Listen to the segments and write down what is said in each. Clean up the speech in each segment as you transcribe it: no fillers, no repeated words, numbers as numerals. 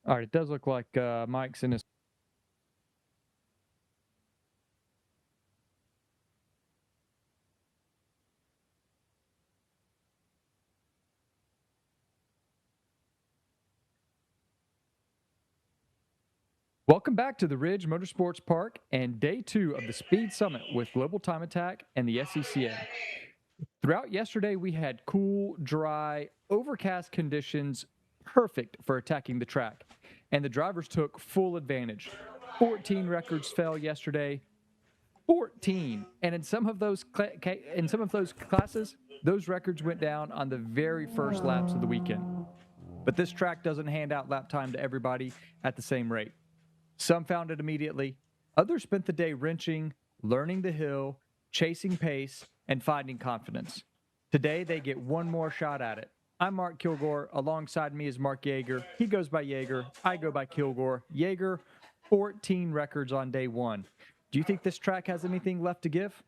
All right, it does look like Mike's in his. Welcome back to the Ridge Motorsports Park and day 2 of the Speed Summit with Global Time Attack and the SCCA. Throughout yesterday, we had cool, dry, overcast conditions, perfect for attacking the track, and the drivers took full advantage. 14 records fell yesterday, 14, and in some of those classes, those records went down on the very first laps of the weekend. But this track doesn't hand out lap time to everybody at the same rate. Some found it immediately. Others spent the day wrenching, learning the hill, chasing pace, and finding confidence. Today, they get one more shot at it. I'm Mark Kilgore. Alongside me is Mark Yeager. He goes by Yeager. I go by Kilgore. Yeager, 14 records on day 1. Do you think this track has anything left to give?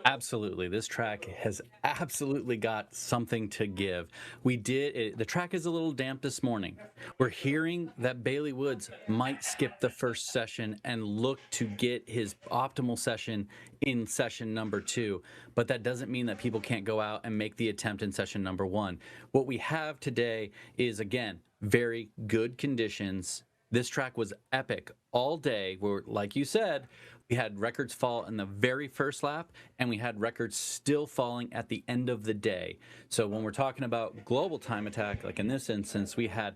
Absolutely. This track has absolutely got something to give. The track is a little damp this morning. We're hearing that Bailey Woods might skip the first session and look to get his optimal session in session number 2. But that doesn't mean that people can't go out and make the attempt in session number 1. What we have today is, again, very good conditions. This track was epic all day, where, like you said, we had records fall in the very first lap, and we had records still falling at the end of the day. So when we're talking about global time attack, like in this instance, we had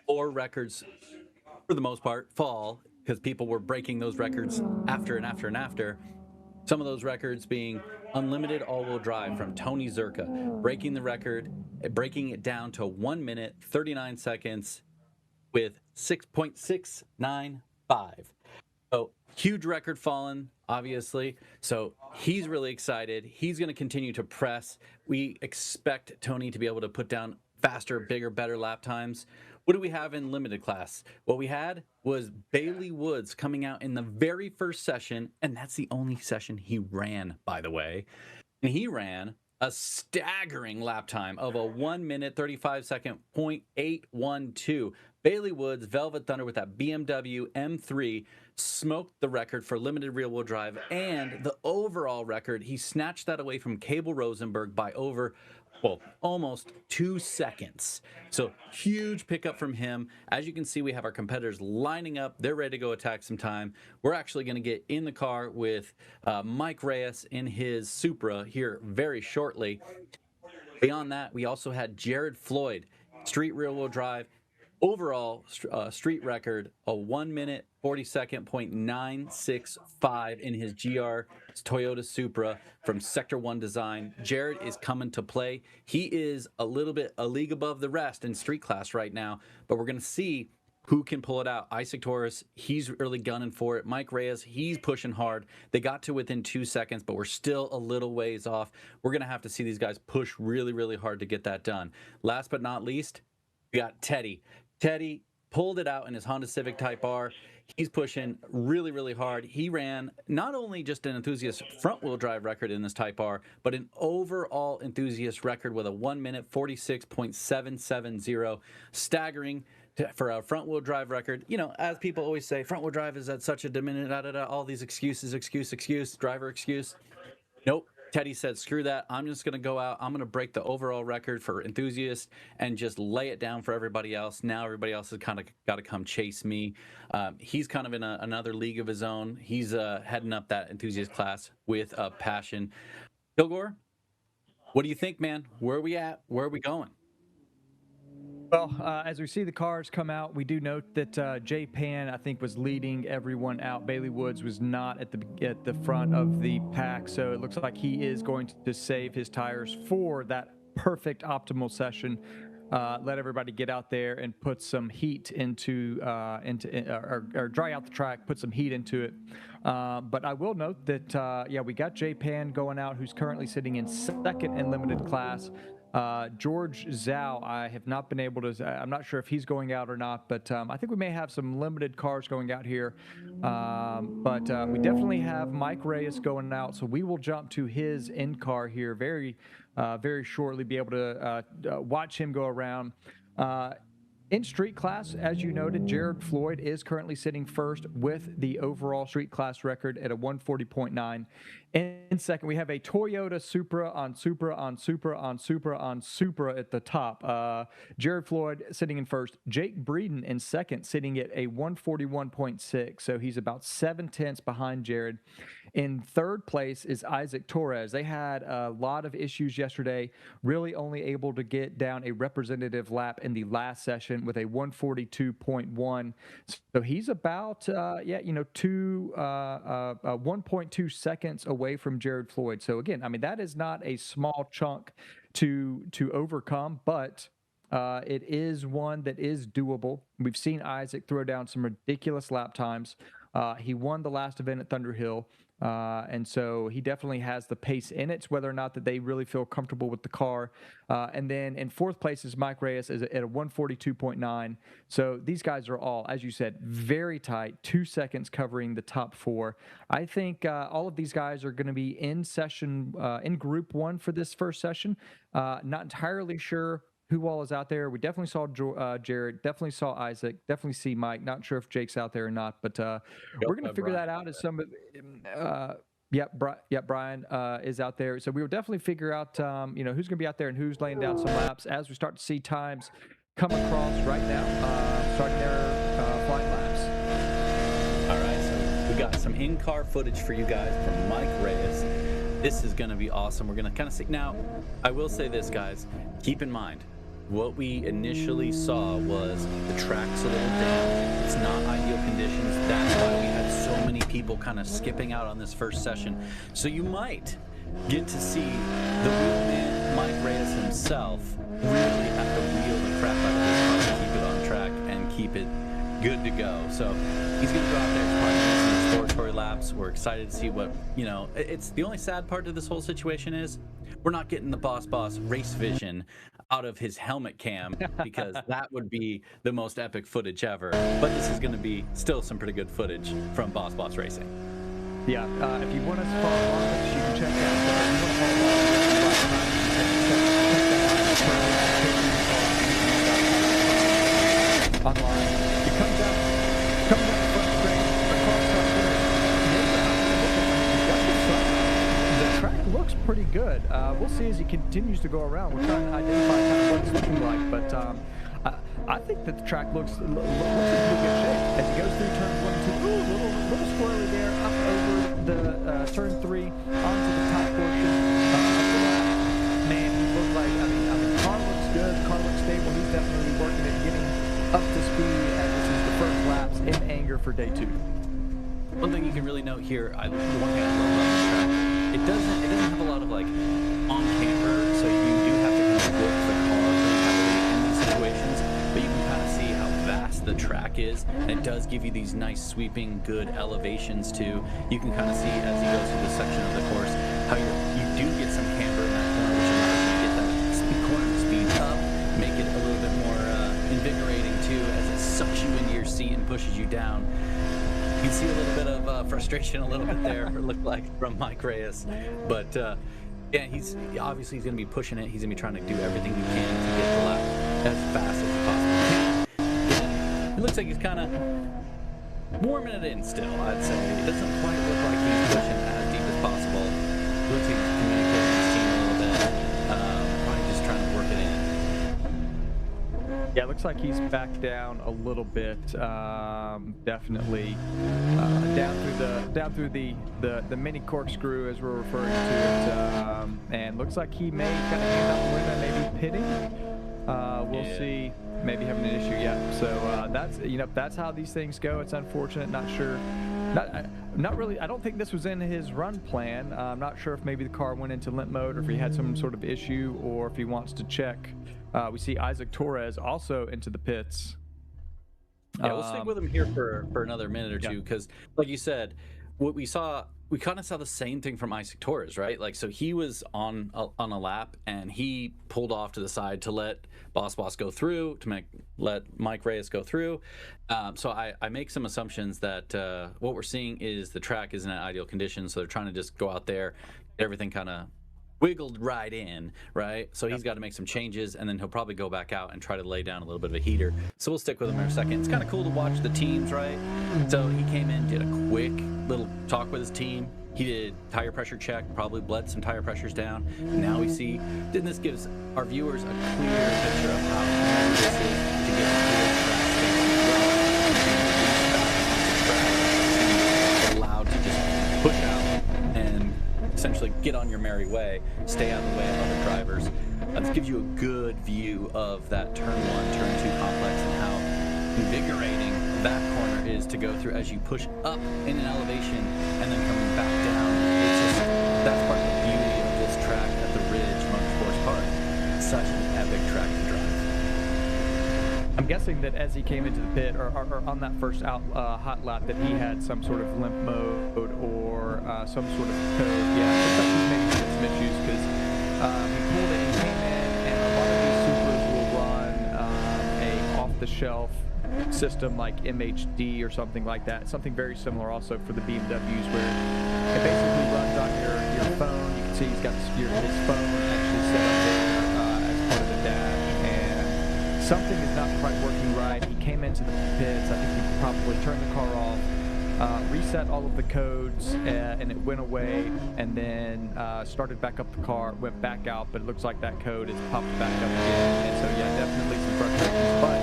4 records, for the most part, fall because people were breaking those records after and after and after. Some of those records being unlimited all-wheel drive from Tony Zerka, breaking the record, breaking it down to 1 minute, 39 seconds with 6.695. So huge record fallen, obviously. So he's really excited. He's going to continue to press. We expect Tony to be able to put down faster, bigger, better lap times. What do we have in limited class? What we had was Bailey Woods coming out in the very first session, and that's the only session he ran, by the way. And he ran a staggering lap time of a 1 minute 35 second 0.812. Bailey Woods, Velvet Thunder with that BMW M3, smoked the record for limited rear wheel drive and the overall record. He snatched that away from Cable Rosenberg by almost 2 seconds. So huge pickup from him. As you can see, we have our competitors lining up. They're ready to go attack some time. We're actually going to get in the car with Mike Reyes in his Supra here very shortly. Beyond that, we also had Jared Floyd, street rear wheel drive. Overall street record, a 1 minute 40-second 0.965 in his GR Toyota Supra from Sector 1 Design. Jared is coming to play. He is a league above the rest in street class right now, but we're going to see who can pull it out. Isaac Torres, he's really gunning for it. Mike Reyes, he's pushing hard. They got to within 2 seconds, but we're still a little ways off. We're going to have to see these guys push really, really hard to get that done. Last but not least, we got Teddy. Teddy pulled it out in his Honda Civic Type R. He's pushing really, really hard. He ran not only just an enthusiast front-wheel drive record in this Type R, but an overall enthusiast record with a 1 minute 46.770, staggering for a front-wheel drive record. You know, as people always say, front-wheel drive is at such a diminished, all these excuses, driver excuse. Nope. Teddy said, screw that. I'm just going to go out. I'm going to break the overall record for enthusiasts and just lay it down for everybody else. Now everybody else has kind of got to come chase me. He's kind of in another league of his own. He's heading up that enthusiast class with a passion. Kilgore, what do you think, man? Where are we at? Where are we going? Well, as we see the cars come out, we do note that Jay Pan, I think, was leading everyone out. Bailey Woods was not at the front of the pack, so it looks like he is going to save his tires for that perfect optimal session. Let everybody get out there and put some heat into or dry out the track, put some heat into it. But I will note that we got Jay Pan going out, who's currently sitting in second in limited class. George Zhao, I have not been able to, I'm not sure if he's going out or not, but I think we may have some limited cars going out here. But we definitely have Mike Reyes going out, so we will jump to his in car here very shortly, be able to watch him go around. In street class, as you noted, Jared Floyd is currently sitting first with the overall street class record at a 140.9. In second, we have a Toyota Supra on Supra on Supra on Supra on Supra at the top. Jared Floyd sitting in first. Jake Breeden in second, sitting at a 141.6. So he's about 7/10 behind Jared. In third place is Isaac Torres. They had a lot of issues yesterday, really only able to get down a representative lap in the last session with a 142.1. So he's about, 1.2 seconds away from Jared Floyd. So again, I mean, that is not a small chunk to overcome, but it is one that is doable. We've seen Isaac throw down some ridiculous lap times. He won the last event at Thunder Hill. And so he definitely has the pace in it. It's whether or not that they really feel comfortable with the car. And then in fourth place is Mike Reyes at a 142.9. So these guys are all, as you said, very tight, 2 seconds covering the top four. I think all of these guys are going to be in session, in group one for this first session. Not entirely sure who all is out there. We definitely saw Jared, definitely saw Isaac, definitely see Mike. Not sure if Jake's out there or not, but we're going to figure that out as some of Brian is out there. So we will definitely figure out, who's going to be out there and who's laying down some laps as we start to see times come across right now, starting their flying laps. All right, so we got some in-car footage for you guys from Mike Reyes. This is going to be awesome. We're going to kind of see. Now, I will say this, guys. Keep in mind, what we initially saw was the track's a little damp. It's not ideal conditions. That's why we had so many people kind of skipping out on this first session. So you might get to see the wheelman, Mike Reyes himself, really have to wheel the crap out of this car to keep it on track and keep it good to go. So he's going to go out there and probably do some exploratory laps. We're excited to see what, it's the only sad part of this whole situation is we're not getting the Boss race vision out of his helmet cam because that would be the most epic footage ever. But this is going to be still some pretty good footage from Boss Racing. Yeah, if you want us to follow along with us, you can check out online. It comes out the front screen, the track looks pretty good. We'll see as he continues to go around. We're trying to identify kind of what it's looking like, but I think that the track looks in pretty good shape as he goes through turns 1 and 2. Ooh, little squirrely there, up over the turn 3 onto the top portion of the lap. Man, he looks like, I mean, the car looks good, the car looks stable. He's definitely working at getting up to speed as this is the first laps in anger for day 2. One thing you can really note here, the one thing I love about this track, it doesn't have a lot of like on camber, so you do have to kind of work the car really heavily in these situations, but you can kind of see how vast the track is, and it does give you these nice sweeping good elevations too. You can kind of see as he goes through this section of the course how you do get some camber in that corner, which allows you to get that corner speed up, make it a little bit more invigorating too as it sucks you into your seat and pushes you down. You can see a little bit of frustration a little bit there, it looked like, from Mike Reyes. But, yeah, he's obviously going to be pushing it. He's going to be trying to do everything he can to get the lap as fast as possible. It looks like he's kind of warming it in still, I'd say. It doesn't quite look like he's pushing as deep as possible. It looks like he's communicating with his team a little bit. Probably just trying to work it in. Yeah, it looks like he's back down a little bit. Definitely down through the mini corkscrew as we're referring to it, and looks like he may kind of hand out the window, maybe pitting. We'll see. Maybe having an issue. Yeah. So that's how these things go. It's unfortunate. Not sure. Not really. I don't think this was in his run plan. I'm not sure if maybe the car went into limp mode or if he had some sort of issue or if he wants to check. We see Isaac Torres also into the pits. Yeah, we'll stick with him here for another minute or two because, like you said, what we kind of saw the same thing from Isaac Torres, right? Like, so he was on a lap and he pulled off to the side to let Boss go through, let Mike Reyes go through. So I make some assumptions that what we're seeing is the track isn't in ideal conditions, so they're trying to just go out there, get everything kind of wiggled right in, right? So he's got to make some changes, and then he'll probably go back out and try to lay down a little bit of a heater. So we'll stick with him for a second. It's kind of cool to watch the teams, right? So he came in, did a quick little talk with his team. He did tire pressure check, probably bled some tire pressures down. Now we see, then this gives our viewers a clear picture of how easy this is to get allowed to just push out and essentially get on your merry way, stay out of the way of other drivers. This gives you a good view of that turn 1, turn 2 complex and how invigorating that corner is to go through as you push up in an elevation and then coming back down. It's just, that's part of the beauty of this track at the Ridge Motorsports Park. It's such an epic track to drive. I'm guessing that as he came into the pit or on that first hot lap that he had some sort of limp mode or some sort of code. Yeah, looks like he's maybe had some issues because he pulled it and came in, and a lot of these Supras will run a off-the-shelf system like MHD or something like that. Something very similar also for the BMWs where it basically runs on your phone. You can see he's got his phone actually set up there as part of the dash, and something is not quite working right. He came into the pits. I think he probably turned the car off, reset all of the codes, and it went away, and then started back up the car, went back out, but it looks like that code is popped back up again. And so, yeah, definitely some frustrations. But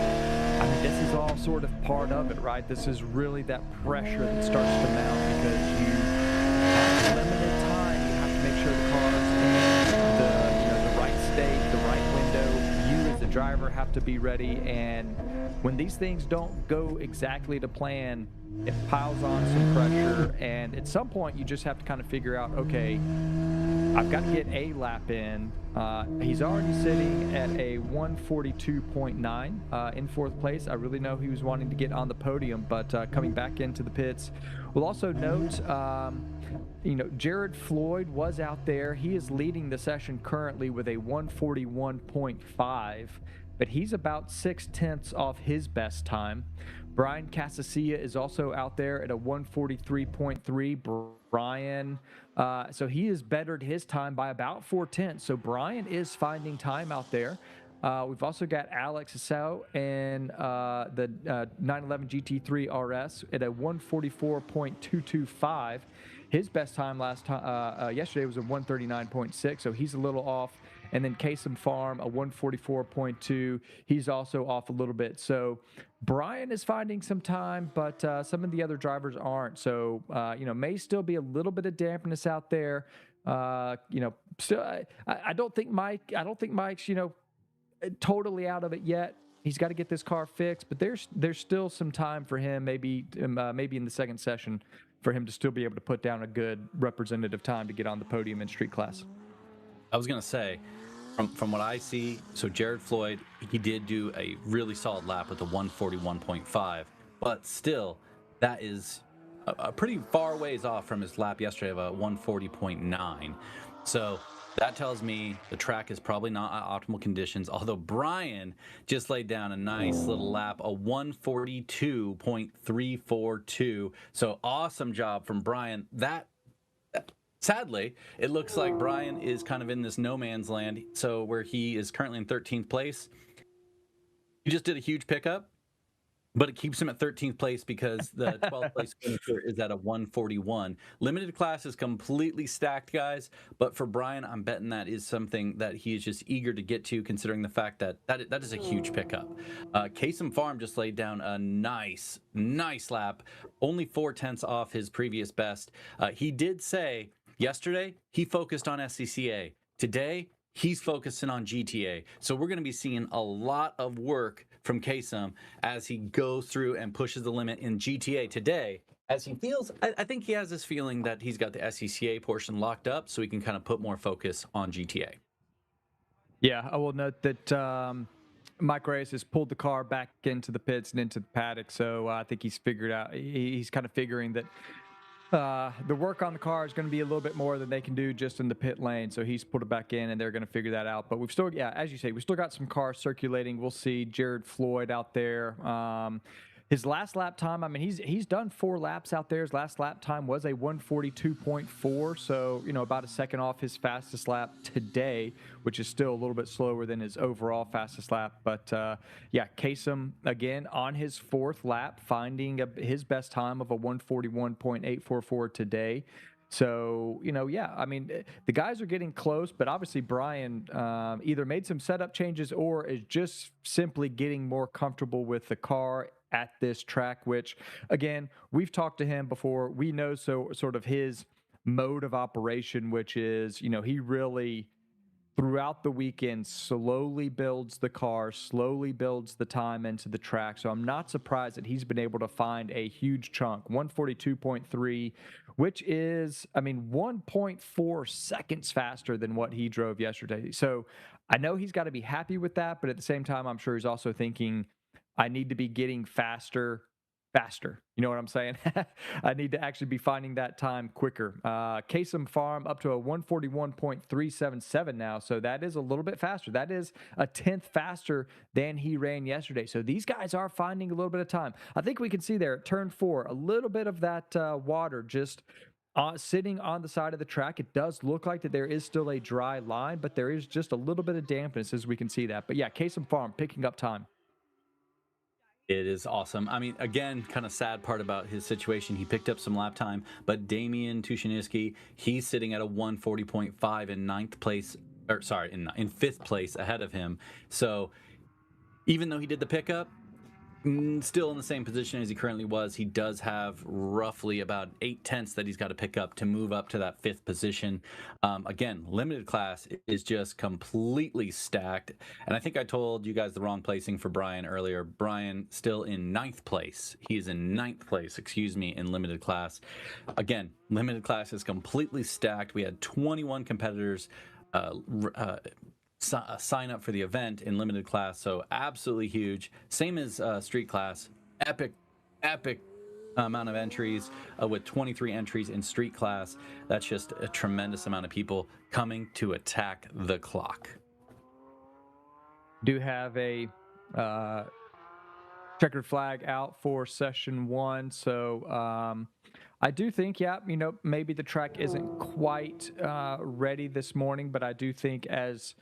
I mean, this is all sort of part of it, right? This is really that pressure that starts to mount because you have limited time. You have to make sure the car's in the right state, the right window. You as the driver have to be ready. And when these things don't go exactly to plan, it piles on some pressure. And at some point, you just have to kind of figure out, okay, I've got to get a lap in. He's already sitting at a 142.9 in fourth place. I really know he was wanting to get on the podium, but coming back into the pits. We'll also note, Jared Floyd was out there. He is leading the session currently with a 141.5, but he's about 0.6 off his best time. Brian Casasilla is also out there at a 143.3. Brian, so he has bettered his time by about 0.4. So Brian is finding time out there. We've also got Alex Asau and the 911 GT3 RS at a 144.225. His best time yesterday was a 139.6, so he's a little off. And then Kasem Farm, a 144.2. He's also off a little bit. So Brian is finding some time, but some of the other drivers aren't. So, may still be a little bit of dampness out there. Still, I don't think Mike's, totally out of it yet. He's got to get this car fixed, but there's still some time for him, maybe in the second session, for him to still be able to put down a good representative time to get on the podium in street class. I was going to say, from what I see, so Jared Floyd, he did do a really solid lap with a 141.5, but still, that is a pretty far ways off from his lap yesterday of a 140.9. So that tells me the track is probably not at optimal conditions, although Brian just laid down a nice little lap, a 142.342. So awesome job from Brian. Sadly, it looks like Brian is kind of in this no man's land. So where he is currently in 13th place, he just did a huge pickup, but it keeps him at 13th place because the 12th place finisher is at a 141. Limited class is completely stacked, guys. But for Brian, I'm betting that is something that he is just eager to get to, considering the fact that is a huge pickup. Kasem Farm just laid down a nice lap, only 0.4 off his previous best. He did say, yesterday, he focused on SCCA. Today, he's focusing on GTA. So we're going to be seeing a lot of work from Kasem as he goes through and pushes the limit in GTA today. As he feels, I think he has this feeling that he's got the SCCA portion locked up so he can kind of put more focus on GTA. Yeah, I will note that Mike Reyes has pulled the car back into the pits and into the paddock. So I think he's figured out, he's kind of figuring that the work on the car is going to be a little bit more than they can do just in the pit lane. So he's put it back in, and they're going to figure that out. But we've still, as you say, we still got some cars circulating. We'll see Jared Floyd out there. His last lap time, I mean, he's done 4 laps out there. His last lap time was a 1:42.4, so, about a second off his fastest lap today, which is still a little bit slower than his overall fastest lap. But yeah, Kasem again on his 4th lap, finding his best time of a 1:41.844 today. So, yeah, I mean, the guys are getting close, but obviously Brian either made some setup changes or is just simply getting more comfortable with the car at this track, which, again, we've talked to him before. We know sort of his mode of operation, which is, he really throughout the weekend slowly builds the car, slowly builds the time into the track. So I'm not surprised that he's been able to find a huge chunk, 1:42.3, which is, I mean, 1.4 seconds faster than what he drove yesterday. So I know he's got to be happy with that, but at the same time, I'm sure he's also thinking, I need to be getting faster. You know what I'm saying? I need to actually be finding that time quicker. Kasem Farm up to a 1:41.377 now. So that is a little bit faster. That is a 10th faster than he ran yesterday. So these guys are finding a little bit of time. I think we can see there at turn 4, a little bit of that water just sitting on the side of the track. It does look like that there is still a dry line, but there is just a little bit of dampness as we can see that. But yeah, Kasem Farm picking up time. It is awesome. I mean, again, kind of sad part about his situation. He picked up some lap time, but Damian Tushiniski, he's sitting at a 1:40.5 in ninth place, or sorry, in 5th place ahead of him. So even though he did the pickup, still in the same position as he currently was. He does have roughly about 8/10 that he's got to pick up to move up to that 5th position. Again, limited class is just completely stacked. And I think I told you guys the wrong placing for Brian earlier. Brian still in 9th place. He is in 9th place, excuse me, in limited class. Again, limited class is completely stacked. We had 21 competitors sign up for the event in limited class, so absolutely huge. Same as street class. Epic amount of entries with 23 entries in street class. That's just a tremendous amount of people coming to attack the clock. Do have a checkered flag out for session 1, so I do think, yeah, maybe the track isn't quite ready this morning, but I do think as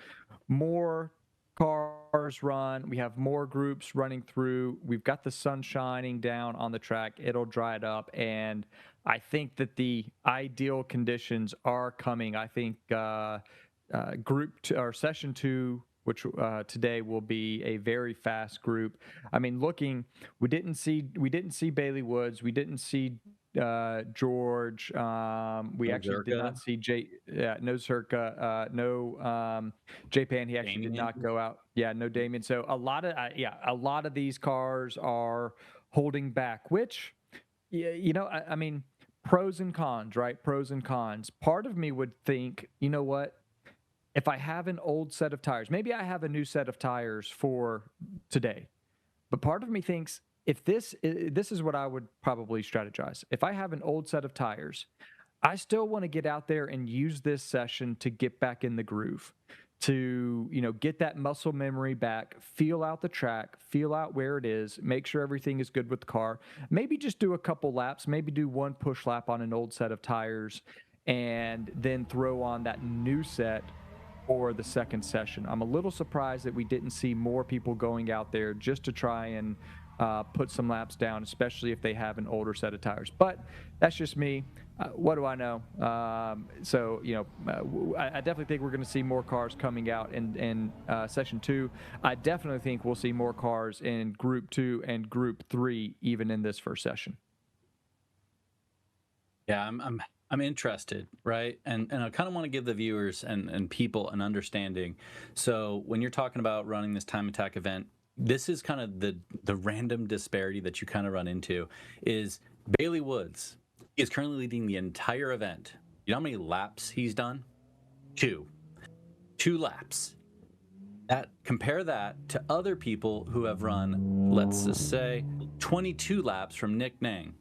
more cars run, we have more groups running through, we've got the sun shining down on the track, it'll dry it up, and I think that the ideal conditions are coming. I think session 2, which today will be a very fast group. I mean, we didn't see Bailey Woods, we didn't see George. We actually did not see no Zerka, no J-Pan. He actually did not go out. Yeah, no Damien. So a lot of these cars are holding back, which, I mean, pros and cons, right? Pros and cons. Part of me would think, you know what? If I have an old set of tires, maybe I have a new set of tires for today, but part of me thinks, if this is what I would probably strategize. If I have an old set of tires, I still want to get out there and use this session to get back in the groove, to get that muscle memory back, feel out the track, feel out where it is, make sure everything is good with the car. Maybe just do a couple laps, maybe do one push lap on an old set of tires, and then throw on that new set for the second session. I'm a little surprised that we didn't see more people going out there just to try and put some laps down, especially if they have an older set of tires. But that's just me. What do I know? So, I definitely think we're going to see more cars coming out in session 2. I definitely think we'll see more cars in group 2 and group 3, even in this first session. Yeah, I'm interested, right? And I kind of want to give the viewers and people an understanding. So when you're talking about running this time attack event, this is kind of the random disparity that you kind of run into is Bailey Woods. He is currently leading the entire event. You know how many laps he's done? 2 laps. Compare that to other people who have run, let's just say, 22 laps from Nick Nang.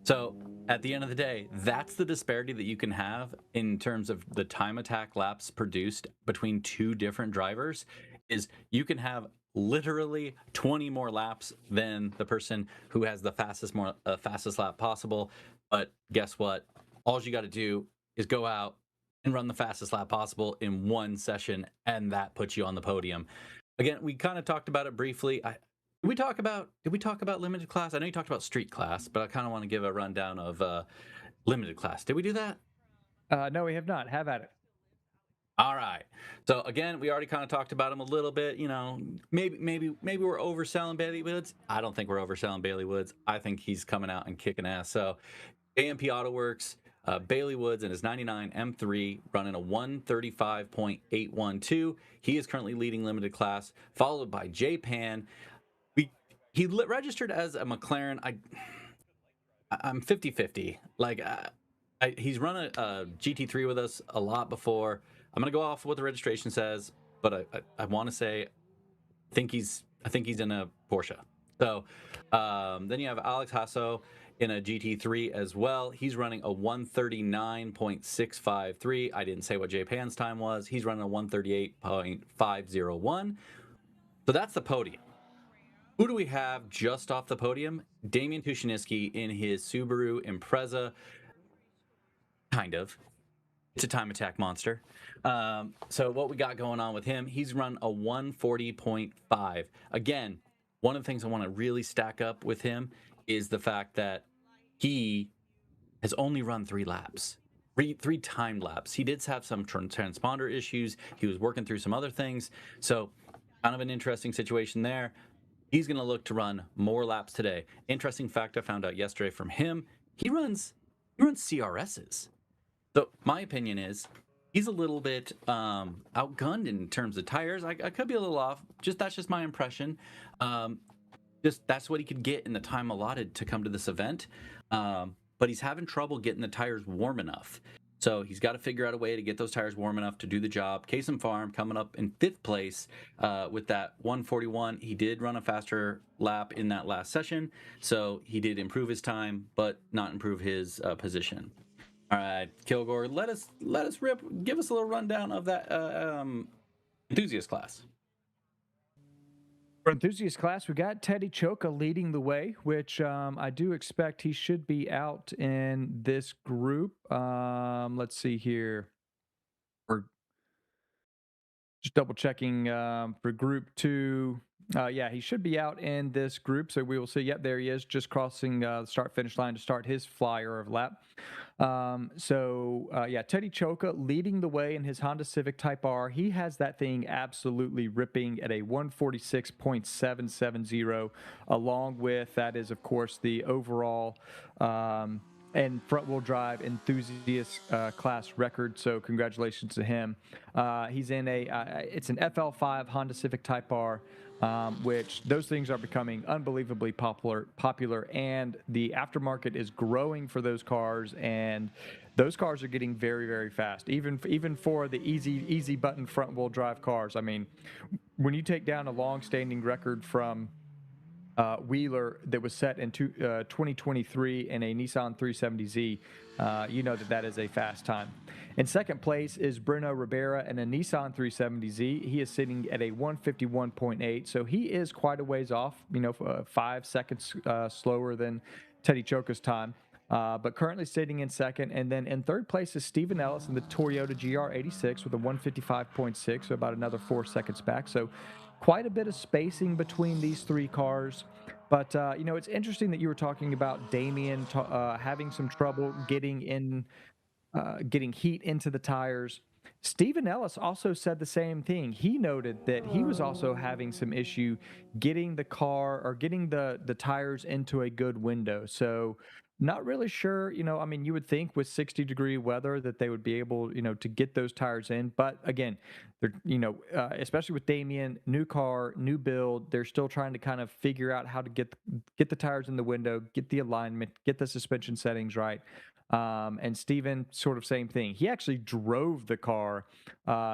So at the end of the day, that's the disparity that you can have in terms of the time attack laps produced between 2 different drivers. Is you can have literally 20 more laps than the person who has the fastest lap possible. But guess what? All you got to do is go out and run the fastest lap possible in one session, and that puts you on the podium. Again, we kind of talked about it briefly. Did we talk about limited class? I know you talked about street class, but I kind of want to give a rundown of limited class. Did we do that? No, we have not. Have at it. All right. So again, we already kind of talked about him a little bit. You know, maybe we're overselling Bailey Woods. I don't think we're overselling Bailey Woods. I think he's coming out and kicking ass. So AMP Auto Works, Bailey Woods and his 99 M3 running a 135.812. He is currently leading limited class, followed by J Pan. He registered as a McLaren. I'm 50-50. Like he's run a GT3 with us a lot before. I'm gonna go off what the registration says, but I want to say I think he's in a Porsche. So then you have Alex Hasso in a GT3 as well. He's running a 139.653. I didn't say what J Pan's time was. He's running a 138.501. So that's the podium. Who do we have just off the podium? Damian Tushiniski in his Subaru Impreza. Kind of. It's a time attack monster. So what we got going on with him, he's run a 140.5. Again, one of the things I want to really stack up with him is the fact that he has only run 3 laps. Three timed laps. He did have some transponder issues. He was working through some other things. So kind of an interesting situation there. He's going to look to run more laps today. Interesting fact I found out yesterday from him, he runs CRSs. So my opinion is he's a little bit outgunned in terms of tires. I could be a little off. That's just my impression. That's what he could get in the time allotted to come to this event. But he's having trouble getting the tires warm enough. So he's got to figure out a way to get those tires warm enough to do the job. Kasem Farm coming up in 5th place with that 141. He did run a faster lap in that last session, so he did improve his time, but not improve his position. All right, Kilgore, let us give us a little rundown of that enthusiast class. For enthusiast class, we got Teddy Choka leading the way, which I do expect he should be out in this group. Let's see here. We're just double checking for group 2. Yeah, he should be out in this group, so we will see. Yep, there he is, just crossing the start-finish line to start his flyer of lap. Yeah, Teddy Choka leading the way in his Honda Civic Type R. He has that thing absolutely ripping at a 146.770, along with, that is, of course, the overall and front-wheel drive enthusiast class record. So congratulations to him. He's in it's an FL5 Honda Civic Type R, which those things are becoming unbelievably popular, and the aftermarket is growing for those cars, and those cars are getting very, very fast, even for the easy button front-wheel drive cars. I mean, when you take down a long-standing record from Wheeler that was set in 2023 in a Nissan 370Z, you know that is a fast time. In second place is Bruno Ribera in a Nissan 370Z. He is sitting at a 151.8, so he is quite a ways off, 5 seconds slower than Teddy Choka's time. But currently sitting in second. And then in third place is Stephen Ellis in the Toyota GR86 with a 155.6, so about another 4 seconds back. So quite a bit of spacing between these 3 cars. But, it's interesting that you were talking about Damian having some trouble getting heat into the tires. Stephen Ellis also said the same thing. He noted that he was also having some issue getting the car or getting the tires into a good window. So not really sure, you would think with 60-degree weather that they would be able, to get those tires in. But again, they're, especially with Damian, new car, new build, they're still trying to kind of figure out how to get the tires in the window, get the alignment, get the suspension settings right. And Steven, sort of same thing. He actually drove the car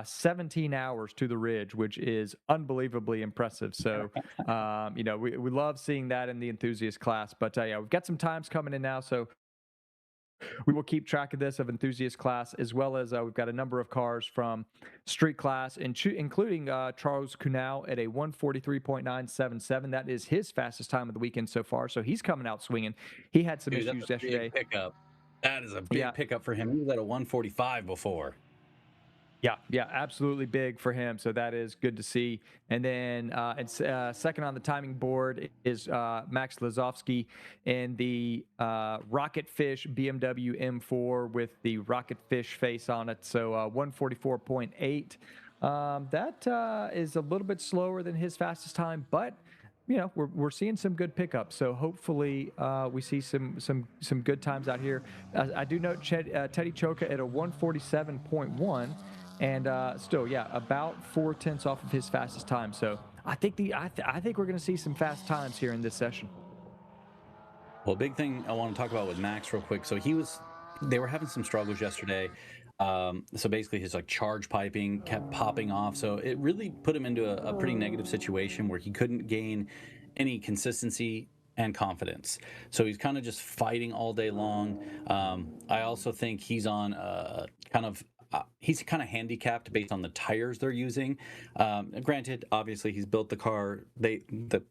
17 hours to the Ridge, which is unbelievably impressive. So, we love seeing that in the enthusiast class. But yeah, we've got some times coming in now. So we will keep track of this of enthusiast class, as well as we've got a number of cars from street class, including Charles Cunau at a 143.977. That is his fastest time of the weekend so far. So he's coming out swinging. He had some Dude, that's issues a big yesterday. pickup. That is a big Yeah. pickup for him. He was at a 145 before. Yeah, absolutely big for him. So that is good to see. And then second on the timing board is Max Lazowski in the Rocket Fish BMW M4 with the Rocket Fish face on it. So 144.8. That is a little bit slower than his fastest time, but we're seeing some good pickups. So hopefully we see some good times out here. I do note Teddy Choka at a 147.1. And still, about 0.4 off of his fastest time. So I think we're going to see some fast times here in this session. Well, big thing I want to talk about with Max real quick. So they were having some struggles yesterday. So basically his charge piping kept popping off. So it really put him into a pretty negative situation where he couldn't gain any consistency and confidence. So he's kind of just fighting all day long. I also think he's on he's kind of handicapped based on the tires they're using. Granted, obviously he's built the car. The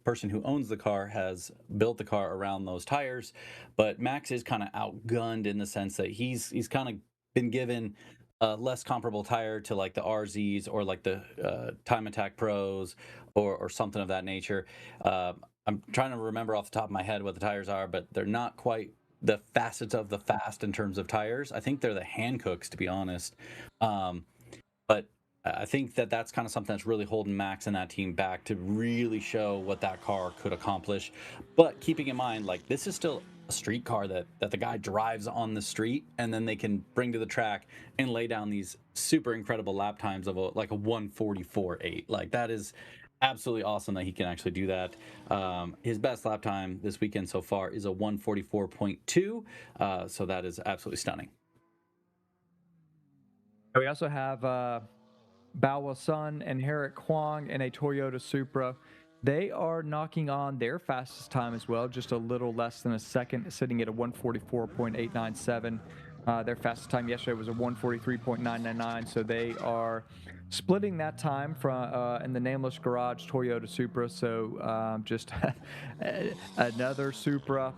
person who owns the car has built the car around those tires, but Max is kind of outgunned in the sense that he's kind of been given a less comparable tire to like the RZs or like the Time Attack Pros or something of that nature. I'm trying to remember off the top of my head what the tires are, but they're not quite the facets of the fast in terms of tires. I think they're the Hancooks, to be honest. But I think that's kind of something that's really holding Max and that team back to really show what that car could accomplish. But keeping in mind, this is still a street car that the guy drives on the street, and then they can bring to the track and lay down these super incredible lap times of a 144.8. That is absolutely awesome that he can actually do that. His best lap time this weekend so far is a 144.2. So that is absolutely stunning. We also have Bawa Sun and Herrick Huang in a Toyota Supra. They are knocking on their fastest time as well, just a little less than a second, sitting at a 144.897. Their fastest time yesterday was a 143.999, so they are splitting that time from in the nameless garage Toyota Supra. So just another Supra,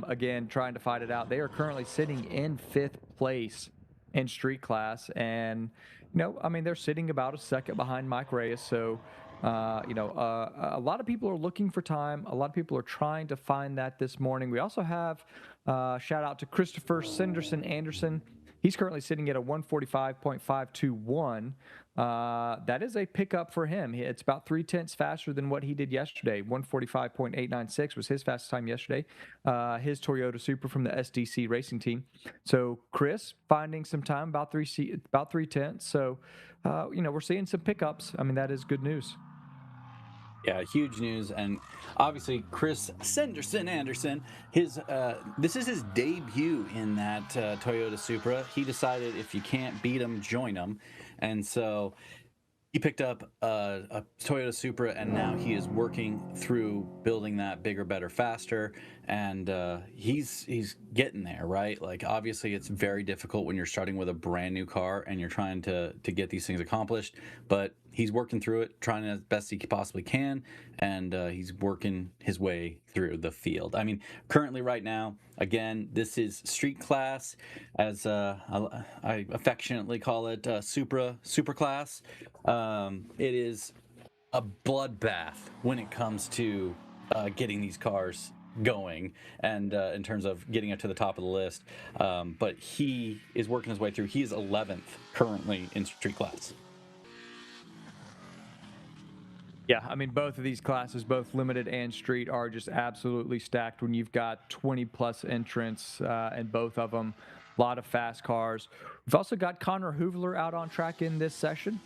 again, trying to fight it out. They are currently sitting in 5th place in street class, and they're sitting about a second behind Mike Reyes. So a lot of people are looking for time. A lot of people are trying to find that this morning. We also have shout out to Christopher Sanderson Anderson. He's currently sitting at a 145.521. That is a pickup for him. It's about 0.3 faster than what he did yesterday. 145.896 was his fastest time yesterday. His Toyota Supra from the SDC racing team. So Chris finding some time, about 0.3. So we're seeing some pickups. That is good news. Yeah, huge news. And obviously Chris Sanderson Anderson, this is his debut in that Toyota Supra. He decided if you can't beat him, join him. And so he picked up a Toyota Supra, and now he is working through building that bigger, better, faster. And he's getting there, right? Obviously it's very difficult when you're starting with a brand new car and you're trying to get these things accomplished, but he's working through it, trying as best he possibly can, and he's working his way through the field. Currently right now, again, this is street class, as I affectionately call it, super class. It is a bloodbath when it comes to getting these cars going, and in terms of getting it to the top of the list. But he is working his way through. He is 11th currently in street class. Yeah, both of these classes, both limited and street, are just absolutely stacked when you've got 20-plus entrants in both of them. A lot of fast cars. We've also got Connor Hoovler out on track in this session.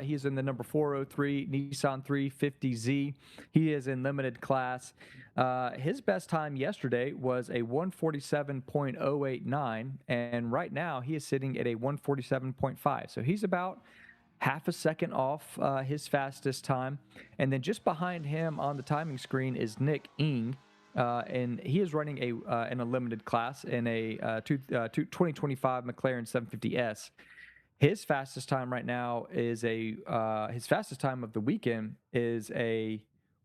He's in the number 403 Nissan 350Z. He is in limited class. His best time yesterday was a 147.089, and right now he is sitting at a 147.5. So he's about half a second off his fastest time. And then just behind him on the timing screen is Nick Ing. and he is running in a limited class in a 2025 McLaren 750S. His fastest time right now is his fastest time of the weekend is a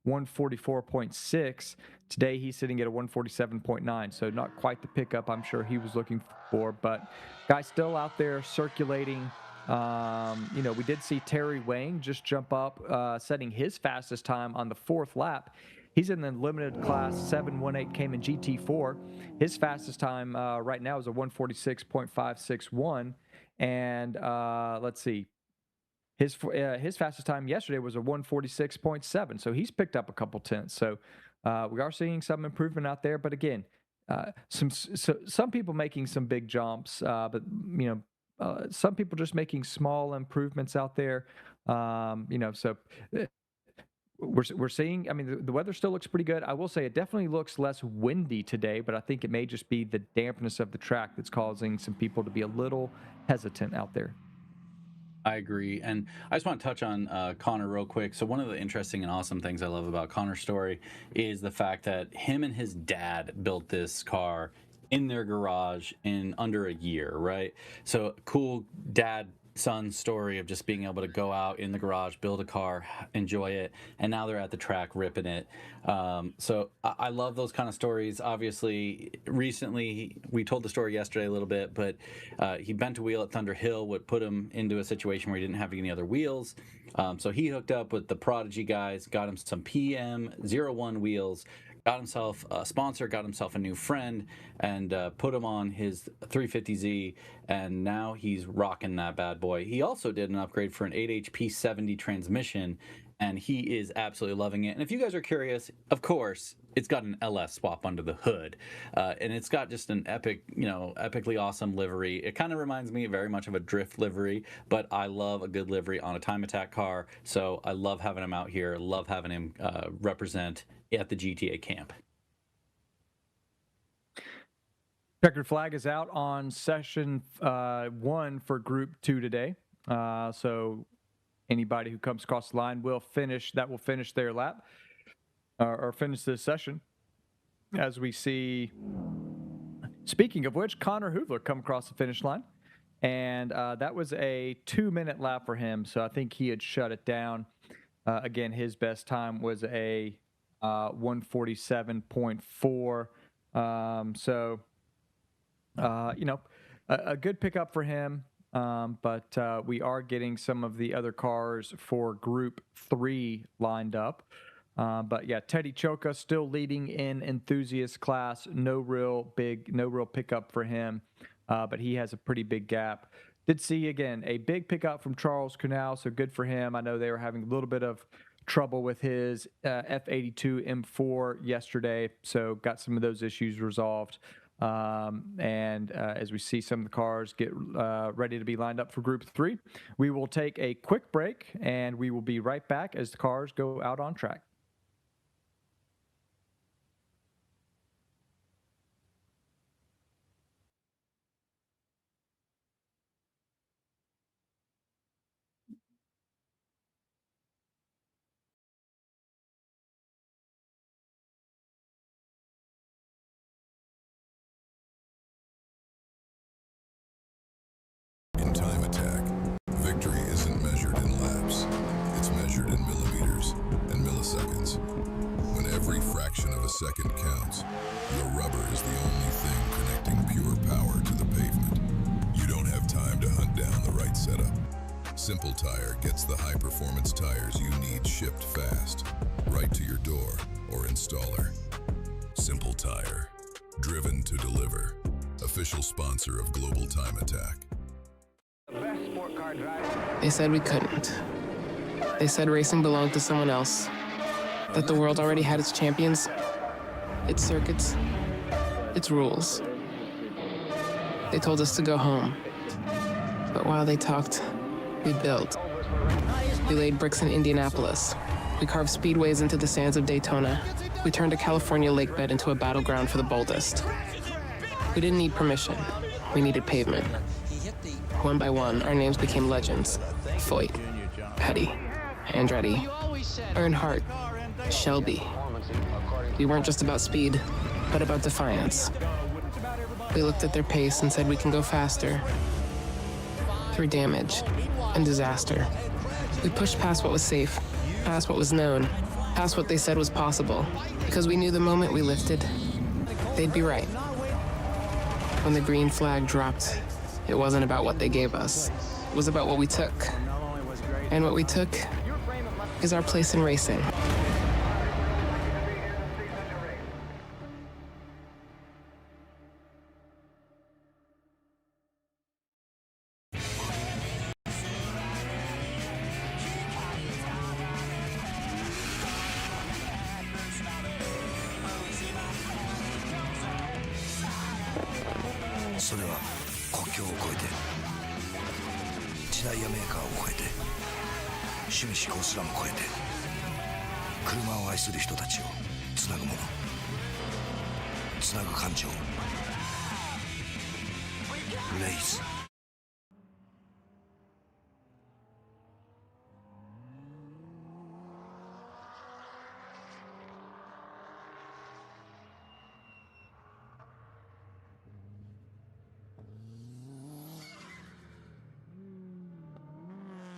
144.6. Today he's sitting at a 147.9, so not quite the pickup I'm sure he was looking for, but guy's still out there circulating. We did see Terry Wang just jump up, setting his fastest time on the 4th lap. He's in the limited class 718 Cayman GT4. His fastest time right now is a 146.561. And let's see, his fastest time yesterday was a 146.7. So he's picked up a couple tenths. So we are seeing some improvement out there. But again, some people making some big jumps, but some people just making small improvements out there. So we're seeing, I mean, the weather still looks pretty good. I will say it definitely looks less windy today, but I think it may just be the dampness of the track that's causing some people to be a little hesitant out there. I agree. And I just want to touch on Connor real quick. So one of the interesting and awesome things I love about Connor's story is the fact that him and his dad built this car in their garage in under a year, right? So cool dad son story of just being able to go out in the garage, build a car, enjoy it, and now they're at the track ripping it. So I love those kind of stories. Obviously, recently, we told the story yesterday a little bit, but he bent a wheel at Thunder Hill, would put him into a situation where he didn't have any other wheels. So he hooked up with the Prodigy guys, got him some PM01 wheels, got himself a sponsor, got himself a new friend, and put him on his 350Z, and now he's rocking that bad boy. He also did an upgrade for an 8HP 70 transmission, and he is absolutely loving it. And if you guys are curious, of course, it's got an LS swap under the hood, and it's got just an epically awesome livery. It kind of reminds me very much of a drift livery, but I love a good livery on a time attack car, so I love having him out here, love having him represent at the GTA camp. Checkered flag is out on session 1 for Group 2 today. So anybody who comes across the line will finish their lap or finish this session. As we see, speaking of which, Connor Hoovler come across the finish line, and that was a 2-minute lap for him. So I think he had shut it down. Again, his best time was a 147.4. A good pickup for him. But we are getting some of the other cars for Group 3 lined up. But yeah, Teddy Choka still leading in enthusiast class. No real pickup for him, but he has a pretty big gap. Did see, again, a big pickup from Charles Cunal, so good for him. I know they were having a little bit of trouble with his F82 M4 yesterday, so got some of those issues resolved. As we see some of the cars get ready to be lined up for Group 3, we will take a quick break, and we will be right back as the cars go out on track. In time attack, victory isn't measured in laps. It's measured in millimeters and milliseconds. When every fraction of a second counts, your rubber is the only thing connecting pure power to the pavement. You don't have time to hunt down the right setup. Simple Tire gets the high-performance tires you need shipped fast, right to your door or installer. Simple Tire, driven to deliver. Official sponsor of Global Time Attack. They said we couldn't. They said racing belonged to someone else. That the world already had its champions, its circuits, its rules. They told us to go home. But while they talked, we built. We laid bricks in Indianapolis. We carved speedways into the sands of Daytona. We turned a California lake bed into a battleground for the boldest. We didn't need permission. We needed pavement. One by one, our names became legends. Foyt, Petty, Andretti, Earnhardt, Shelby. We weren't just about speed, but about defiance. We looked at their pace and said we can go faster. Through damage and disaster. We pushed past what was safe, past what was known, past what they said was possible, because we knew the moment we lifted, they'd be right. When the green flag dropped, it wasn't about what they gave us. It was about what we took. And what we took is our place in racing.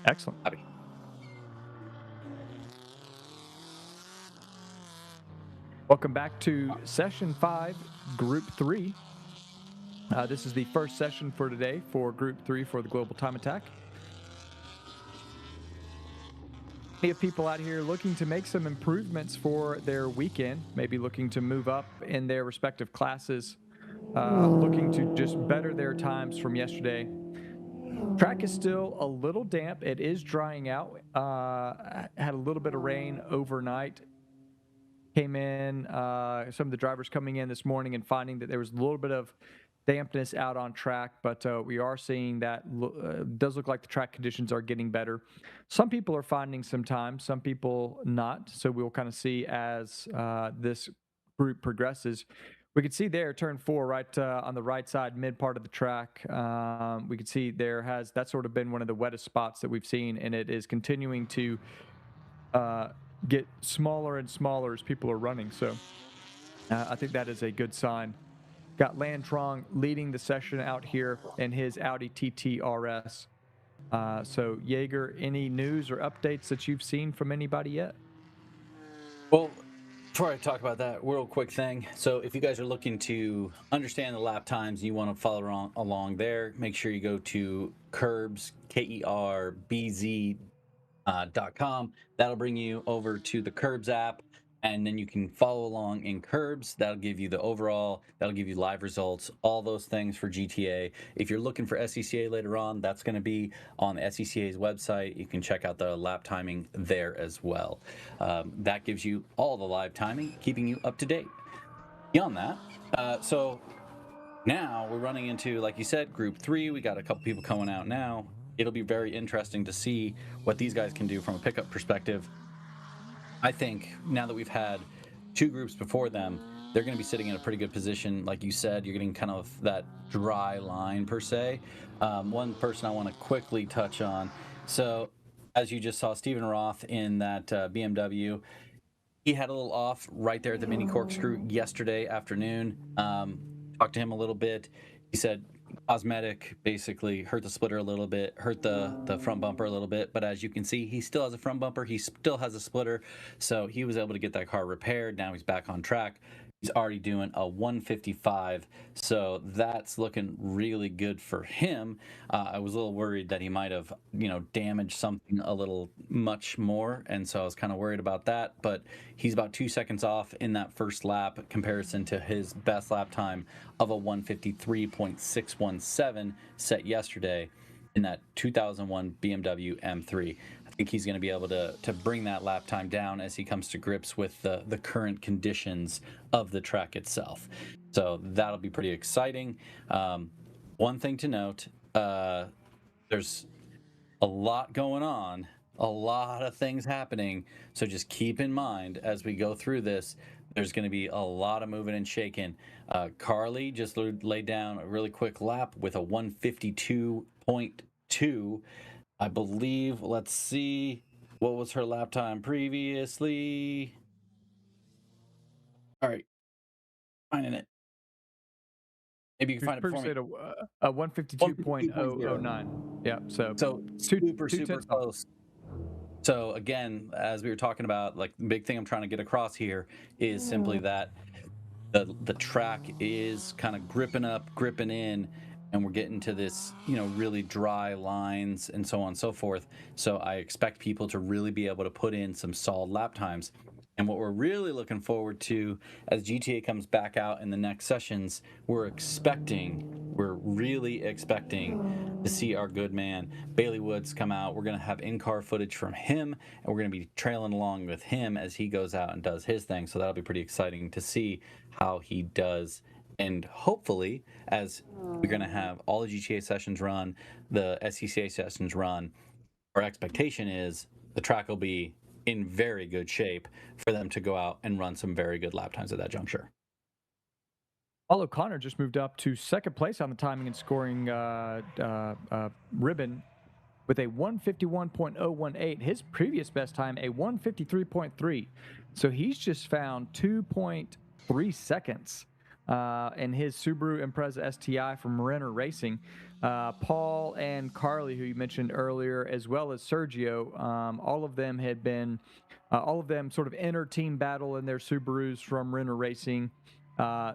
Excellent. Welcome back to Session 5, Group 3. This is the first session for today for Group 3 for the Global Time Attack. We have people out here looking to make some improvements for their weekend, maybe looking to move up in their respective classes, looking to just better their times from yesterday. Track is still a little damp. It is drying out. Had a little bit of rain overnight. Came in, some of the drivers coming in this morning and finding that there was a little bit of dampness out on track, but we are seeing that does look like the track conditions are getting better. Some people are finding some time, some people not. So we'll kind of see as this group progresses. We can see there, turn 4, right on the right side, mid part of the track. We can see that's sort of been one of the wettest spots that we've seen, and it is continuing to get smaller and smaller as people are running. So I think that is a good sign. Got Landtrong leading the session out here in his Audi TT RS. So Jaeger, any news or updates that you've seen from anybody yet? Well, before I talk about that, real quick thing. So if you guys are looking to understand the lap times and you want to follow along there, make sure you go to Kerbz, KERBZ.com. That'll bring you over to the Kerbz app, and then you can follow along in Kerbz. That'll give you the overall, that'll give you live results, all those things for GTA. If you're looking for SCCA later on, that's going to be on the SCCA's website. You can check out the lap timing there as well. That gives you all the live timing, keeping you up to date. Beyond that, so now we're running into, like you said, Group 3. We got a couple people coming out now. It'll be very interesting to see what these guys can do from a pickup perspective. I think now that we've had 2 groups before them, they're going to be sitting in a pretty good position. Like you said, you're getting kind of that dry line per se. One person I want to quickly touch on. So as you just saw, Stephen Roth in that BMW, he had a little off right there at the mini corkscrew yesterday afternoon. Talked to him a little bit. He said cosmetic, basically hurt the splitter a little bit, hurt the front bumper a little bit, but as you can see, he still has a front bumper, he still has a splitter, so he was able to get that car repaired. Now he's back on track. He's already doing a 155, so that's looking really good for him. I was a little worried that he might have, damaged something a little much more, and so I was kind of worried about that, but he's about 2 seconds off in that first lap comparison to his best lap time of a 153.617 set yesterday in that 2001 BMW M3. I think he's going to be able to bring that lap time down as he comes to grips with the current conditions of the track itself. So that'll be pretty exciting. One thing to note, there's a lot going on, a lot of things happening. So just keep in mind as we go through this, there's going to be a lot of moving and shaking. Carly just laid down a really quick lap with a 152.2. I believe, let's see, what was her lap time previously? All right, finding it. Maybe you can find it for Previously me. at a 152.009. Yeah, so So super, two super tenths off. close. So again, as we were talking about, like the big thing I'm trying to get across here is simply that the track is kind of gripping in, and we're getting to this, really dry lines and so on and so forth. So I expect people to really be able to put in some solid lap times. And what we're really looking forward to as GTA comes back out in the next sessions, we're really expecting to see our good man Bailey Woods come out. We're going to have in-car footage from him, and we're going to be trailing along with him as he goes out and does his thing. So that'll be pretty exciting to see how he does. And hopefully, as we're going to have all the GTA sessions run, the SCCA sessions run, our expectation is the track will be in very good shape for them to go out and run some very good lap times at that juncture. Paul O'Connor just moved up to second place on the timing and scoring ribbon with a 151.018. His previous best time, a 153.3. So he's just found 2.3 seconds in his Subaru Impreza STI from Renner Racing. Paul and Carly, who you mentioned earlier, as well as Sergio, all of them had been, all of them sort of inter-team battle in their Subarus from Renner Racing.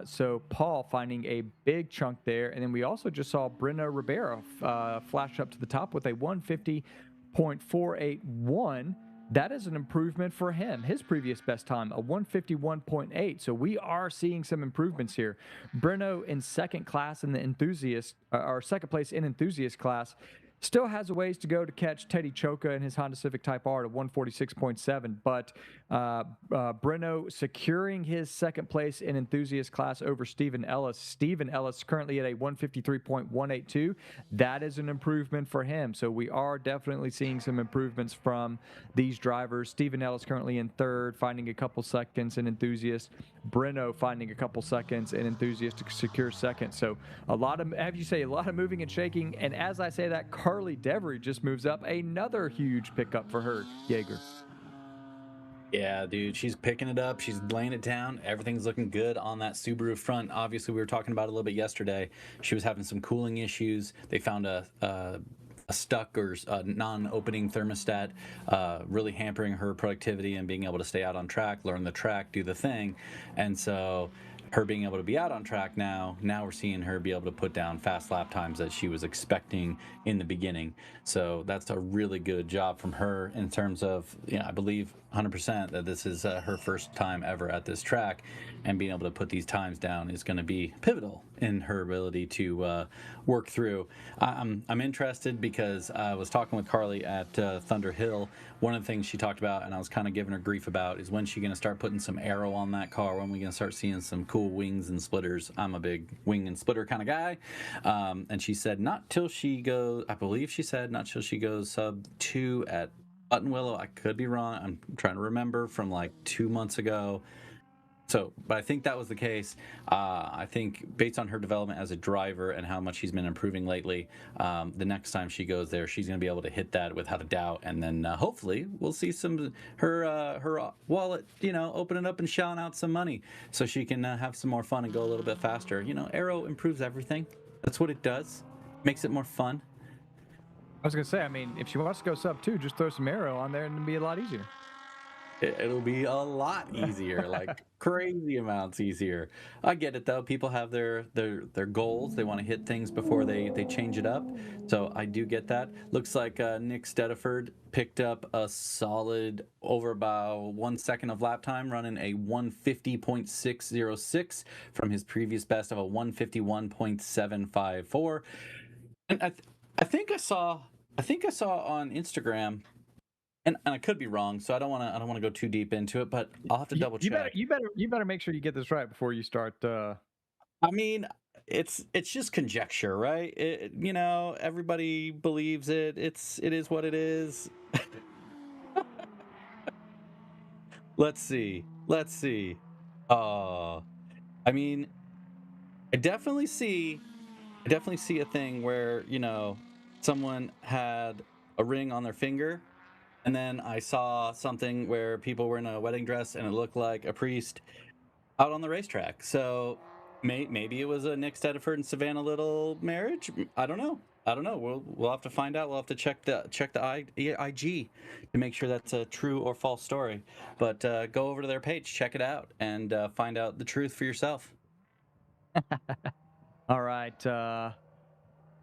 So Paul finding a big chunk there. And then we also just saw Breno Ribeiro flash up to the top with a 150.481. That is an improvement for him. His previous best time, a 151.8. So we are seeing some improvements here. Breno in second class in the enthusiast, or second place in enthusiast class, still has a ways to go to catch Teddy Choka in his Honda Civic Type R at 146.7, but Breno securing his second place in enthusiast class over Stephen Ellis. Stephen Ellis currently at a 153.182. That is an improvement for him. So we are definitely seeing some improvements from these drivers. Stephen Ellis currently in third, finding a couple seconds in enthusiast. Breno finding a couple seconds in enthusiast to secure second. So a lot of moving and shaking. And as I say that, Carly Devery just moves up, another huge pickup for her, Jaeger. Yeah, dude, she's picking it up. She's laying it down. Everything's looking good on that Subaru front. Obviously, we were talking about it a little bit yesterday. She was having some cooling issues. They found a stuck or a non-opening thermostat, really hampering her productivity and being able to stay out on track, learn the track, do the thing. And so her being able to be out on track now we're seeing her be able to put down fast lap times that she was expecting in the beginning. So that's a really good job from her in terms of, I believe 100% that this is her first time ever at this track, and being able to put these times down is going to be pivotal in her ability to work through. I'm interested because I was talking with Carly at Thunder Hill. One of the things she talked about, and I was kind of giving her grief about, is when she's going to start putting some aero on that car, when we going to start seeing some cool wings and splitters. I'm a big wing and splitter kind of guy. And she said not till she goes, I believe she said not till she goes sub 2 at Button Willow. I could be wrong. I'm trying to remember from like 2 months ago. So, but I think that was the case. I think based on her development as a driver and how much she's been improving lately, the next time she goes there, she's going to be able to hit that without a doubt. And then hopefully we'll see her wallet, opening up and shelling out some money so she can have some more fun and go a little bit faster. Aero improves everything. That's what it does. Makes it more fun. I was going to say, I mean, if she wants to go sub 2, just throw some aero on there and it'll be a lot easier. It'll be a lot easier, like crazy amounts easier. I get it though. People have their goals. They want to hit things before they change it up. So I do get that. Looks like Nick Stediford picked up a solid over about 1 second of lap time, running a 150.606 from his previous best of a 151.754. And I think I saw on Instagram. And I could be wrong, so I don't want to go too deep into it, but I'll have to double check. You better make sure you get this right before you start. I mean, it's just conjecture, right? Everybody believes it. It is what it is. Let's see. I mean, I definitely see a thing where someone had a ring on their finger. And then I saw something where people were in a wedding dress and it looked like a priest. out on the racetrack. So maybe it was a Nick Stedford and Savannah Little marriage. I don't know. I don't know. We'll have to find out. We'll have to check the IG to make sure that's a true or false story. But go over to their page, check it out, and find out the truth for yourself. All right.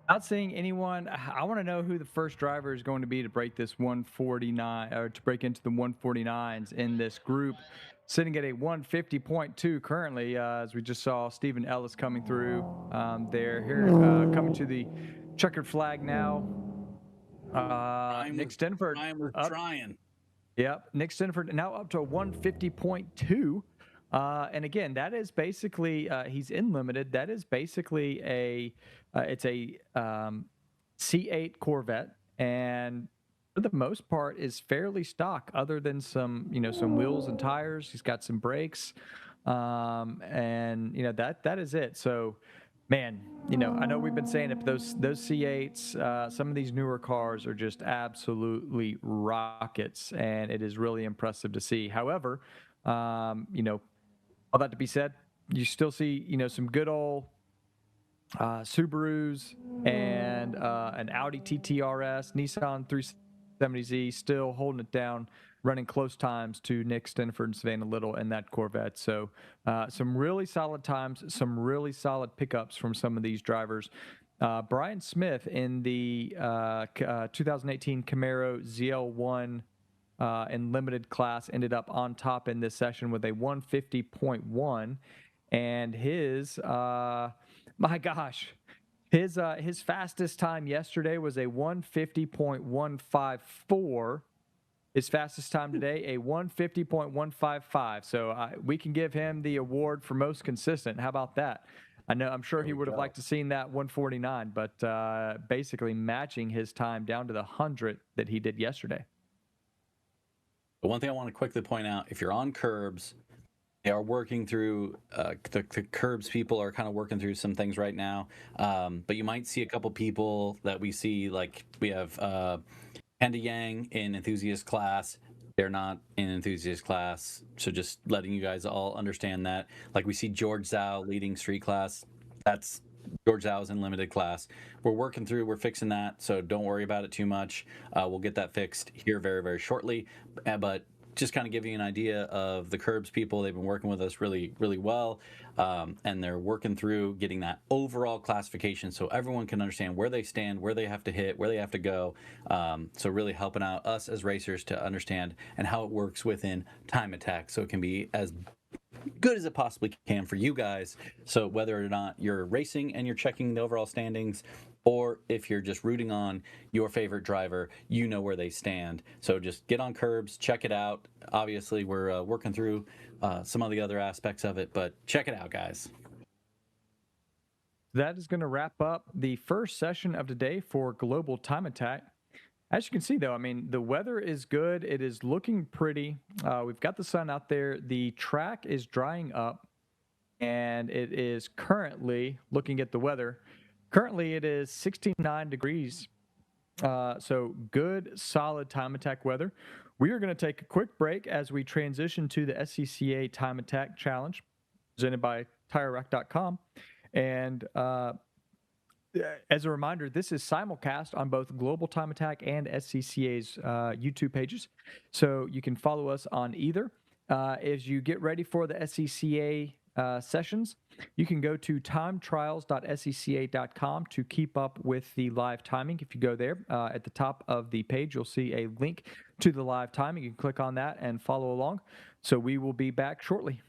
Not seeing anyone. I want to know who the first driver is going to be to break this 149 or to break into the 149s in this group, sitting at a 150.2 currently, as we just saw Stephen Ellis coming through there. Here, coming to the checkered flag now. Nick Stenford. Ryan was trying. Yep, Nick Stenford now up to a 150.2. And again, that is basically he's in limited. That is basically it's a C8 Corvette, and for the most part is fairly stock, other than some wheels and tires. He's got some brakes, and that is it. So, man, I know we've been saying it, but those C8s, some of these newer cars are just absolutely rockets, and it is really impressive to see. However, all that to be said, you still see, some good old Subarus and an Audi TTRS, Nissan 370Z still holding it down, running close times to Nick Stenford and Savannah Little in that Corvette. So some really solid times, some really solid pickups from some of these drivers. Brian Smith in the 2018 Camaro ZL1 in limited class ended up on top in this session with a 150.1, and his my gosh, his fastest time yesterday was a 150.154. His fastest time today, a 150.155. So we can give him the award for most consistent. How about that? I'm sure he would have liked to seen that 149, but basically matching his time down to the 100 that he did yesterday. But one thing I want to quickly point out, if you're on curbs, they are working through, the curbs people are kind of working through some things right now. But you might see a couple people that we see, like we have Panda Yang in enthusiast class. They're not in enthusiast class. So just letting you guys all understand that. Like we see George Zhao leading street class. That's George Zhao is in limited class. We're fixing that, so don't worry about it too much. We'll get that fixed here very, very shortly. But just kind of give you an idea of the curbs people. They've been working with us really, really well, and they're working through getting that overall classification so everyone can understand where they stand, where they have to hit, where they have to go. So really helping out us as racers to understand and how it works within Time Attack, so it can be as good as it possibly can for you guys. So whether or not you're racing and you're checking the overall standings, or if you're just rooting on your favorite driver, you know where they stand. So just get on curbs, check it out. Obviously, we're working through some of the other aspects of it, but check it out, guys. That is going to wrap up the first session of the day for Global Time Attack. As you can see, though, I mean, the weather is good. It is looking pretty. We've got the sun out there. The track is drying up, and it is currently, looking at the weather, currently it is 69 degrees. So good, solid Time Attack weather. We are going to take a quick break as we transition to the SCCA Time Attack Challenge presented by TireRack.com. And as a reminder, this is simulcast on both Global Time Attack and SCCA's YouTube pages, so you can follow us on either. As you get ready for the SCCA sessions, you can go to timetrials.scca.com to keep up with the live timing. If you go there, at the top of the page, you'll see a link to the live timing. You can click on that and follow along. So we will be back shortly.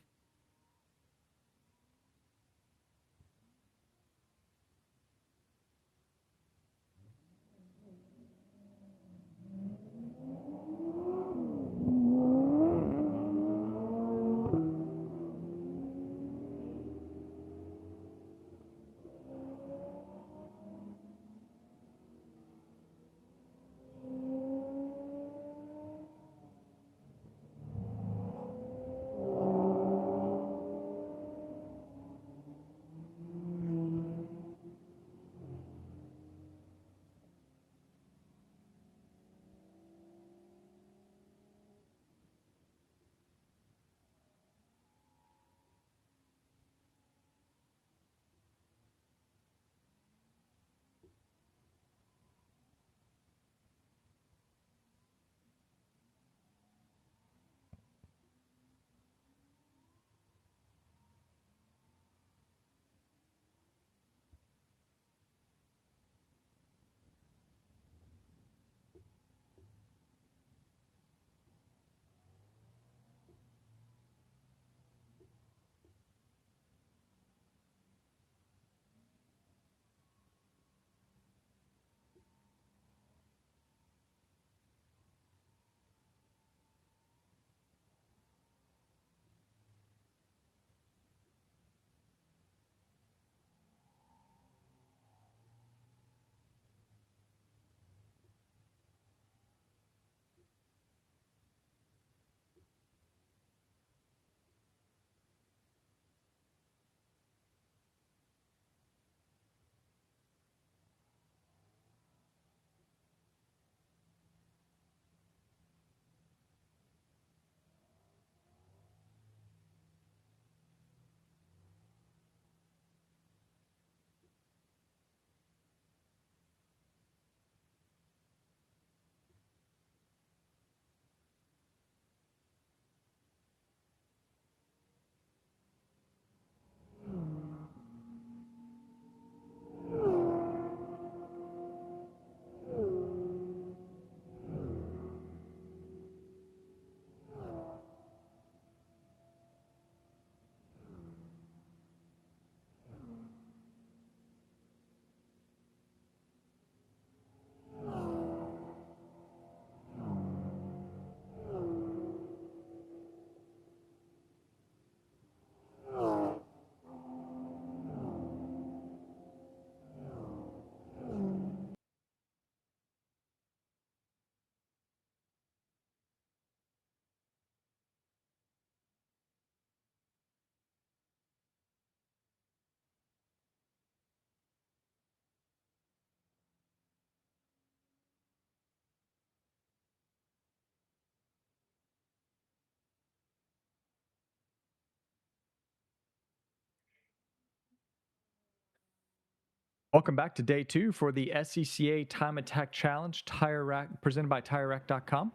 Welcome back to day 2 for the SCCA Time Attack Challenge Tire Rack, presented by TireRack.com.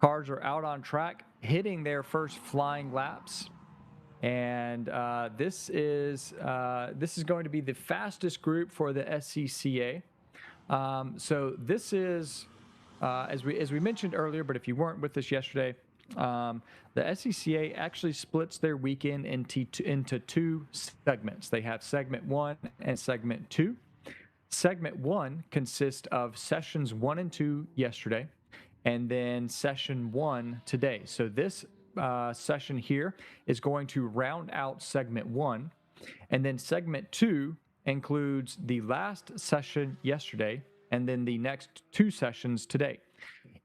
Cars are out on track, hitting their first flying laps, and this is going to be the fastest group for the SCCA. So this is, as we mentioned earlier, but if you weren't with us yesterday, the SCCA actually splits their weekend into 2 segments. They have segment 1 and segment 2. Segment 1 consists of sessions 1 and 2 yesterday, and then session 1 today. So this session here is going to round out segment 1, and then segment 2 includes the last session yesterday and then the next 2 sessions today.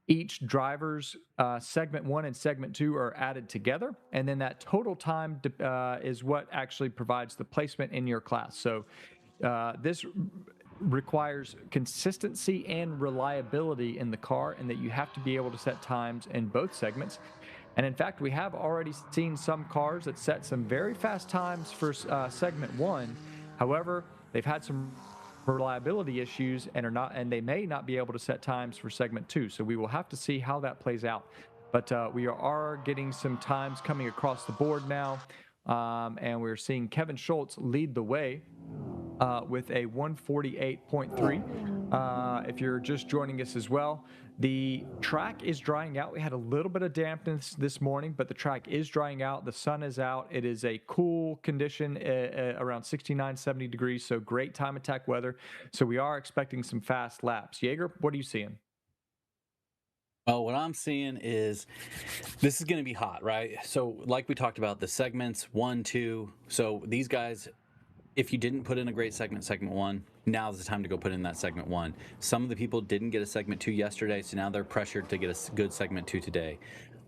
Each driver's segment 1 and segment 2 are added together, and then that total time is what actually provides the placement in your class. So this requires consistency and reliability in the car, and that you have to be able to set times in both segments. And in fact, we have already seen some cars that set some very fast times for segment 1. However, they've had some reliability issues and they may not be able to set times for segment 2. So we will have to see how that plays out. But we are getting some times coming across the board now, and we're seeing Kevin Schultz lead the way with a 148.3. If you're just joining us as well, the track is drying out. We had a little bit of dampness this morning, but the track is drying out. The sun is out. It is a cool condition, around 69, 70 degrees, so great time attack weather. So we are expecting some fast laps. Jaeger, what are you seeing? Well, what I'm seeing is this is going to be hot, right? So like we talked about, the segments 1, 2. So these guys, if you didn't put in a great segment 1, now's the time to go put in that segment 1. Some of the people didn't get a segment 2 yesterday, so now they're pressured to get a good segment 2 today.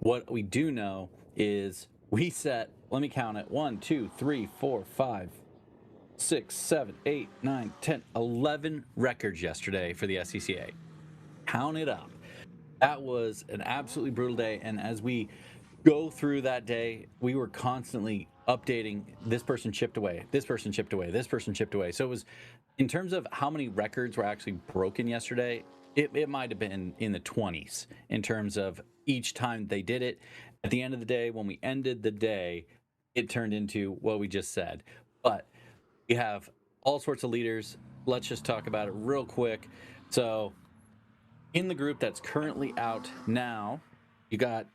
What we do know is we set, let me count it, 1, 2, 3, 4, 5, 6, 7, 8, 9, 10, 11 records yesterday for the SCCA. Count it up. That was an absolutely brutal day, and as we go through that day, we were constantly updating, this person chipped away, this person chipped away, this person chipped away. So it was, in terms of how many records were actually broken yesterday, it might have been in the 20s in terms of each time they did it. At the end of the day, when we ended the day, it turned into what we just said. But we have all sorts of leaders. Let's just talk about it real quick. So in the group that's currently out now, you got,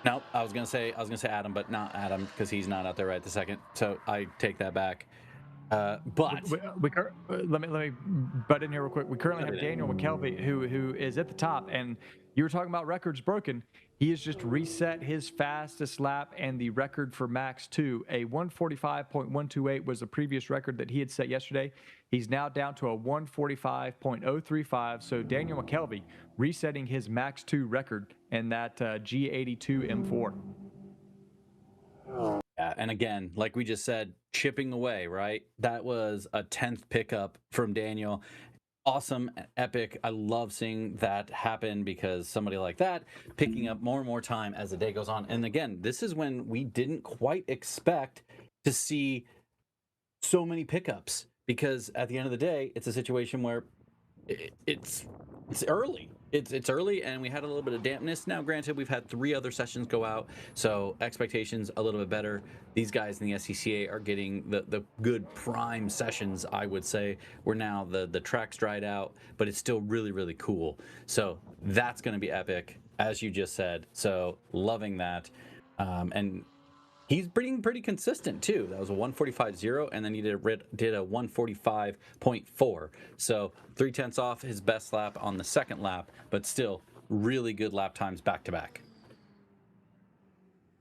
no, I was gonna say Adam, but not Adam, because he's not out there right this second. So I take that back. But let me butt in here real quick. We currently have Daniel McKelvey, who is at the top, and you were talking about records broken. He has just reset his fastest lap and the record for Max 2. A 145.128 was the previous record that he had set yesterday. He's now down to a 145.035. So Daniel McKelvey resetting his Max 2 record in that G82 M4. Yeah, and again, like we just said, chipping away, right? That was a 10th pickup from Daniel. Awesome, epic. I love seeing that happen, because somebody like that picking up more and more time as the day goes on. And again, this is when we didn't quite expect to see so many pickups, because at the end of the day, it's a situation where it's early. It's early, and we had a little bit of dampness. Now, granted, we've had 3 other sessions go out, so expectations a little bit better. These guys in the SCCA are getting the good prime sessions, I would say, where now the track's dried out, but it's still really, really cool. So that's going to be epic, as you just said. So loving that. And he's being pretty consistent too. That was a 145.0, and then he did a 145.4. So 0.3 off his best lap on the second lap, but still really good lap times back to back.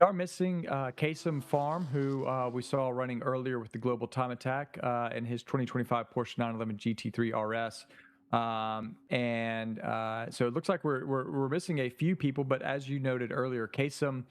We are missing Kasem Farm, who we saw running earlier with the Global Time Attack in his 2025 Porsche 911 GT3 RS. So it looks like we're missing a few people, but as you noted earlier, Kasem,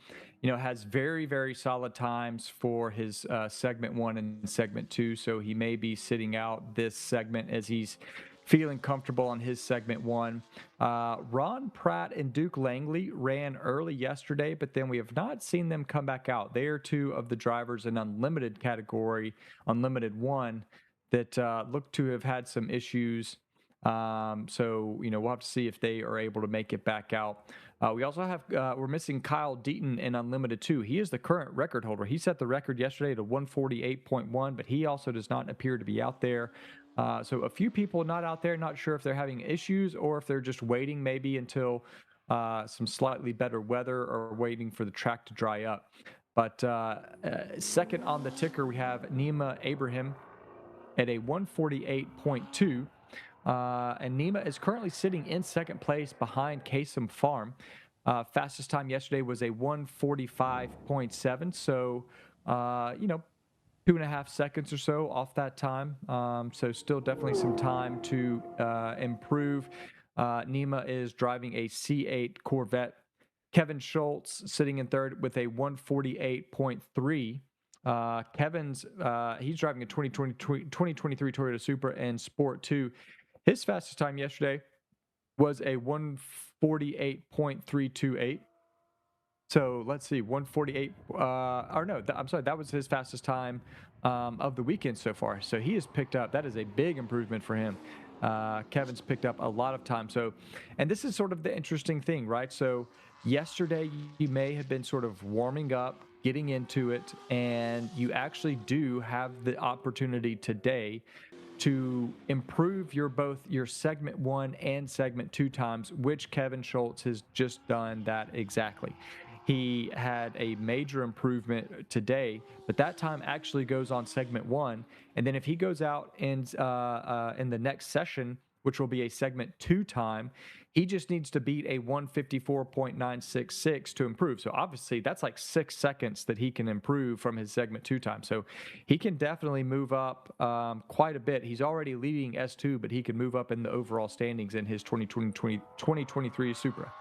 has very, very solid times for his segment 1 and segment 2. So he may be sitting out this segment as he's feeling comfortable on his segment 1. Ron Pratt and Duke Langley ran early yesterday, but then we have not seen them come back out. They are two of the drivers in unlimited category, unlimited 1, that look to have had some issues. So, we'll have to see if they are able to make it back out. We also have, we're missing Kyle Deaton in Unlimited 2. He is the current record holder. He set the record yesterday to 148.1, but he also does not appear to be out there. So a few people not out there, not sure if they're having issues or if they're just waiting maybe until some slightly better weather or waiting for the track to dry up. But second on the ticker, we have Nima Abraham at a 148.2. And Nima is currently sitting in second place behind Kasem Farm. Fastest time yesterday was a 145.7. So, 2.5 seconds or so off that time. So still definitely some time to improve. Nima is driving a C8 Corvette. Kevin Schultz sitting in third with a 148.3. Kevin's he's driving a 2023 Toyota Supra and Sport 2. His fastest time yesterday was a 148.328. So let's see, 148. I'm sorry, that was his fastest time of the weekend so far. So he has picked up. That is a big improvement for him. Kevin's picked up a lot of time. So, and this is sort of the interesting thing, right? So yesterday you may have been sort of warming up, getting into it, and you actually do have the opportunity today to improve both your segment 1 and segment 2 times, which Kevin Schultz has just done that exactly. He had a major improvement today, but that time actually goes on segment 1. And then if he goes out in the next session, which will be a segment 2 time, he just needs to beat a 154.966 to improve. So obviously that's like 6 seconds that he can improve from his segment 2 time. So he can definitely move up quite a bit. He's already leading S2, but he can move up in the overall standings in his 2023 Supra.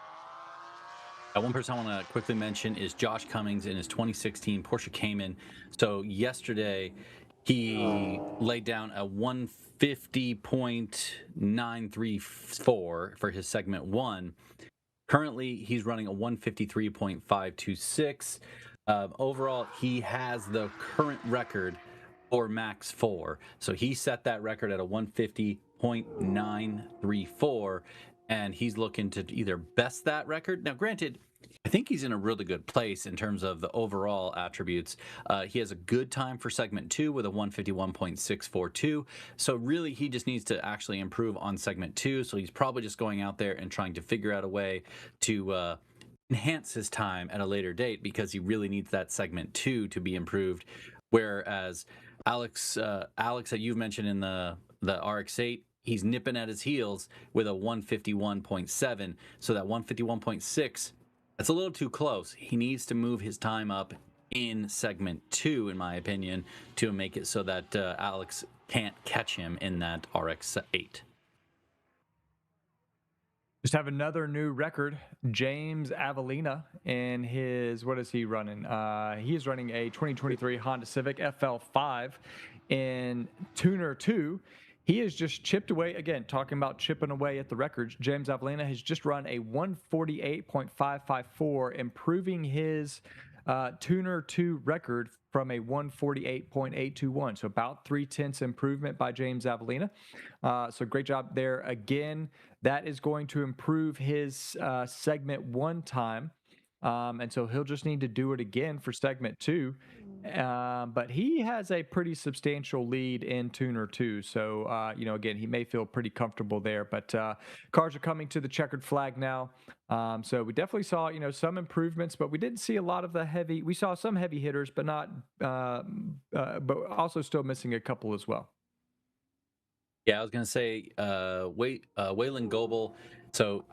One person I want to quickly mention is Josh Cummings in his 2016 Porsche Cayman. So yesterday he laid down a 150.934 for his segment 1. Currently, he's running a 153.526. Overall, he has the current record for Max 4. So he set that record at a 150.934, and he's looking to either best that record. Now, granted, I think he's in a really good place in terms of the overall attributes. He has a good time for segment 2 with a 151.642. So really, he just needs to actually improve on segment 2. So he's probably just going out there and trying to figure out a way to enhance his time at a later date, because he really needs that segment 2 to be improved. Whereas Alex that you've mentioned in the RX-8, he's nipping at his heels with a 151.7. So that 151.6, that's a little too close. He needs to move his time up in segment 2, in my opinion, to make it so that Alex can't catch him in that RX-8. Just have another new record. James Avellina in his, what is he running? He is running a 2023 Honda Civic FL5 in Tuner 2. He has just chipped away, again, talking about chipping away at the records. James Avellina has just run a 148.554, improving his Tuner 2 record from a 148.821. So about 0.3 improvement by James Avellina. So great job there. Again, that is going to improve his segment 1 time. And so he'll just need to do it again for segment 2. But he has a pretty substantial lead in Tuner 2. So, again, he may feel pretty comfortable there. But cars are coming to the checkered flag now. So we definitely saw, some improvements, but we didn't see a lot of the heavy. We saw some heavy hitters, but not, but also still missing a couple as well. Yeah, I was going to say Waylon Goebel. So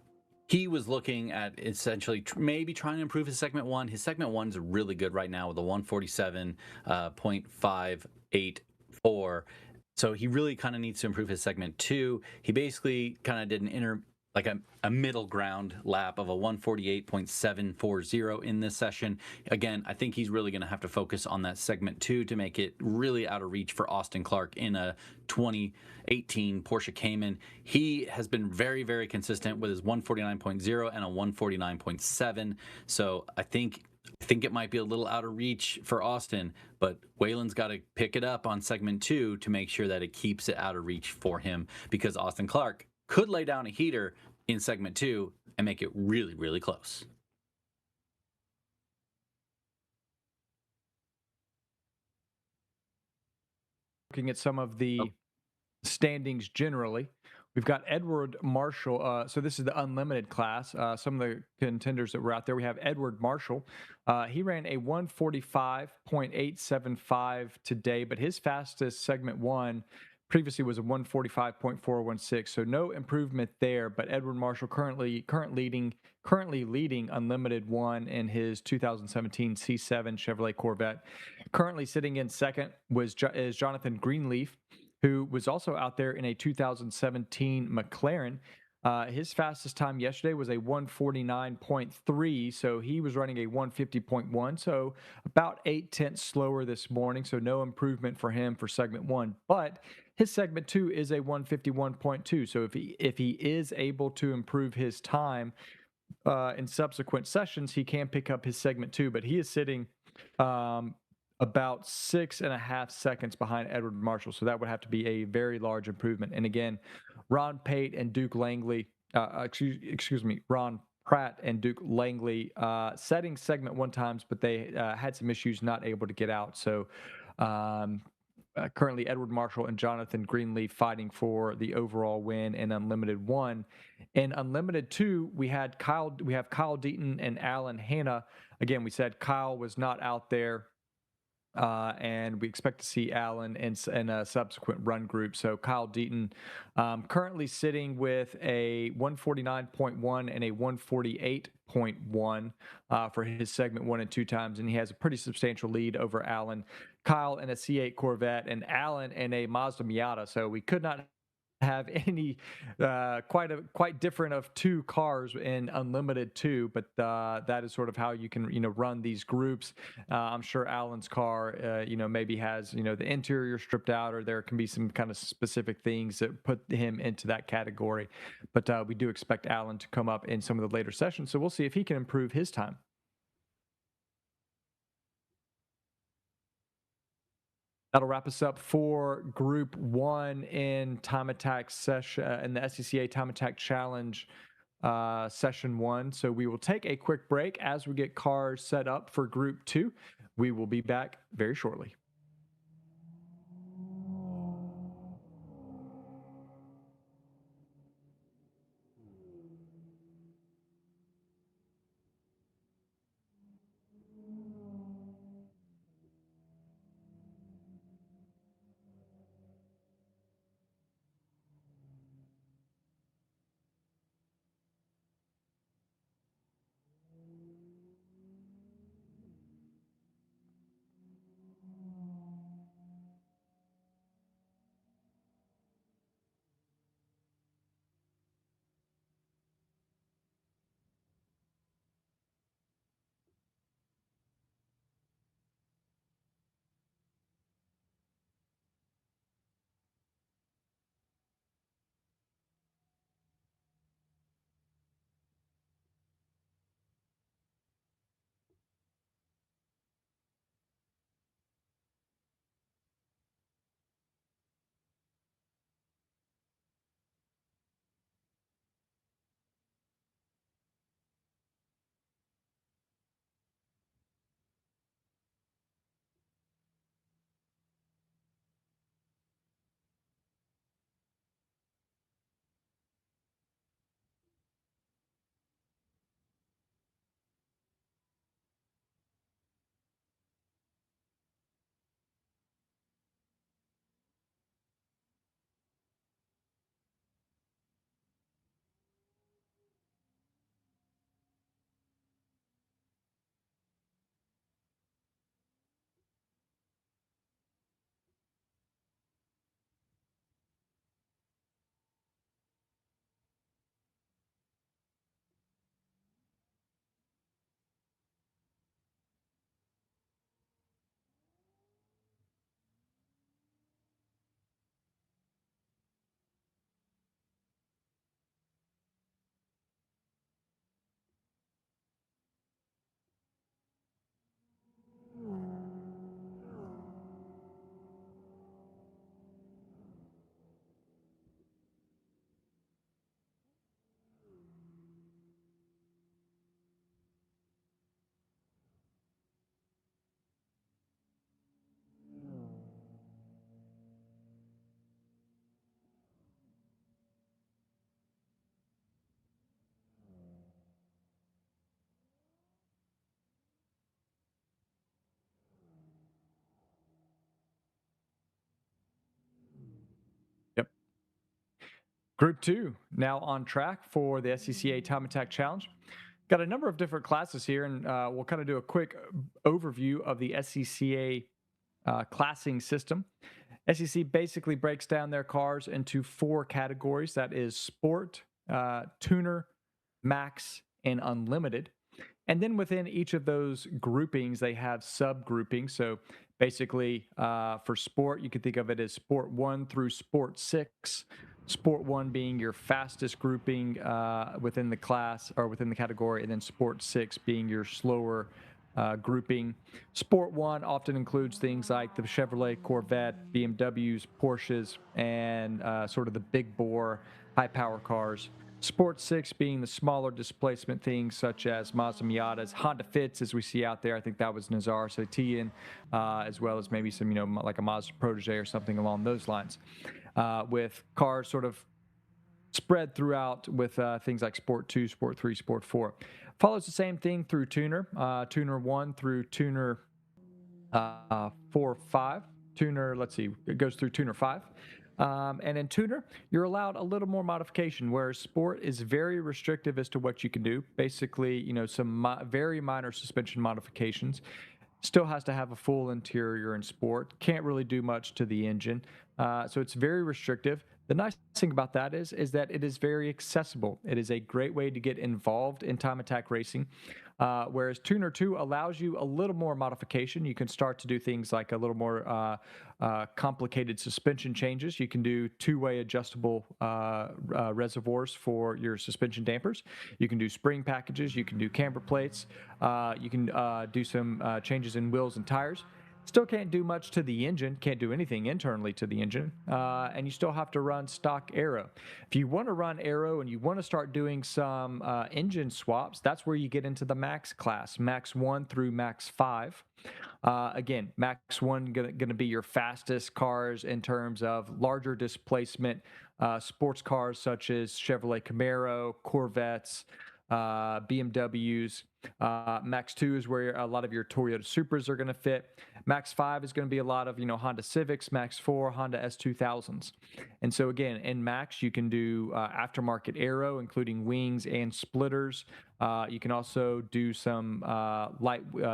he was looking at essentially maybe trying to improve his segment 1. His segment 1 is really good right now with a 147.584. So he really kind of needs to improve his segment 2. He basically kind of did an like a middle ground lap of a 148.740 in this session. Again, I think he's really going to have to focus on that segment 2 to make it really out of reach for Austin Clark in a 2018 Porsche Cayman. He has been very, very consistent with his 149.0 and a 149.7. So I think it might be a little out of reach for Austin, but Wayland's got to pick it up on segment 2 to make sure that it keeps it out of reach for him, because Austin Clark could lay down a heater in segment 2 and make it really, really close. Looking at some of the standings generally, we've got Edward Marshall. So this is the unlimited class. Some of the contenders that were out there. We have Edward Marshall. He ran a 145.875 today, but his fastest segment 1 previously was a 145.416. So no improvement there. But Edward Marshall currently leading Unlimited 1 in his 2017 C7 Chevrolet Corvette. Currently sitting in second is Jonathan Greenleaf, who was also out there in a 2017 McLaren. His fastest time yesterday was a 149.3, so he was running a 150.1, so about 8/10 slower this morning, so no improvement for him for segment 1. But his segment 2 is a 151.2, so if he is able to improve his time in subsequent sessions, he can pick up his segment 2, but he is sitting about 6.5 seconds behind Edward Marshall. So that would have to be a very large improvement. And again, Ron Pratt and Duke Langley, setting segment 1 times, but they had some issues not able to get out. So currently Edward Marshall and Jonathan Greenleaf fighting for the overall win in Unlimited 1. In Unlimited 2, we have Kyle Deaton and Alan Hanna. Again, we said Kyle was not out there. And we expect to see Alan in a subsequent run group. So Kyle Deaton currently sitting with a 149.1 and a 148.1 for his segment 1 and 2 times, and he has a pretty substantial lead over Alan. Kyle in a C8 Corvette and Alan in a Mazda Miata. So we could not have any quite different of 2 cars in Unlimited 2, but that is sort of how you can run these groups. I'm sure Alan's car maybe has the interior stripped out, or there can be some kind of specific things that put him into that category, but we do expect Alan to come up in some of the later sessions, so we'll see if he can improve his time. That'll wrap us up for Group 1 in Time Attack session in the SCCA Time Attack Challenge Session 1. So we will take a quick break as we get cars set up for Group 2. We will be back very shortly. Group 2 now on track for the SCCA Time Attack Challenge. Got a number of different classes here, and we'll kind of do a quick overview of the SCCA classing system. SCC basically breaks down their cars into 4 categories. That is Sport, Tuner, Max, and Unlimited. And then within each of those groupings, they have subgroupings. So basically, for Sport, you could think of it as Sport 1 through Sport 6. Sport 1 being your fastest grouping within the class or within the category, and then Sport 6 being your slower grouping. Sport 1 often includes things like the Chevrolet, Corvette, BMWs, Porsches, and sort of the big bore, high power cars. Sport 6 being the smaller displacement things such as Mazda Miatas, Honda Fits, as we see out there. I think that was Nazar Satian, as well as maybe some, like a Mazda Protege or something along those lines. With cars sort of spread throughout with things like Sport 2, Sport 3, Sport 4. Follows the same thing through Tuner, Tuner 1 through Tuner 4, 5. Tuner, let's see, it goes through Tuner 5. And in Tuner, you're allowed a little more modification, whereas Sport is very restrictive as to what you can do. Basically, some very minor suspension modifications. Still has to have a full interior in Sport. Can't really do much to the engine. So it's very restrictive. The nice thing about that is that it is very accessible. It is a great way to get involved in time attack racing. Whereas Tuner 2 allows you a little more modification. You can start to do things like a little more complicated suspension changes. You can do 2-way adjustable reservoirs for your suspension dampers. You can do spring packages. You can do camber plates. You can do some changes in wheels and tires. Still can't do much to the engine, can't do anything internally to the engine, and you still have to run stock aero. If you want to run aero and you want to start doing some engine swaps, that's where you get into the Max class, Max 1 through Max 5. Again, Max 1 going to be your fastest cars in terms of larger displacement, sports cars such as Chevrolet Camaro, Corvettes, BMWs. Max 2 is where a lot of your Toyota Supras are going to fit. Max 5 is going to be a lot of, Honda Civics. Max 4, Honda S2000s. And so again, in Max, you can do aftermarket aero, including wings and splitters. You can also do some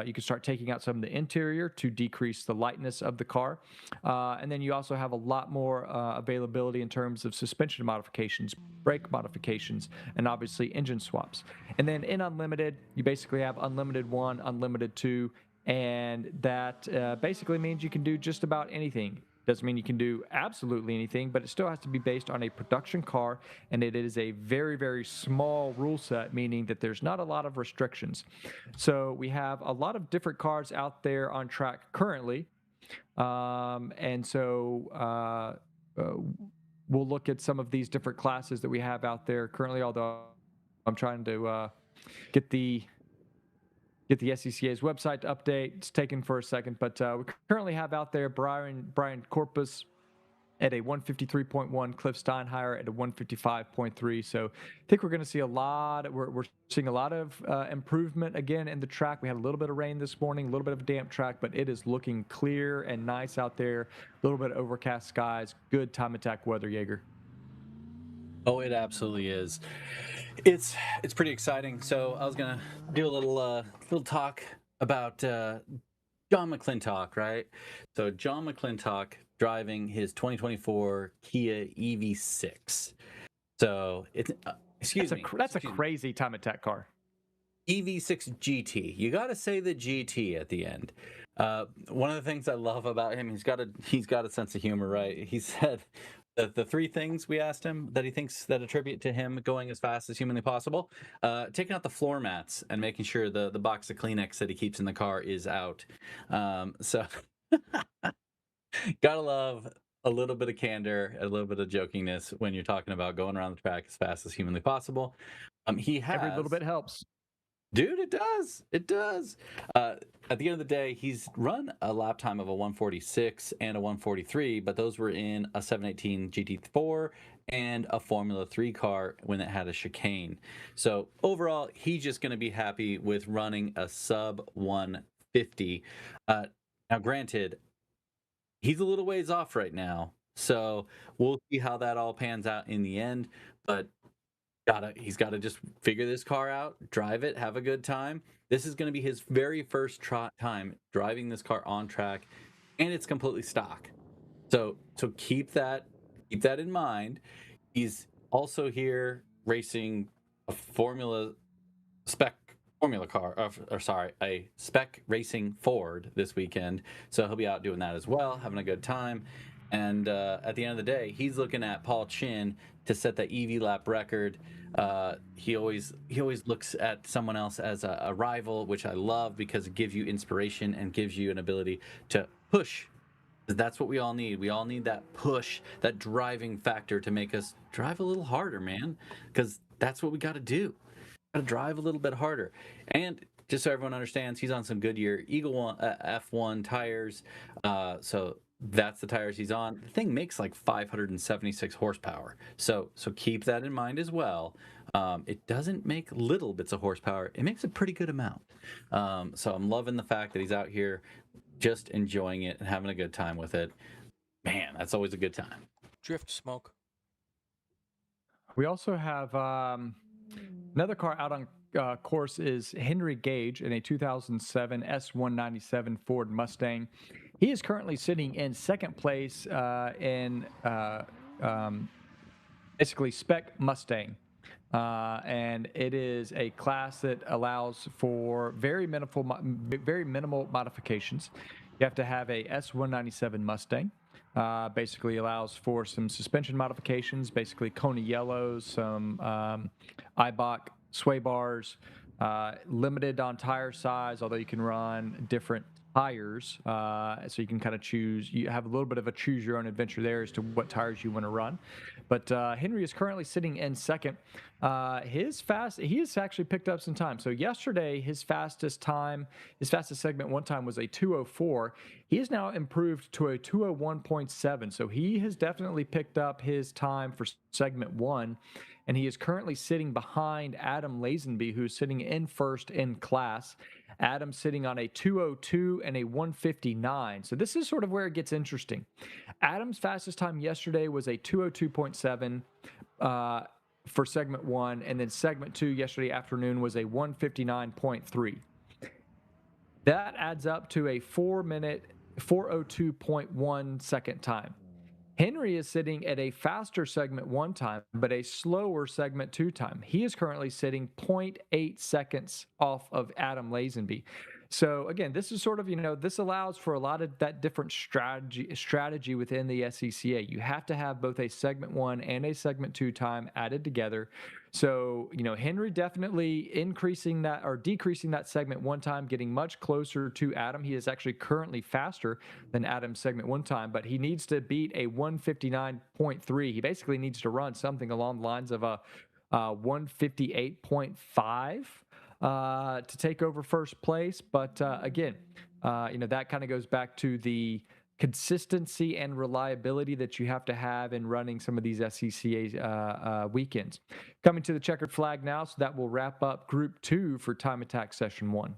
you can start taking out some of the interior to decrease the lightness of the car. And then you also have a lot more availability in terms of suspension modifications, brake modifications, and obviously engine swaps. And then in Unlimited, you basically have Unlimited 1, Unlimited 2, and that basically means you can do just about anything. Doesn't mean you can do absolutely anything, but it still has to be based on a production car, and it is a very, very small rule set, meaning that there's not a lot of restrictions. So we have a lot of different cars out there on track currently, and so we'll look at some of these different classes that we have out there currently, although I'm trying to get the SCCA's website to update. It's taken for a second, but we currently have out there Brian Corpus at a 153.1, Cliff Steinheier at a 155.3. So I think we're going to see we're seeing a lot of improvement again in the track. We had a little bit of rain this morning, a little bit of a damp track, but it is looking clear and nice out there. A little bit of overcast skies, good time attack weather, Jaeger. Oh, it absolutely is. It's pretty exciting. So I was gonna do a little talk about John McClintock, right? So John McClintock driving his 2024 Kia EV6. So it's that's a crazy time attack car. EV6 GT. You got to say the GT at the end. One of the things I love about him, he's got a sense of humor, right? He said the 3 things we asked him that he thinks that attribute to him going as fast as humanly possible: taking out the floor mats and making sure the box of Kleenex that he keeps in the car is out. So gotta love a little bit of candor, a little bit of jokingness when you're talking about going around the track as fast as humanly possible. He has Every little bit helps. Dude, it does. It does. At the end of the day, he's run a lap time of a 146 and a 143, but those were in a 718 GT4 and a Formula 3 car when it had a chicane. So overall, he's just going to be happy with running a sub 150. Now, granted, he's a little ways off right now. So we'll see how that all pans out in the end. But he's gotta just figure this car out, drive it, have a good time. This is gonna be his very first time driving this car on track, and it's completely stock. So keep that in mind. He's also here racing a spec formula car, or sorry, a spec racing Ford this weekend. So he'll be out doing that as well, having a good time. And at the end of the day, he's looking at Paul Chin to set the EV lap record. He always looks at someone else as a rival, which I love because it gives you inspiration and gives you an ability to push. That's what we all need. We all need that push, that driving factor to make us drive a little harder, man. Because that's what we got to do. Got to drive a little bit harder. And just so everyone understands, he's on some Goodyear Eagle F1 tires. So that's the tires he's on. The thing makes like 576 horsepower. So keep that in mind as well. It doesn't make little bits of horsepower. It makes a pretty good amount. So I'm loving the fact that he's out here just enjoying it and having a good time with it. Man, that's always a good time. Drift smoke. We also have another car out on course is Henry Gage in a 2007 S197 Ford Mustang. He is currently sitting in second place in basically spec Mustang. And it is a class that allows for very minimal modifications. You have to have a S197 Mustang. Basically allows for some suspension modifications, basically Kona yellows, some Eibach sway bars, limited on tire size, although you can run different tires, so you can kind of choose. You have a little bit of a choose your own adventure there as to what tires you want to run. But Henry is currently sitting in second. He has actually picked up some time. So yesterday, his fastest segment one time was a 2:04. He has now improved to a 2:01.7. So he has definitely picked up his time for segment one. And he is currently sitting behind Adam Lazenby, who's sitting in first in class. Adam sitting on a 2:02 and a 1:59. So this is sort of where it gets interesting. Adam's fastest time yesterday was a 2:02.7 for segment one, and then segment two yesterday afternoon was a 1:59.3. That adds up to a 4-minute 4:02.1 second time. Henry is sitting at a faster segment one time, but a slower segment two time. He is currently sitting 0.8 seconds off of Adam Lazenby. So again, this is sort of, this allows for a lot of that different strategy within the SCCA. You have to have both a segment one and a segment two time added together. So, Henry definitely increasing that or decreasing that segment one time, getting much closer to Adam. He is actually currently faster than Adam's segment one time, but he needs to beat a 1:59.3. He basically needs to run something along the lines of a 1:58.5 to take over first place. But again, that kind of goes back to the consistency and reliability that you have to have in running some of these SCCA weekends. Coming to the checkered flag now, so that will wrap up Group 2 for Time Attack Session 1.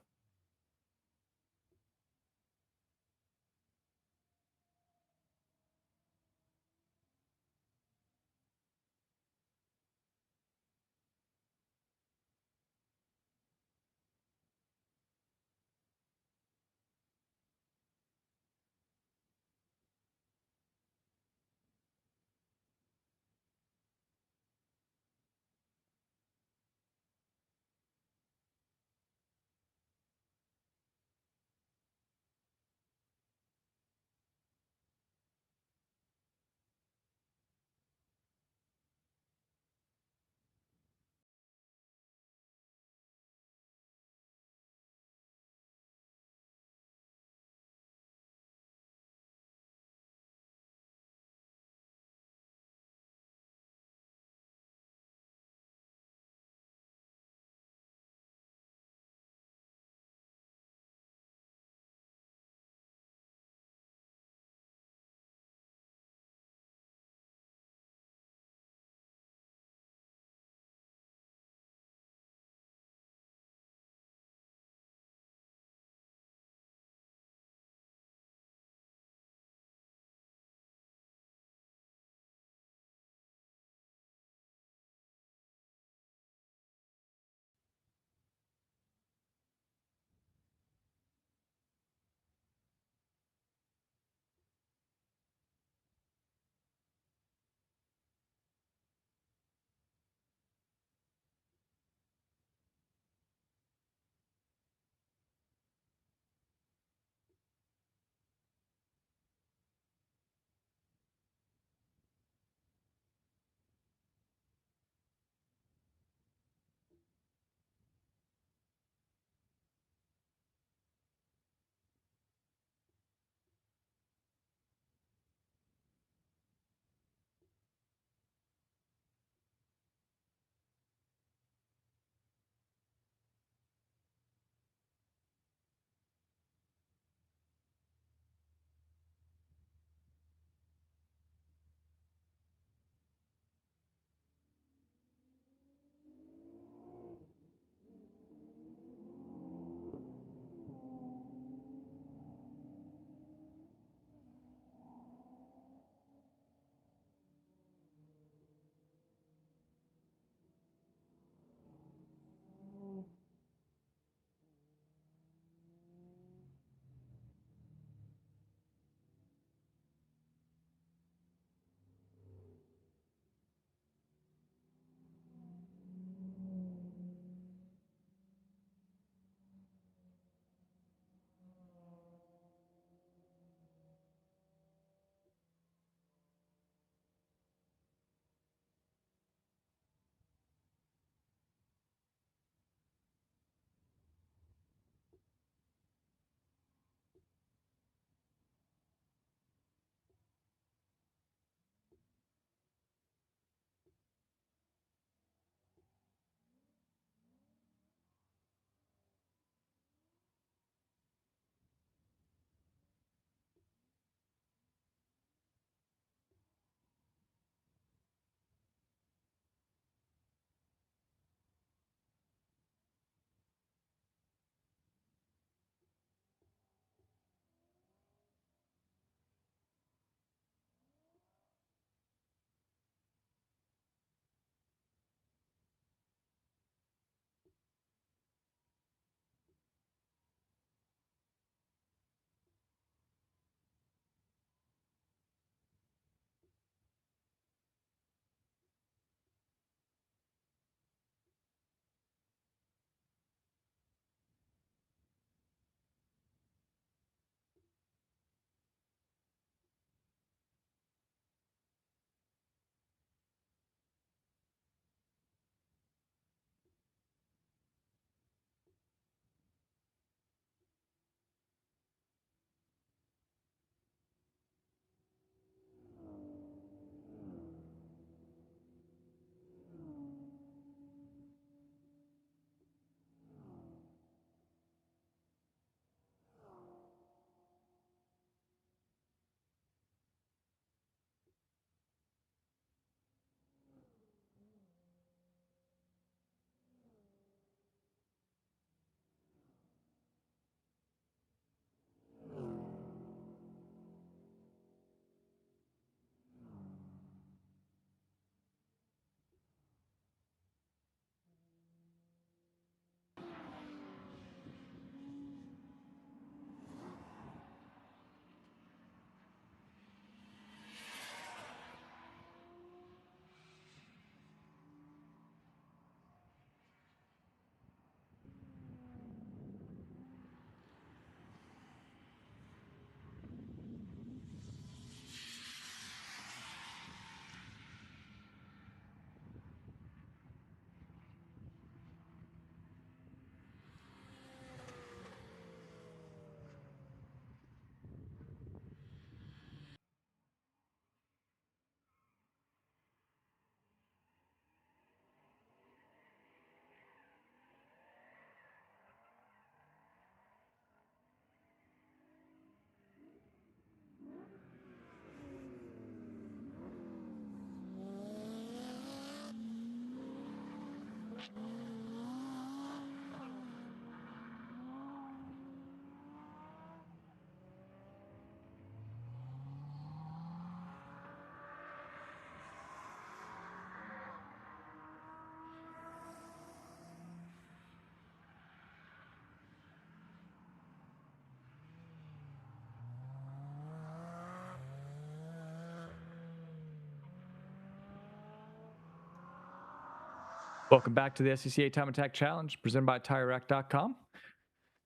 Welcome back to the SCCA Time Attack Challenge presented by TireRack.com.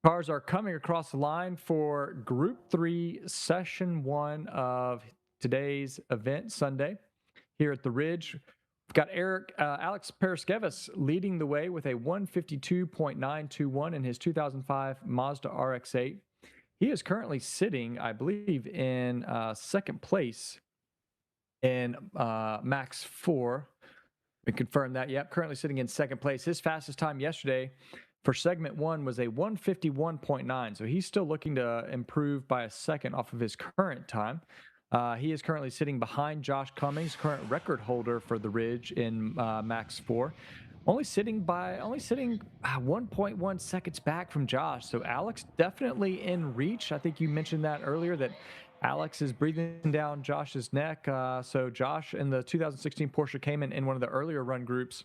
Cars are coming across the line for Group 3, Session 1 of today's event Sunday here at the Ridge. We've got Alex Paraskevas leading the way with a 152.921 in his 2005 Mazda RX-8. He is currently sitting, I believe, in second place in Max 4. We confirmed that. Yep, currently sitting in second place. His fastest time yesterday for segment 1 was a 151.9. So he's still looking to improve by a second off of his current time. He is currently sitting behind Josh Cummings, current record holder for the Ridge in Max 4. Only sitting 1.1 seconds back from Josh. So Alex definitely in reach. I think you mentioned that earlier, that Alex is breathing down Josh's neck. So Josh in the 2016 Porsche Cayman in one of the earlier run groups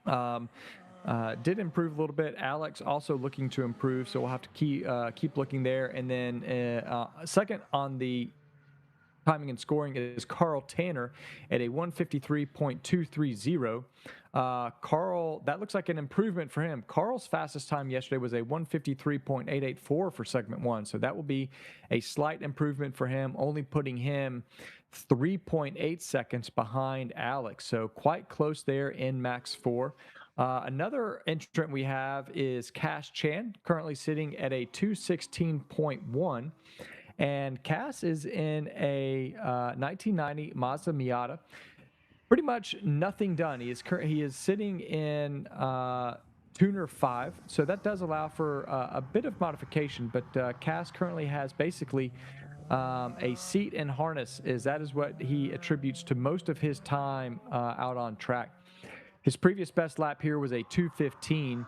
did improve a little bit. Alex also looking to improve, so we'll have to keep looking there. And then second on the timing and scoring is Carl Tanner at a 153.230. Carl, that looks like an improvement for him. Carl's fastest time yesterday was a 153.884 for segment 1. So that will be a slight improvement for him, only putting him 3.8 seconds behind Alex. So quite close there in Max 4. Another entrant we have is Cass Chan, currently sitting at a 216.1. And Cass is in a 1990 Mazda Miata. Pretty much nothing done. He is sitting in Tuner 5, so that does allow for a bit of modification. But Cass currently has basically a seat and harness. That is what he attributes to most of his time out on track. His previous best lap here was a 2:15.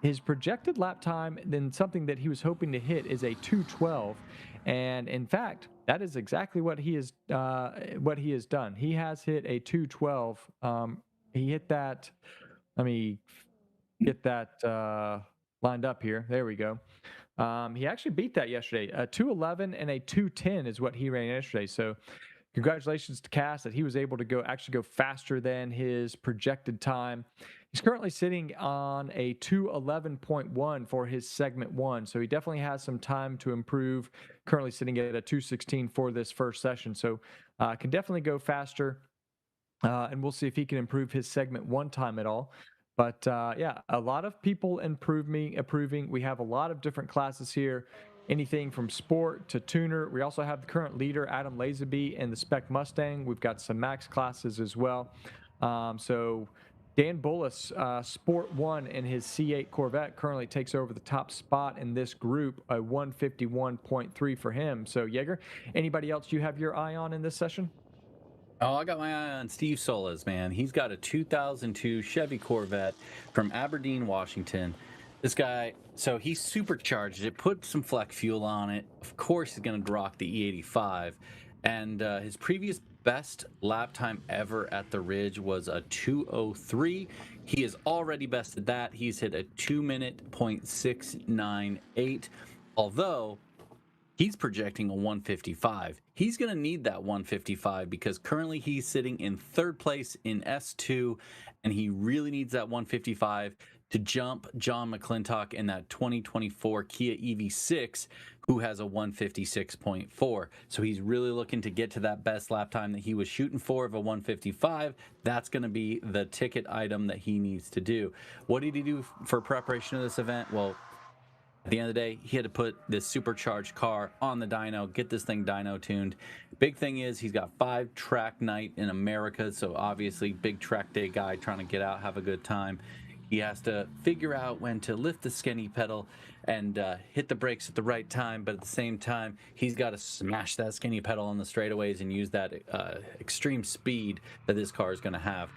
His projected lap time, then something that he was hoping to hit, is a 2:12, and in fact, that is exactly what he has done. He has hit a 2:12. He hit that. Let me get that lined up here. There we go. He actually beat that yesterday. A 2:11 and a 2:10 is what he ran yesterday. So congratulations to Cass that he was able to actually go faster than his projected time. He's currently sitting on a 2:11.1 for his segment 1. So he definitely has some time to improve. Currently sitting at a 2:16 for this first session. So can definitely go faster. And we'll see if he can improve his segment 1 time at all. But yeah, a lot of people improving. We have a lot of different classes here. Anything from sport to tuner. We also have the current leader, Adam Lazenby, in the Spec Mustang. We've got some max classes as well. So Dan Bullis, Sport 1 in his C8 Corvette, currently takes over the top spot in this group, a 151.3 for him. So, Yeager, anybody else you have your eye on in this session? Oh, I got my eye on Steve Solis, man. He's got a 2002 Chevy Corvette from Aberdeen, Washington. This guy, so he supercharged it, put some flex fuel on it. Of course, he's going to rock the E85. And his previous best lap time ever at the Ridge was a 2:03. He has already bested that. He's hit a 2:0698. Although he's projecting a 155. He's going to need that 155 because currently he's sitting in third place in S2, and he really needs that 155 to jump John McClintock in that 2024 Kia EV6, who has a 156.4. So he's really looking to get to that best lap time that he was shooting for of a 155. That's going to be the ticket item that he needs to do. What did he do for preparation of this event? Well, at the end of the day, he had to put this supercharged car on the dyno, get this thing dyno tuned. Big thing is he's got 5 track night in America, so obviously big track day guy trying to get out, have a good time. He has to figure out when to lift the skinny pedal and hit the brakes at the right time, but at the same time, he's got to smash that skinny pedal on the straightaways and use that extreme speed that this car is going to have.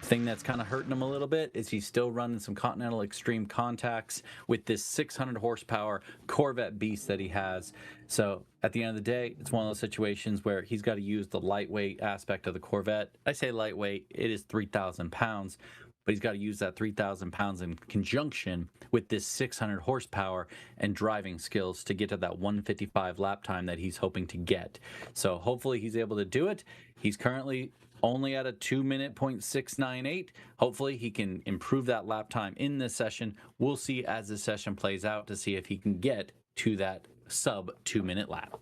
The thing that's kind of hurting him a little bit is he's still running some Continental Extreme contacts with this 600 horsepower Corvette beast that he has. So at the end of the day, it's one of those situations where he's got to use the lightweight aspect of the Corvette. I say lightweight, it is 3,000 pounds. But he's got to use that 3,000 pounds in conjunction with this 600 horsepower and driving skills to get to that 155 lap time that he's hoping to get. So hopefully he's able to do it. He's currently only at a 2-minute .698. Hopefully he can improve that lap time in this session. We'll see as the session plays out to see if he can get to that sub 2-minute lap.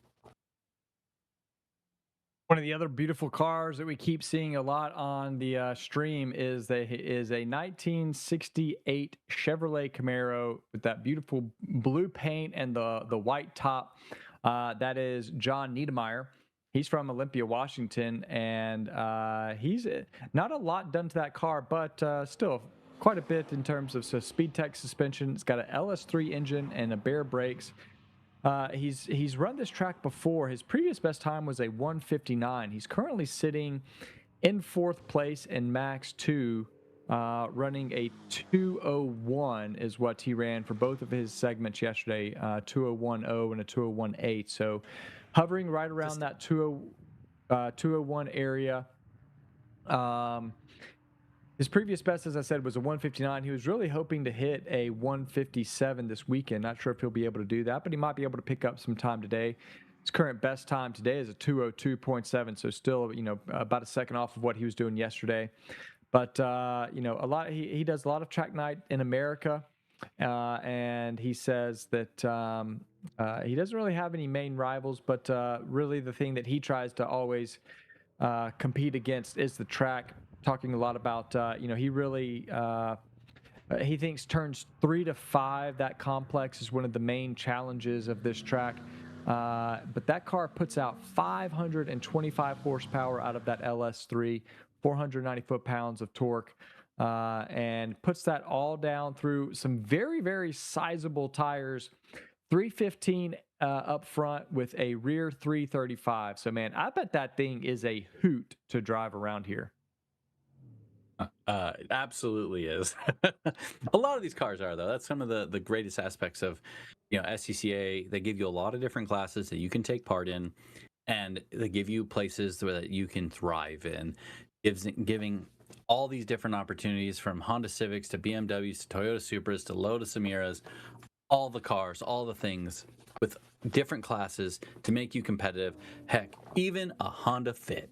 One of the other beautiful cars that we keep seeing a lot on the stream is a 1968 Chevrolet Camaro with that beautiful blue paint and the white top. That is John Niedermeyer. He's from Olympia, Washington, and he's not a lot done to that car, but still quite a bit in terms of Speed Tech suspension. It's got an LS3 engine and a bare brakes. He's run this track before. His previous best time was a 1:59. He's currently sitting in 4th place in Max 2, running a 2:01 is what he ran for both of his segments yesterday, 2:01.0 and a 2:01.8. So hovering right around that 2:01 area. His previous best, as I said, was a 1:59. He was really hoping to hit a 1:57 this weekend. Not sure if he'll be able to do that, but he might be able to pick up some time today. His current best time today is a 2:02.7, so still, about a second off of what he was doing yesterday. But he does a lot of track night in America, and he says that he doesn't really have any main rivals, but really the thing that he tries to always compete against is the track. Talking a lot about, he really, he thinks turns 3 to 5, that complex is one of the main challenges of this track. But that car puts out 525 horsepower out of that LS3, 490 foot-pounds of torque, and puts that all down through some very, very sizable tires, 315 up front with a rear 335. So, man, I bet that thing is a hoot to drive around here. It absolutely is. A lot of these cars are, though. That's some of the greatest aspects of, SCCA. They give you a lot of different classes that you can take part in, and they give you places that you can thrive in, giving all these different opportunities from Honda Civics to BMWs to Toyota Supras to Lotus Emiras, all the cars, all the things with different classes to make you competitive. Heck, even a Honda Fit.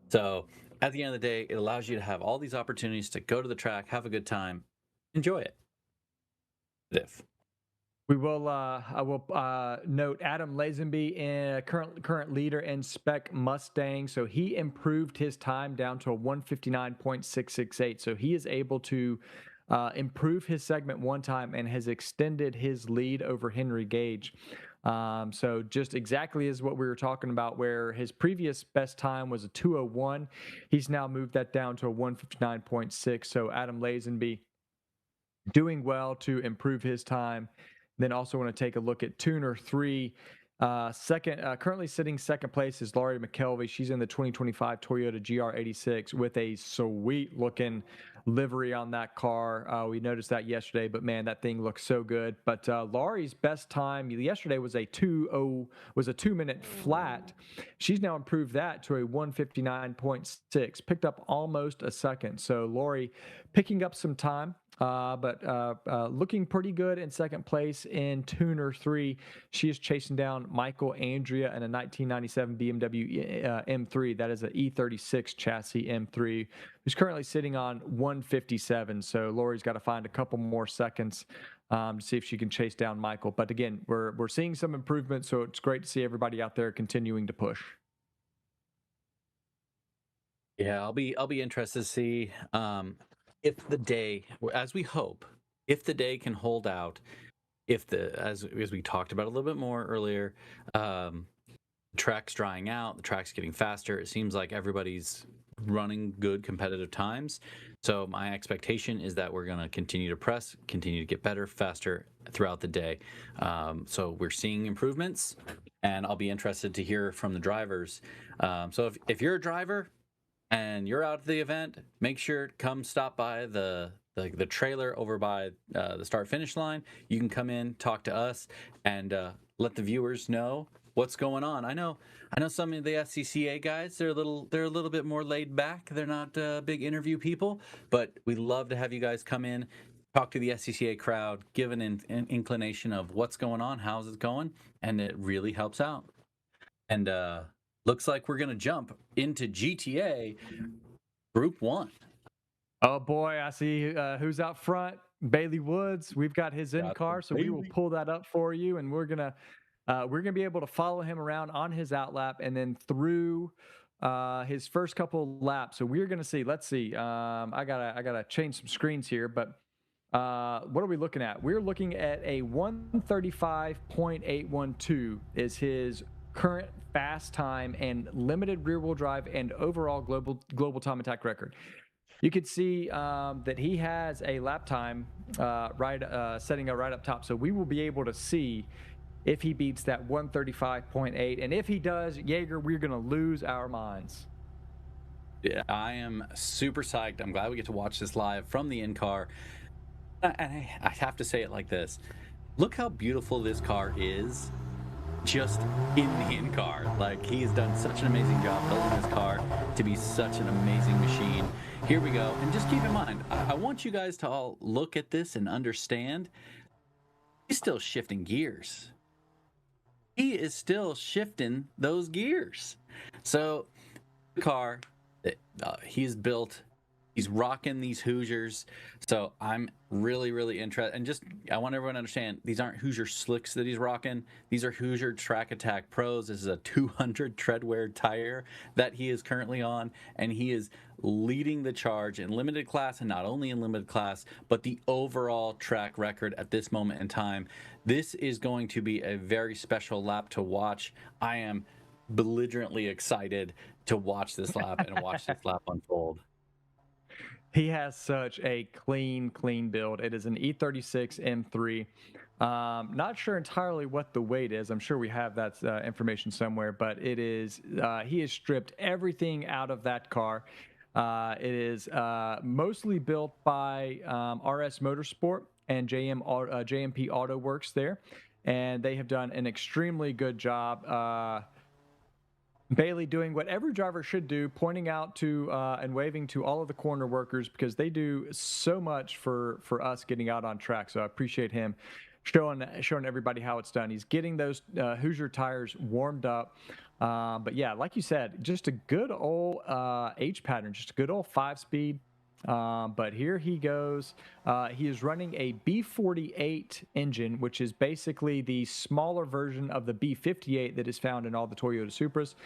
So at the end of the day, it allows you to have all these opportunities to go to the track, have a good time, enjoy it. I will note Adam Lazenby, current leader in Spec Mustang. So he improved his time down to a 1:59.668. So he is able to improve his segment one time and has extended his lead over Henry Gage. So just exactly as what we were talking about, where his previous best time was a 2:01, he's now moved that down to a 1:59.6. So Adam Lazenby doing well to improve his time. Then also want to take a look at Tuner 3. Currently sitting second place is Laurie McKelvey. She's in the 2025 Toyota GR86 with a sweet looking livery on that car. We noticed that yesterday, but man, that thing looks so good. But Laurie's best time yesterday was a 2-minute flat. She's now improved that to a 1:59.6, picked up almost a second. So Laurie picking up some time. But looking pretty good in second place in Tuner 3. She is chasing down Michael Andrea in a 1997 BMW M3. That is an E36 chassis M3, who's currently sitting on 1:57. So Laurie's got to find a couple more seconds to see if she can chase down Michael. But again, we're seeing some improvement, so it's great to see everybody out there continuing to push. Yeah, I'll be interested to see if the day, as we hope, if the day can hold out, as we talked about a little bit more earlier, the track's drying out, the track's getting faster. It seems like everybody's running good competitive times. So my expectation is that we're going to continue to press, continue to get better, faster throughout the day. So we're seeing improvements, and I'll be interested to hear from the drivers. So if you're a driver and you're out at the event, make sure to come stop by the trailer over by the start-finish line. You can come in, talk to us, and let the viewers know what's going on. I know some of the SCCA guys, they're a little bit more laid back. They're not big interview people, but we love to have you guys come in, talk to the SCCA crowd, give an inclination of what's going on, how's it going, and it really helps out. And looks like we're going to jump into GTA. Group 1. Oh boy, I see who's out front. Bailey Woods. We've got his in car, so we will pull that up for you, and we're gonna be able to follow him around on his out lap and then through his first couple laps. So we're gonna see. Let's see. I gotta change some screens here, but what are we looking at? We're looking at a 135.812 is his current fast time and limited rear wheel drive and overall global time attack record. You could see that he has a lap time setting right up top. So we will be able to see if he beats that 135.8. And if he does, Jaeger, we're going to lose our minds. Yeah, I am super psyched. I'm glad we get to watch this live from the in-car. And I have to say it like this. Look how beautiful this car is just in the in-car. Like, he's done such an amazing job building this car to be such an amazing machine. Here we go. And just keep in mind, I want you guys to all look at this and understand he's still shifting gears. He is still shifting those gears. So the car that he's built, he's rocking these Hoosiers. So I'm really interested. And just, I want everyone to understand, these aren't Hoosier slicks that he's rocking. These are Hoosier Track Attack Pros. This is a 200 tread wear tire that he is currently on. And he is leading the charge in limited class, and not only in limited class, but the overall track record at this moment in time. This is going to be a very special lap to watch. I am belligerently excited to watch this lap and watch this lap unfold. He has such a clean build. It is an E36 M3. Not sure entirely what the weight is. I'm sure we have that information somewhere, but it is. He has stripped everything out of that car. It is mostly built by RS Motorsport and JMP Auto Works there, and they have done an extremely good job. Bailey doing what every driver should do, pointing out to and waving to all of the corner workers, because they do so much for us getting out on track. So I appreciate him showing everybody how it's done. He's getting those Hoosier tires warmed up. But yeah, like you said, just a good old H pattern, just a good old 5-speed. But here he goes. He is running a B48 engine, which is basically the smaller version of the B58 that is found in all the Toyota Supras.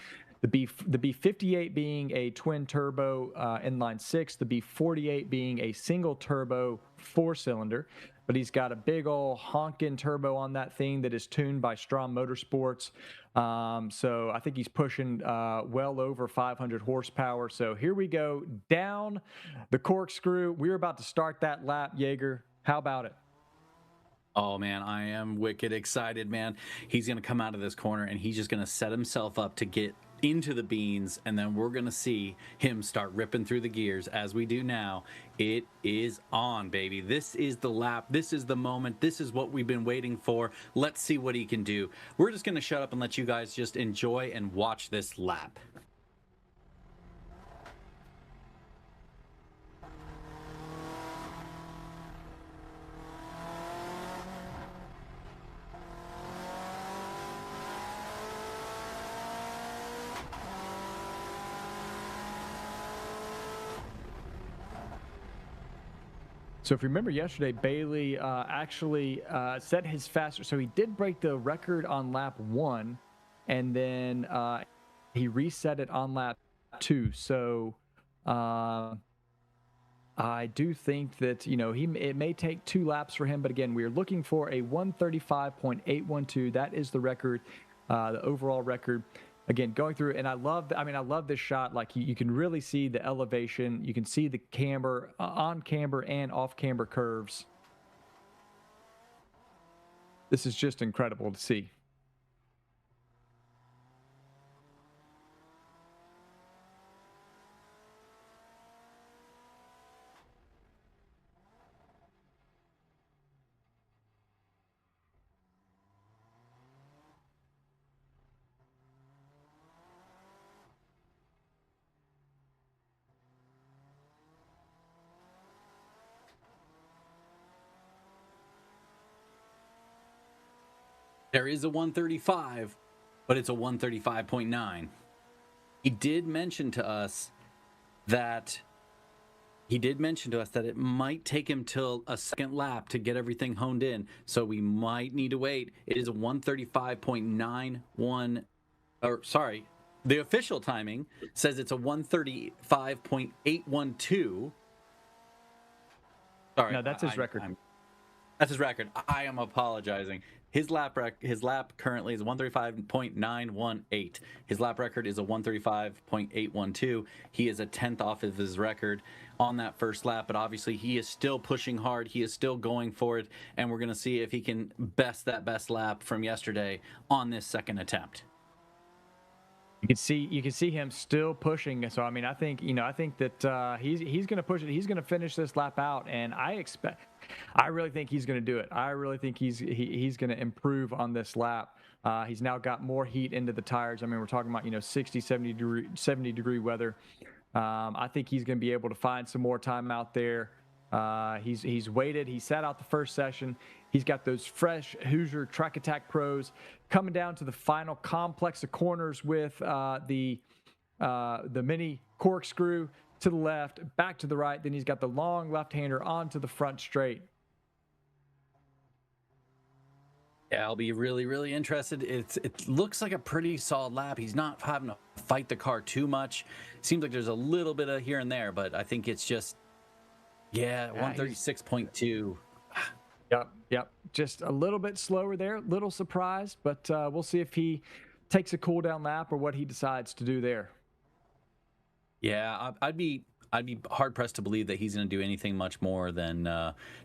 The B58 being a twin turbo inline 6, the B48 being a single turbo 4-cylinder. But he's got a big old honking turbo on that thing that is tuned by Strom Motorsports. So I think he's pushing well over 500 horsepower. So here we go, down the corkscrew. We're about to start that lap, Jaeger. How about it? Oh, man, I am wicked excited, man. He's going to come out of this corner, and he's just going to set himself up to get into the beans, and then we're going to see him start ripping through the gears as we do now. It is on, baby. This is the lap. This is the moment. This is what we've been waiting for. Let's see what he can do. We're just going to shut up and let you guys just enjoy and watch this lap. So if you remember yesterday, Bailey actually set his faster. So he did break the record on lap 1, and then he reset it on lap 2. So I do think that, you know, it may take 2 laps for him. But again, we're looking for a 135.812. That is the record, the overall record. Again, going through, and I love this shot. Like, you can really see the elevation. You can see the camber, on camber and off camber curves. This is just incredible to see. There is a 135, but it's a 135.9. He did mention to us that He did mention to us that it might take him till a second lap to get everything honed in, so we might need to wait. It is a 135.91, or sorry, the official timing says it's a 135.812. Sorry, No, that's his record. That's his record. I am apologizing. His lap currently is 135.918. His lap record is a 135.812. He is a 10th off of his record on that first lap, but obviously he is still pushing hard. He is still going for it, and we're going to see if he can best that best lap from yesterday on this second attempt. You can see him still pushing. So I mean, I think that he's going to push it. He's going to finish this lap out, and I really think he's going to do it. I really think he's going to improve on this lap. He's now got more heat into the tires. I mean, we're talking about 60, 70 degree weather. I think he's going to be able to find some more time out there. He's waited. He sat out the first session. He's got those fresh Hoosier Track Attack pros coming down to the final complex of corners with the mini corkscrew to the left, back to the right. Then he's got the long left-hander onto the front straight. Yeah, I'll be really, really interested. It looks like a pretty solid lap. He's not having to fight the car too much. Seems like there's a little bit of here and there, but I think it's just, 136.2. Yep. Just a little bit slower there, little surprised, but we'll see if he takes a cool down lap or what he decides to do there. Yeah, I'd be hard pressed to believe that he's going to do anything much more than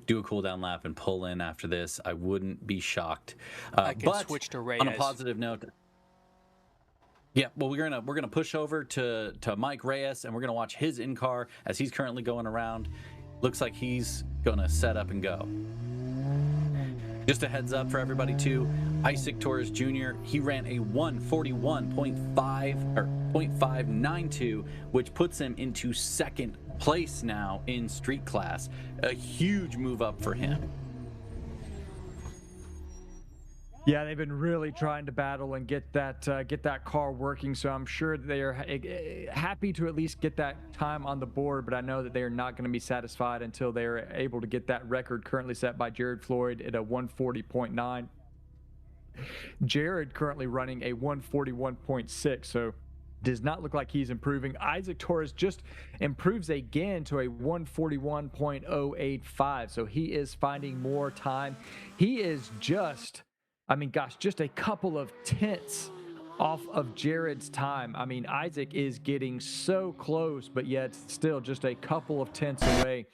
do a cool down lap and pull in after this. I wouldn't be shocked. I can switch to Reyes. On a positive note, yeah, well, we're gonna push over to Mike Reyes, and we're gonna watch his in car as he's currently going around. Looks like he's gonna set up and go. Just a heads up for everybody too, Isaac Torres Jr., he ran a 141.592, which puts him into second place now in street class. A huge move up for him. Yeah, they've been really trying to battle and get that car working. So I'm sure they are happy to at least get that time on the board. But I know that they are not going to be satisfied until they are able to get that record currently set by Jared Floyd at a 140.9. Jared currently running a 141.6. So does not look like he's improving. Isaac Torres just improves again to a 141.085. So he is finding more time. He is just a couple of tenths off of Jared's time. I mean, Isaac is getting so close, but yet still just a couple of tenths away.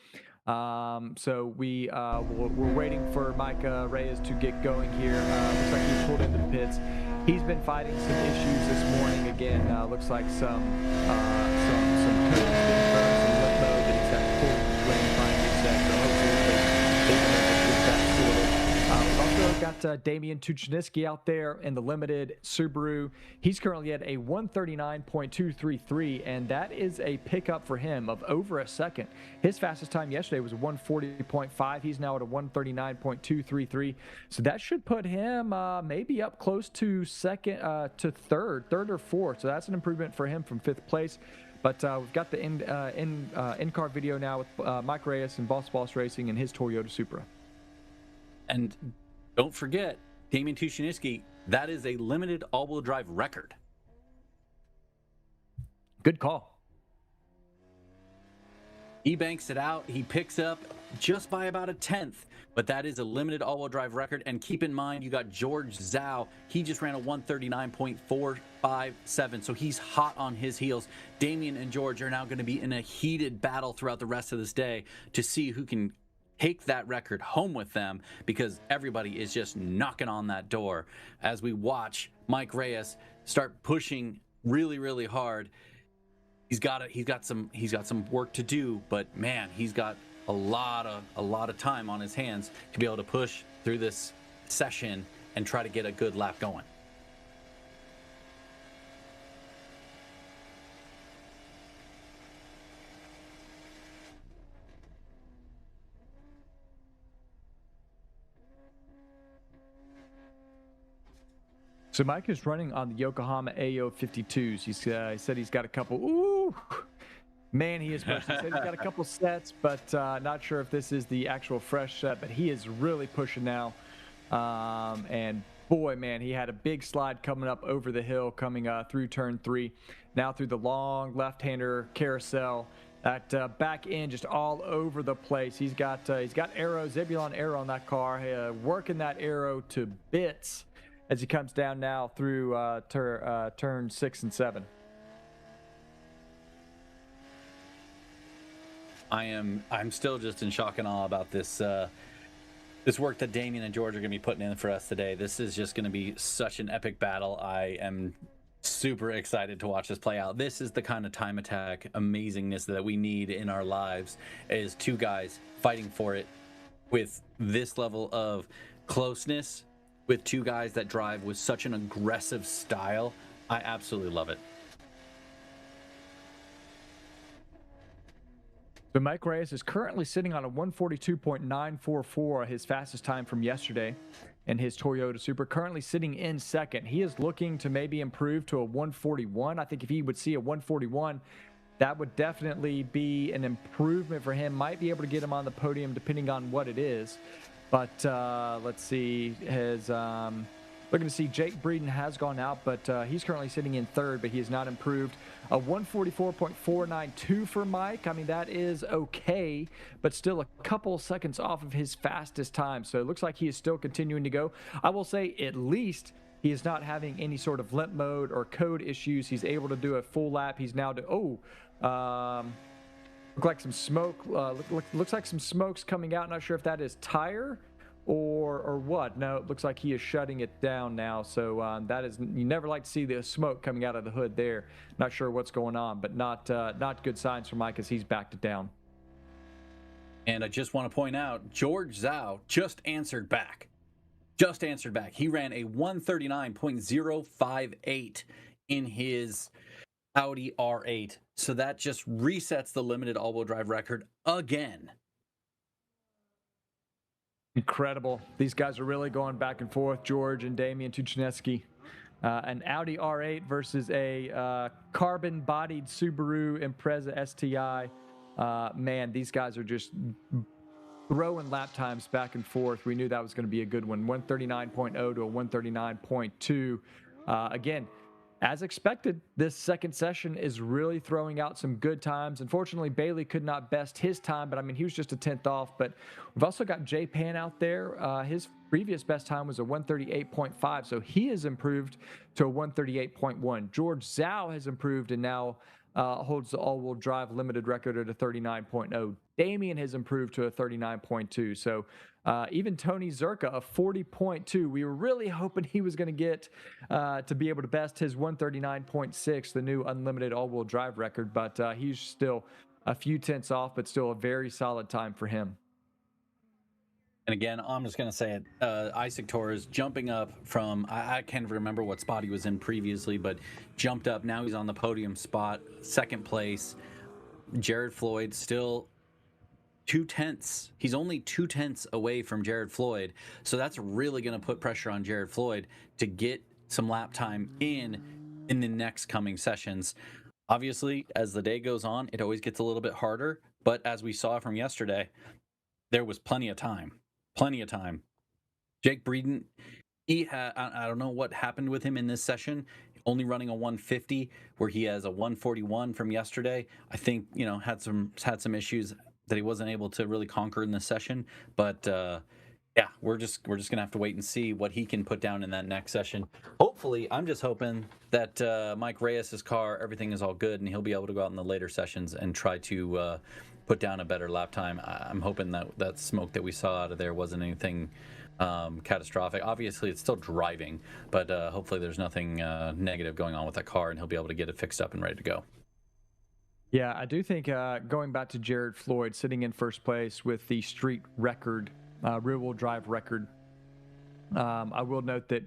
So we're waiting for Mike Reyes to get going here. Looks like he's pulled into the pits. He's been fighting some issues this morning again. Looks like some cones being burned, some lip mode that he's got to pull when trying to reset. So hopefully they can get that sorted. We've also got Damian Tuchiniski out there in the limited Subaru. He's currently at a 139.233, and that is a pickup for him of over a second. His fastest time yesterday was a 140.5. He's now at a 139.233. So that should put him maybe up close to third or fourth. So that's an improvement for him from fifth place. But we've got the in-car video now with Mike Reyes and Boss Racing and his Toyota Supra. And don't forget, Damian Tuchiniski, that is a limited all-wheel drive record. Good call. He banks it out. He picks up just by about a tenth, but that is a limited all-wheel drive record. And keep in mind, you got George Zhao. He just ran a 139.457, so he's hot on his heels. Damian and George are now going to be in a heated battle throughout the rest of this day to see who can take that record home with them, because everybody is just knocking on that door as we watch Mike Reyes start pushing really, really hard. He's got some work to do, but man, he's got a lot of time on his hands to be able to push through this session and try to get a good lap going. So Mike is running on the Yokohama AO 52s. He said he's got a couple. Ooh, Man, he is fresh. He said he's got a couple sets, but not sure if this is the actual fresh set, but he is really pushing now. And boy, man, he had a big slide coming up over the hill, coming through turn 3, now through the long left-hander carousel. That back end just all over the place. He's got arrow, Zebulon arrow on that car, working that arrow to bits as he comes down now through turn 6 and 7. I'm still just in shock and awe about this work that Damien and George are going to be putting in for us today. This is just going to be such an epic battle. I am super excited to watch this play out. This is the kind of time attack amazingness that we need in our lives, is two guys fighting for it with this level of closeness, with two guys that drive with such an aggressive style. I absolutely love it. So Mike Reyes is currently sitting on a 142.944, his fastest time from yesterday, and his Toyota Supra currently sitting in second. He is looking to maybe improve to a 141. I think if he would see a 141, that would definitely be an improvement for him. Might be able to get him on the podium depending on what it is. But let's see, looking to see Jake Breeden has gone out, but he's currently sitting in third, but he has not improved. A 144.492 for Mike. I mean, that is okay, but still a couple seconds off of his fastest time. So it looks like he is still continuing to go. I will say at least he is not having any sort of limp mode or code issues. He's able to do a full lap. He's now look like some smoke. Looks like some smoke's coming out. Not sure if that is tire or what. No, it looks like he is shutting it down now. So that is, you never like to see the smoke coming out of the hood there. Not sure what's going on, but not good signs for Mike as he's backed it down. And I just want to point out, George Zhao just answered back. He ran a 139.058 in his Audi R8. So that just resets the limited all-wheel drive record again. Incredible. These guys are really going back and forth, George and Damian Tuchinetsky. An Audi R8 versus a carbon-bodied Subaru Impreza STI. Man, these guys are just throwing lap times back and forth. We knew that was going to be a good one. 139.0 to a 139.2. Again, as expected, this second session is really throwing out some good times. Unfortunately, Bailey could not best his time, but I mean, he was just a 10th off. But we've also got Jay Pan out there. His previous best time was a 138.5, so he has improved to a 138.1. George Zhao has improved and now holds the all-wheel drive limited record at a 39.0. Damien has improved to a 39.2. So even Tony Zerka, a 40.2. We were really hoping he was going to get to be able to best his 139.6, the new unlimited all-wheel drive record. But he's still a few tenths off, but still a very solid time for him. And again, I'm just going to say it, Isaac Torres jumping up from, I can't remember what spot he was in previously, but jumped up. Now he's on the podium spot, second place. Jared Floyd still 2/10. He's only 2/10 away from Jared Floyd. So that's really going to put pressure on Jared Floyd to get some lap time in the next coming sessions. Obviously, as the day goes on, it always gets a little bit harder. But as we saw from yesterday, there was plenty of time. Jake Breeden, I don't know what happened with him in this session, only running a 150 where he has a 141 from yesterday. I think, had some issues that he wasn't able to really conquer in this session. But yeah, we're just gonna have to wait and see what he can put down in that next session. Hopefully, I'm just hoping that Mike Reyes's car, everything is all good and he'll be able to go out in the later sessions and try to put down a better lap time. I'm hoping that smoke that we saw out of there wasn't anything catastrophic. Obviously, it's still driving, but hopefully there's nothing negative going on with that car and he'll be able to get it fixed up and ready to go. Yeah, I do think going back to Jared Floyd sitting in first place with the street record, rear-wheel drive record, I will note that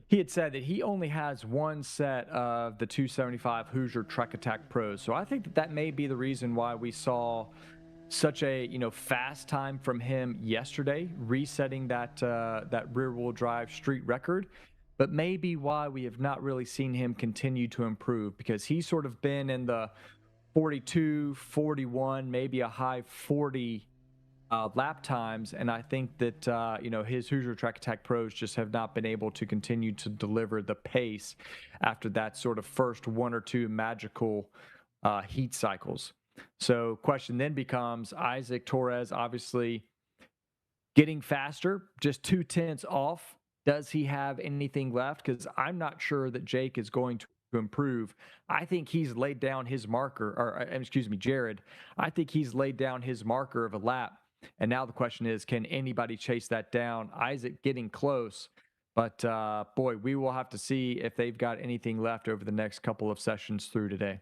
he had said that he only has one set of the 275 Hoosier Truck Attack Pros. So I think that may be the reason why we saw such a fast time from him yesterday, resetting that rear-wheel drive street record. But maybe why we have not really seen him continue to improve, because he's sort of been in the 42, 41, maybe a high 40 lap times, and I think that his Hoosier Track Attack pros just have not been able to continue to deliver the pace after that sort of first one or two magical heat cycles. So question then becomes, Isaac Torres obviously getting faster, just 2/10 off. Does he have anything left? Because I'm not sure that Jake is going to improve. I think he's laid down his marker, or excuse me, Jared. I think he's laid down his marker of a lap. And now the question is, can anybody chase that down? Isaac getting close, but boy, we will have to see if they've got anything left over the next couple of sessions through today.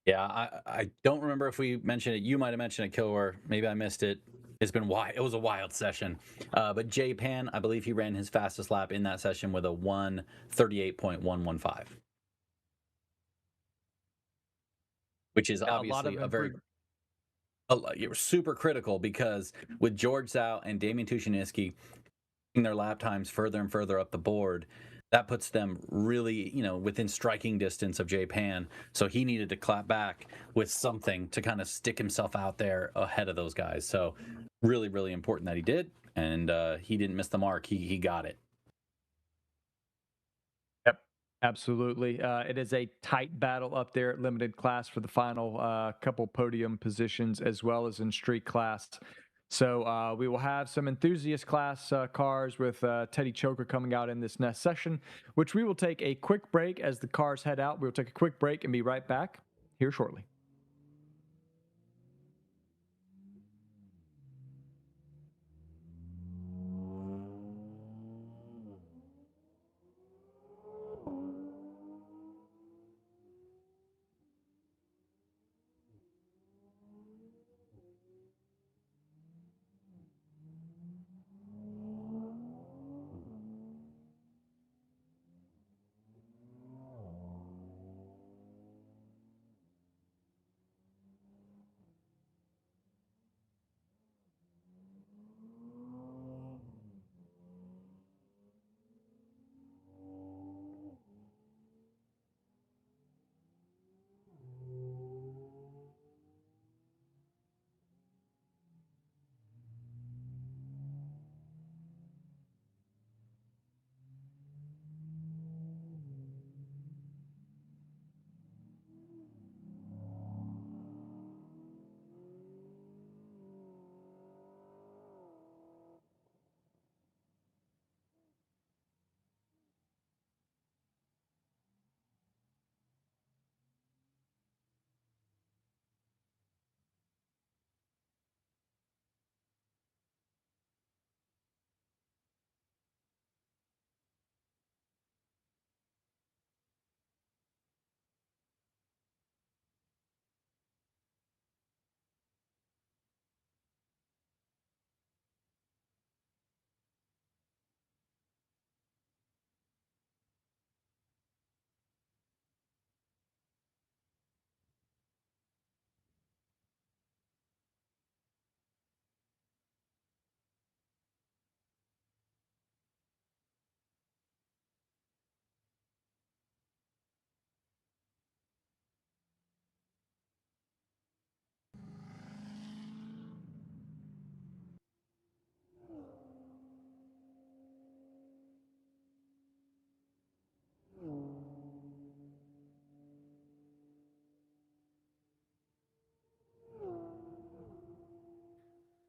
Yeah, I don't remember if we mentioned it. You might have mentioned it, Kilgore. Maybe I missed it. It's been wild. It was a wild session. But Jay Pan, I believe he ran his fastest lap in that session with a 1:38.115, which is obviously super critical, because with George Zhao and Damian Tushiniski their lap times further and further up the board, that puts them really, within striking distance of Jay Pan. So he needed to clap back with something to kind of stick himself out there ahead of those guys. So really, really important that he did. And he didn't miss the mark. He got it. Yep, absolutely. It is a tight battle up there at limited class for the final couple podium positions, as well as in street class. So we will have some enthusiast class cars with Teddy Choker coming out in this next session, which we will take a quick break as the cars head out. We'll take a quick break and be right back here shortly.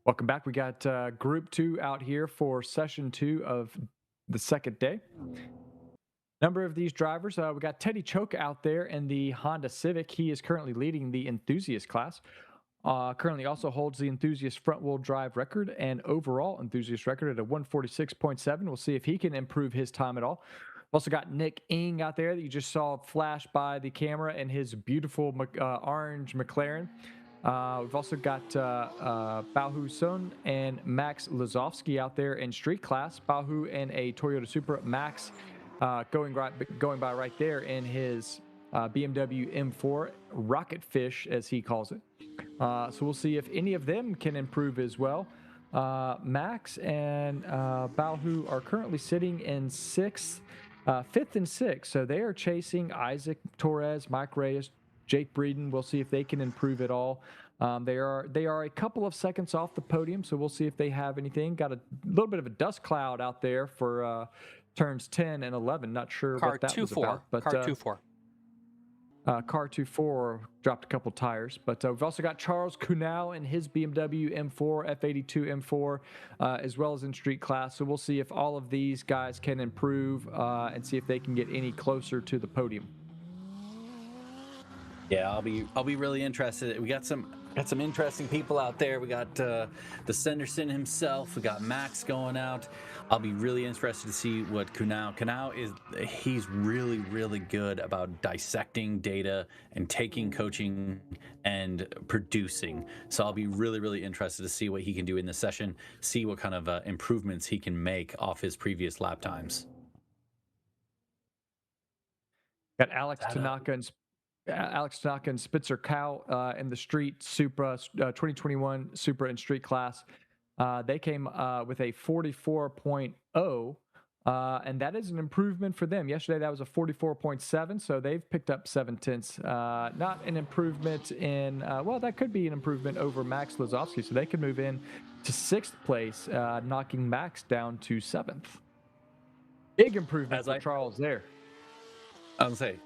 Welcome back. We got Group 2 out here for Session 2 of the second day. Number of these drivers, we got Teddy Choke out there in the Honda Civic. He is currently leading the enthusiast class. Currently also holds the enthusiast front-wheel drive record and overall enthusiast record at a 146.7. We'll see if he can improve his time at all. We've also got Nick Ing out there that you just saw flash by the camera in his beautiful orange McLaren. We've also got Bahu Son and Max Lazowski out there in street class. Bahu in a Toyota Supra. Max going by right there in his BMW M4 Rocket Fish, as he calls it. So we'll see if any of them can improve as well. Max and Bahu are currently sitting in fifth and sixth. So they are chasing Isaac Torres, Mike Reyes, Jake Breeden. We'll see if they can improve at all. They are a couple of seconds off the podium, so we'll see if they have anything. Got a little bit of a dust cloud out there for turns 10 and 11. Not sure what that was about. But Car 2-4. Car 2-4 dropped a couple tires, but we've also got Charles Kunal in his BMW M4, F82 M4, as well as in street class. So we'll see if all of these guys can improve and see if they can get any closer to the podium. Yeah, I'll be really interested. We got some interesting people out there. We got the Senderson himself. We got Max going out. I'll be really interested to see what Kunal is. He's really, really good about dissecting data and taking coaching and producing. So I'll be really, really interested to see what he can do in this session, see what kind of improvements he can make off his previous lap times. Got Alex Tanaka and Spitzer Cow in the street Supra 2021 Supra and street class. They came with a 44.0, and that is an improvement for them. Yesterday that was a 44.7, so they've picked up 7/10. Not an improvement in, well, that could be an improvement over Max Lazowski, so they could move in to 6th place, knocking Max down to 7th. Big improvement for Charles there. I would say,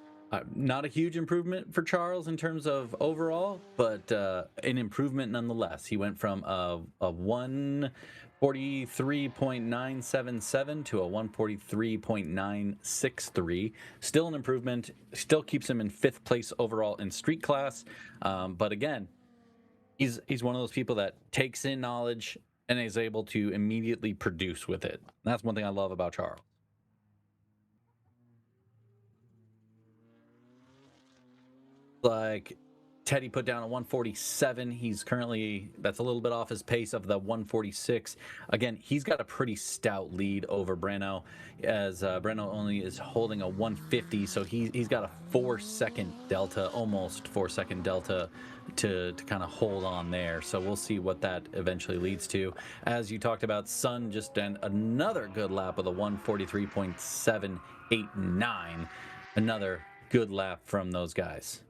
not a huge improvement for Charles in terms of overall, but an improvement nonetheless. He went from a 143.977 to a 143.963. Still an improvement. Still keeps him in 5th place overall in street class. But again, he's one of those people that takes in knowledge and is able to immediately produce with it. That's one thing I love about Charles. Like Teddy put down a 147. He's currently, that's a little bit off his pace of the 146. Again, he's got a pretty stout lead over Breno, as Breno only is holding a 150. So he's got a 4-second delta, almost 4-second delta to kind of hold on there. So we'll see what that eventually leads to. As you talked about, Sun just did another good lap with a 143.789. Another good lap from those guys.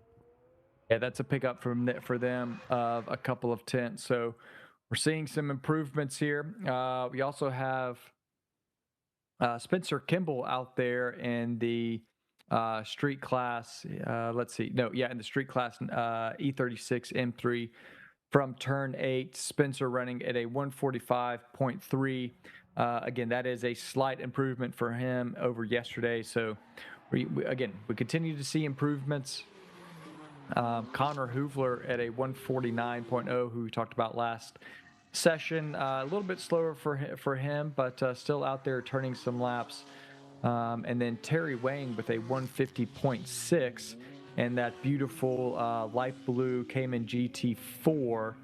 Yeah, that's a pickup for them of a couple of tenths. So we're seeing some improvements here. We also have Spencer Kimball out there in the street class. Let's see. No, yeah, in the street class E36 M3 from turn 8. Spencer running at a 145.3. Again, that is a slight improvement for him over yesterday. So we continue to see improvements. Connor Hoovler at a 149.0, who we talked about last session. A little bit slower for him, but still out there turning some laps. And then Terry Wang with a 150.6, and that beautiful light blue Cayman GT4.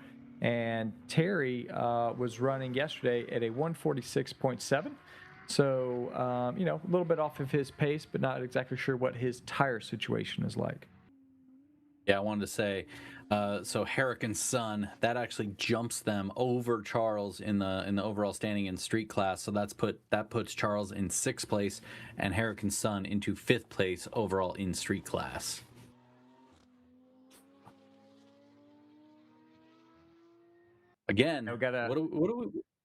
And Terry was running yesterday at a 146.7. So, a little bit off of his pace, but not exactly sure what his tire situation is like. Yeah, I wanted to say, so Herrick and Son, that actually jumps them over Charles in the overall standing in street class. So that puts Charles in 6th place and Herrick and Son into 5th place overall in street class. Again,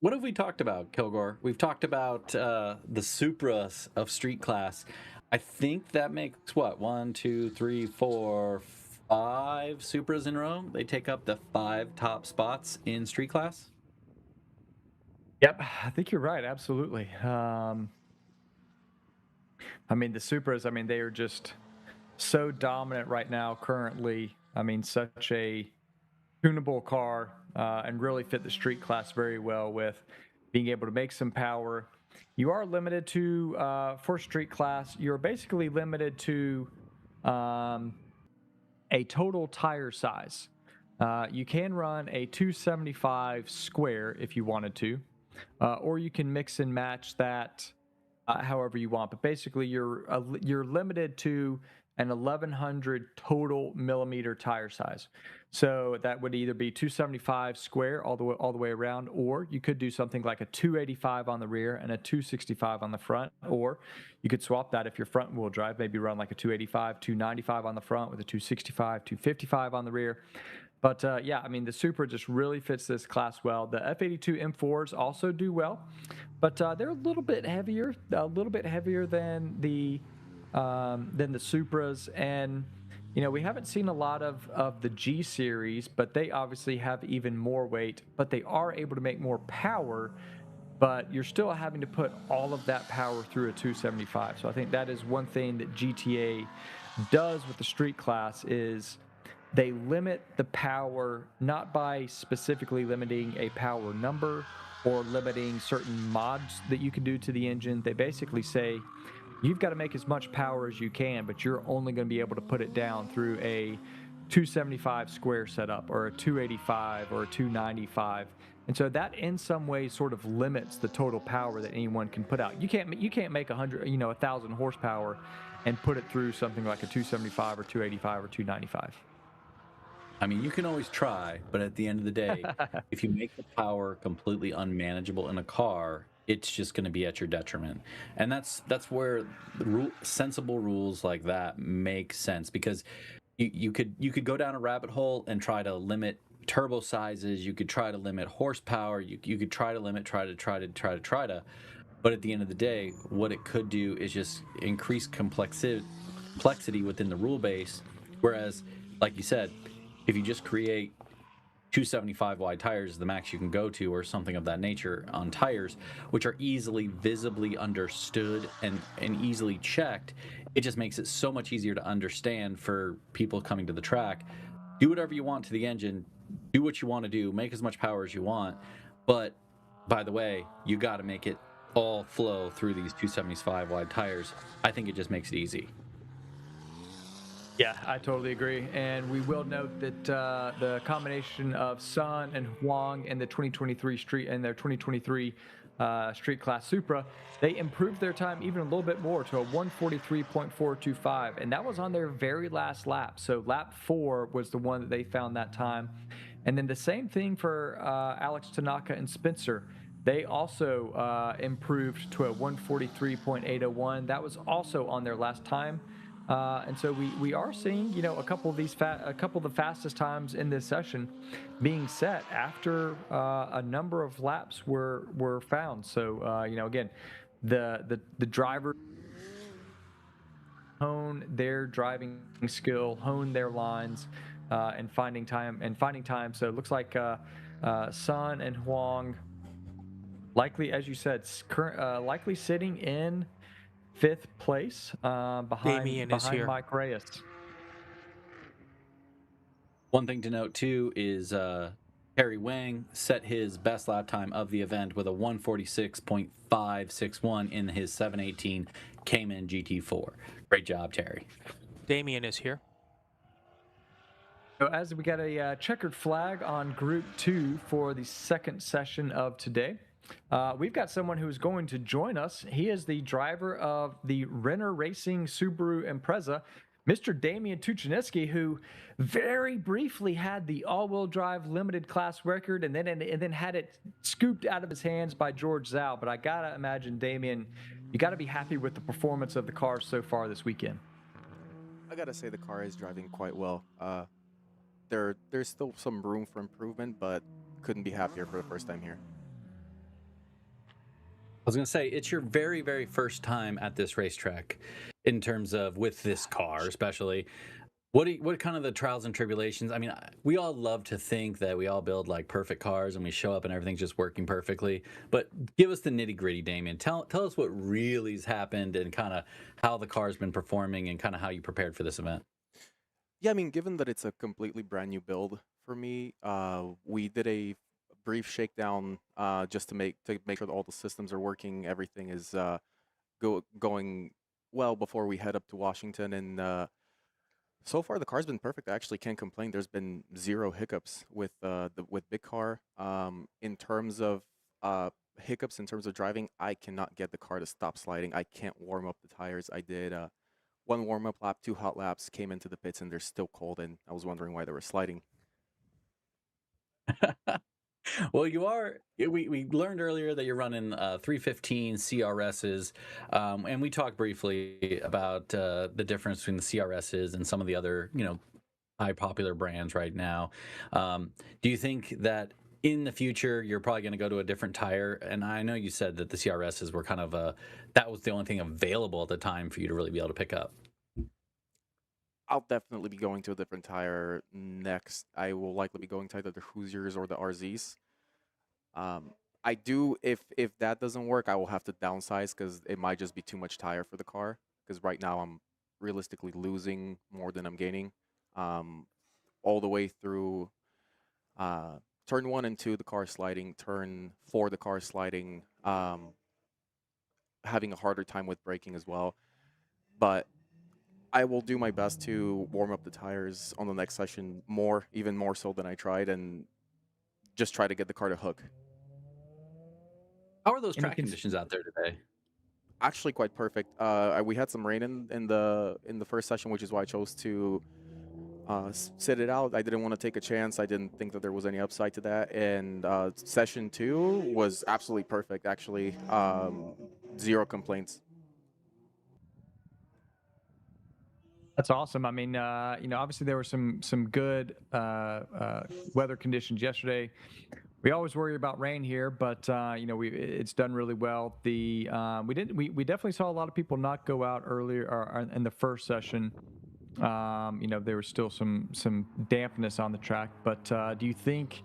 what have we talked about, Kilgore? We've talked about the Supras of street class. I think that makes what, 1, 2, 3, 4, 5 Supras in a row. They take up the 5 top spots in street class. Yep, I think you're right. Absolutely. The Supras, they are just so dominant right now currently. Such a tunable car and really fit the street class very well with being able to make some power. You are limited to, for street class, you're basically limited to a total tire size. You can run a 275 square if you wanted to, or you can mix and match that however you want. But basically, you're limited to and 1100 total millimeter tire size. So that would either be 275 square all the way around, or you could do something like a 285 on the rear and a 265 on the front, or you could swap that if you're front wheel drive, maybe run like a 285, 295 on the front with a 265, 255 on the rear. But yeah, I mean, the Supra just really fits this class well. The F82 M4s also do well, but they're a little bit heavier than the Supras. And you know, we haven't seen a lot of the G series, but they obviously have even more weight, but they are able to make more power, but you're still having to put all of that power through a 275. So I think that is one thing that GTA does with the street class is they limit the power, not by specifically limiting a power number or limiting certain mods that you can do to the engine. They basically say, you've got to make as much power as you can, but you're only going to be able to put it down through a 275 square setup or a 285 or a 295. And so that in some ways sort of limits the total power that anyone can put out. You can't make 1,000 horsepower and put it through something like a 275 or 285 or 295. I mean, you can always try, but at the end of the day, if you make the power completely unmanageable in a car, it's just going to be at your detriment. And that's where sensible rules like that make sense, because you could go down a rabbit hole and try to limit turbo sizes. You could try to limit horsepower. You could try to. But at the end of the day, what it could do is just increase complexity within the rule base. Whereas, like you said, if you just create 275 wide tires, the max you can go to, or something of that nature on tires, which are easily visibly understood and easily checked, it just makes it so much easier to understand for people coming to the track. Do whatever you want to the engine, do what you want to do, make as much power as you want, but by the way, you got to make it all flow through these 275 wide tires. I think it just makes it easy. Yeah, I totally agree. And we will note that the combination of Sun and Huang in the 2023 street class Supra, they improved their time even a little bit more to a 143.425, and that was on their very last lap. So lap 4 was the one that they found that time. And then the same thing for Alex Tanaka and Spencer. They also improved to a 143.801. That was also on their last time. And so we are seeing, you know, a couple of the fastest times in this session being set after a number of laps were found. So you know, again, the driver hone their driving skill, hone their lines, and finding time. So it looks like Sun and Huang likely, as you said, likely sitting in 5th place behind Mike Reyes. One thing to note too is Harry Wang set his best lap time of the event with a 146.561 in his 718 Cayman GT4. Great job, Terry. Damien is here. So as we got a checkered flag on Group 2 for the second session of today. We've got someone who's going to join us. He is the driver of the Renner Racing Subaru Impreza, Mr. Damian Tuchinitsky, who very briefly had the all-wheel drive limited class record and then had it scooped out of his hands by George Zhao. But I gotta imagine, Damian, you gotta be happy with the performance of the car so far this weekend. I gotta say the car is driving quite well. There's still some room for improvement, but couldn't be happier for the first time here. I was going to say, it's your very, very first time at this racetrack in terms of with this car, especially. What kind of the trials and tribulations? I mean, we all love to think that we all build like perfect cars and we show up and everything's just working perfectly. But give us the nitty gritty, Damien. Tell us what really has happened and kind of how the car's been performing and kind of how you prepared for this event. Yeah, I mean, given that it's a completely brand new build for me, we did a brief shakedown just to make sure that all the systems are working, everything is going well before we head up to Washington. And so far the car's been perfect. I actually can't complain. There's been 0 hiccups with Big Car. In terms of hiccups in terms of driving, I cannot get the car to stop sliding. I can't warm up the tires. I did one warm-up lap, 2 hot laps, came into the pits, and they're still cold, and I was wondering why they were sliding. Well, we learned earlier that you're running 315 CRSs, and we talked briefly about the difference between the CRSs and some of the other, high popular brands right now. Do you think that in the future you're probably going to go to a different tire? And I know you said that the CRSs were kind of that was the only thing available at the time for you to really be able to pick up. I'll definitely be going to a different tire next. I will likely be going to either the Hoosiers or the RZs. I do, if that doesn't work, I will have to downsize because it might just be too much tire for the car. Because right now I'm realistically losing more than I'm gaining. All the way through turn 1 and 2, the car sliding. Turn 4, the car sliding. Having a harder time with braking as well. But I will do my best to warm up the tires on the next session even more so than I tried, and just try to get the car to hook. How are those track conditions out there today? Actually, quite perfect. We had some rain in the first session, which is why I chose to sit it out. I didn't want to take a chance. I didn't think that there was any upside to that. And session 2 was absolutely perfect. Actually, 0 complaints. That's awesome. I mean, obviously there were some good weather conditions yesterday. We always worry about rain here, but it's done really well. We definitely saw a lot of people not go out earlier or in the first session. There was still some dampness on the track, but do you think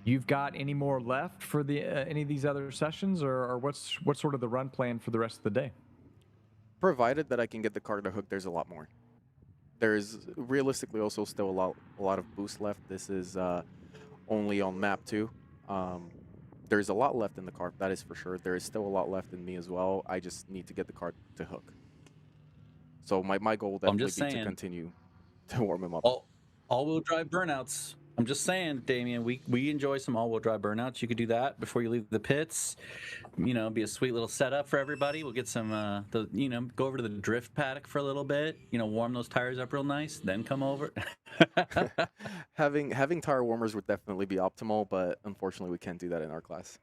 you've got any more left for any of these other sessions, or what's sort of the run plan for the rest of the day? Provided that I can get the car to hook, there's a lot more. There's realistically also still a lot of boost left. This is only on map 2. There's a lot left in the car, that is for sure. There is still a lot left in me as well. I just need to get the car to hook. So my goal will definitely be to continue to warm him up. All-wheel drive burnouts. I'm just saying, Damien, we enjoy some all-wheel drive burnouts. You could do that before you leave the pits. Be a sweet little setup for everybody. We'll get some, go over to the drift paddock for a little bit. Warm those tires up real nice, then come over. Having tire warmers would definitely be optimal, but unfortunately we can't do that in our class.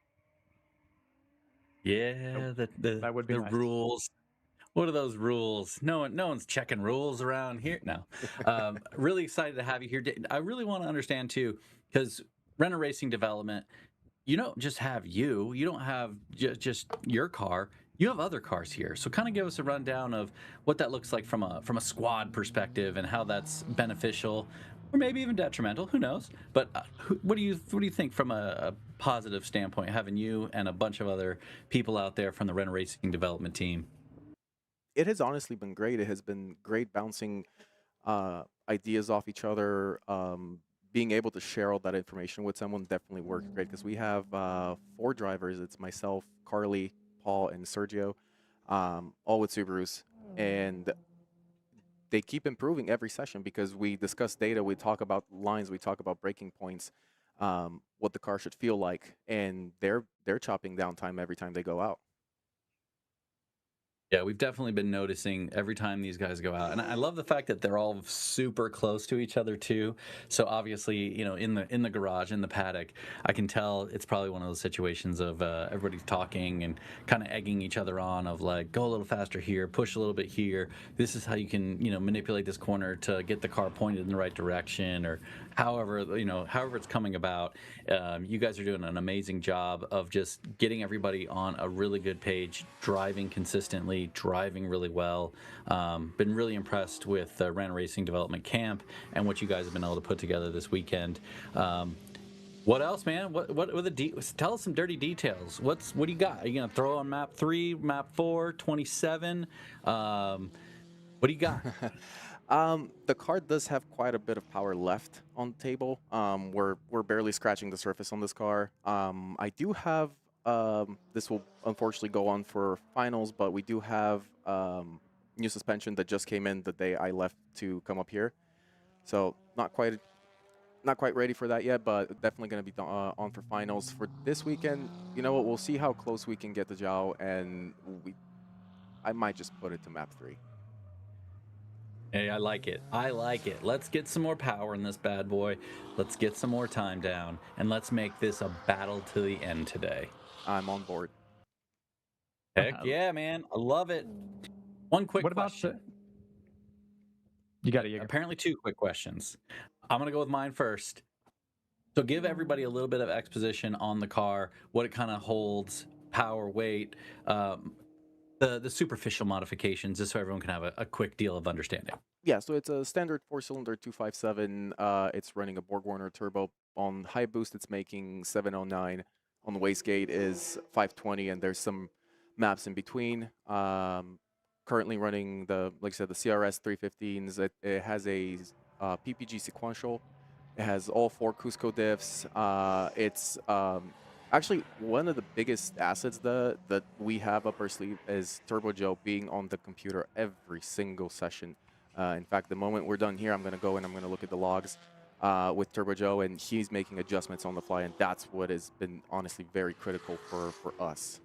Yeah, that would be the nice. Rules. What are those rules? No one's checking rules around here. No. Really excited to have you here. I really want to understand too, because Renner Racing Development, you don't just have you don't have just your car. You have other cars here. So kind of give us a rundown of what that looks like from a squad perspective and how that's beneficial or maybe even detrimental. Who knows? But what do you think from a positive standpoint, having you and a bunch of other people out there from the Renner Racing Development team? It has honestly been great. It has been great bouncing ideas off each other. Being able to share all that information with someone definitely worked great because we have 4 drivers. It's myself, Carly, Paul, and Sergio, all with Subarus. And they keep improving every session because we discuss data, we talk about lines, we talk about braking points, what the car should feel like, and they're chopping down time every time they go out. Yeah, we've definitely been noticing every time these guys go out, and I love the fact that they're all super close to each other too. So obviously, in the garage, in the paddock, I can tell it's probably one of those situations of everybody's talking and kind of egging each other on, of like, go a little faster here, push a little bit here. This is how you can manipulate this corner to get the car pointed in the right direction, or however it's coming about. You guys are doing an amazing job of just getting everybody on a really good page, driving consistently, driving really well. Been really impressed with the Renner Racing Development Camp and what you guys have been able to put together this weekend. What else, man? Tell us some dirty details. What do you got? Are you gonna throw on map 3, map 4, 27? What do you got? The car does have quite a bit of power left on the table. We're barely scratching the surface on this car. I do have this will unfortunately go on for finals, but we do have new suspension that just came in the day I left to come up here. So not quite ready for that yet, but definitely going to be on for finals for this weekend. You know what? We'll see how close we can get to Zhao, and I might just put it to map 3. Hey, I like it. I like it. Let's get some more power in this bad boy. Let's get some more time down, and let's make this a battle to the end today. I'm on board. Heck yeah, man. I love it. One quick What about question. You got it, Jaeger. Apparently, two quick questions. I'm going to go with mine first. So, give everybody a little bit of exposition on the car, what it kind of holds, power, weight, the superficial modifications, just so everyone can have a quick deal of understanding. Yeah, so it's a standard 4-cylinder 257. It's running a Borg-Warner turbo. On high boost, it's making 709. On the wastegate is 520, and there's some maps in between. Currently running like I said, the CRS 315s. It has a PPG sequential. It has all 4 Cusco diffs. It's actually one of the biggest assets that we have up our sleeve is Turbo Joe being on the computer every single session. In fact, the moment we're done here, I'm going to go and I'm going to look at the logs with Turbo Joe, and he's making adjustments on the fly, and that's what has been honestly very critical for us.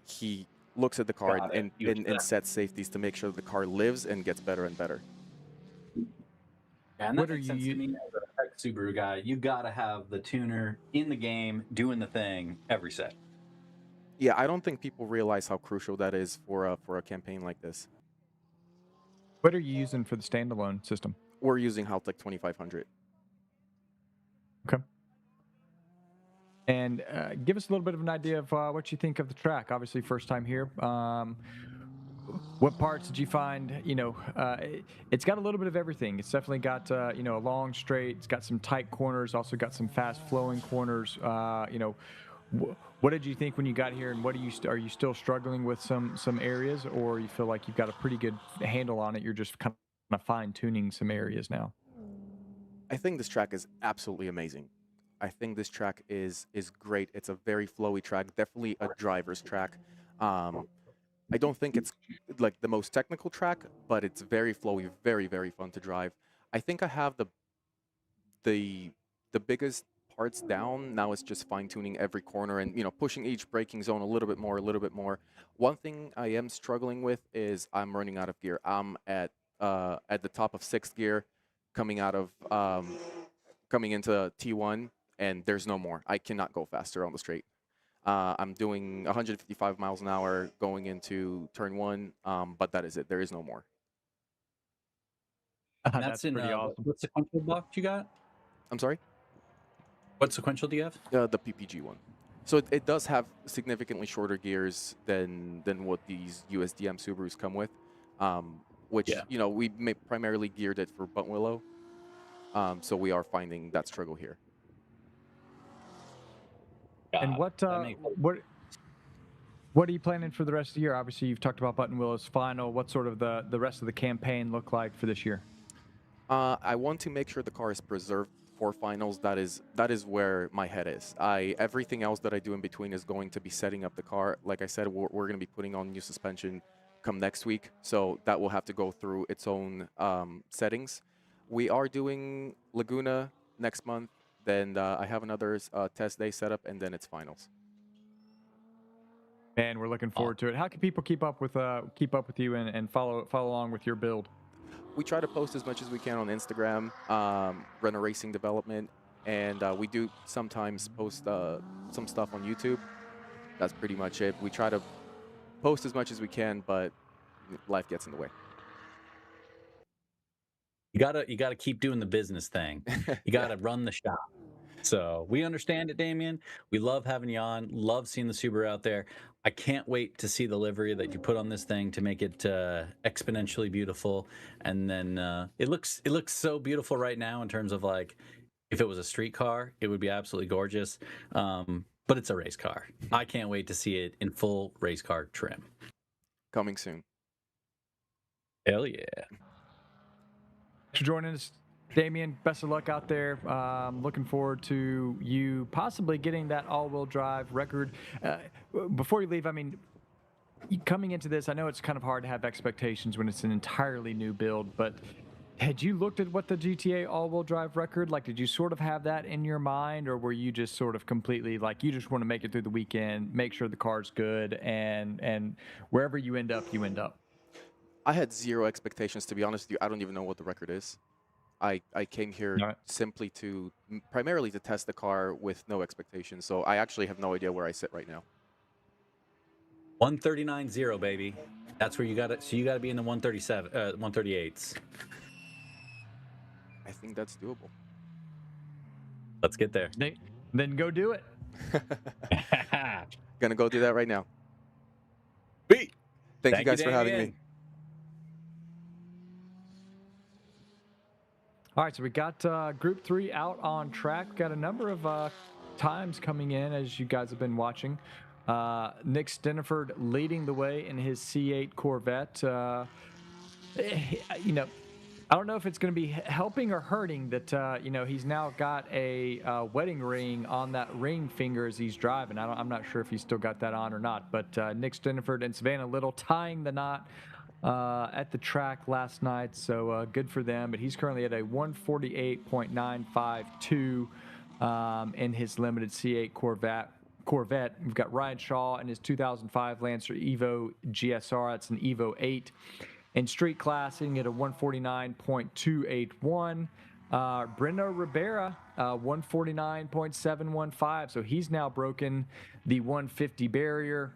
He looks at the car and sets safeties to make sure that the car lives and gets better and better. And that makes sense to me as a tech Subaru guy. You got to have the tuner in the game doing the thing every set. Yeah, I don't think people realize how crucial that is for a campaign like this. What are you using for the standalone system? We're using Haltech 2500. Okay. And give us a little bit of an idea of what you think of the track. Obviously, first time here. What parts did you find? It's got a little bit of everything. It's definitely got a long straight. It's got some tight corners. Also got some fast flowing corners. What did you think when you got here? And what are you still struggling with some areas, or you feel like you've got a pretty good handle on it? You're just kind of fine tuning some areas now. I think this track is absolutely amazing. I think this track is great. It's a very flowy track, definitely a driver's track. I don't think it's like the most technical track, but it's very flowy, very, very fun to drive. I think I have the biggest parts down. Now it's just fine-tuning every corner and pushing each braking zone a little bit more, a little bit more. One thing I am struggling with is I'm running out of gear. I'm at the top of 6th gear, coming into T1, and there's no more. I cannot go faster on the straight. I'm doing 155 miles an hour going into turn 1, but that is it. There is no more. That's pretty awesome. What sequential block you got? I'm sorry? What sequential do you have? The PPG one. So it does have significantly shorter gears than what these USDM Subarus come with, which, we primarily geared it for Buttonwillow. So we are finding that struggle here. And what are you planning for the rest of the year? Obviously, you've talked about Buttonwillow's final. What sort of the rest of the campaign look like for this year? I want to make sure the car is preserved for finals. That is where my head is. Everything else that I do in between is going to be setting up the car. Like I said, we're going to be putting on new suspension come next week, so that will have to go through its own settings. We are doing Laguna next month. Then I have another test day set up, and then it's finals. And we're looking forward to it. How can people keep up with you and follow along with your build? We try to post as much as we can on Instagram, run a racing development, and we do sometimes post some stuff on YouTube. That's pretty much it. We try to post as much as we can, but life gets in the way. You gotta keep doing the business thing. You gotta run the shop. So we understand it, Damien. We love having you on. Love seeing the Subaru out there. I can't wait to see the livery that you put on this thing to make it exponentially beautiful. And then it looks so beautiful right now in terms of like, if it was a street car, it would be absolutely gorgeous. But it's a race car. I can't wait to see it in full race car trim. Coming soon. Hell yeah. Thanks for joining us, Damien. Best of luck out there. Looking forward to you possibly getting that all-wheel drive record. Before you leave, I mean, coming into this, I know it's kind of hard to have expectations when it's an entirely new build, but had you looked at what the GTA all-wheel drive record, like, did you sort of have that in your mind, or were you just sort of completely like, you just want to make it through the weekend, make sure the car's good, and wherever you end up, you end up? I had zero expectations, to be honest with you. I don't even know what the record is. I came here All right. simply primarily to test the car with no expectations. So I actually have no idea where I sit right now. 139.0, baby. That's where you got it. So you got to be in the 138s. I think that's doable. Let's get there. Then go do it. Gonna go do that right now. Thank Thank you guys for having me. All right, so we got Group 3 out on track. We've got a number of times coming in, as you guys have been watching. Nick Steniford leading the way in his C8 Corvette. You know, I don't know if it's going to be helping or hurting that, you know, he's now got a wedding ring on that ring finger as he's driving. I'm not sure if he's still got that on or not, but Nick Steniford and Savannah Little tying the knot at the track last night, so good for them. But he's currently at a 148.952 in his limited C8 Corvette. We've got Ryan Shaw in his 2005 Lancer Evo GSR. That's an Evo 8. In street class, sitting at a 149.281. Breno Ribera, 149.715. So he's now broken the 150 barrier.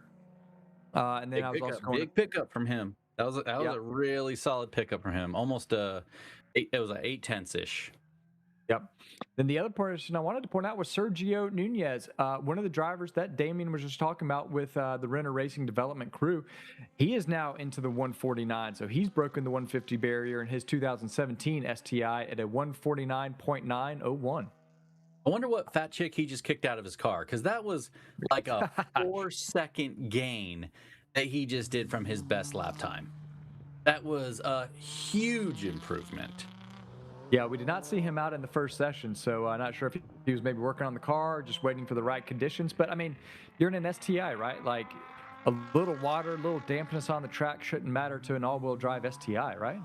And then big pickup from him. That was a really solid pickup from him. Almost it was an 8/10-ish. Yep. Then the other person I wanted to point out was Sergio Nunez, one of the drivers that Damien was just talking about with the Renner Racing Development crew. He is now into the 149, so he's broken the 150 barrier in his 2017 STI at a 149.901. I wonder what fat chick he just kicked out of his car, because that was like a 4-second gain that he just did from his best lap time. That was a huge improvement. Yeah, we did not see him out in the first session, so I'm not sure if he was maybe working on the car, just waiting for the right conditions. But, I mean, you're in an STI, right? Like, a little water, a little dampness on the track shouldn't matter to an all-wheel drive STI, right?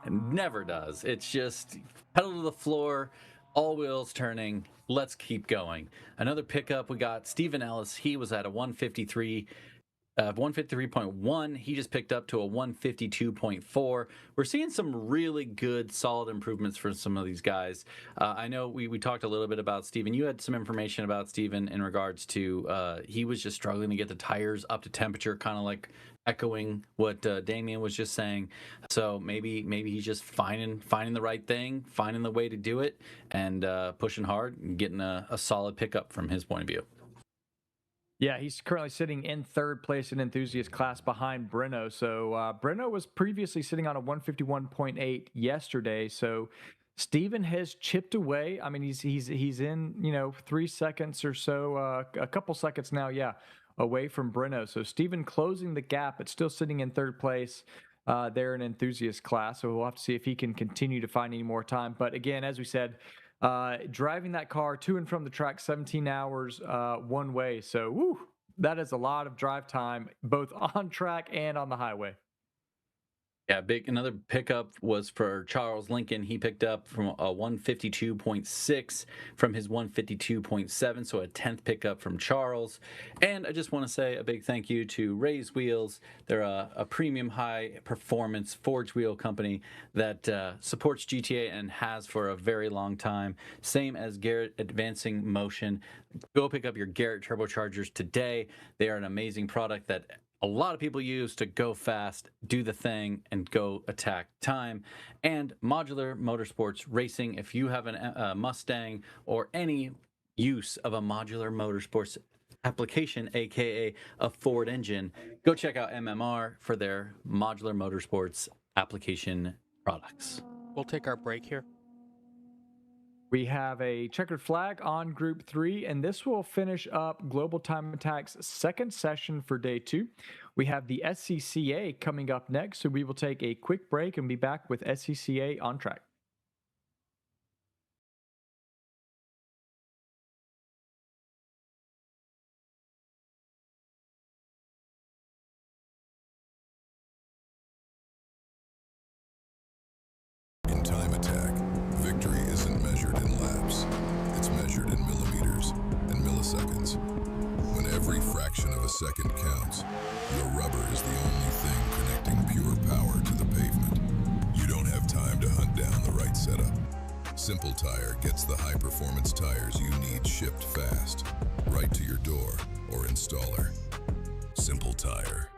It never does. It's just pedal to the floor, all wheels turning. Let's keep going. Another pickup, we got Steven Ellis. He was at a 153.1. He just picked up to a 152.4. We're seeing some really good, solid improvements for some of these guys. I know we talked a little bit about Steven. You had some information about Steven in regards to he was just struggling to get the tires up to temperature, kind of like echoing what Damien was just saying. So maybe he's just finding the right thing, finding the way to do it, and pushing hard and getting a solid pickup from his point of view. Yeah, he's currently sitting in third place in enthusiast class behind Breno. So Breno was previously sitting on a 151.8 yesterday. So Steven has chipped away. I mean, he's in 3 seconds or so, a couple seconds now, away from Breno. So Steven closing the gap, but still sitting in third place there in enthusiast class. So we'll have to see if he can continue to find any more time. But again, as we said, driving that car to and from the track 17 hours one way. So that is a lot of drive time, both on track and on the highway. Yeah, another pickup was for Charles Lincoln. He picked up from a 152.6 from his 152.7, so a 10th pickup from Charles. And I just want to say a big thank you to Ray's Wheels. They're a premium high-performance forged wheel company that supports GTA and has for a very long time. Same as Garrett Advancing Motion. Go pick up your Garrett turbochargers today. They are an amazing product that a lot of people use to go fast, do the thing, and go attack time. And Modular Motorsports Racing, if you have a Mustang or any use of a Modular Motorsports application, aka a Ford engine, go check out MMR for their Modular Motorsports application products. We'll take our break here. We have a checkered flag on Group 3, and this will finish up Global Time Attack's second session for Day 2. We have the SCCA coming up next, so we will take a quick break and be back with SCCA on track. In Time Attack, victory isn't measured in laps. It's measured in millimeters and milliseconds. When every fraction of a second counts, your rubber is the only thing connecting pure power to the to hunt down the right setup. Simple Tire gets the high-performance tires you need shipped fast, right to your door or installer. Simple Tire,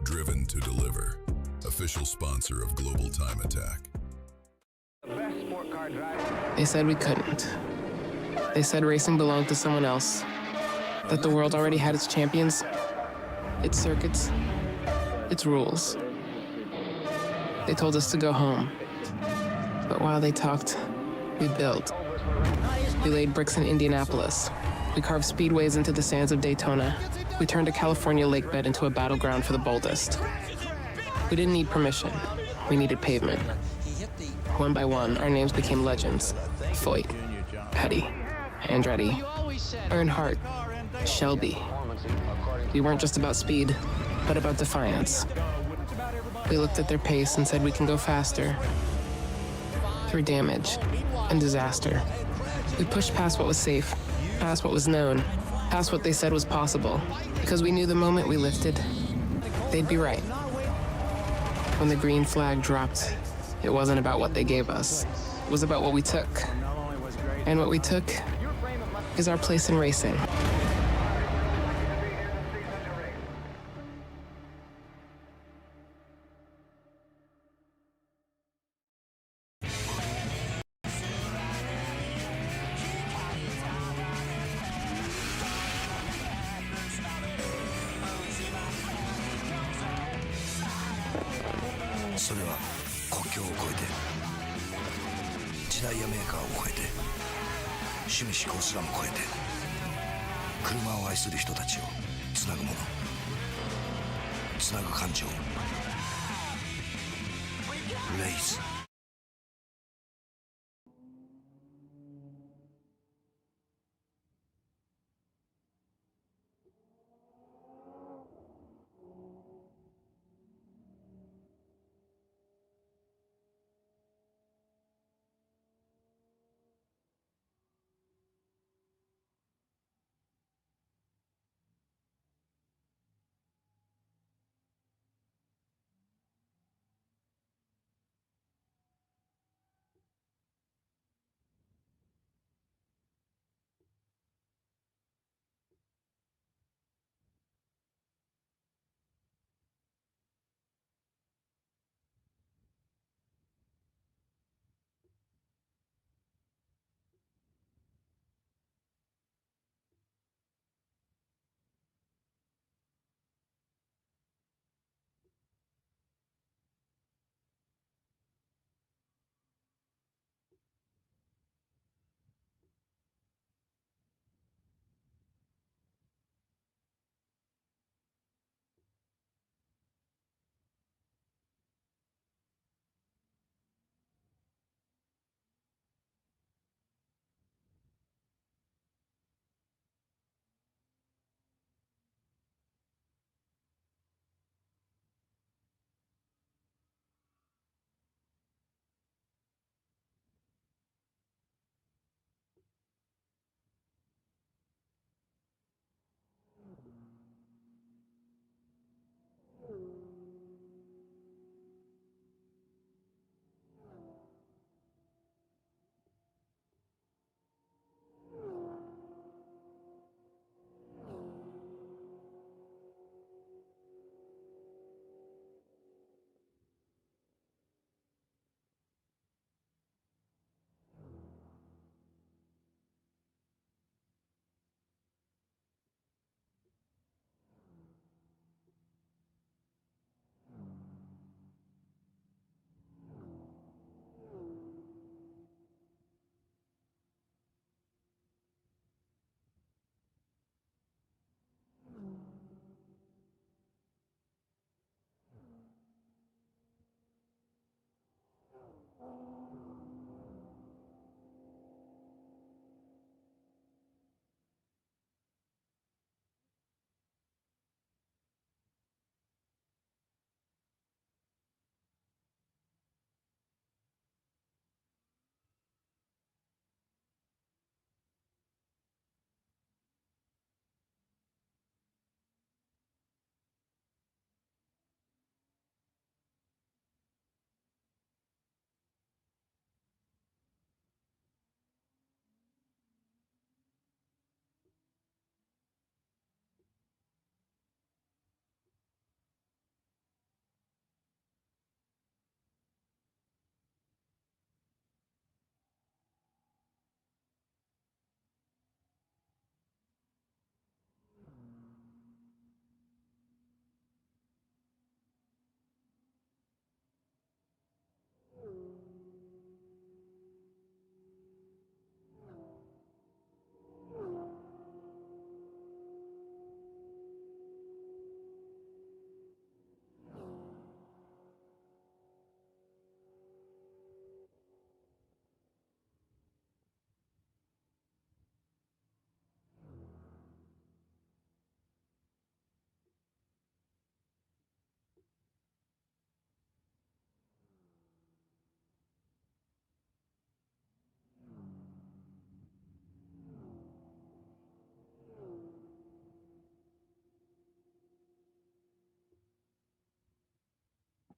driven to deliver. Official sponsor of Global Time Attack. They said we couldn't. They said racing belonged to someone else, that the world already had its champions, its circuits, its rules. They told us to go home. But while they talked, we built. We laid bricks in Indianapolis. We carved speedways into the sands of Daytona. We turned a California lake bed into a battleground for the boldest. We didn't need permission. We needed pavement. One by one, our names became legends. Foyt, Petty, Andretti, Earnhardt, Shelby. We weren't just about speed, but about defiance. We looked at their pace and said we can go faster. Through damage and disaster. We pushed past what was safe, past what was known, past what they said was possible, because we knew the moment we lifted, they'd be right. When the green flag dropped, it wasn't about what they gave us. It was about what we took. And what we took is our place in racing.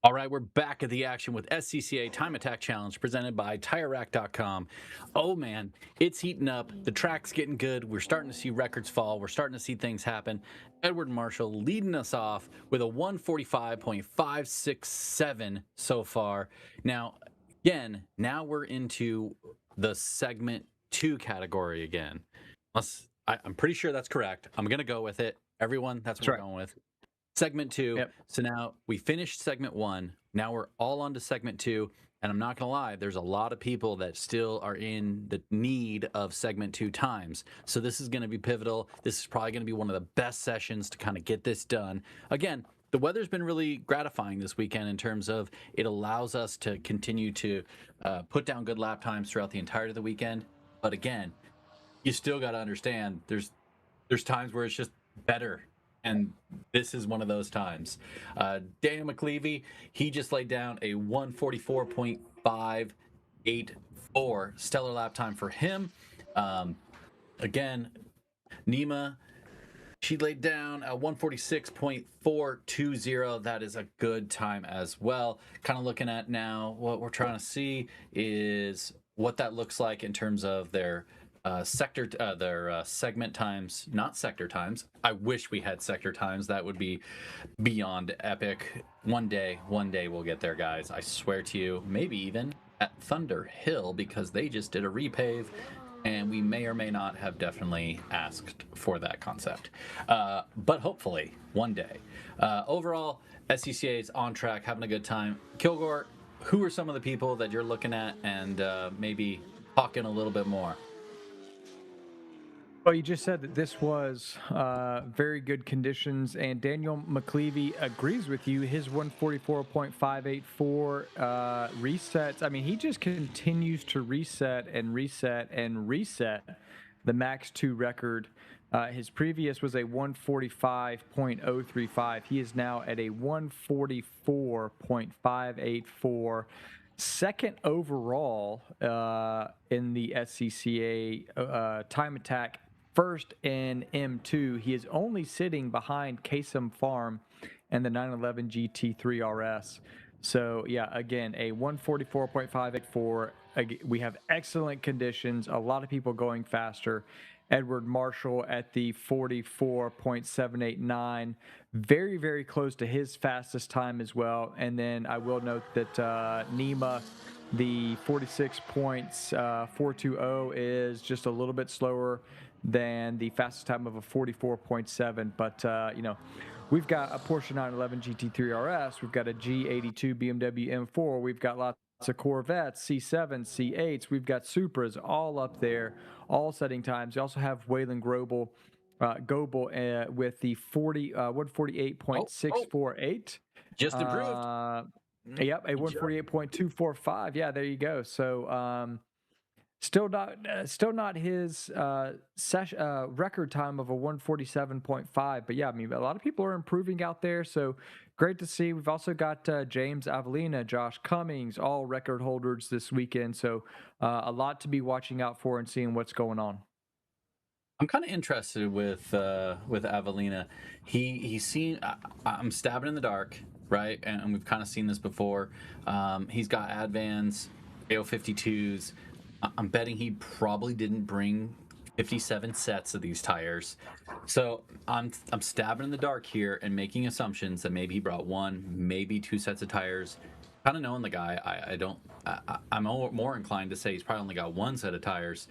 All right, we're back at the action with SCCA Time Attack Challenge presented by TireRack.com. Oh man, it's heating up. The track's getting good. We're starting to see records fall. We're starting to see things happen. Edward Marshall leading us off with a 145.567 so far. Now, again, now we're into the segment 2 category again. I'm pretty sure that's correct. I'm going to go with it. Everyone, that's what we're going with. Segment 2. Yep. So now we finished segment 1. Now we're all on to segment 2. And I'm not going to lie, there's a lot of people that still are in the need of segment 2 times. So this is going to be pivotal. This is probably going to be one of the best sessions to kind of get this done. Again, the weather's been really gratifying this weekend in terms of it allows us to continue to put down good lap times throughout the entirety of the weekend. But again, you still got to understand there's times where it's just better. And this is one of those times. Daniel McLeavy, he just laid down a 144.584 stellar lap time for him. Again, Nima, she laid down a 146.420. That is a good time as well. Kind of looking at now, what we're trying to see is what that looks like in terms of their segment times, not sector times. I wish we had sector times. That would be beyond epic. One day we'll get there, guys. I swear to you. Maybe even at Thunder Hill, because they just did a repave, and we may or may not have definitely asked for that concept. But hopefully one day. Overall, SCCA is on track, having a good time. Kilgore, who are some of the people that you're looking at and maybe talking a little bit more? Well, you just said that this was very good conditions, and Daniel McLeavy agrees with you. His 144.584 resets. I mean, he just continues to reset and reset and reset the Max 2 record. His previous was a 145.035. He is now at a 144.584. Second overall in the SCCA time attack. First in M2, he is only sitting behind Kasem Farm and the 911 GT3 RS. So yeah, again, a 144.584. We have excellent conditions. A lot of people going faster. Edward Marshall at the 44.789, very, very close to his fastest time as well. And then I will note that Nima, the 46.420 is just a little bit slower than the fastest time of a 44.7. But, you know, we've got a Porsche 911 GT3 RS. We've got a G82 BMW M4. We've got lots of Corvettes, C7s, C8s. We've got Supras all up there, all setting times. You also have Waylon Goebel with the 148.648. Just improved. Yep, a 148.245. Yeah, there you go. So still not his record time of a 147.5. But yeah, I mean, a lot of people are improving out there. So great to see. We've also got James Avellina, Josh Cummings, all record holders this weekend. So a lot to be watching out for and seeing what's going on. I'm kind of interested with Avellina. He's seen. I'm stabbing in the dark, right? And we've kind of seen this before. He's got Advans, AO52s. I'm betting he probably didn't bring 57 sets of these tires. So I'm stabbing in the dark here and making assumptions that maybe he brought one, maybe two sets of tires. Kind of knowing the guy, I'm more inclined to say he's probably only got one set of tires.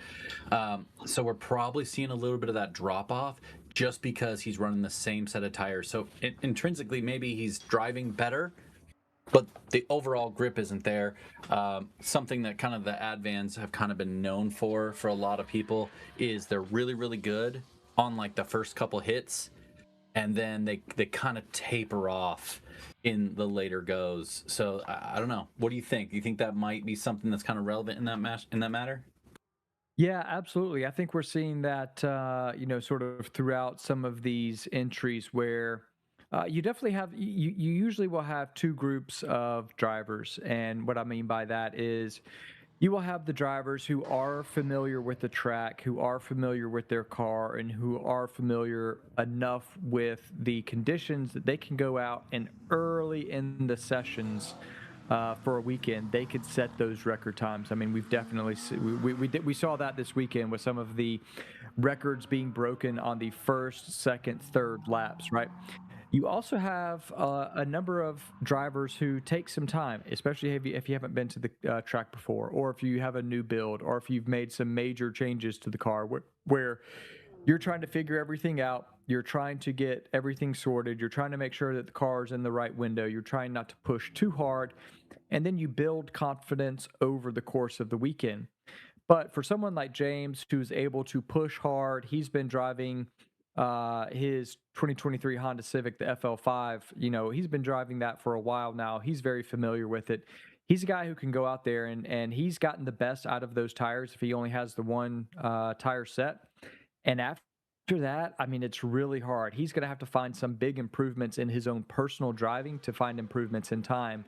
So we're probably seeing a little bit of that drop off just because he's running the same set of tires. So intrinsically, maybe he's driving better, but the overall grip isn't there. Something that kind of the Advans have kind of been known for a lot of people is they're really, really good on like the first couple hits, and then they kind of taper off in the later goes. So I don't know. What do you think? Do you think that might be something that's kind of relevant in that matter? Yeah, absolutely. I think we're seeing that, sort of throughout some of these entries where you definitely have, you usually will have two groups of drivers. And what I mean by that is you will have the drivers who are familiar with the track, who are familiar with their car, and who are familiar enough with the conditions that they can go out and early in the sessions for a weekend, they could set those record times. I mean, we've definitely we saw that this weekend with some of the records being broken on the first, second, third laps, right? You also have a number of drivers who take some time, especially if you haven't been to the track before, or if you have a new build, or if you've made some major changes to the car where you're trying to figure everything out. You're trying to get everything sorted. You're trying to make sure that the car is in the right window. You're trying not to push too hard. And then you build confidence over the course of the weekend. But for someone like James, who's able to push hard, he's been driving his 2023 Honda Civic, the FL5. He's been driving that for a while now. He's very familiar with it. He's a guy who can go out there and he's gotten the best out of those tires if he only has the one tire set. And after that, I mean, it's really hard. He's going to have to find some big improvements in his own personal driving to find improvements in time,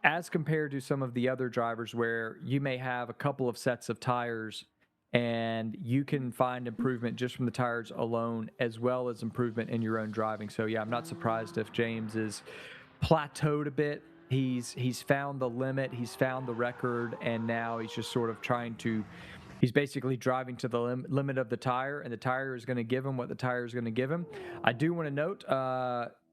as compared to some of the other drivers where you may have a couple of sets of tires and you can find improvement just from the tires alone, as well as improvement in your own driving. So yeah, I'm not surprised if James is plateaued a bit. He's found the limit, he's found the record, and now he's just sort of he's basically driving to the limit of the tire, and the tire is going to give him what the tire is going to give him. I do want to note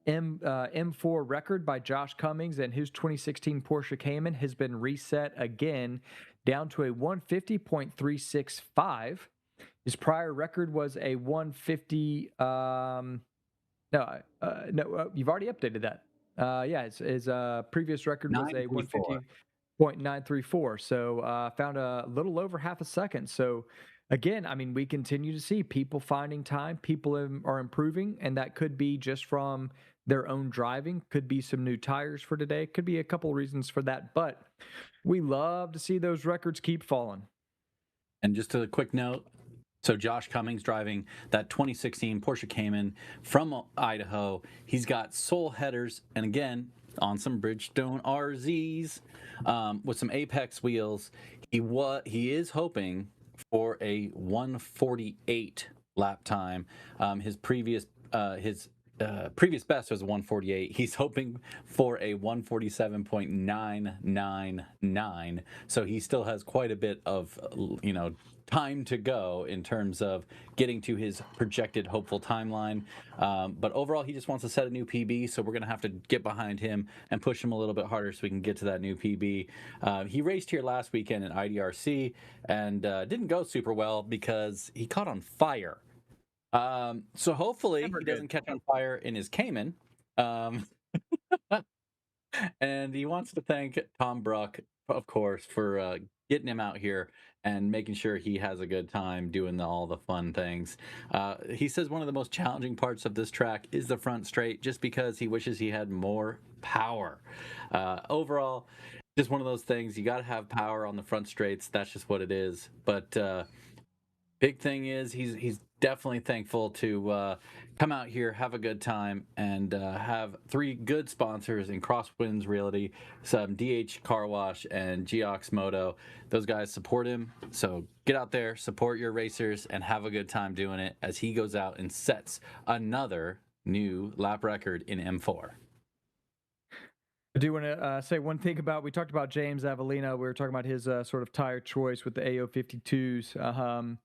M4 record by Josh Cummings and his 2016 Porsche Cayman has been reset again down to a 150.365. His prior record was a 150. No, you've already updated that. Yeah, his previous record was a 150.934. So found a little over half a second. So again, I mean, we continue to see people finding time. People are improving, and that could be just from their own driving, could be some new tires for today, could be a couple reasons for that. But we love to see those records keep falling. And just a quick note, so Josh Cummings driving that 2016 Porsche Cayman from Idaho. He's got sole headers, and again, on some Bridgestone RZs with some Apex wheels. He is hoping for a 148 lap time. His previous best was 148. He's hoping for a 147.999. So he still has quite a bit of time to go in terms of getting to his projected hopeful timeline. But overall, he just wants to set a new PB, so we're going to have to get behind him and push him a little bit harder so we can get to that new PB. He raced here last weekend in IDRC and didn't go super well because he caught on fire. So hopefully he doesn't catch on fire in his Cayman. And he wants to thank Tom Bruck, of course, for getting him out here and making sure he has a good time doing all the fun things. He says one of the most challenging parts of this track is the front straight, just because he wishes he had more power. Overall, just one of those things. You got to have power on the front straights. That's just what it is. But big thing is he's definitely thankful to come out here, have a good time, and have three good sponsors in Crosswinds Realty, some DH Car Wash, and Geox Moto. Those guys support him, so get out there, support your racers, and have a good time doing it as he goes out and sets another new lap record in M4. I do want to say one thing we talked about James Avellino. We were talking about his sort of tire choice with the AO52s.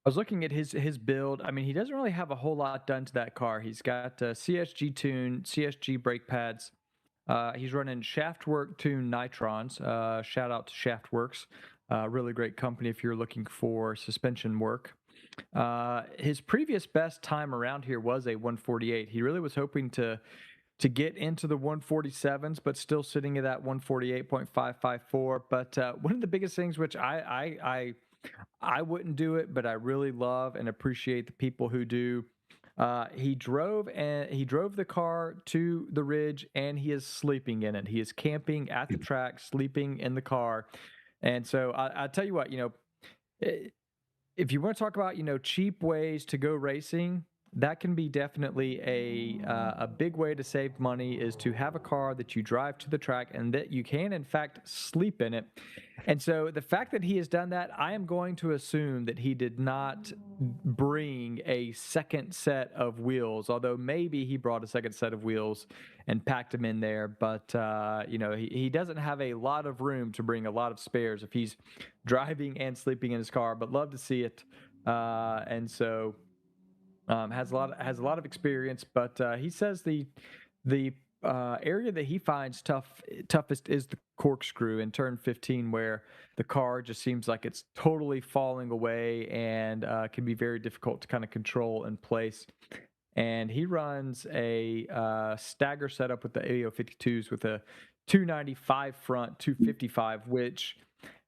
I was looking at his build. I mean, he doesn't really have a whole lot done to that car. He's got CSG tune, CSG brake pads. He's running Shaftwork tune Nitrons. Shout out to Shaftworks. Really great company if you're looking for suspension work. His previous best time around here was a 148. He really was hoping to get into the 147s, but still sitting at that 148.554. But one of the biggest things, which I wouldn't do it, but I really love and appreciate the people who do. He drove the car to the Ridge, and he is sleeping in it. He is camping at the track, sleeping in the car. And so I tell you what, if you want to talk about cheap ways to go racing, that can be definitely a big way to save money, is to have a car that you drive to the track and that you can in fact sleep in it. And so the fact that he has done that, I am going to assume that he did not bring a second set of wheels, although maybe he brought a second set of wheels and packed them in there. But he doesn't have a lot of room to bring a lot of spares if he's driving and sleeping in his car. But love to see it. And so has a lot of experience, but he says the area that he finds toughest is the corkscrew in turn 15, where the car just seems like it's totally falling away and can be very difficult to kind of control in place. And he runs a stagger setup with the AO52s with a 295 front, 255, which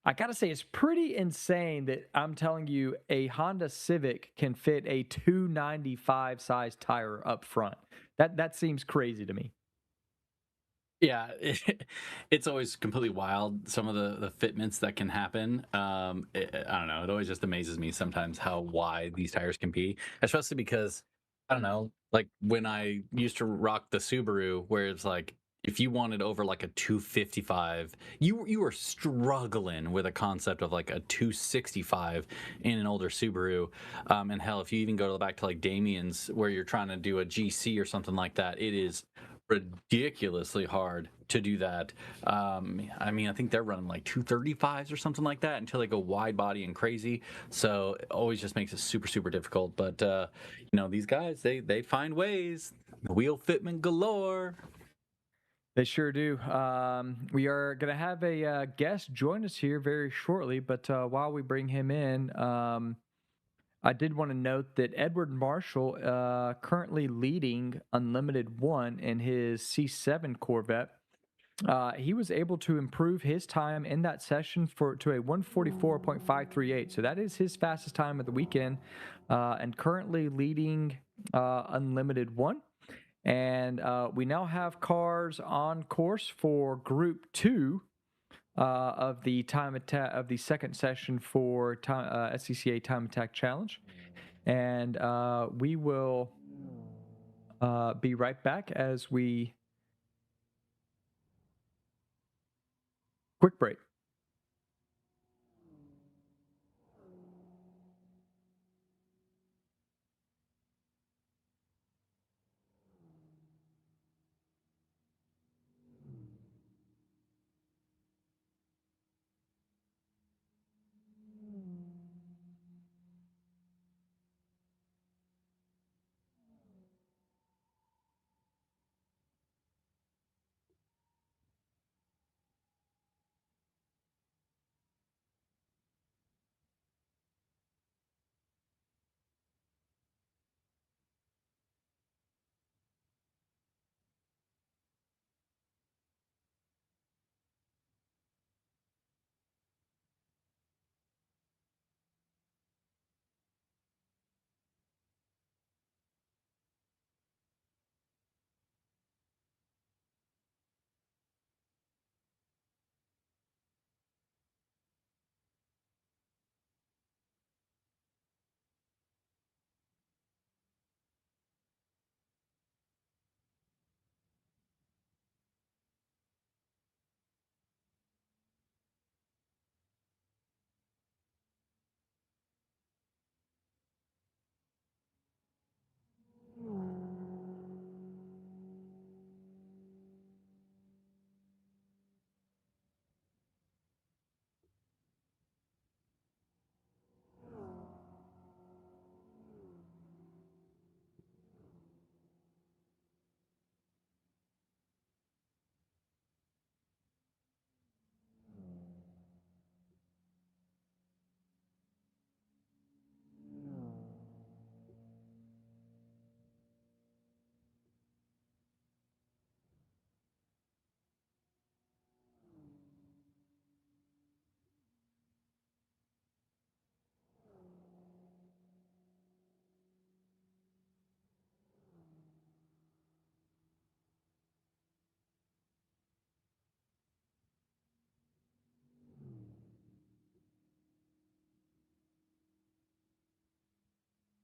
I gotta say, it's pretty insane that I'm telling you a Honda Civic can fit a 295 size tire up front. That seems crazy to me. Yeah, it's always completely wild, some of the fitments that can happen. I don't know. It always just amazes me sometimes how wide these tires can be, especially because I don't know, like when I used to rock the Subaru, where it's like if you wanted over like a 255, you were struggling with a concept of like a 265 in an older Subaru. And hell, if you even go back to like Damien's, where you're trying to do a GC or something like that, it is ridiculously hard to do that. I mean, I think they're running like 235s or something like that until they go wide body and crazy. So it always just makes it super, super difficult. But these guys, they find ways. Wheel fitment galore. They sure do. We are going to have a guest join us here very shortly, but while we bring him in, I did want to note that Edward Marshall, currently leading Unlimited 1 in his C7 Corvette, he was able to improve his time in that session to a 144.538. So that is his fastest time of the weekend, and currently leading Unlimited 1. And we now have cars on course for Group 2 of the of the second session for SCCA Time Attack Challenge. And we will be right back as we quick break.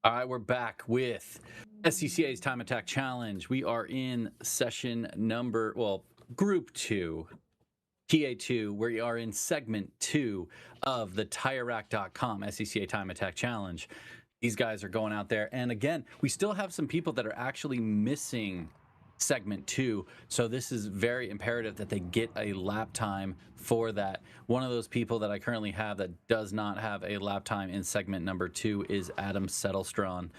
All right, we're back with SCCA's Time Attack Challenge. We are in session number, group 2, TA2. We are in segment 2 of the TireRack.com SCCA Time Attack Challenge. These guys are going out there. And again, we still have some people that are actually missing segment 2. So this is very imperative that they get a lap time for that. One of those people that I currently have that does not have a lap time in segment number 2 is Adam Settlestrom.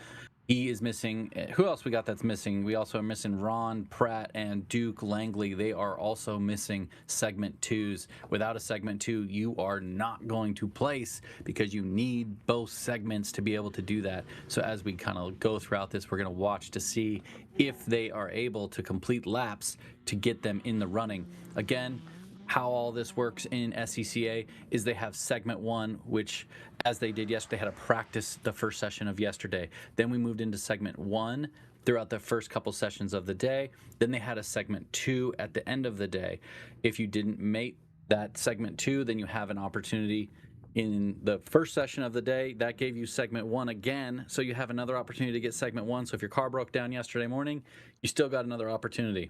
He is missing. Who else we got that's missing? We also are missing Ron Pratt and Duke Langley. They are also missing segment 2s. Without a segment 2, you are not going to place because you need both segments to be able to do that. So as we kind of go throughout this, we're going to watch to see if they are able to complete laps to get them in the running. Again, how all this works in SCCA is they have segment 1, which, as they did yesterday, had a practice the first session of yesterday. Then we moved into segment 1 throughout the first couple sessions of the day. Then they had a segment 2 at the end of the day. If you didn't make that segment 2, then you have an opportunity in the first session of the day. That gave you segment 1 again, so you have another opportunity to get segment 1. So if your car broke down yesterday morning, you still got another opportunity.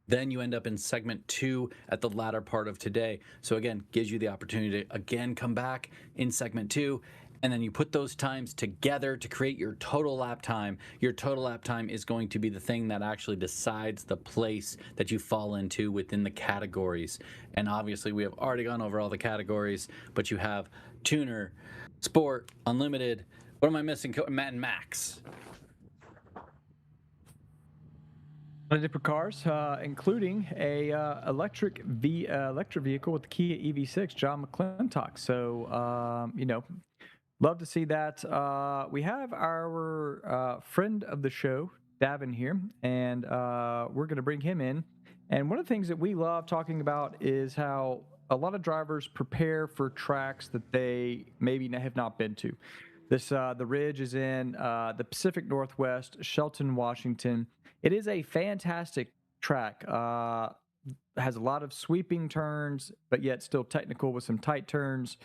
Then you end up in segment 2 at the latter part of today. So again, gives you the opportunity to again come back in segment 2, and then you put those times together to create your total lap time. Your total lap time is going to be the thing that actually decides the place that you fall into within the categories. And obviously we have already gone over all the categories, but you have tuner, sport, unlimited. What am I missing? And max. Different cars, including a electric vehicle with the Kia EV6, John McClintock. So, love to see that. We have our friend of the show, Davin, here, and we're going to bring him in. And one of the things that we love talking about is how a lot of drivers prepare for tracks that they maybe have not been to. The Ridge is in the Pacific Northwest, Shelton, Washington. It is a fantastic track. Has a lot of sweeping turns, but yet still technical with some tight turns.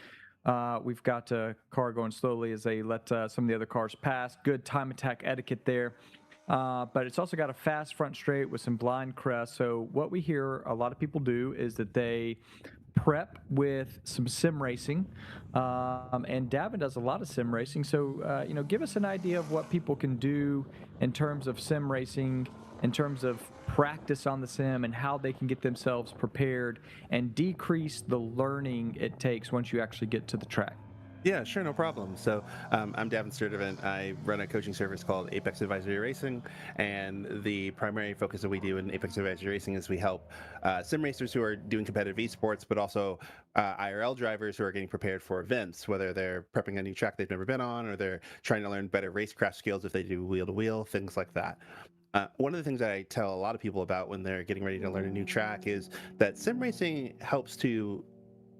We've got a car going slowly as they let some of the other cars pass. Good time attack etiquette there. But it's also got a fast front straight with some blind crests. So what we hear a lot of people do is that they prep with some sim racing, and Davin does a lot of sim racing. So, give us an idea of what people can do in terms of sim racing, in terms of practice on the sim, and how they can get themselves prepared and decrease the learning it takes once you actually get to the track. Yeah, sure, no problem. So I'm Davin Sturdivant. I run a coaching service called Apex Advisory Racing, and the primary focus that we do in Apex Advisory Racing is we help sim racers who are doing competitive esports, but also IRL drivers who are getting prepared for events, whether they're prepping a new track they've never been on, or they're trying to learn better racecraft skills if they do wheel-to-wheel, things like that. One of the things that I tell a lot of people about when they're getting ready to learn a new track is that sim racing helps to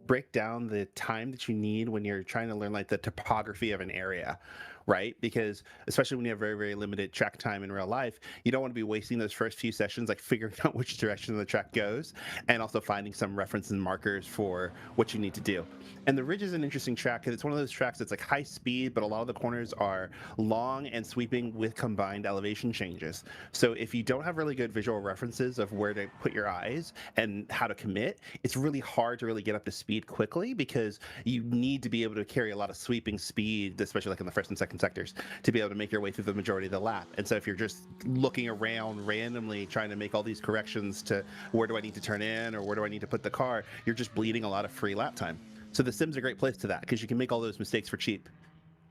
break down the time that you need when you're trying to learn like the topography of an area, right? Because especially when you have very, very limited track time in real life, you don't want to be wasting those first few sessions like figuring out which direction the track goes, and also finding some reference and markers for what you need to do. And the Ridge is an interesting track because it's one of those tracks that's like high speed, but a lot of the corners are long and sweeping with combined elevation changes. So if you don't have really good visual references of where to put your eyes and how to commit, it's really hard to really get up to speed quickly, because you need to be able to carry a lot of sweeping speed, especially like in the first and second sectors, to be able to make your way through the majority of the lap. And so if you're just looking around randomly trying to make all these corrections to where do I need to turn in or where do I need to put the car, you're just bleeding a lot of free lap time. So the sim's a great place to that, because you can make all those mistakes for cheap.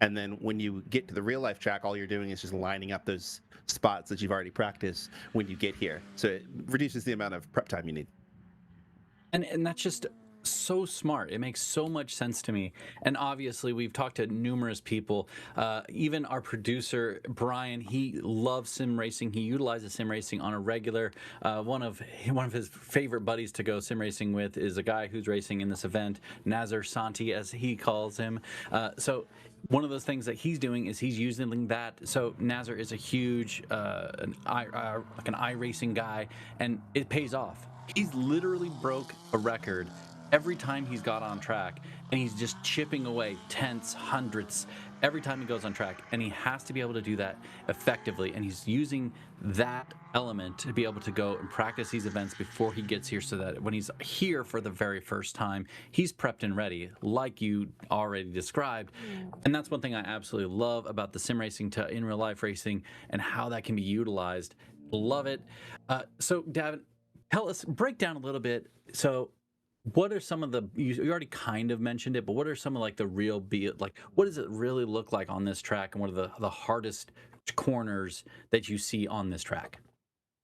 And then when you get to the real life track, all you're doing is just lining up those spots that you've already practiced when you get here. So it reduces the amount of prep time you need. And that's just so smart. It makes so much sense to me. And obviously we've talked to numerous people, even our producer Brian, he loves sim racing. He utilizes sim racing on a regular. One of his favorite buddies to go sim racing with is a guy who's racing in this event, Nazar Santi, as he calls him. So one of those things that he's doing is he's using that. So Nazar is a huge like an iRacing guy, and it pays off. He's literally broke a record every time he's got on track, and he's just chipping away tenths, hundredths every time he goes on track, and he has to be able to do that effectively, and he's using that element to be able to go and practice these events before he gets here, so that when he's here for the very first time, he's prepped and ready, like you already described. And that's one thing I absolutely love about the sim racing to in real life racing and how that can be utilized. Love it. So Davin, break down a little bit. So what are some of the, you already kind of mentioned it, but what are some of like the real like, what does it really look like on this track, and what are the hardest corners that you see on this track?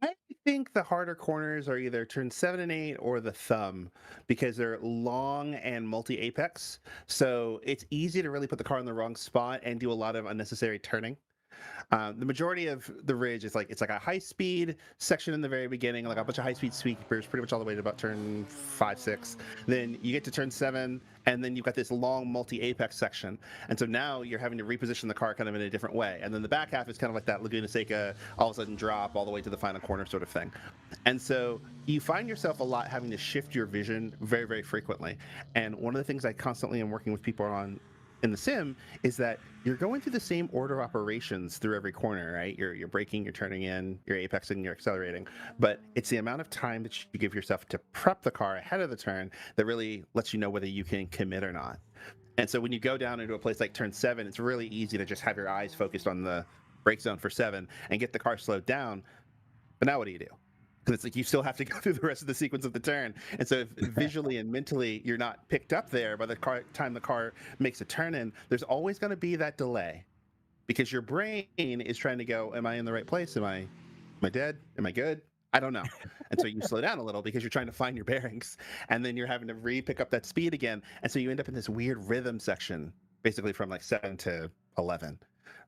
I think the harder corners are either turn 7 and 8 or the thumb, because they're long and multi-apex. So it's easy to really put the car in the wrong spot and do a lot of unnecessary turning. The majority of the ridge is it's like a high speed section in the very beginning, like a bunch of high speed sweepers, pretty much all the way to about turn 5, 6. Then you get to turn 7, and then you've got this long multi-apex section. And so now you're having to reposition the car kind of in a different way. And then the back half is kind of like that Laguna Seca all of a sudden drop all the way to the final corner sort of thing. And so you find yourself a lot having to shift your vision very, very frequently. And one of the things I constantly am working with people on in the sim is that you're going through the same order of operations through every corner, right? You're braking, you're turning in, you're apexing, you're accelerating, but it's the amount of time that you give yourself to prep the car ahead of the turn that really lets you know whether you can commit or not. And so when you go down into a place like turn 7, it's really easy to just have your eyes focused on the brake zone for 7 and get the car slowed down. But now what do? Because it's like you still have to go through the rest of the sequence of the turn. And so if visually and mentally you're not picked up there by the time the car makes a turn in, there's always going to be that delay, because your brain is trying to go, am I in the right place? Am I dead? Am I good? I don't know. And so you slow down a little because you're trying to find your bearings, and then you're having to pick up that speed again. And so you end up in this weird rhythm section, basically from like 7 to 11,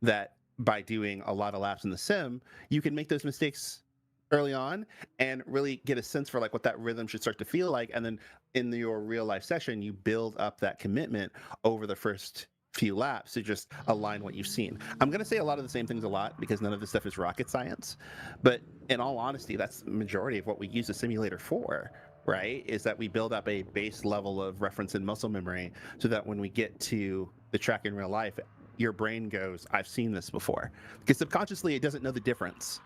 that by doing a lot of laps in the sim, you can make those mistakes early on and really get a sense for like what that rhythm should start to feel like. And then in your real life session, you build up that commitment over the first few laps to just align what you've seen. I'm going to say a lot of the same things a lot because none of this stuff is rocket science, but in all honesty, that's the majority of what we use a simulator for, right? Is that we build up a base level of reference and muscle memory so that when we get to the track in real life, your brain goes, I've seen this before. Because subconsciously, it doesn't know the difference.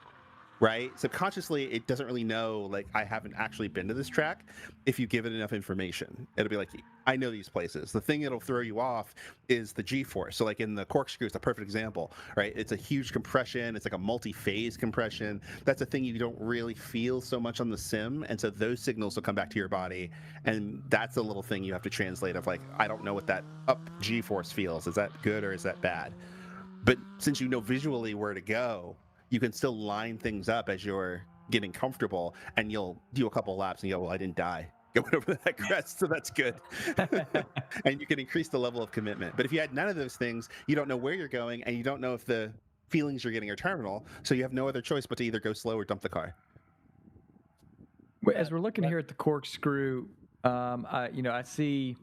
Right? Subconsciously, it doesn't really know, like, I haven't actually been to this track. If you give it enough information, it'll be like, I know these places. The thing that'll throw you off is the G-force. So like in the corkscrew, it's a perfect example, right? It's a huge compression. It's like a multi-phase compression. That's a thing you don't really feel so much on the sim. And so those signals will come back to your body. And that's a little thing you have to translate of like, I don't know what that up G-force feels. Is that good or is that bad? But since you know visually where to go, you can still line things up as you're getting comfortable, and you'll do a couple laps and you go, well, I didn't die going over that crest, so that's good. And you can increase the level of commitment. But if you had none of those things, you don't know where you're going, and you don't know if the feelings you're getting are terminal, so you have no other choice but to either go slow or dump the car. As we're looking here at the corkscrew, I see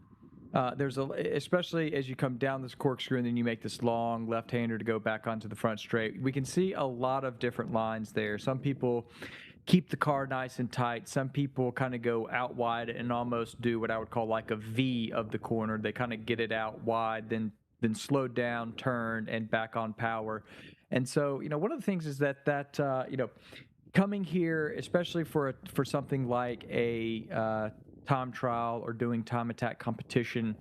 there's especially as you come down this corkscrew and then you make this long left-hander to go back onto the front straight, we can see a lot of different lines there. Some people keep the car nice and tight. Some people kind of go out wide and almost do what I would call like a V of the corner. They kind of get it out wide, then slow down, turn, and back on power. And so, one of the things is that coming here, especially for something like a time trial or doing time attack competition,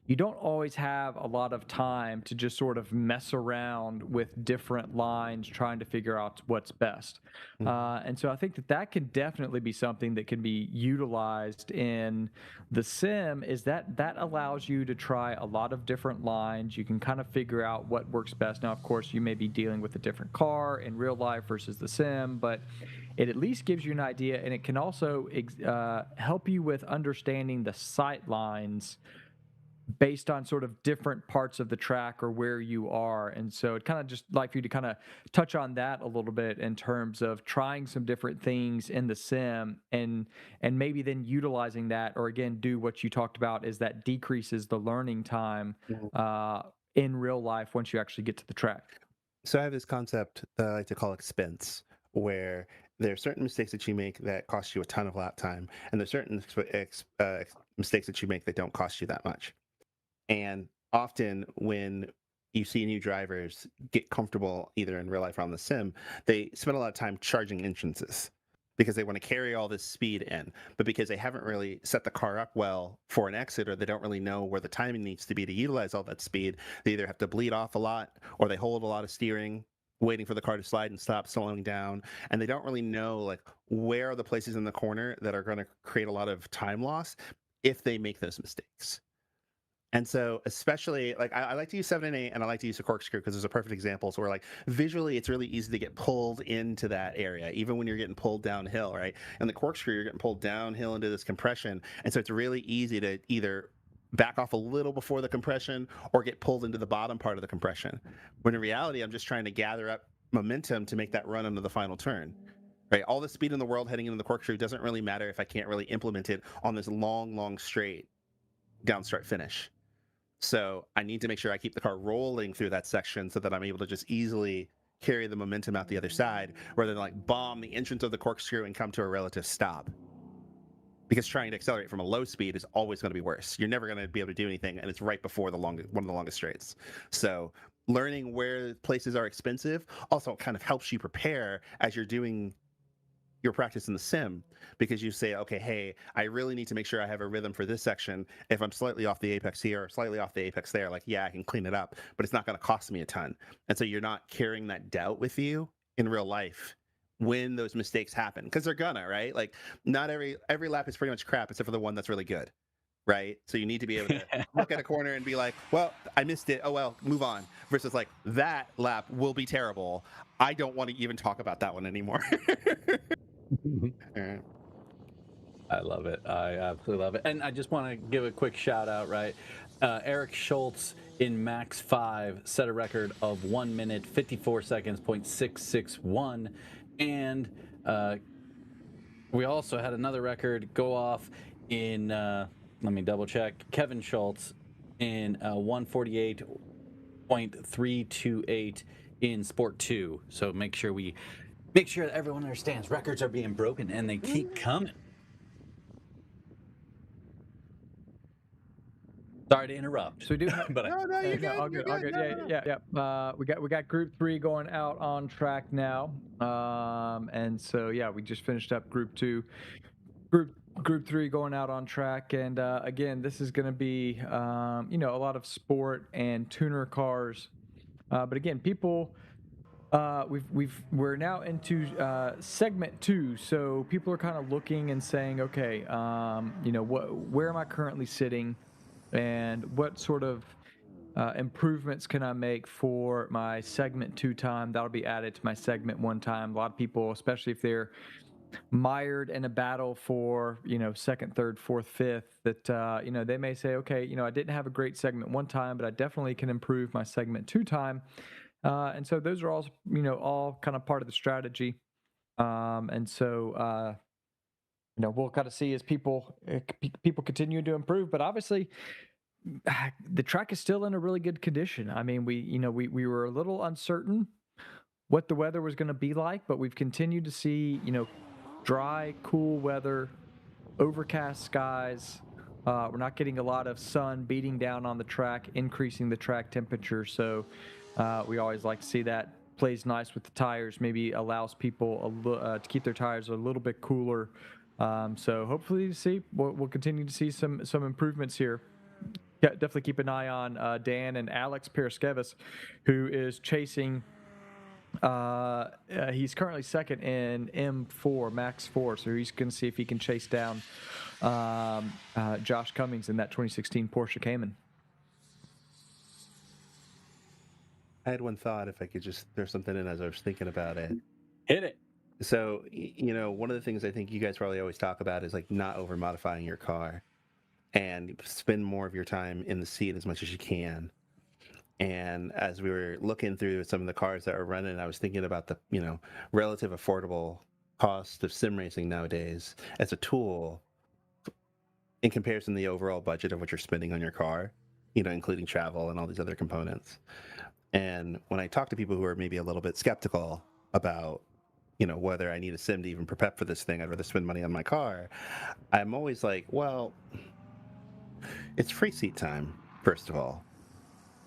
you don't always have a lot of time to just sort of mess around with different lines trying to figure out what's best. And so I think that can definitely be something that can be utilized in the sim, is that allows you to try a lot of different lines. You can kind of figure out what works best. Now, of course, you may be dealing with a different car in real life versus the sim, but it at least gives you an idea, and it can also help you with understanding the sight lines based on sort of different parts of the track or where you are. And so it kind of just like for you to kind of touch on that a little bit in terms of trying some different things in the sim and maybe then utilizing that, or again, do what you talked about, is that decreases the learning time in real life once you actually get to the track. So I have this concept that I like to call expense, where there are certain mistakes that you make that cost you a ton of lap time, and there's certain mistakes that you make that don't cost you that much. And often when you see new drivers get comfortable either in real life or on the sim, they spend a lot of time charging entrances because they want to carry all this speed in. But because they haven't really set the car up well for an exit, or they don't really know where the timing needs to be to utilize all that speed, they either have to bleed off a lot or they hold a lot of steering, waiting for the car to slide and stop, slowing down. And they don't really know like where are the places in the corner that are going to create a lot of time loss if they make those mistakes. And so, especially like I like to use 7 and 8, and I like to use a corkscrew because there's a perfect example. So, where like visually, it's really easy to get pulled into that area, even when you're getting pulled downhill, right? And the corkscrew, you're getting pulled downhill into this compression, and so it's really easy to either back off a little before the compression or get pulled into the bottom part of the compression. When in reality, I'm just trying to gather up momentum to make that run into the final turn. Right, all the speed in the world heading into the corkscrew doesn't really matter if I can't really implement it on this long straight down start finish. So I need to make sure I keep the car rolling through that section so that I'm able to just easily carry the momentum out the other side, rather than like bomb the entrance of the corkscrew and come to a relative stop. Because trying to accelerate from a low speed is always going to be worse. You're never going to be able to do anything, and it's right before one of the longest straights. So learning where places are expensive also kind of helps you prepare as you're doing your practice in the sim, because you say, okay, hey, I really need to make sure I have a rhythm for this section. If I'm slightly off the apex here or slightly off the apex there, like, yeah, I can clean it up, but it's not going to cost me a ton. And so you're not carrying that doubt with you in real life when those mistakes happen, because they're gonna, right? Like, not every lap is pretty much crap except for the one that's really good, right? So you need to be able to look at a corner and be like, well, I missed it, oh well, move on, versus like, that lap will be terrible, I don't want to even talk about that one anymore. Right. I love it. I absolutely love it. And I just want to give a quick shout out, right? Eric Schultz in Max 5 set a record of 1 minute 54 seconds, .661. And we also had another record go off in, let me double check, Kevin Schultz in 148.328 in Sport 2. So make sure that everyone understands records are being broken and they keep coming. Sorry to interrupt. So we do. But No, you're good. All You're good. All good. good. Yeah. We got Group 3 going out on track now. And so yeah, we just finished up Group 2. Group 3 going out on track, and again, this is going to be a lot of sport and tuner cars. But again, people. We're now into segment 2, so people are kind of looking and saying, okay, where am I currently sitting, and what sort of improvements can I make for my segment 2 time that'll be added to my segment 1 time. A lot of people, especially if they're mired in a battle for second, third, fourth, fifth, that they may say, okay, I didn't have a great segment 1 time, but I definitely can improve my segment 2 time. And so those are all kind of part of the strategy. And so we'll kind of see as people continue to improve. But obviously, the track is still in a really good condition. I mean, we were a little uncertain what the weather was going to be like, but we've continued to see dry, cool weather, overcast skies. We're not getting a lot of sun beating down on the track, increasing the track temperature. So we always like to see that. Plays nice with the tires, maybe allows people to keep their tires a little bit cooler. So hopefully we'll continue to see some improvements here. Yeah, definitely keep an eye on Dan and Alex Paraskevas, who is chasing. He's currently second in M4, Max 4, so he's going to see if he can chase down Josh Cummings in that 2016 Porsche Cayman. I had one thought, if I could just throw something in as I was thinking about it. hit it. So, one of the things I think you guys probably always talk about is like not over modifying your car and spend more of your time in the seat as much as you can. And as we were looking through some of the cars that are running, I was thinking about the, relative affordable cost of sim racing nowadays as a tool in comparison to the overall budget of what you're spending on your car, including travel and all these other components. And when I talk to people who are maybe a little bit skeptical about, whether I need a sim to even prep for this thing, I'd rather spend money on my car, I'm always like, well, it's free seat time, first of all.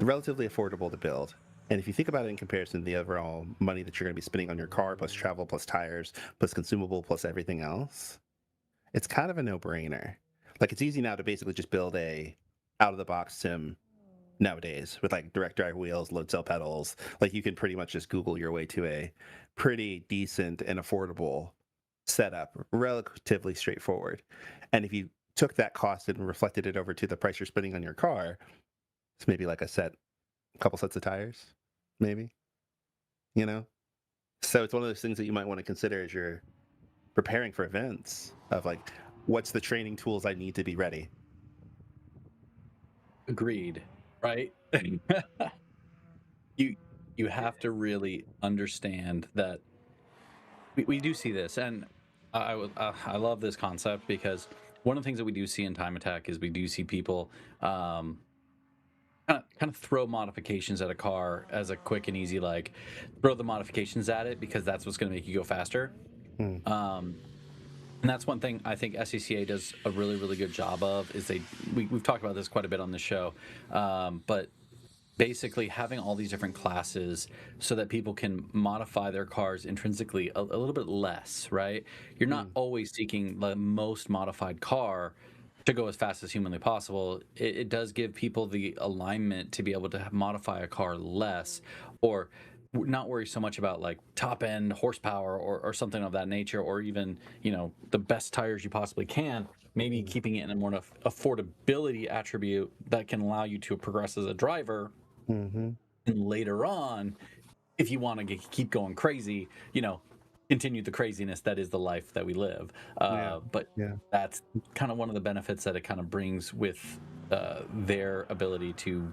relatively affordable to build. And if you think about it in comparison to the overall money that you're going to be spending on your car, plus travel, plus tires, plus consumable, plus everything else, it's kind of a no-brainer. Like, it's easy now to basically just build a out-of-the-box sim nowadays with like direct drive wheels, load cell pedals. Like, you can pretty much just Google your way to a pretty decent and affordable setup, relatively straightforward. And if you took that cost and reflected it over to the price you're spending on your car, it's maybe like a couple sets of tires, maybe, you know? So it's one of those things that you might want to consider as you're preparing for events of like, what's the training tools I need to be ready? Agreed, right? You have to really understand that we do see this, and I love this concept, because one of the things that we do see in Time Attack is we do see people kind of throw modifications at a car as a quick and easy, like, throw the modifications at it because that's what's going to make you go faster. And that's one thing I think SCCA does a really, really good job of, is we've talked about this quite a bit on the show, but basically having all these different classes so that people can modify their cars intrinsically a little bit less, right? You're not always seeking the most modified car to go as fast as humanly possible. It does give people the alignment to be able to modify a car less, or not worry so much about like top end horsepower or something of that nature, or even, the best tires you possibly can. Maybe keeping it in a more affordability attribute that can allow you to progress as a driver. And later on, if you want to keep going crazy, continue the craziness that is the life that we live. But that's kind of one of the benefits that it kind of brings with their ability to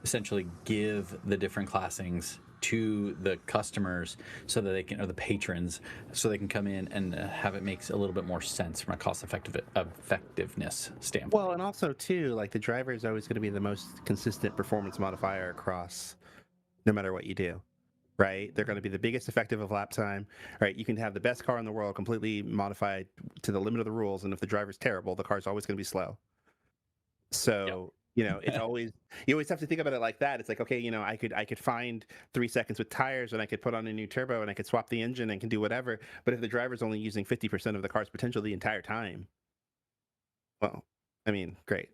essentially give the different classings to the customers, so that they can, or the patrons, so they can come in and have it makes a little bit more sense from a cost effectiveness standpoint. Well, and also too, like, the driver is always going to be the most consistent performance modifier across, no matter what you do, right? They're going to be the biggest effective of lap time, right? You can have the best car in the world completely modified to the limit of the rules, and if the driver's terrible, the car's always going to be slow. So it's always, you always have to think about it like that. It's like, okay, I could find 3 seconds with tires, and I could put on a new turbo, and I could swap the engine and can do whatever. But if the driver's only using 50% of the car's potential the entire time, well, I mean, great.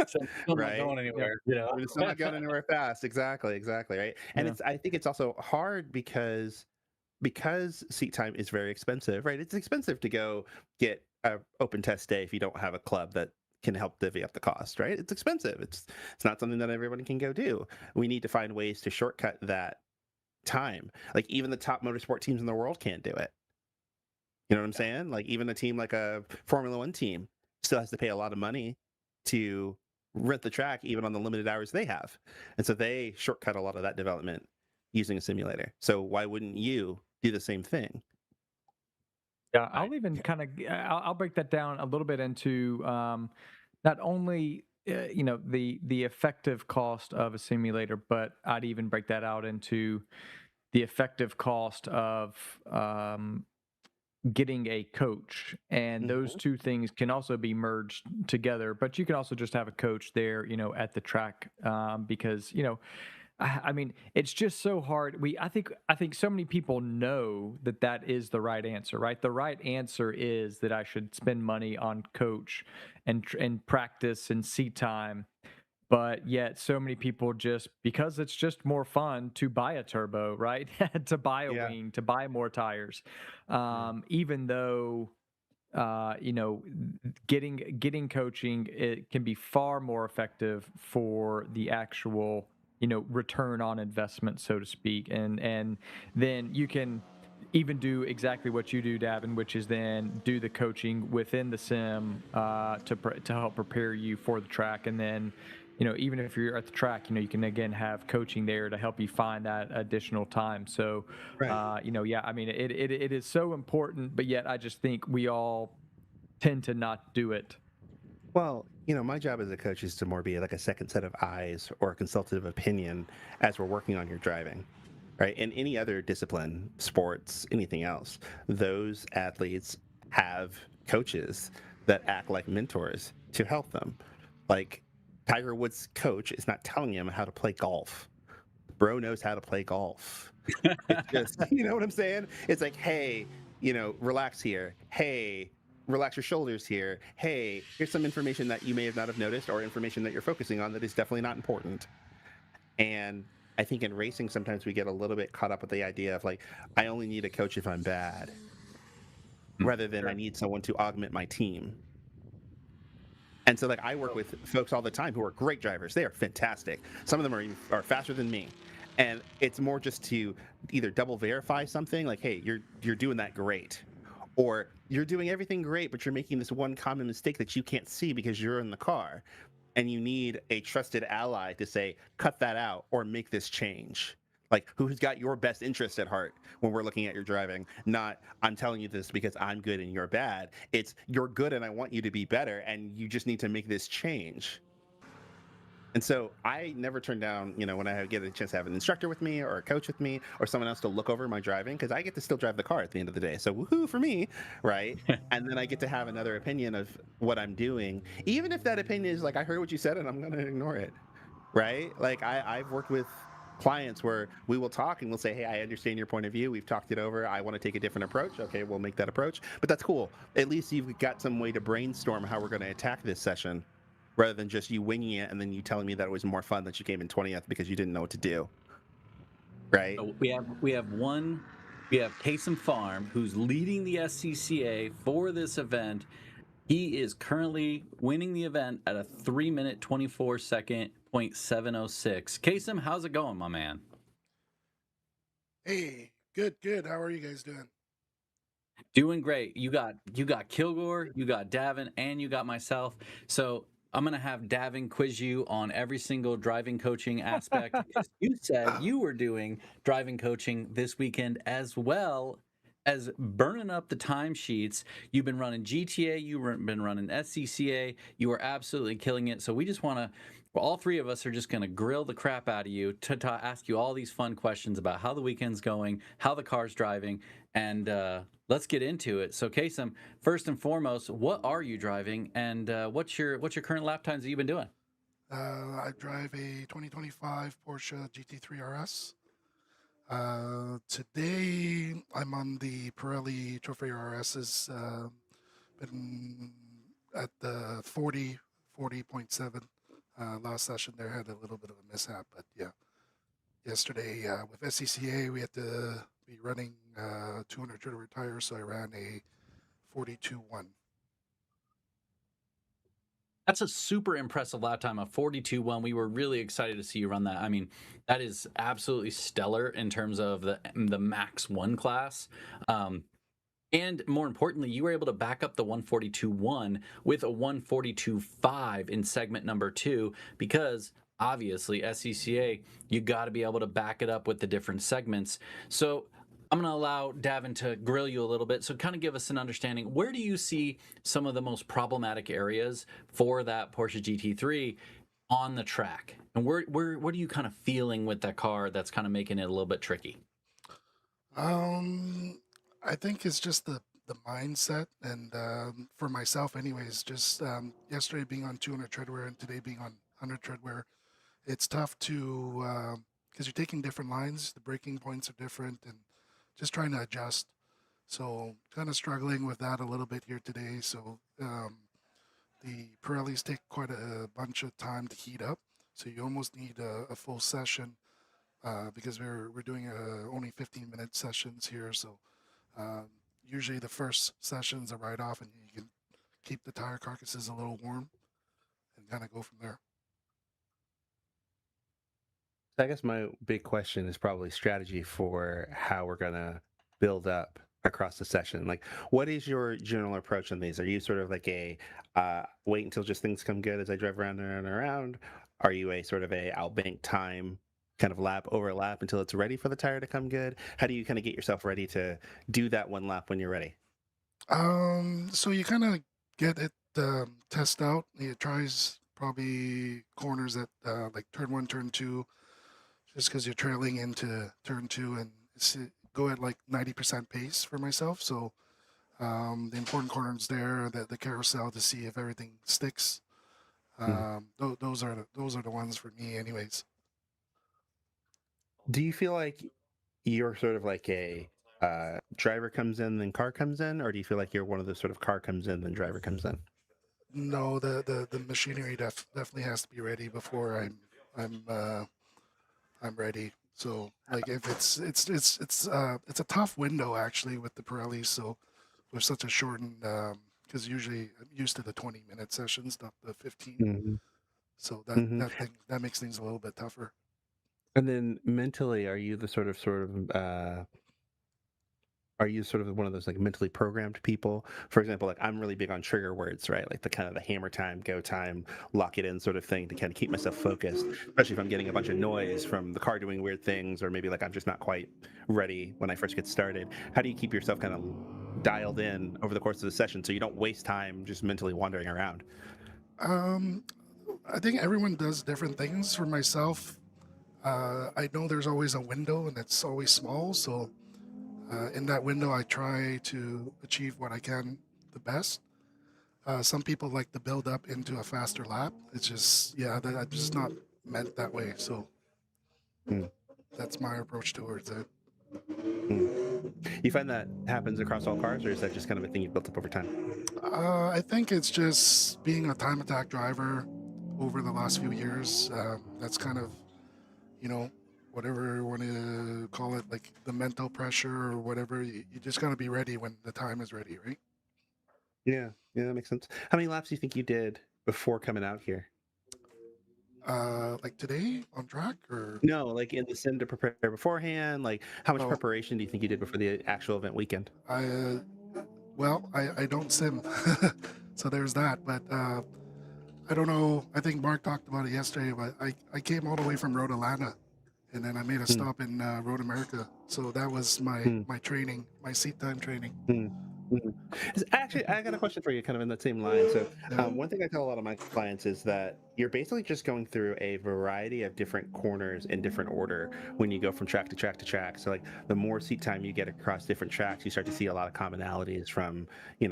Still right? not going anywhere. It's still not going anywhere fast. Exactly, right? And I think it's also hard because seat time is very expensive, right? It's expensive to go get an open test day if you don't have a club that can help divvy up the cost, right? It's expensive. It's not something that everybody can go do. We need to find ways to shortcut that time. Like, even the top motorsport teams in the world can't do it. You know what I'm saying? Like, even a team like a Formula One team still has to pay a lot of money to rent the track, even on the limited hours they have. And so they shortcut a lot of that development using a simulator. So why wouldn't you do the same thing? Yeah, I'll even I'll break that down a little bit into not only the effective cost of a simulator, but I'd even break that out into the effective cost of getting a coach, and those two things can also be merged together. But you can also just have a coach there, at the track, because I mean, it's just so hard. I think so many people know that is the right answer, right? The right answer is that I should spend money on coach and practice and seat time. But yet so many people, just because it's just more fun to buy a turbo, right? To buy a wing, to buy more tires. Even though getting coaching, it can be far more effective for the actual return on investment, so to speak. And then you can even do exactly what you do, Davin, which is then do the coaching within the sim to help prepare you for the track. And then, even if you're at the track, you can again have coaching there to help you find that additional time. So, I mean, it is so important, but yet I just think we all tend to not do it. Well, my job as a coach is to more be like a second set of eyes or a consultative opinion as we're working on your driving, right? In any other discipline, sports, anything else, those athletes have coaches that act like mentors to help them. Like, Tiger Woods' coach is not telling him how to play golf. Bro knows how to play golf. It's just, you know what I'm saying? It's like, hey, relax here. Hey, relax your shoulders here. Hey, here's some information that you may have not have noticed, or information that you're focusing on that is definitely not important. And I think in racing, sometimes we get a little bit caught up with the idea of like, I only need a coach if I'm bad, rather than I need someone to augment my team. And so, like, I work with folks all the time who are great drivers. They are fantastic. Some of them are faster than me, and it's more just to either double verify something, like, hey, you're doing that great, or you're doing everything great, but you're making this one common mistake that you can't see because you're in the car, and you need a trusted ally to say, cut that out or make this change. Like, who's got your best interest at heart when we're looking at your driving? Not, I'm telling you this because I'm good and you're bad. It's, you're good and I want you to be better, and you just need to make this change. And so I never turn down, when I get a chance to have an instructor with me or a coach with me or someone else to look over my driving, because I get to still drive the car at the end of the day. So woohoo for me, right? And then I get to have another opinion of what I'm doing, even if that opinion is like, I heard what you said and I'm going to ignore it, right? Like I've worked with clients where we will talk and we'll say, hey, I understand your point of view. We've talked it over. I want to take a different approach. Okay, we'll make that approach. But that's cool. At least you've got some way to brainstorm how we're going to attack this session, rather than just you winging it and then you telling me that it was more fun that you came in 20th because you didn't know what to do. Right? So we have Kasem Farm, who's leading the SCCA for this event. He is currently winning the event at a 3-minute 24-second .706. Kasem, how's it going, my man? Hey, good. How are you guys doing? Doing great. You got Kilgore, you got Davin, and you got myself. So I'm going to have Davin quiz you on every single driving coaching aspect. You said you were doing driving coaching this weekend, as well as burning up the timesheets. You've been running GTA, you've been running SCCA. You are absolutely killing it. So we just want to, all three of us are just going to grill the crap out of you to ask you all these fun questions about how the weekend's going, how the car's driving, and let's get into it. So, Kasem, first and foremost, what are you driving, and what's your current lap times that you've been doing? I drive a 2025 Porsche GT3 RS. Today, I'm on the Pirelli Trophy RS's. Been at the 40.7. Last session there had a little bit of a mishap, but yeah. Yesterday with SCCA, we had to be running 200 treadwear tires, so I ran a 42.1. That's a super impressive lap time of 42.1. We were really excited to see you run that. I mean, that is absolutely stellar in terms of the Max 1 class. And more importantly, you were able to back up the 142.1 with a 142.5 in segment number 2, because obviously SCCA, you got to be able to back it up with the different segments. So I'm going to allow Davin to grill you a little bit. So kind of give us an understanding. Where do you see some of the most problematic areas for that Porsche GT3 on the track? And what are you kind of feeling with that car that's kind of making it a little bit tricky? I think it's just the mindset, and for myself anyways, just yesterday being on 200 treadwear and today being on 100 treadwear, it's tough to, because you're taking different lines, the braking points are different, and just trying to adjust. So kind of struggling with that a little bit here today. So the Pirellis take quite a bunch of time to heat up, so you almost need a full session because we're doing only 15-minute sessions here. So usually the first session's a write-off, and you can keep the tire carcasses a little warm and kind of go from there. I guess my big question is probably strategy for how we're going to build up across the session. Like, what is your general approach on these? Are you sort of like a wait until just things come good as I drive around and around? Are you a sort of a outbank time kind of lap overlap until it's ready for the tire to come good? How do you kind of get yourself ready to do that one lap when you're ready? So you kind of get it test out. It tries probably corners at like turn 1, turn 2, just because you're trailing into turn 2, and go at like 90% pace for myself. So the important corners there, the carousel, to see if everything sticks. Those are the ones for me, anyways. Do you feel like you're sort of like a driver comes in, then car comes in, or do you feel like you're one of those sort of car comes in, then driver comes in? No, the machinery definitely has to be ready before I'm ready. So like if it's a tough window actually with the Pirellis. So with such a shortened, because usually I'm used to the 20-minute sessions, not the 15. Mm-hmm. So Mm-hmm. that makes things a little bit tougher. And then mentally, are you the are you sort of one of those like mentally programmed people? For example, like I'm really big on trigger words, right? Like the kind of the hammer time, go time, lock it in sort of thing to kind of keep myself focused, especially if I'm getting a bunch of noise from the car doing weird things, or maybe like I'm just not quite ready when I first get started. How do you keep yourself kind of dialed in over the course of the session so you don't waste time just mentally wandering around? I think everyone does different things. For myself, I know there's always a window and it's always small. So in that window, I try to achieve what I can the best. Some people like to build up into a faster lap. It's just, that's just not meant that way. So Mm. that's my approach towards it. You find that happens across all cars, or is that just kind of a thing you've built up over time? I think it's just being a time attack driver over the last few years. That's kind of, you know, whatever you want to call it, like the mental pressure or whatever. You just got to be ready when the time is ready, right? Yeah, that makes sense. How many laps do you think you did before coming out here? Like today on track or? No, like in the sim to prepare beforehand. Like, how much Oh, preparation do you think you did before the actual event weekend? I don't sim, so there's that. But I don't know. I think Mark talked about it yesterday. But I came all the way from Road Atlanta, and then I made a stop in Road America. So that was my training, my seat time training. Actually, I got a question for you, kind of in that same line. So, Yeah. one thing I tell a lot of my clients is that you're basically just going through a variety of different corners in different order when you go from track to track to track. So, like the more seat time you get across different tracks, you start to see a lot of commonalities from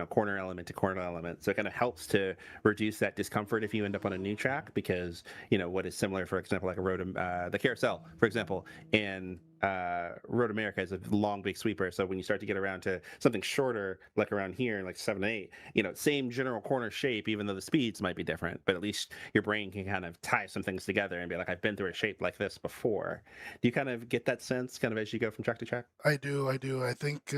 corner element to corner element. So, it kind of helps to reduce that discomfort if you end up on a new track because what is similar, for example, like a road, the carousel, for example, in Road America is a long big sweeper. So when you start to get around to something shorter, like around here, like 7-8, same general corner shape, even though the speeds might be different, but at least your brain can kind of tie some things together and be like, I've been through a shape like this before. Do you kind of get that sense kind of as you go from track to track? I do. I think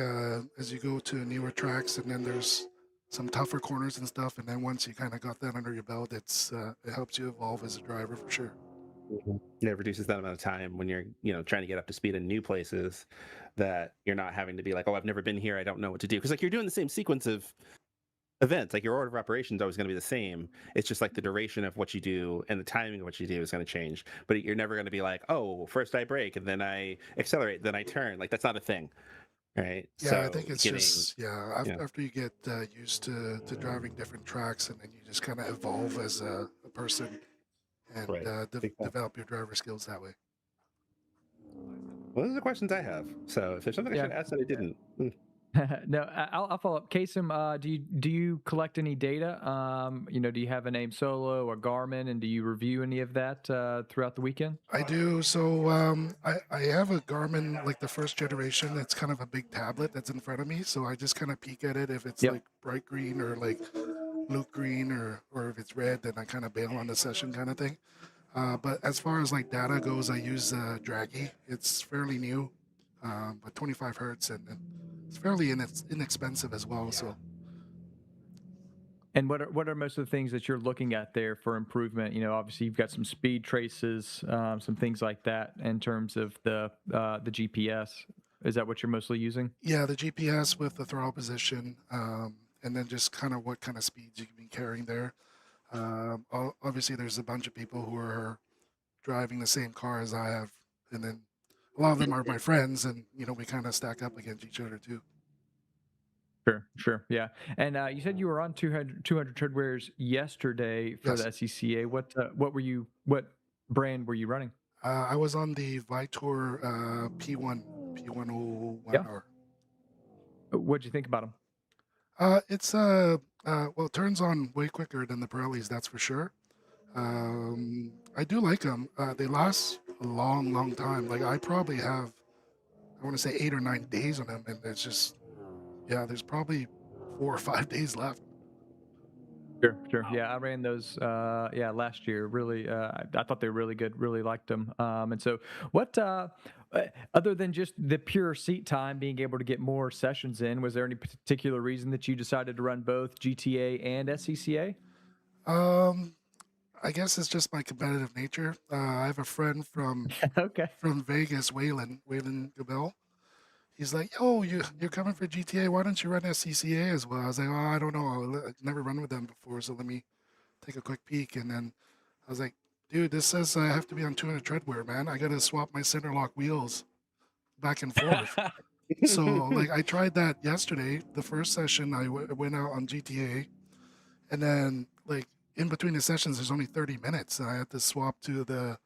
as you go to newer tracks, and then there's some tougher corners and stuff, and then once you kind of got that under your belt, it helps you evolve as a driver for sure. It reduces that amount of time when you're trying to get up to speed in new places, that you're not having to be like, oh, I've never been here, I don't know what to do, because like you're doing the same sequence of events. Like your order of operations is always going to be the same. It's just like the duration of what you do and the timing of what you do is going to change, but you're never going to be like, oh, first I brake and then I accelerate, then I turn. Like that's not a thing, right? Yeah, So I think it's just after you get used to driving different tracks, and then you just kind of evolve as a person and Right. develop your driver skills that way. Well, those are the questions I have. So if there's something I should ask that I didn't. No, I'll follow up. Kasem, do you collect any data? Do you have a name solo or Garmin, and do you review any of that throughout the weekend? I do. So I have a Garmin, like the first generation. It's kind of a big tablet that's in front of me. So I just kind of peek at it. If it's like bright green or like Luke green, or if it's red, then I kind of bail on the session kind of thing. But as far as like data goes, I use Draggy. It's fairly new, but 25 hertz, and it's fairly inexpensive as well. So. And what are most of the things that you're looking at there for improvement? Obviously you've got some speed traces, some things like that in terms of the GPS. Is that what you're mostly using? Yeah, the GPS with the throttle position, and then just kind of what kind of speeds you can be carrying there. Obviously, there's a bunch of people who are driving the same car as I have, and then a lot of them are my friends, and we kind of stack up against each other too. Sure, yeah. And you said you were on 200 treadwears yesterday for the SCCA. What brand were you running? I was on the Vitor P101R. What'd you think about them? It's it turns on way quicker than the Pirellis, that's for sure. I do like them. They last a long, long time. Like I probably have, I want to say 8 or 9 days on them, and it's just, yeah, there's probably 4 or 5 days left. Sure. Yeah, I ran those. Last year. Really, I thought they were really good. Really liked them. And so, what other than just the pure seat time, being able to get more sessions in, was there any particular reason that you decided to run both GTA and SCCA? I guess it's just my competitive nature. I have a friend from Okay. Vegas, Waylon Gabel. He's like, "Yo, you're coming for GTA? Why don't you run SCCA as well?" I was like, "Oh, I don't know. I've never run with them before, so let me take a quick peek." And then I was like, "Dude, this says I have to be on 200 treadwear, man. I gotta swap my center lock wheels back and forth." So like I tried that yesterday. The first session I went out on GTA, and then like in between the sessions there's only 30 minutes, and I had to swap to the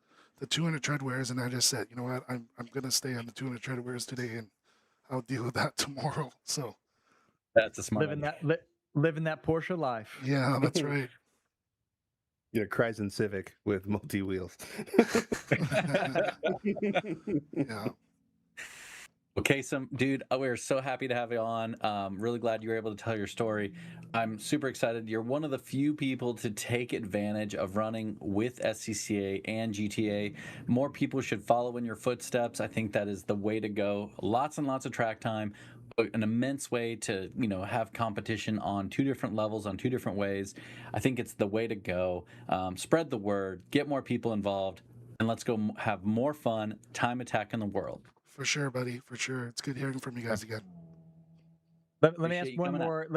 200 treadwears, and I just said, you know what, I'm gonna stay on the 200 treadwears today, and I'll deal with that tomorrow. So That's a smart Living idea. living that Porsche life. yeah, that's right. Your Kryzen Civic with multi wheels. Yeah. Well, Kasem, dude, we're so happy to have you on. Really glad you were able to tell your story. I'm super excited. You're one of the few people to take advantage of running with SCCA and GTA. More people should follow in your footsteps. I think that is the way to go. Lots and lots of track time, an immense way to, have competition on 2 different levels, on 2 different ways. I think it's the way to go. Spread the word, get more people involved, and let's go have more fun. Time attack in the world. For sure, buddy. For sure. It's good hearing from you guys again. Let me ask Appreciate you one coming out. more.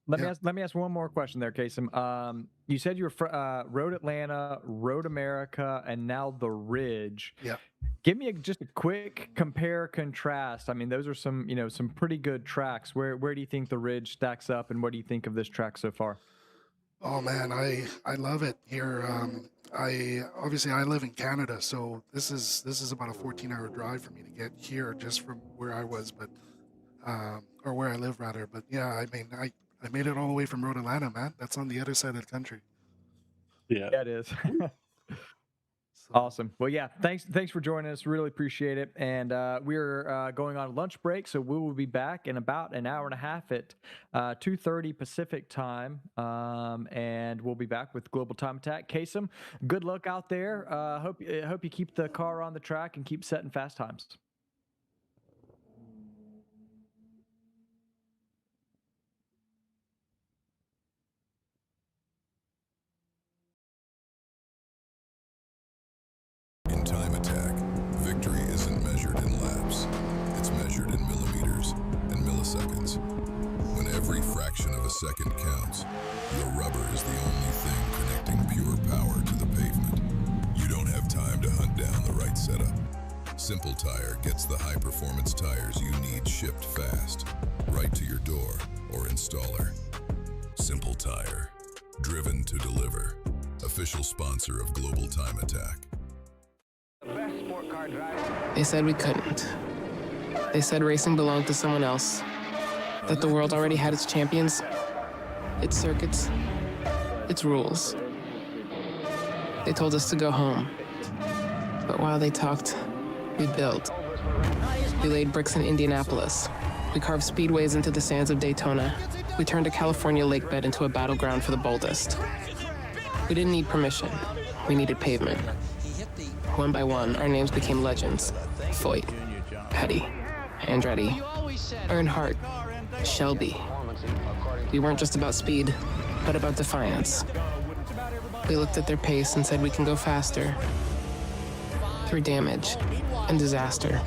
Let me ask one more question there, Kasem. You said you were Road Atlanta, Road America, and now the Ridge. Yeah. Give me just a quick compare contrast. I mean, those are some some pretty good tracks. Where do you think the Ridge stacks up, and what do you think of this track so far? Oh man, I love it here. I live in Canada, so this is about a 14-hour drive for me to get here just from where I was, but or where I live rather. But yeah, I mean, I made it all the way from Road Atlanta, man. That's on the other side of the country. Yeah. Yeah, it is. So, Awesome. Well, yeah, thanks for joining us. Really appreciate it. And we're going on lunch break, so we will be back in about an hour and a half at 2:30 Pacific time, and we'll be back with Global Time Attack. Kasem, good luck out there. Hope you keep the car on the track and keep setting fast times. In time attack, victory isn't measured in laps. It's measured in millimeters and milliseconds. When every fraction of a second counts, your rubber is the only thing connecting pure power to the pavement. You don't have time to hunt down the right setup. Simple Tire gets the high-performance tires you need shipped fast, right to your door or installer. Simple Tire, driven to deliver. Official sponsor of Global Time Attack. They said we couldn't. They said racing belonged to someone else. That the world already had its champions, its circuits, its rules. They told us to go home. But while they talked, we built. We laid bricks in Indianapolis. We carved speedways into the sands of Daytona. We turned a California lake bed into a battleground for the boldest. We didn't need permission. We needed pavement. One by one, our names became legends. Foyt, Petty, Andretti, Earnhardt, Shelby. We weren't just about speed, but about defiance. We looked at their pace and said we can go faster. Through damage and disaster.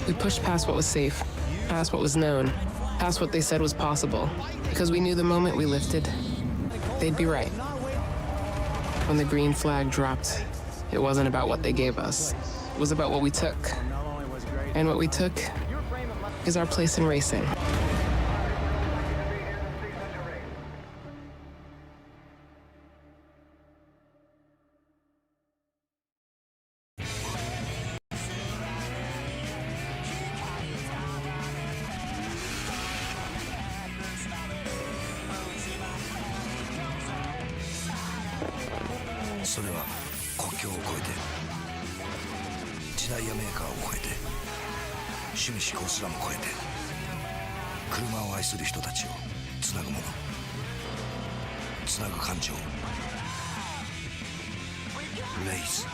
We pushed past what was safe, past what was known, past what they said was possible, because we knew the moment we lifted, they'd be right. When the green flag dropped, it wasn't about what they gave us. It was about what we took. And what we took is our place in racing. それは国境を越えて時代やメーカーを超えて趣味嗜好すらも超えて車を愛する人たちをつなぐもの、つなぐ感情、レイス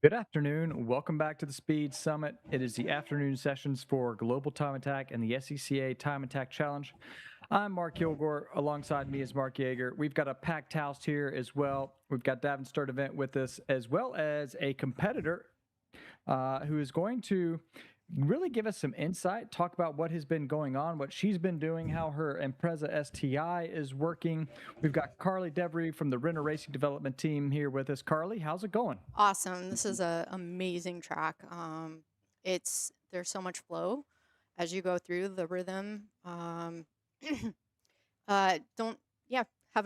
Good afternoon. Welcome back to the Speed Summit. It is the afternoon sessions for Global Time Attack and the SCCA Time Attack Challenge. I'm Mark Kilgore. Alongside me is Mark Yeager. We've got a packed house here as well. We've got Davin Sturdivant with us, as well as a competitor who is going to really give us some insight, talk about what has been going on, what she's been doing, how her Impreza STI is working. We've got Carly Devery from the Renner Racing Development Team here with us. Carly, how's it going? Awesome. This is an amazing track. There's so much flow as you go through the rhythm. Having a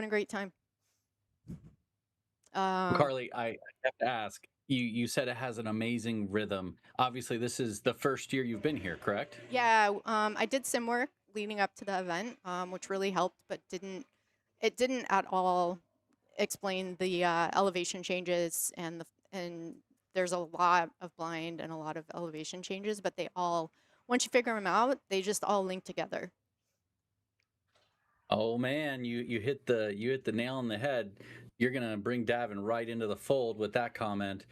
great time. Carly, I have to ask. You said it has an amazing rhythm. Obviously, this is the first year you've been here, correct? Yeah, I did sim work leading up to the event, which really helped, but didn't at all explain the elevation changes and there's a lot of blind and a lot of elevation changes, but they all, once you figure them out, they just all link together. Oh man, you hit the nail on the head. You're gonna bring Davin right into the fold with that comment.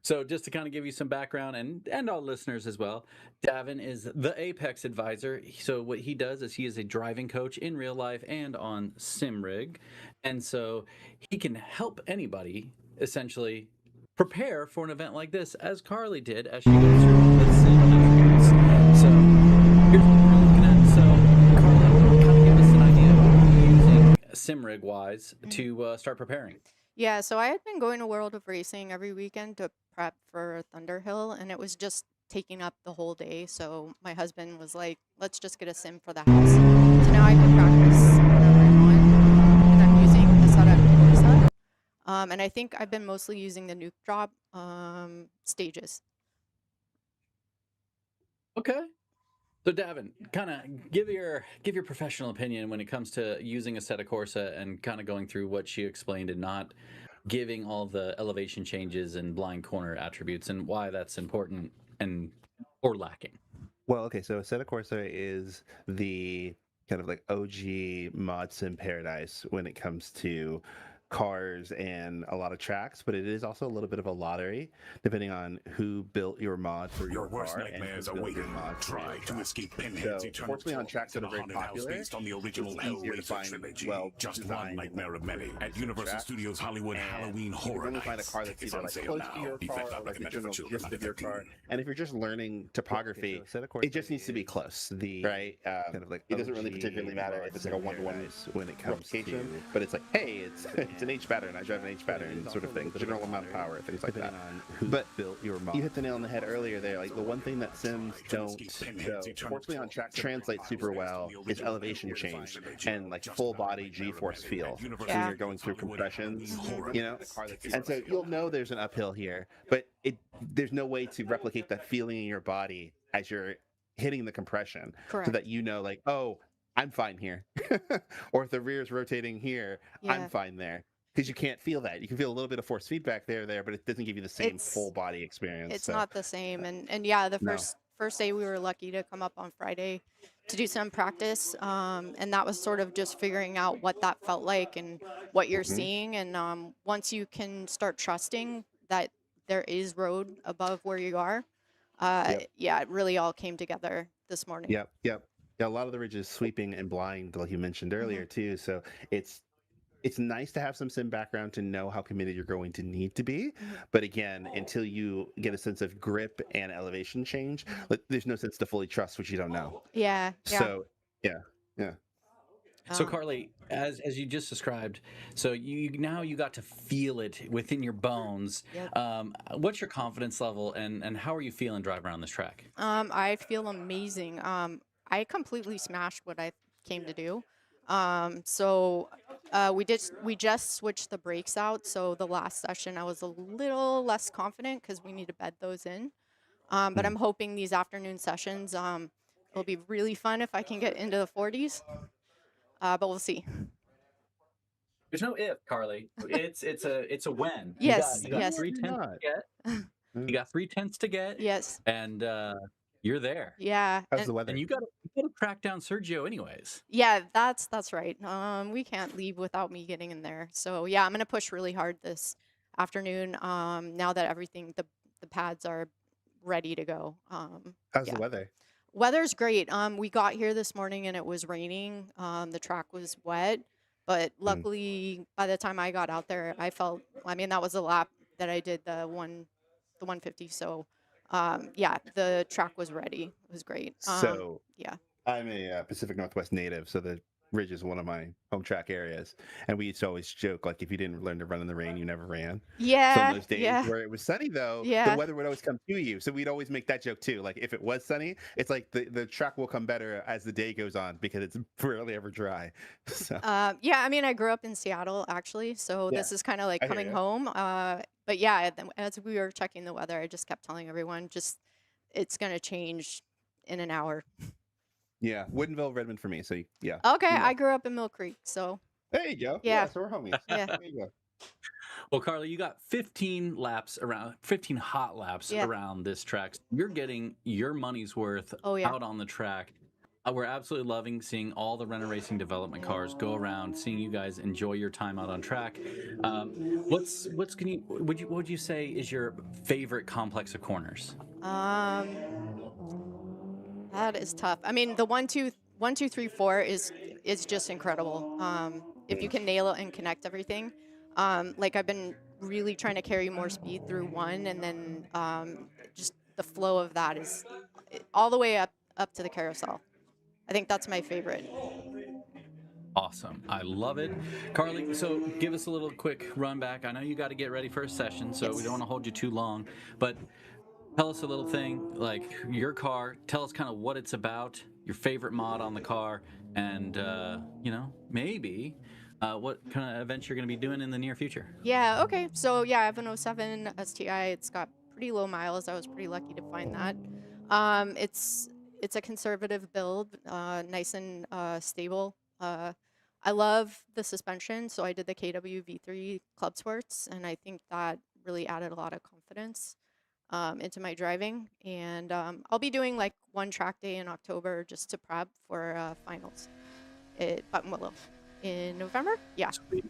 So just to kind of give you some background and all listeners as well, Davin is the Apex advisor. So what he does is he is a driving coach in real life and on SimRig, and so he can help anybody essentially prepare for an event like this, as Carly did as she goes through the sim attributes. So here's what we're looking at. So Carly, kind of give us an idea of what you're using SimRig wise to start preparing. Yeah, so I had been going to World of Racing every weekend to prep for Thunderhill, and it was just taking up the whole day. So my husband was like, let's just get a sim for the house. So now I can practice whenever I want, and I'm using the SyncID Corsa. And I think I've been mostly using the nuke drop stages. Okay. So Davin, kind of give your professional opinion when it comes to using a Assetto Corsa and kind of going through what she explained and not giving all the elevation changes and blind corner attributes and why that's important or lacking. Well, okay, so Assetto Corsa is the kind of like OG mod sim paradise when it comes to cars and a lot of tracks, but it is also a little bit of a lottery depending on who built your mod for your worst car nightmares and who built your await. mod for Try your to car. escape So, Pinhead's eternal fortunately, on toil tracks that in are a very haunted house popular, based on the original it's easier to Hellraiser find trilogy. well Just one designed nightmare of many at Universal tracks. Studios Hollywood And Halloween you Horror can only find a Nights. car that's Tickets either on like sale close now. to your Effect car not or like the recommended for general children gist under of your car. 15. And if you're just learning topography, it just needs to be close. Right? Kind of like it doesn't really particularly matter if it's like a one-to-one when it comes to, but it's like, hey, it's an H pattern. I drive an H pattern sort of thing. General amount of power, things like that. But you hit the nail on the head earlier there. Like the one thing that sims don't show, fortunately on tracks translate super well, is elevation change and like full body G-force feel when you're going through compressions, you know. And so you'll know there's an uphill here, but there's no way to replicate that feeling in your body as you're hitting the compression, Correct. so that you know, like, oh, I'm fine here, or if the rear is rotating here, I'm fine there. Because you can't feel that. You can feel a little bit of force feedback there, but it doesn't give you the same full body experience. It's not the same. And yeah, the first day we were lucky to come up on Friday to do some practice. And that was sort of just figuring out what that felt like and what you're seeing. And once you can start trusting that there is road above where you are, yeah, it really all came together this morning. Yep. Yeah, a lot of the ridge is sweeping and blind, like you mentioned earlier, too. So it's nice to have some sim background to know how committed you're going to need to be. But again, until you get a sense of grip and elevation change, there's no sense to fully trust what you don't know. Yeah. So, yeah. So Carly, as you just described, so you got to feel it within your bones. Yep. What's your confidence level and how are you feeling driving around this track? I feel amazing. I completely smashed what I came to do. We just switched the brakes out. So the last session I was a little less confident because we need to bed those in. But I'm hoping these afternoon sessions will be really fun if I can get into the 40s. But we'll see. There's no if, Carly. It's a when. Yes. You got yes. 3 tenths to get. You got 3 tenths to get. Yes. And you're there. Yeah. How's the weather? And you got to track down Sergio anyways. Yeah, that's right. We can't leave without me getting in there. So yeah, I'm gonna push really hard this afternoon. Now that everything, the pads are ready to go. How's Yeah. the weather? Weather's great. We got here this morning and it was raining. The track was wet, but luckily by the time I got out there, I mean, that was a lap that I did the 150. So, yeah, the track was ready. It was great. So Yeah. I'm a Pacific Northwest native, so the Ridge is one of my home track areas, and we used to always joke like if you didn't learn to run in the rain, you never ran. So on Yeah. those days Yeah. where it was sunny, though, the Yeah. weather would always come to you. So we'd always make that joke too. Like if it was sunny, it's like the track will come better as the day goes on because it's rarely ever dry. So Yeah, I mean, I grew up in Seattle actually, so yeah, this is kind of like I hear coming you. home. But yeah, as we were checking the weather, I just kept telling everyone, just it's gonna change in an hour. Yeah, Woodinville, Redmond for me. So yeah, Okay, you know. I grew up in Mill Creek, so There you go. yeah. Yeah, so we're homies. Yeah. There you go. Well, Carly, you got 15 laps around, 15 hot laps Yeah. around this track. You're getting your money's worth Oh yeah. out on the track. We're absolutely loving seeing all the Renner Racing development cars go around, seeing you guys enjoy your time out on track. What would you say is your favorite complex of corners? That is tough. I mean, the 1, 2, 3, 4 is just incredible. If you can nail it and connect everything, like I've been really trying to carry more speed through 1, and then just the flow of that is all the way up to the carousel. I think that's my favorite. Awesome. I love it. Carly, so give us a little quick run back. I know you got to get ready for a session, so we don't want to hold you too long, but tell us a little thing like your car. Tell us kind of what it's about, your favorite mod on the car, and, maybe what kind of events you're going to be doing in the near future. Yeah, okay. So yeah, I have an 07 STI. It's got pretty low miles. I was pretty lucky to find that. It's a conservative build, nice and stable. I love the suspension, so I did the KW V3 Club Sports, and I think that really added a lot of confidence into my driving. And I'll be doing like one track day in October just to prep for finals at Buttonwillow in November. Yeah. Sweet.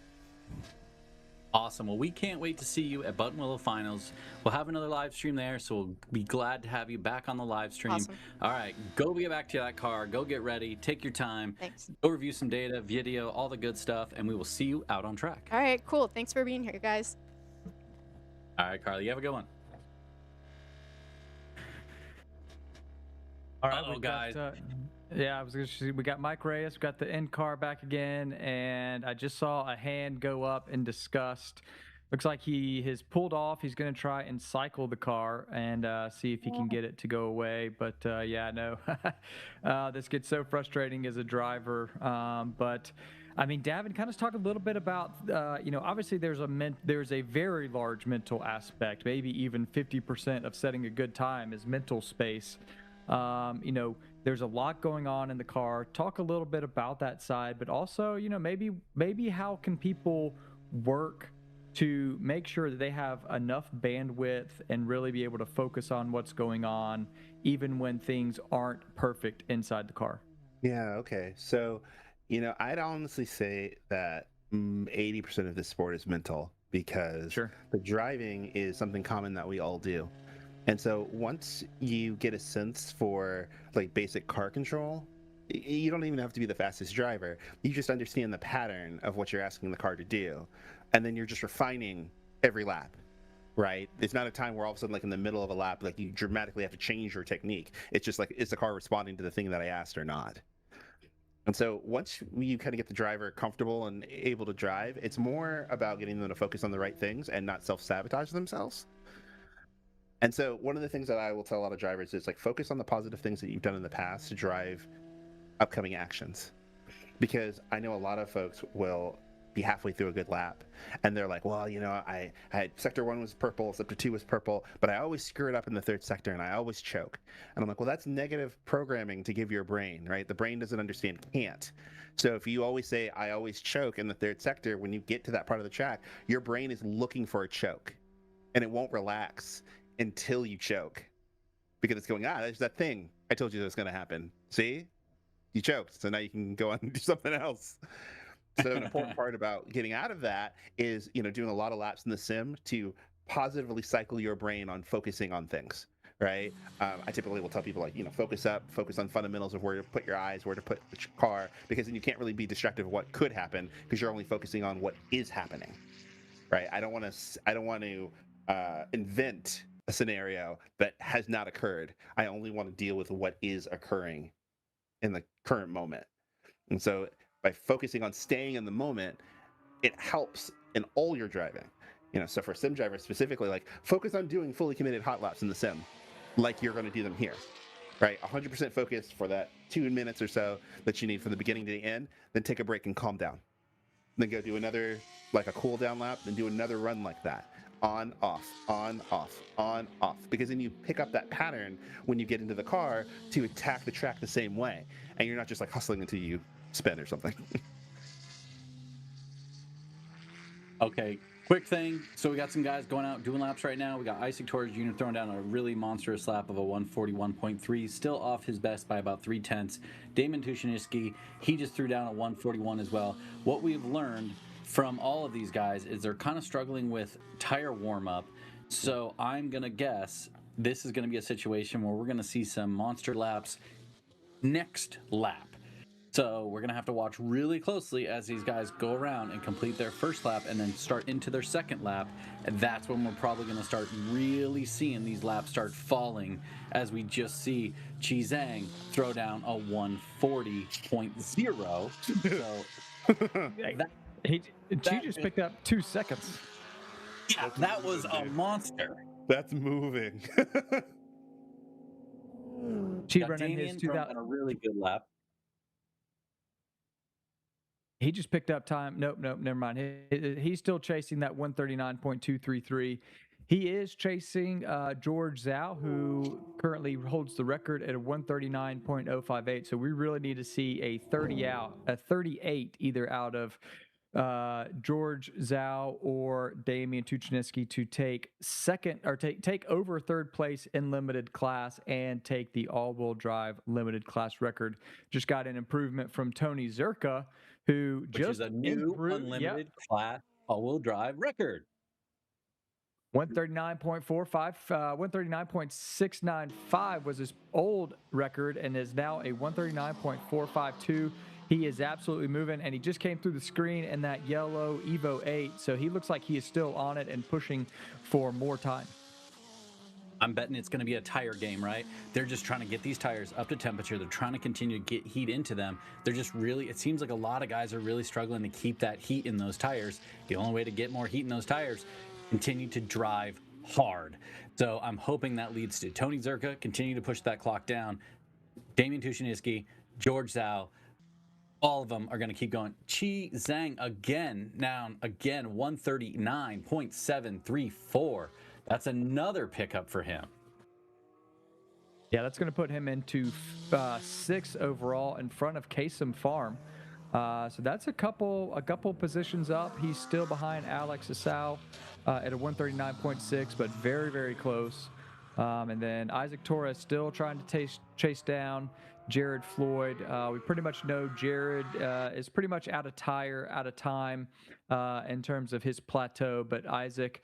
Awesome. Well, we can't wait to see you at Buttonwillow Finals. We'll have another live stream there, so we'll be glad to have you back on the live stream. Awesome. All right, go get back to that car. Go get ready. Take your time. Thanks. Go review some data, video, all the good stuff, and we will see you out on track. All right, cool. Thanks for being here, guys. All right, Carly, you have a good one. All right, Uh-oh, guys. Yeah, I was going to say, we got Mike Reyes, we got the end car back again, and I just saw a hand go up in disgust. Looks like he has pulled off. He's going to try and cycle the car and see if he can get it to go away. But yeah, no, this gets so frustrating as a driver. But I mean, Davin, kind of talk a little bit about, obviously there's a very large mental aspect, maybe even 50% of setting a good time is mental space. There's a lot going on in the car. Talk a little bit about that side, but also, maybe how can people work to make sure that they have enough bandwidth and really be able to focus on what's going on, even when things aren't perfect inside the car. Yeah, okay. So, I'd honestly say that 80% of this sport is mental because the driving is something common that we all do. And so once you get a sense for like basic car control, you don't even have to be the fastest driver. You just understand the pattern of what you're asking the car to do. And then you're just refining every lap, right? It's not a time where all of a sudden, like in the middle of a lap, like you dramatically have to change your technique. It's just like, is the car responding to the thing that I asked or not? And so once you kind of get the driver comfortable and able to drive, it's more about getting them to focus on the right things and not self-sabotage themselves. And so one of the things that I will tell a lot of drivers is like focus on the positive things that you've done in the past to drive upcoming actions. Because I know a lot of folks will be halfway through a good lap and they're like, well, I had sector 1 was purple, sector 2 was purple, but I always screw it up in the third sector and I always choke. And I'm like, well, that's negative programming to give your brain, right? The brain doesn't understand can't. So if you always say, I always choke in the third sector, when you get to that part of the track, your brain is looking for a choke and it won't relax until you choke, because it's going, there's that thing I told you that was going to happen. See, you choked, so now you can go on and do something else. So an important part about getting out of that is, doing a lot of laps in the sim to positively cycle your brain on focusing on things, right? I typically will tell people like, focus up, focus on fundamentals of where to put your eyes, where to put your car, because then you can't really be distracted of what could happen because you're only focusing on what is happening, right? I don't want to invent a scenario that has not occurred. I only want to deal with what is occurring in the current moment. And so by focusing on staying in the moment, it helps in all your driving. So for sim drivers specifically, like focus on doing fully committed hot laps in the sim, like you're going to do them here, right? 100% focus for that 2 minutes or so that you need from the beginning to the end. Then take a break and calm down. Then go do another, like a cool down lap, then do another run like that. On, off, on, off, on, off. Because then you pick up that pattern when you get into the car to attack the track the same way. And you're not just like hustling until you spin or something. Okay, quick thing. So we got some guys going out doing laps right now. We got Isaac Torres Jr. throwing down a really monstrous lap of a 141.3, still off his best by about 0.3. Damon Tushiniski, he just threw down a 141 as well. What we've learned from all of these guys is they're kind of struggling with tire warm-up. So I'm going to guess this is going to be a situation where we're going to see some monster laps next lap. So we're going to have to watch really closely as these guys go around and complete their first lap and then start into their second lap. And that's when we're probably going to start really seeing these laps start falling, as we just see Chi Zhang throw down a 140.0. So She just picked up 2 seconds. Yeah, that was a monster. That's moving. She running his 2000. A really good lap. He just picked up time. Nope, never mind. He's still chasing that 139.233. He is chasing George Zhao, who currently holds the record at a 139.058. So we really need to see a 38 either out of George Zhao or Damian Tuchiniski to take second or take over third place in limited class and take the all-wheel drive limited class record. Just got an improvement from Tony Zerka, who which is a new unlimited class all-wheel drive record. 139.45, 139.695 was his old record and is now a 139.452. He is absolutely moving, and he just came through the screen in that yellow Evo 8, so he looks like he is still on it and pushing for more time. I'm betting it's going to be a tire game, right? They're just trying to get these tires up to temperature. They're trying to continue to get heat into them. They're just really, it seems like a lot of guys are really struggling to keep that heat in those tires. The only way to get more heat in those tires, continue to drive hard. So I'm hoping that leads to Tony Zerka continue to push that clock down. Damian Tushiniski, George Zhao, all of them are going to keep going. Chi Zhang again, down again, 139.734. That's another pickup for him. Yeah, that's going to put him into 6th overall in front of Kasem Farm. So that's a couple positions up. He's still behind Alex Asau at a 139.6, but very, very close. And then Isaac Torres still trying to chase down Jared Floyd. We pretty much know Jared is pretty much out of time in terms of his plateau. But Isaac,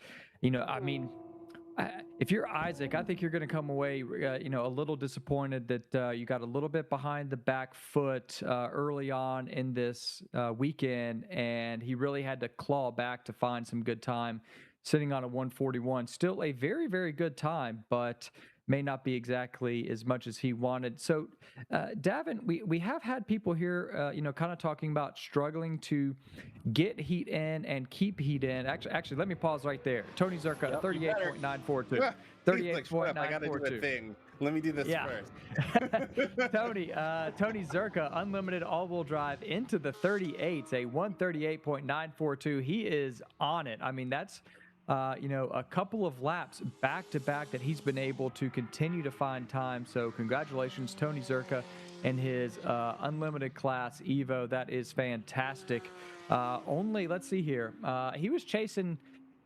if you're Isaac, I think you're going to come away, a little disappointed that you got a little bit behind the back foot early on in this weekend, and he really had to claw back to find some good time, sitting on a 141. Still a very, very good time, but may not be exactly as much as he wanted. So, Davin, we have had people here, kind of talking about struggling to get heat in and keep heat in. Actually, let me pause right there. Tony Zerka, 38.942. 38.942. I got to do a thing. Let me do this first. Tony Zerka, unlimited all-wheel drive into the 38s, a 138.942. He is on it. I mean, that's a couple of laps back-to-back that he's been able to continue to find time. So congratulations, Tony Zerka, and his unlimited class Evo. That is fantastic. Let's see here. He was chasing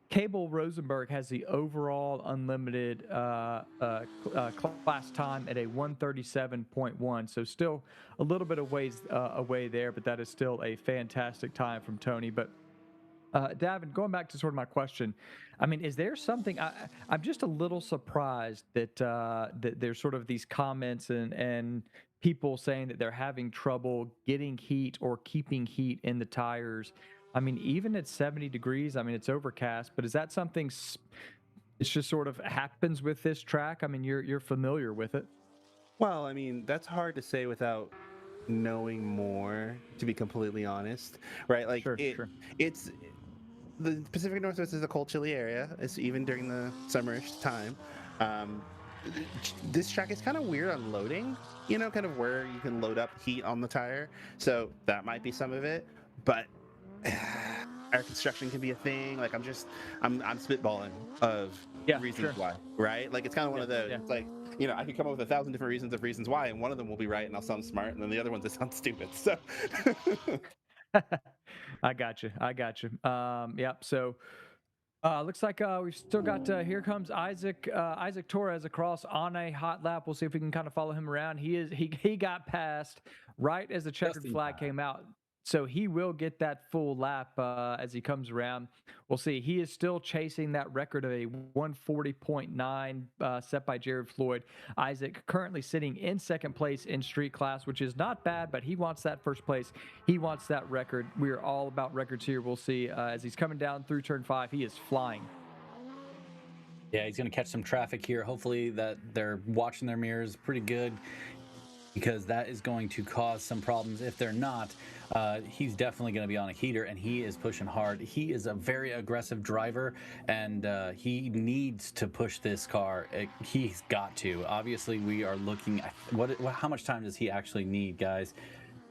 Cable Rosenberg has the overall unlimited class time at a 137.1. So still a little bit of ways away there, but that is still a fantastic time from Tony. But Davin, going back to sort of my question, I mean, is there something I'm just a little surprised that that there's sort of these comments and people saying that they're having trouble getting heat or keeping heat in the tires. I mean, even at 70 degrees, I mean, it's overcast, but is that something it's just sort of happens with this track? I mean, you're familiar with it. Well, I mean, that's hard to say without knowing more, to be completely honest, right? Like Sure, sure. it's the Pacific Northwest is a cold, chilly area. It's even during the summerish time. Um, this track is kind of weird on loading, you know, kind of where you can load up heat on the tire. So that might be some of it, but air construction can be a thing. Like I'm spitballing of reasons why, right? Like it's kind of one of those. It's like, you know, I could come up with 1,000 different reasons why, and one of them will be right, and I'll sound smart, and then the other ones will sound stupid. So. I got you. Yep. So looks like we've still got here comes Isaac Torres across on a hot lap. We'll see if we can kind of follow him around. He got passed right as the checkered flag came out. So he will get that full lap as he comes around. We'll see. He is still chasing that record of a 140.9 set by Jared Floyd. Isaac currently sitting in second place in street class, which is not bad, but he wants that first place. He wants that record. We are all about records here. We'll see as he's coming down through turn 5. He is flying. Yeah, he's going to catch some traffic here. Hopefully that they're watching their mirrors pretty good, because that is going to cause some problems. If they're not, he's definitely going to be on a heater, and he is pushing hard. He is a very aggressive driver, and he needs to push this car. He's got to. Obviously, we are looking at how much time does he actually need, guys?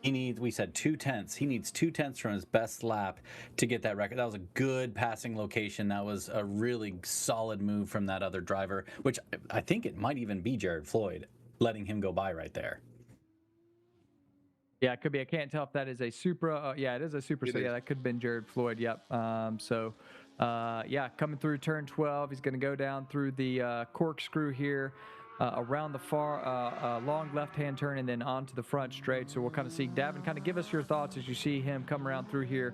He needs, we said 2/10. He needs 2/10 from his best lap to get that record. That was a good passing location. That was a really solid move from that other driver, which I think it might even be Jared Floyd, letting him go by right there. Yeah, it could be. I can't tell if that is a Supra. Yeah, it is a Supra. So yeah, that could have been Jared Floyd. Yep. Yeah, coming through turn 12, he's going to go down through the corkscrew here, around the far long left-hand turn, and then onto the front straight. So we'll kind of see Davin. Kind of give us your thoughts as you see him come around through here.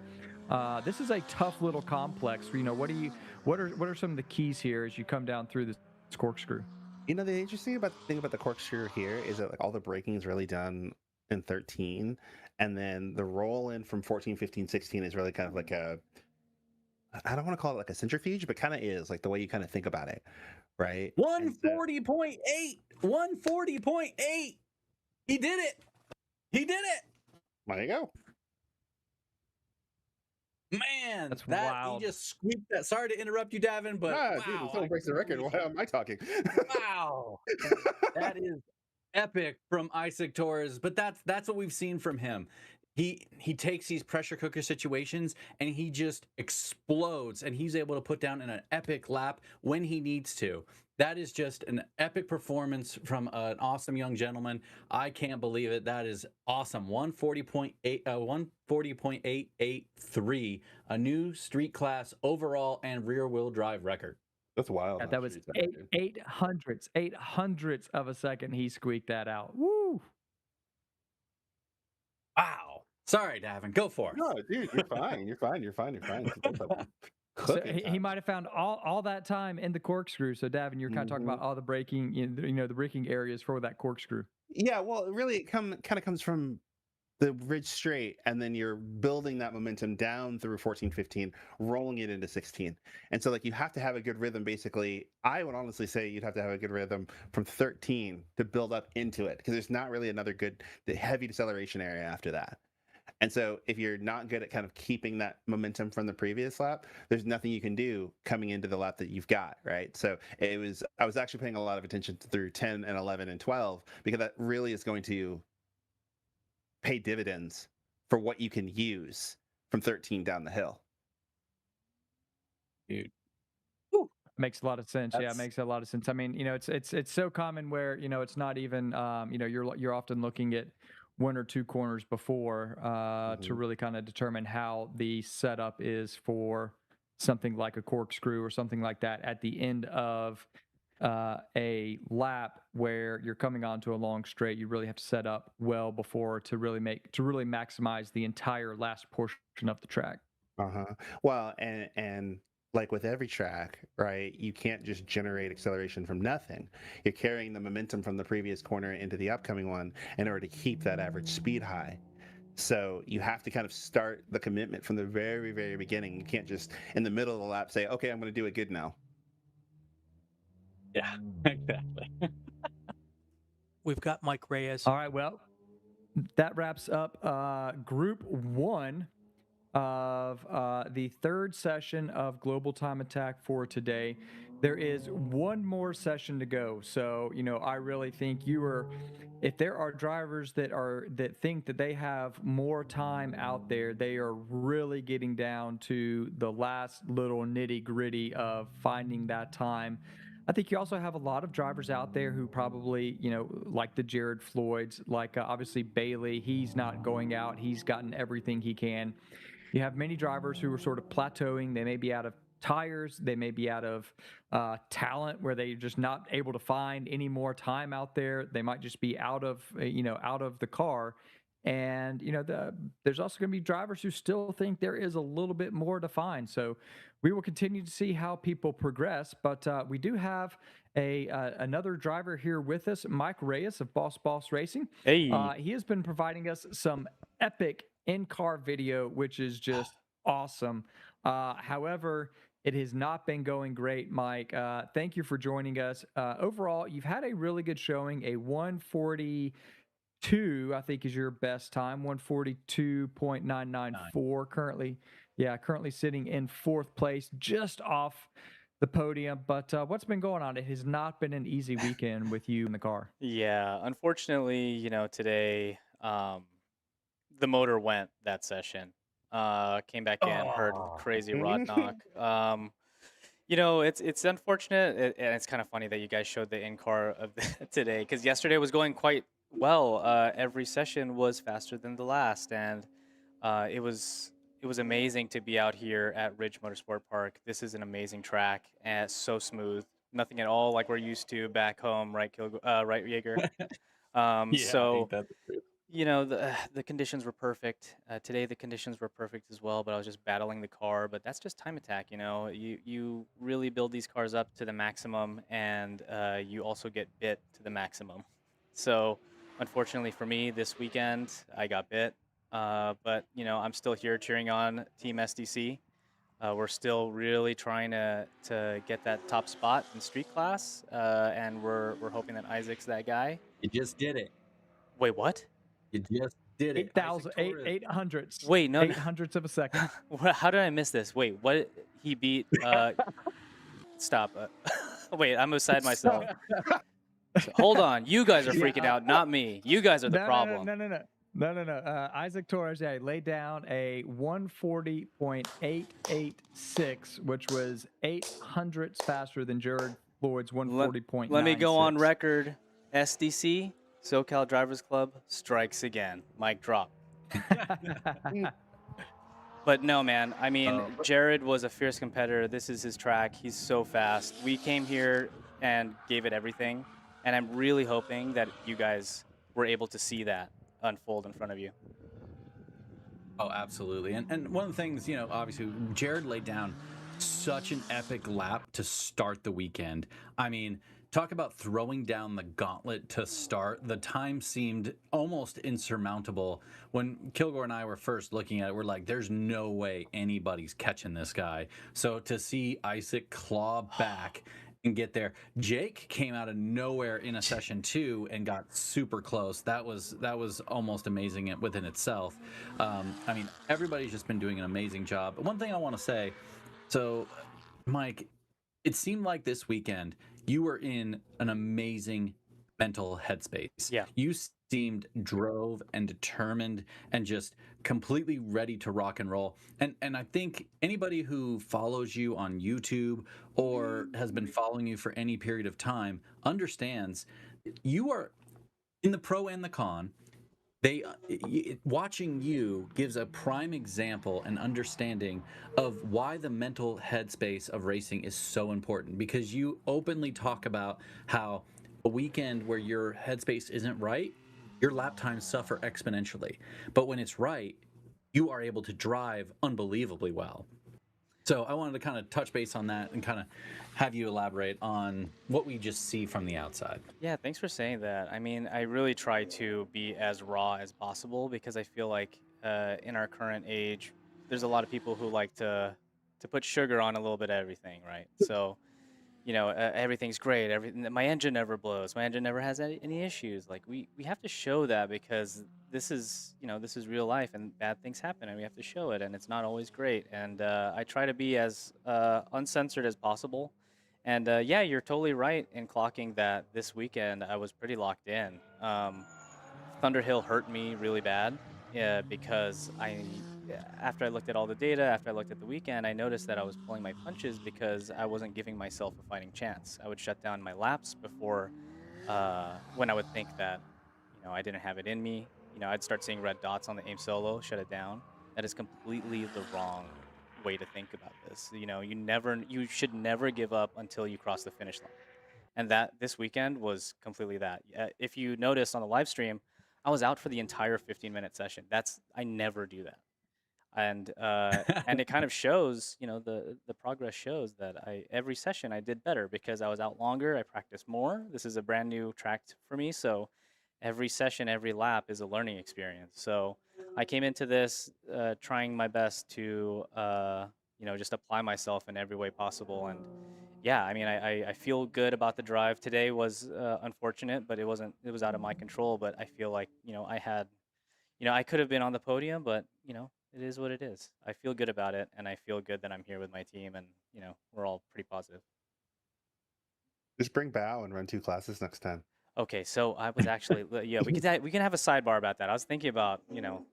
This is a tough little complex. You know, what are some of the keys here as you come down through this corkscrew? You know, the interesting thing about the corkscrew here is that like all the braking is really done in 13, and then the roll in from 14, 15, 16 is really kind of like I don't want to call it like a centrifuge, but kind of is like the way you kind of think about it, right? 140.8. 140.8. He did it. There you go. Man, that's wild. He just squeaked that. Sorry to interrupt you, Davin, but wow, dude, if someone breaks the record, why am I talking? Wow. That is epic from Isaac Torres, but that's what we've seen from him. He takes these pressure cooker situations and he just explodes, and he's able to put down an epic lap when he needs to. That is just an epic performance from an awesome young gentleman. I can't believe it. That is awesome. 140.883, a new street class overall and rear wheel drive record. That's wild. Yeah, that was 800ths of a second. He squeaked that out. Woo! Wow. Sorry, Davin. Go for it. No, dude, you're fine. You're fine. So he might have found all that time in the corkscrew. So Davin, you're kind of talking about all the braking, you know, the braking areas for that corkscrew. Yeah, well, really, it kind of comes from the ridge straight, and then you're building that momentum down through 14, 15, rolling it into 16. And so like you have to have a good rhythm. Basically, I would honestly say you'd have to have a good rhythm from 13 to build up into it, because there's not really another good heavy deceleration area after that. And so if you're not good at kind of keeping that momentum from the previous lap, there's nothing you can do coming into the lap that you've got, right? So I was actually paying a lot of attention through 10 and 11 and 12, because that really is going to pay dividends for what you can use from 13 down the hill. Dude. Makes a lot of sense. Yeah, it makes a lot of sense. I mean, you know, it's so common where, you know, it's not even, you know, you're often looking at one or two corners before to really kind of determine how the setup is for something like a corkscrew or something like that at the end of a lap where you're coming onto a long straight. You really have to set up well before to really maximize the entire last portion of the track. Well, and like with every track, right, you can't just generate acceleration from nothing. You're carrying the momentum from the previous corner into the upcoming one in order to keep that average speed high. So you have to kind of start the commitment from the very, very beginning. You can't just in the middle of the lap say, okay, I'm going to do it good now. Yeah, exactly. We've got Mike Reyes. All right, well, that wraps up Group 1 of the third session of Global Time Attack for today. There is one more session to go. So, I really think if there are drivers that think that they have more time out there, they are really getting down to the last little nitty-gritty of finding that time. I think you also have a lot of drivers out there who probably, like the Jared Floyds, like obviously Bailey, he's not going out. He's gotten everything he can. You have many drivers who are sort of plateauing. They may be out of tires. They may be out of talent where they're just not able to find any more time out there. They might just be out of the car. And, there's also going to be drivers who still think there is a little bit more to find. So we will continue to see how people progress. But we do have another driver here with us, Mike Reyes of Boss Racing. Hey. He has been providing us some epic in-car video, which is just awesome. However, it has not been going great, Mike. Thank you for joining us. Overall, you've had a really good showing, a 142, I think is your best time, 142.994 currently. Yeah, currently sitting in fourth place, just off the podium. But what's been going on? It has not been an easy weekend with you in the car. Yeah, unfortunately, today the motor went that session. Came back in, heard crazy rod knock. It's unfortunate, and it's kind of funny that you guys showed the in-car of today, because yesterday was going quite well. Every session was faster than the last, and it was amazing to be out here at Ridge Motorsport Park. This is an amazing track, and it's so smooth. Nothing at all like we're used to back home, right, right, Jaeger? So, the conditions were perfect. Today the conditions were perfect as well, but I was just battling the car. But that's just time attack, You really build these cars up to the maximum, and you also get bit to the maximum. So, unfortunately for me, this weekend I got bit. But I'm still here cheering on Team SDC. We're still really trying to get that top spot in street class, and we're hoping that Isaac's that guy. You just did it. Wait, what? You just did it. 800s. Wait, no. 800s of a second. How did I miss this? Wait, what? He beat. Stop. Wait, I'm beside myself. Hold on. You guys are freaking out, not me. You guys are the problem. No. Isaac Torres, laid down a 140.886, which was 800ths faster than Jared Floyd's 140.96. Let me go on record. SDC, SoCal Drivers Club, strikes again. Mic drop. But no, man. I mean, Jared was a fierce competitor. This is his track. He's so fast. We came here and gave it everything. And I'm really hoping that you guys were able to see that unfold in front of you. Oh, absolutely. And one of the things, obviously, Jared laid down such an epic lap to start the weekend. I mean, talk about throwing down the gauntlet to start. The time seemed almost insurmountable. When Kilgore and I were first looking at it, we're like, there's no way anybody's catching this guy. So to see Isaac claw back and get there. Jake came out of nowhere in a session 2 and got super close. That was almost amazing within itself. I mean, everybody's just been doing an amazing job. But one thing I want to say, so Mike, it seemed like this weekend you were in an amazing mental headspace. Yeah. You seemed drove and determined and just completely ready to rock and roll. And I think anybody who follows you on YouTube or has been following you for any period of time understands you are in the pro and the con. watching you gives a prime example and understanding of why the mental headspace of racing is so important, because you openly talk about how a weekend where your headspace isn't right, your lap times suffer exponentially, but when it's right, you are able to drive unbelievably well. So I wanted to kind of touch base on that and kind of have you elaborate on what we just see from the outside. Yeah, thanks for saying that. I mean, I really try to be as raw as possible because I feel like in our current age, there's a lot of people who like to put sugar on a little bit of everything, right? So, everything's great. Everything, my engine never blows. My engine never has any issues. Like we have to show that because this is real life and bad things happen and we have to show it and it's not always great. And I try to be as uncensored as possible. And yeah, you're totally right in clocking that this weekend I was pretty locked in. Thunderhill hurt me really bad because after I looked at all the data, after I looked at the weekend, I noticed that I was pulling my punches because I wasn't giving myself a fighting chance. I would shut down my laps before when I would think that, I didn't have it in me. I'd start seeing red dots on the aim solo, shut it down. That is completely the wrong way to think about this. You should never give up until you cross the finish line. And that this weekend was completely that. If you noticed on the live stream, I was out for the entire 15-minute session. I never do that. And it kind of shows, the progress shows that every session I did better because I was out longer, I practiced more. This is a brand new track for me, so every session, every lap is a learning experience. So I came into this trying my best to just apply myself in every way possible. And yeah, I mean, I feel good about the drive. Today was unfortunate, but it was out of my control. But I feel like, I could have been on the podium, but, it is what it is. I feel good about it, and I feel good that I'm here with my team, and, we're all pretty positive. Just bring Bao and run 2 classes next time. Okay, so I was actually, yeah, we can have a sidebar about that. I was thinking about,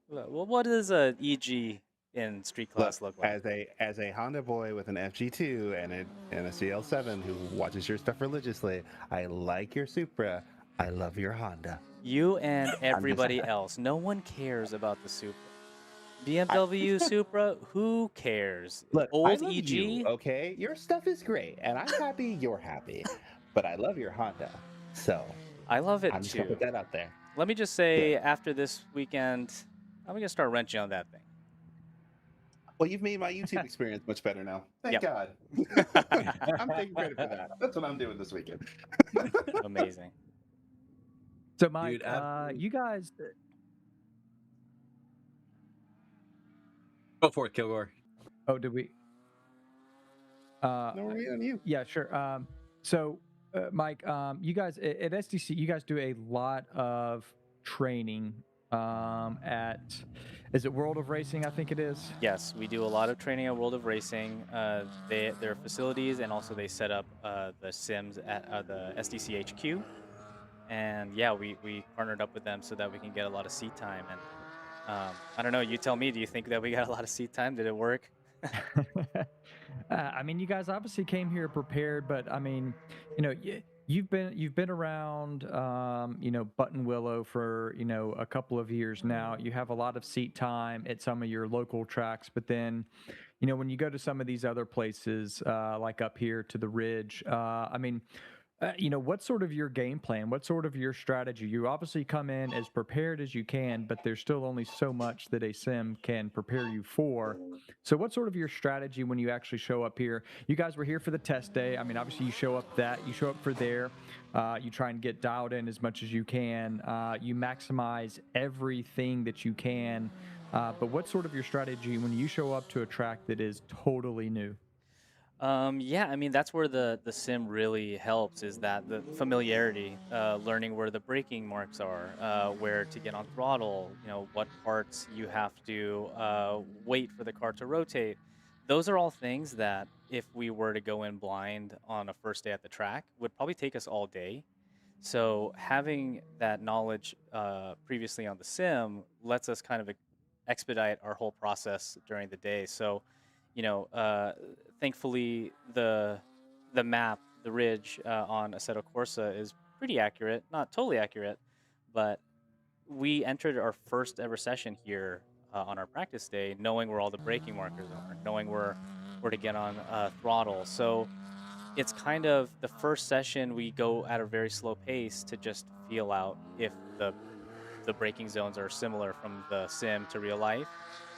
what does a EG in street class look like? As a Honda boy with an FG2 and a CL7 who watches your stuff religiously, I like your Supra. I love your Honda. You and everybody else. No one cares about the Supra. BMW Supra, who cares? Look, Old I love EG? you, okay? Your stuff is great, and I'm happy you're happy. But I love your Honda, so I love it I'm just gonna too. put that out there. Let me just say, after this weekend, I'm gonna start wrenching on that thing. Well, you've made my YouTube experience much better now. Thank Yep. God. I'm taking credit for that. That's what I'm doing this weekend. Amazing. So, Mike, Dude, you guys, Go for it, Kilgore. oh, did we? No, we're waiting on you. Yeah, sure. So, Mike, you guys at SDC, you guys do a lot of training is it World of Racing? I think it is. Yes, we do a lot of training at World of Racing. Their facilities, and also they set up the sims at the SDC HQ. And yeah, we partnered up with them so that we can get a lot of seat time. And I don't know, you tell me, do you think that we got a lot of seat time? Did it work? I mean, you guys obviously came here prepared, but I mean, you've been around, Button Willow for a couple of years now. You have a lot of seat time at some of your local tracks, but then, when you go to some of these other places, like up here to the Ridge, I mean, what's sort of your game plan? What's sort of your strategy? You obviously come in as prepared as you can, but there's still only so much that a sim can prepare you for. So what's sort of your strategy when you actually show up here? You guys were here for the test day. I mean, obviously you show up for there. You try and get dialed in as much as you can. You maximize everything that you can. But what's sort of your strategy when you show up to a track that is totally new? Yeah, I mean, that's where the sim really helps, is that the familiarity, learning where the braking marks are, where to get on throttle, what parts you have to wait for the car to rotate. Those are all things that if we were to go in blind on a first day at the track would probably take us all day. So having that knowledge previously on the sim lets us kind of expedite our whole process during the day. So, thankfully the map, the ridge on Assetto Corsa is pretty accurate, not totally accurate, but we entered our first ever session here on our practice day, knowing where all the braking markers are, knowing where to get on throttle. So it's kind of the first session we go at a very slow pace to just feel out if the braking zones are similar from the sim to real life.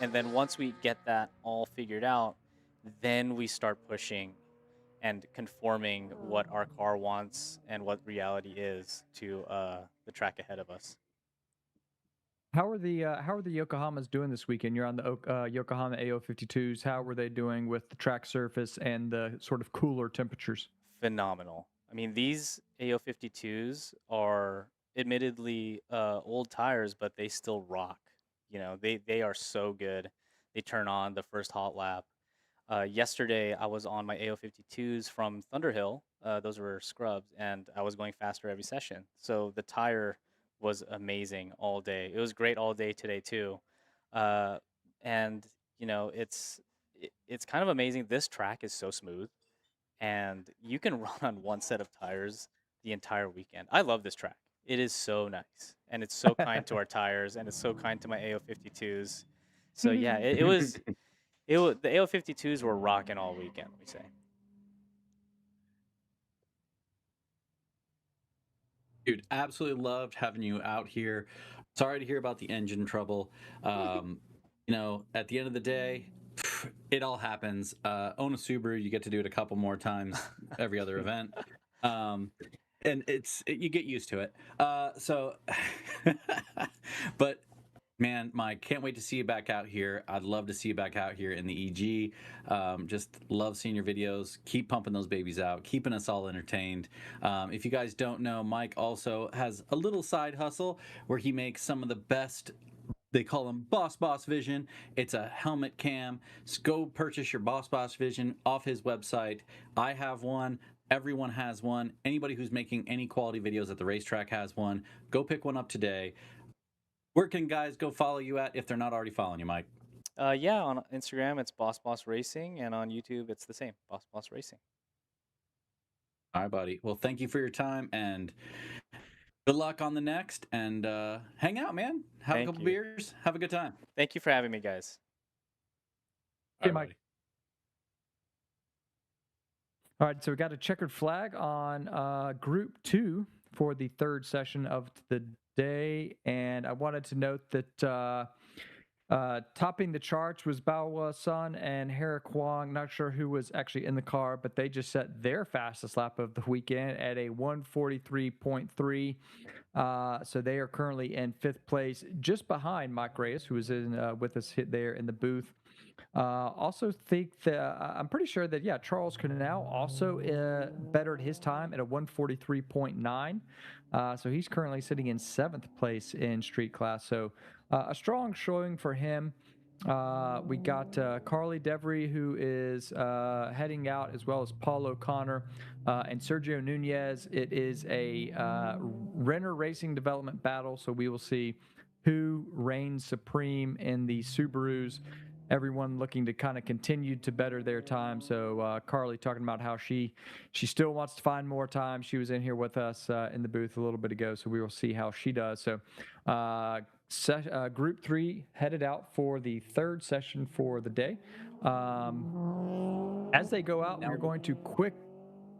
And then once we get that all figured out, then we start pushing and conforming what our car wants and what reality is to the track ahead of us. How are the Yokohamas doing this weekend? You're on the Yokohama AO52s. How were they doing with the track surface and the sort of cooler temperatures? Phenomenal. I mean, these AO52s are admittedly old tires, but they still rock. You know, they are so good. They turn on the first hot lap. Yesterday, I was on my AO52s from Thunderhill. Those were scrubs, and I was going faster every session. So the tire was amazing all day. It was great all day today too. And you know, it's kind of amazing. This track is so smooth, and you can run on one set of tires the entire weekend. I love this track. It is so nice, and it's so kind to our tires, and it's so kind to my AO52s. So yeah, it was the AO52s were rocking all weekend, we say. Dude, absolutely loved having you out here. Sorry to hear about the engine trouble. You know, at the end of the day, it all happens. Own a Subaru, you get to do it a couple more times every other event. And you get used to it. But man, Mike, can't wait to see you back out here. I'd love to see you back out here in the EG. Just love seeing your videos. Keep pumping those babies out, keeping us all entertained. If you guys don't know, Mike also has a little side hustle where he makes some of the best. They call them Boss Vision. It's a helmet cam. So go purchase your Boss Vision off his website. I have one. Everyone has one. Anybody who's making any quality videos at the racetrack has one. Go pick one up today. Where can guys go follow you at if they're not already following you, Mike? Yeah, on Instagram it's Boss Racing, and on YouTube it's the same, Boss Racing. All right, buddy. Well, thank you for your time, and good luck on the next. And hang out, man. Have a couple beers. Have a good time. Thank you for having me, guys. Hey, Mike. All right, so we got a checkered flag on Group 2 for the third session of the day, and I wanted to note that topping the charts was Bao Sun and Hera Kwong. Not sure who was actually in the car, but they just set their fastest lap of the weekend at a 1:43.3. So they are currently in fifth place, just behind Mike Reyes, who was in with us there in the booth. Also think that I'm pretty sure that Charles Canal also bettered his time at a 1:43.9. So he's currently sitting in seventh place in street class. So a strong showing for him. We got Carly DeVry, who is heading out, as well as Paul O'Connor and Sergio Nunez. It is a Renner Racing Development battle, so we will see who reigns supreme in the Subarus. Everyone looking to kind of continue to better their time. So Carly talking about how she still wants to find more time. She was in here with us in the booth a little bit ago, so we will see how she does. So Group 3 headed out for the third session for the day. As they go out, we're going to quick.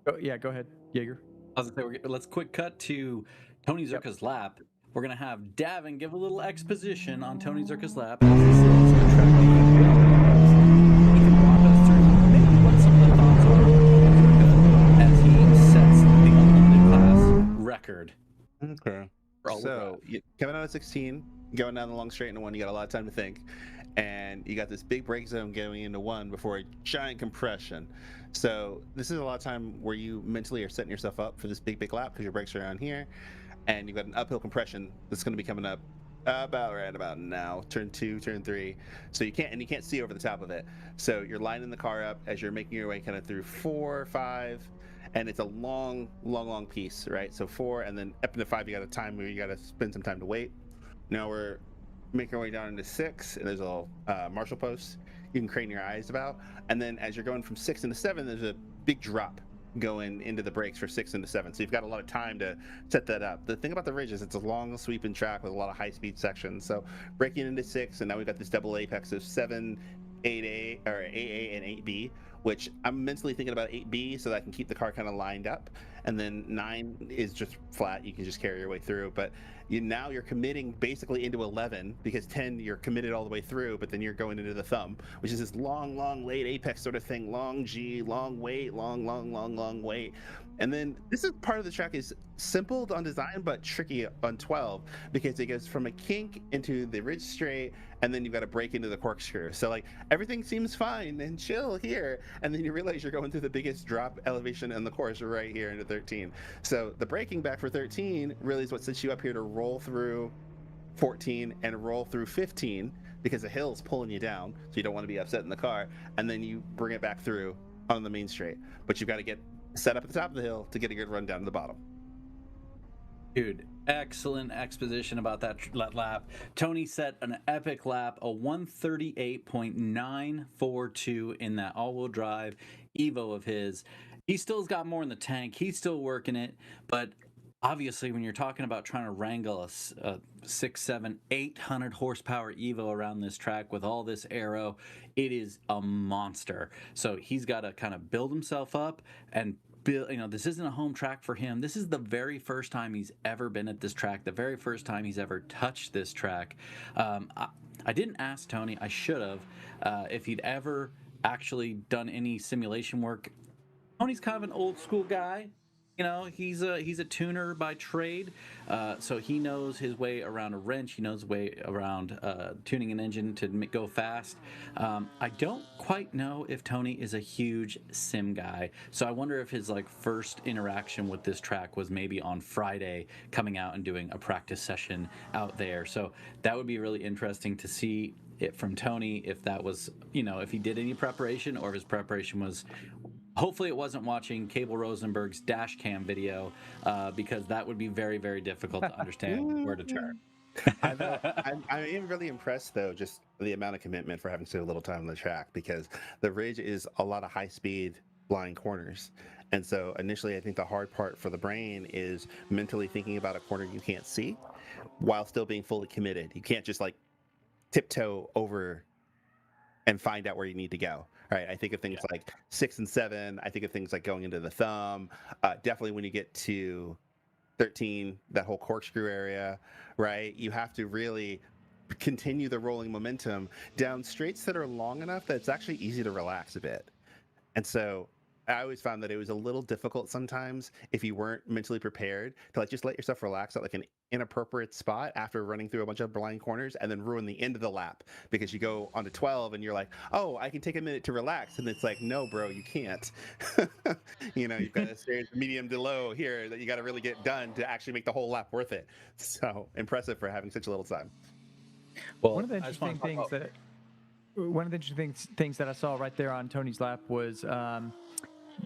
Go ahead, Jaeger. I was gonna say, let's quick cut to Tony Zerka's lap. We're gonna have Davin give a little exposition on Tony Zerka's lap as he sits in the track. He can walk us through maybe what some of the thoughts are as he sets the unlimited class record. Okay. So coming out of 16, going down the long straight into one, you got a lot of time to think, and you got this big brake zone going into one before a giant compression. So this is a lot of time where you mentally are setting yourself up for this big lap because your brakes are around here, and you've got an uphill compression that's going to be coming up right about now, turn 2, turn 3. So you can't see over the top of it. So you're lining the car up as you're making your way kind of through 4, 5. And it's a long piece, right? So 4, and then up into 5, you got a time where you got to spend some time to wait. Now we're making our way down into 6, and there's a little marshal post you can crane your eyes about. And then as you're going from 6 into 7, there's a big drop. going into the brakes for 6 into 7. So you've got a lot of time to set that up. The thing about the ridge is it's a long sweeping track with a lot of high-speed sections. So breaking into 6, and now we've got this double apex of 7, 8A or 8A and 8B, which I'm mentally thinking about 8B so that I can keep the car kind of lined up. And then 9 is just flat. You can just carry your way through. But now you're committing basically into 11, because 10 you're committed all the way through, but then you're going into the thumb, which is this long late apex sort of thing. Long G, long wait, long wait. And then this is part of the track is simple on design but tricky on 12, because it goes from a kink into the ridge straight, and then you've got to break into the corkscrew. So like everything seems fine and chill here, and then you realize you're going through the biggest drop elevation in the course right here into 13. So the braking back for 13 really is what sets you up here to roll through 14 and roll through 15, because the hill's pulling you down, so you don't want to be upset in the car, and then you bring it back through on the main straight. But you've got to get set up at the top of the hill to get a good run down to the bottom. Dude, excellent exposition about that lap. Tony set an epic lap, a 138.942 in that all-wheel drive Evo of his. He still's got more in the tank. He's still working it, but obviously when you're talking about trying to wrangle a 6, 7, 800 horsepower Evo around this track with all this aero, it is a monster. So he's got to kind of build himself up and build. This isn't a home track for him. This is the very first time he's ever been at this track, the very first time he's ever touched this track. I didn't ask Tony, I should have, if he'd ever actually done any simulation work. Tony's kind of an old school guy. He's a tuner by trade, so he knows his way around a wrench. He knows his way around tuning an engine to go fast. I don't quite know if Tony is a huge sim guy, so I wonder if his first interaction with this track was maybe on Friday, coming out and doing a practice session out there. So that would be really interesting to see it from Tony, if that was, if he did any preparation, or if his preparation was. Hopefully it wasn't watching Cable Rosenberg's dash cam video, because that would be very, very difficult to understand where to turn. I am really impressed, though, just the amount of commitment for having so little time on the track, because the ridge is a lot of high-speed blind corners. And so initially, I think the hard part for the brain is mentally thinking about a corner you can't see while still being fully committed. You can't just tiptoe over and find out where you need to go. Right. I think of things like 6 and 7. I think of things like going into the thumb. Definitely when you get to 13, that whole corkscrew area, right? You have to really continue the rolling momentum down straights that are long enough that it's actually easy to relax a bit. And so I always found that it was a little difficult sometimes if you weren't mentally prepared to just let yourself relax at an inappropriate spot after running through a bunch of blind corners, and then ruin the end of the lap because you go onto 12 and you're like, oh, I can take a minute to relax. And it's like, no, bro, you can't. You've got a series of medium to low here that you got to really get done to actually make the whole lap worth it. So impressive for having such a little time. Well, one of the interesting things that I saw right there on Tony's lap was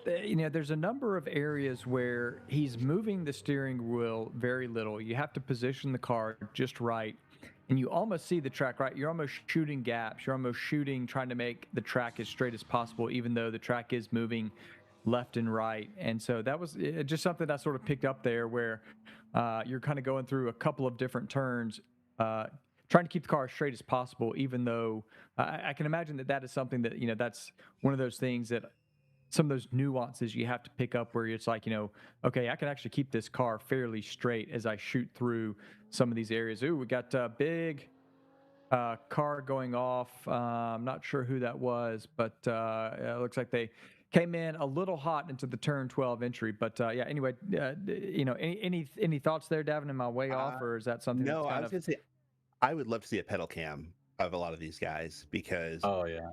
there's a number of areas where he's moving the steering wheel very little. You have to position the car just right, and you almost see the track, right? You're almost shooting gaps. You're almost trying to make the track as straight as possible, even though the track is moving left and right. And so that was just something that I sort of picked up there, where you're kind of going through a couple of different turns, trying to keep the car as straight as possible, even though I can imagine that is something that, that's one of those things that some of those nuances you have to pick up, where it's like, okay, I can actually keep this car fairly straight as I shoot through some of these areas. Ooh, we got a big car going off. I'm not sure who that was, but it looks like they came in a little hot into the turn 12 entry. But anyway, any thoughts there, Davin? Am I way off, or is that something? No, I was going to say, I would love to see a pedal cam of a lot of these guys, because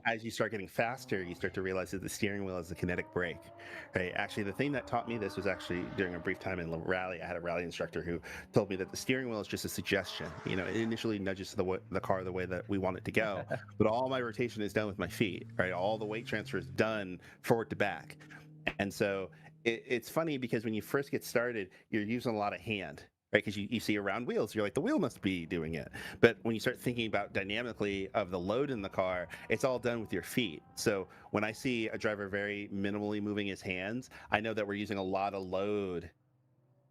as you start getting faster, you start to realize that the steering wheel is a kinetic brake, right? Actually, the thing that taught me this was actually during a brief time in rally. I had a rally instructor who told me that the steering wheel is just a suggestion. It initially nudges the car the way that we want it to go, but all my rotation is done with my feet, right? All the weight transfer is done forward to back. And so it's funny, because when you first get started, you're using a lot of hand, right? Because you see around wheels, you're like, the wheel must be doing it. But when you start thinking about dynamically of the load in the car, it's all done with your feet. So when I see a driver very minimally moving his hands, I know that we're using a lot of load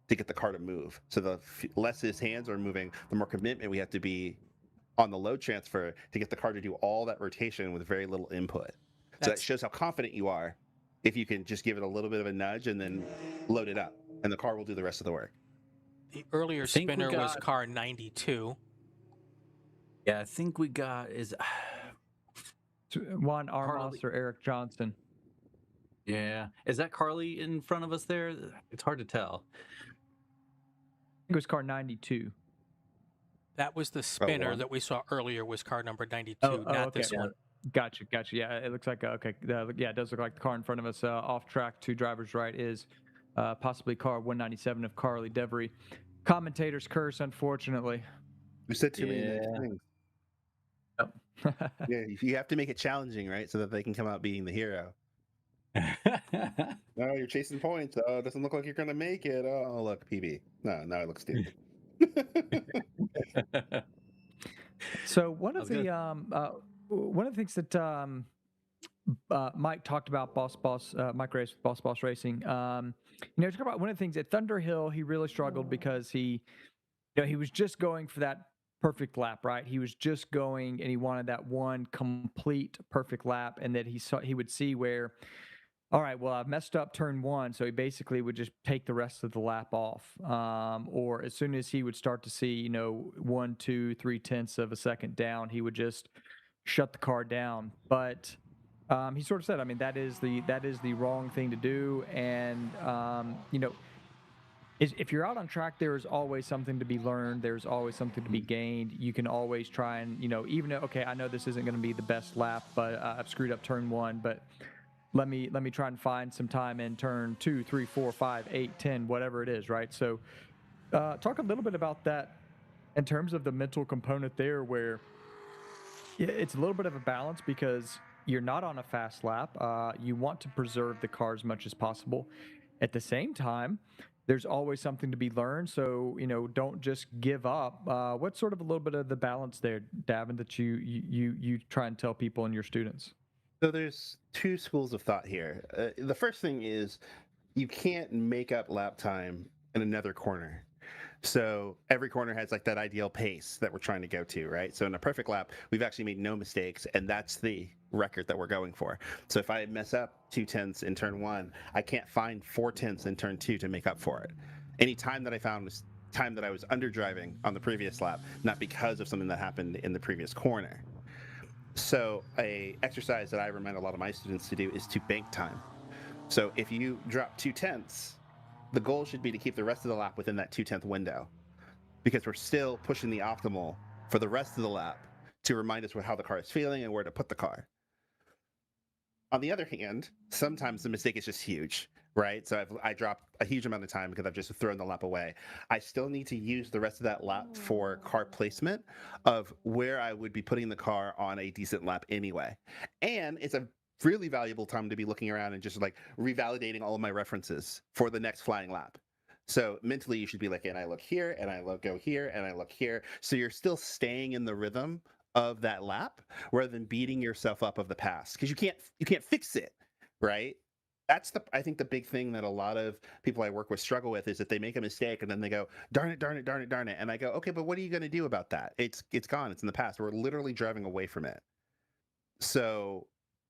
to get the car to move. So the less his hands are moving, the more commitment we have to be on the load transfer to get the car to do all that rotation with very little input. So that shows how confident you are if you can just give it a little bit of a nudge and then load it up, and the car will do the rest of the work. The earlier think we spinner was got- car 92. Yeah, I think we got is Juan Armas or Eric Johnson. yeah. Is that Carly in front of us there? It's hard to tell. I think it was car 92. That was the spinner one. that we saw earlier was car number 92, not okay. this one. Gotcha. Yeah, it looks like okay. Yeah, it does look like the car in front of us, off track to driver's right, is possibly car 197 of Carly DeVry. Commentators curse, unfortunately. We said too many nice things. Yep. Yeah, you have to make it challenging, right? So that they can come out being the hero. No, you're chasing points. Oh, it doesn't look like you're going to make it. Oh, look, PB. No, now it looks stupid. So one of the things that Mike talked about, Mike Reyes with Boss Racing. Talk about one of the things at Thunder Hill, he really struggled because he was just going for that perfect lap, right? He was just going and he wanted that one complete perfect lap, and that he would see where, all right, well, I've messed up turn one, so he basically would just take the rest of the lap off. Or as soon as he would start to see, 1, 2, 3/10 of a second down, he would just shut the car down. But he sort of said, I mean, that is the wrong thing to do. And if you're out on track, there's always something to be learned. There's always something to be gained. You can always try and, even though, okay, I know this isn't going to be the best lap, but I've screwed up turn one, but let me try and find some time in turn 2, 3, 4, 5, 8, 10, whatever it is, right? So talk a little bit about that in terms of the mental component there, where it's a little bit of a balance because you're not on a fast lap. You want to preserve the car as much as possible. At the same time, there's always something to be learned. So, don't just give up. What's sort of a little bit of the balance there, Davin, that you try and tell people and your students? So there's two schools of thought here. The first thing is you can't make up lap time in another corner. So every corner has like that ideal pace that we're trying to go to, right? So in a perfect lap, we've actually made no mistakes, and that's the record that we're going for. So if I mess up 2/10 in turn one, I can't find 4/10 in turn two to make up for it. Any time that I found was time that I was under driving on the previous lap, not because of something that happened in the previous corner. So a exercise that I remind a lot of my students to do is to bank time. So if you drop 2/10, the goal should be to keep the rest of the lap within that 2/10 window, because we're still pushing the optimal for the rest of the lap to remind us how the car is feeling and where to put the car. On the other hand, sometimes the mistake is just huge, right? So I dropped a huge amount of time because I've just thrown the lap away. I still need to use the rest of that lap for car placement of where I would be putting the car on a decent lap anyway. And it's a really valuable time to be looking around and just like revalidating all of my references for the next flying lap. So mentally you should be like, and I look here, and I go here, and I look here. So you're still staying in the rhythm of that lap rather than beating yourself up of the past, because you can't fix it, right? That's I think the big thing that a lot of people I work with struggle with is that they make a mistake and then they go, darn it. And I go, okay, but what are you going to do about that? It's gone. It's in the past. We're literally driving away from it. So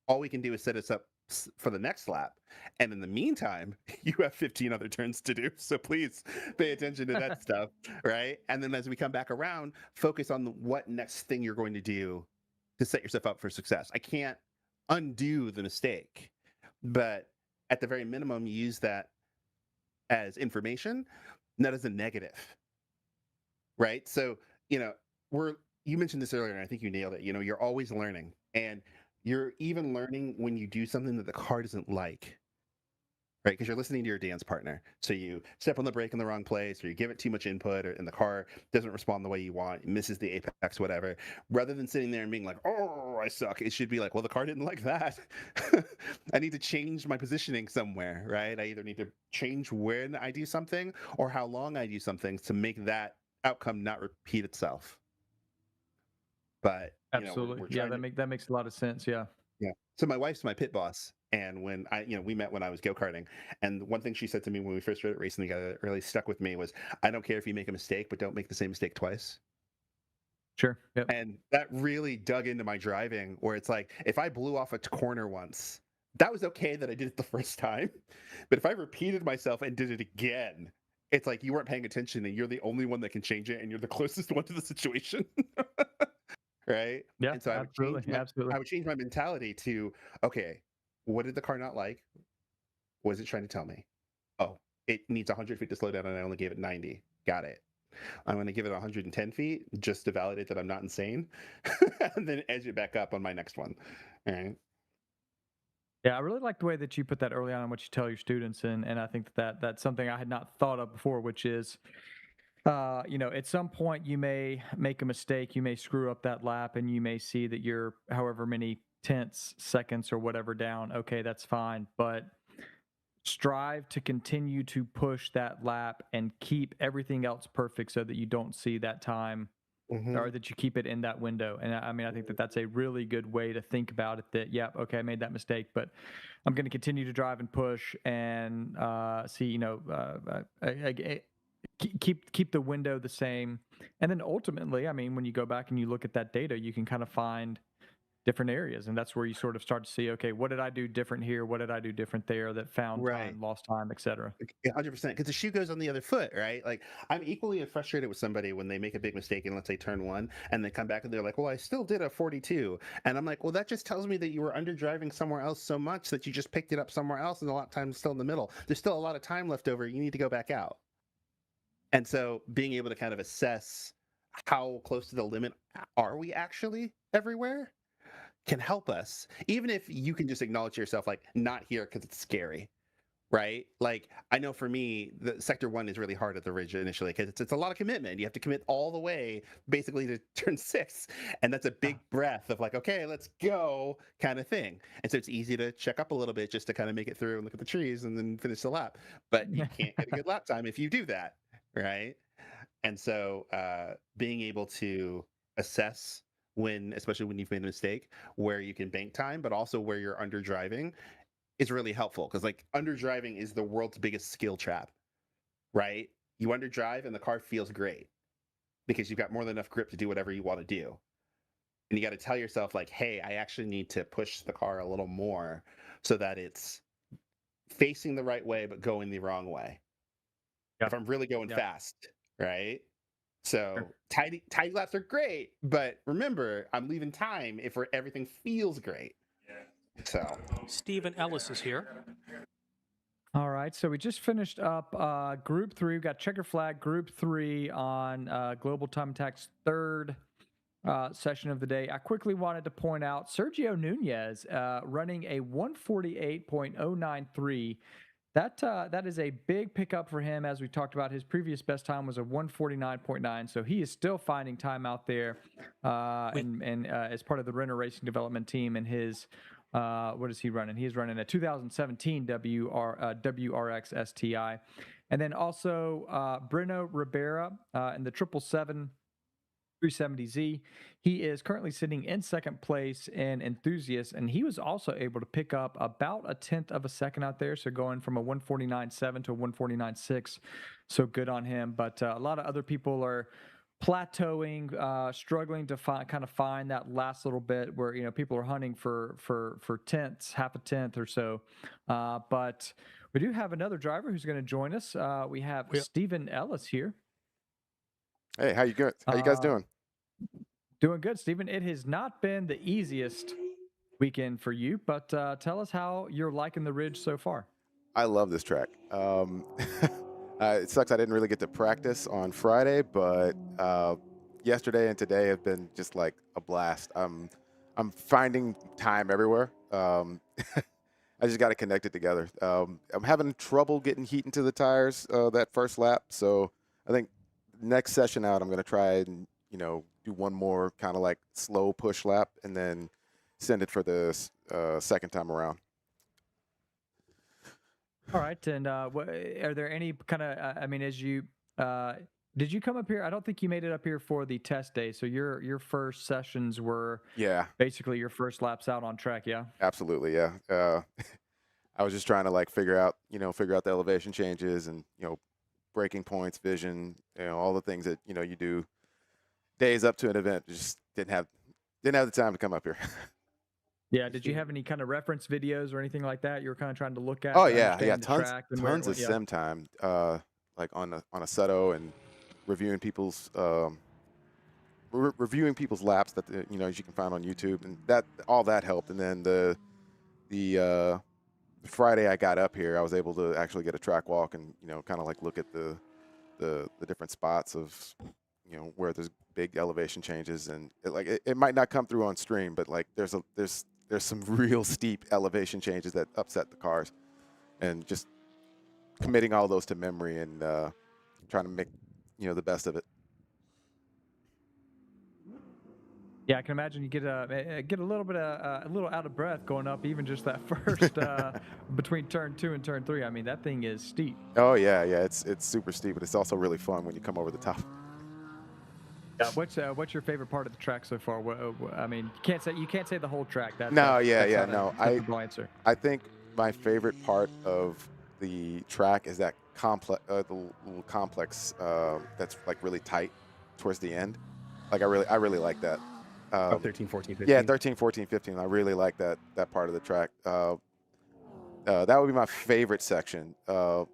all we can do is set us up for the next lap. And in the meantime, you have 15 other turns to do. So please pay attention to that stuff, right? And then as we come back around, focus on what next thing you're going to do to set yourself up for success. I can't undo the mistake, but at the very minimum, use that as information, not as a negative, right? So, you mentioned this earlier, and I think you nailed it. You're always learning, and you're even learning when you do something that the car doesn't like, right? Because you're listening to your dance partner. So you step on the brake in the wrong place, or you give it too much input, and the car doesn't respond the way you want, misses the apex, whatever. Rather than sitting there and being like, oh, I suck, it should be like, well, the car didn't like that. I need to change my positioning somewhere, right? I either need to change when I do something or how long I do something to make that outcome not repeat itself. But Absolutely. we're Yeah, trying that makes a lot of sense. Yeah. yeah. So my wife's my pit boss, and when we met when I was go-karting, and one thing she said to me when we first started racing together that really stuck with me was, I don't care if you make a mistake, but don't make the same mistake twice. Sure. Yep. And that really dug into my driving, where it's like, if I blew off a corner once, that was okay that I did it the first time. But if I repeated myself and did it again, it's like you weren't paying attention and you're the only one that can change it and you're the closest one to the situation. Right? Yeah. And so Absolutely. Absolutely. I would change my mentality to, okay, what did the car not like? What is it trying to tell me? Oh, it needs 100 feet to slow down and I only gave it 90. Got it. I'm going to give it 110 feet just to validate that I'm not insane, and then edge it back up on my next one. All right. Yeah, I really like the way that you put that early on what you tell your students, and I think that's something I had not thought of before, which is, at some point you may make a mistake, you may screw up that lap, and you may see that you're however many tenths, seconds, or whatever down. Okay, that's fine, but strive to continue to push that lap and keep everything else perfect so that you don't see that time or that you keep it in that window. And I mean, I think that that's a really good way to think about it, that, yeah, okay, I made that mistake, but I'm going to continue to drive and push and see, keep the window the same. And then ultimately, I mean, when you go back and you look at that data, you can kind of find different areas, and that's where you sort of start to see, okay, what did I do different here? What did I do different there that found time, lost time, etc. 100%, because the shoe goes on the other foot, right? Like, I'm equally frustrated with somebody when they make a big mistake in, let's say, turn one, and they come back and they're like, well, I still did a 42. And I'm like, well, that just tells me that you were under driving somewhere else so much that you just picked it up somewhere else, and a lot of times still in the middle. There's still a lot of time left over. You need to go back out. And so being able to kind of assess how close to the limit are we actually everywhere can help us, even if you can just acknowledge to yourself, like, not here because it's scary, right? Like, I know for me, the sector one is really hard at the ridge initially because it's a lot of commitment. You have to commit all the way basically to turn 6. And that's a big breath of like, okay, let's go kind of thing. And so it's easy to check up a little bit just to kind of make it through and look at the trees and then finish the lap. But you can't get a good lap time if you do that, right? And so being able to assess especially when you've made a mistake, where you can bank time, but also where you're under driving is really helpful. Because like, under driving is the world's biggest skill trap, right? You under drive and the car feels great because you've got more than enough grip to do whatever you want to do. And you got to tell yourself, like, hey, I actually need to push the car a little more so that it's facing the right way, but going the wrong way. Yep. If I'm really going fast, right? So tidy laps are great, but remember, I'm leaving time if everything feels great. So Stephen Ellis is here. All right, so we just finished up Group 3. We've got checker flag Group 3 on Global Time Attack's third session of the day. I quickly wanted to point out Sergio Nunez running a 148.093. That is a big pickup for him. As we talked about, his previous best time was a 149.9, so he is still finding time out there, and as part of the Renner Racing Development Team. And his what is he running? He's running a 2017 WRX STI, and then also Breno Ribera in the 777 370Z. He is currently sitting in second place in enthusiasts, and he was also able to pick up about a tenth of a second out there, so going from a 149.7 to a 149.6. So good on him. But a lot of other people are plateauing, struggling to find that last little bit where people are hunting for tenths, half a tenth or so. But we do have another driver who's going to join us. We have Stephen Ellis here. Hey, how you guys doing? Doing good, Stephen. It has not been the easiest weekend for you, but tell us how you're liking the Ridge so far. I love this track. It sucks I didn't really get to practice on Friday, but yesterday and today have been just like a blast. I'm finding time everywhere. I just got to connect it together. I'm having trouble getting heat into the tires that first lap, so I think next session out I'm going to try and do one more kind of like slow push lap and then send it for the second time around. All right, and are there any kind of? I mean, as you did you come up here? I don't think you made it up here for the test day. So your first sessions were basically your first laps out on track. Yeah, absolutely. Yeah, I was just trying to like figure out the elevation changes and braking points, vision, all the things that you do days up to an event. Just didn't have the time to come up here. Yeah. Did you have any kind of reference videos or anything like that you were kind of trying to look at? Oh yeah, tons of sim time, like on a Seto and reviewing people's laps that as you can find on YouTube, and all that helped. And then the Friday I got up here, I was able to actually get a track walk and kind of like look at the different spots of where there's big elevation changes, and it might not come through on stream, but like there's some real steep elevation changes that upset the cars, and just committing all those to memory and trying to make the best of it. Yeah, I can imagine you get a little bit a little out of breath going up even just that first between turn 2 and turn 3. I mean, that thing is steep. Oh yeah, it's super steep, but it's also really fun when you come over the top. What's your favorite part of the track so far? I mean, you can't say the whole track. That's no. Answer. I think my favorite part of the track is that the little complex that's like really tight towards the end. Like I really like that. 13, 14, 15. Yeah, 13, 14, 15. I really like that part of the track. That would be my favorite section. The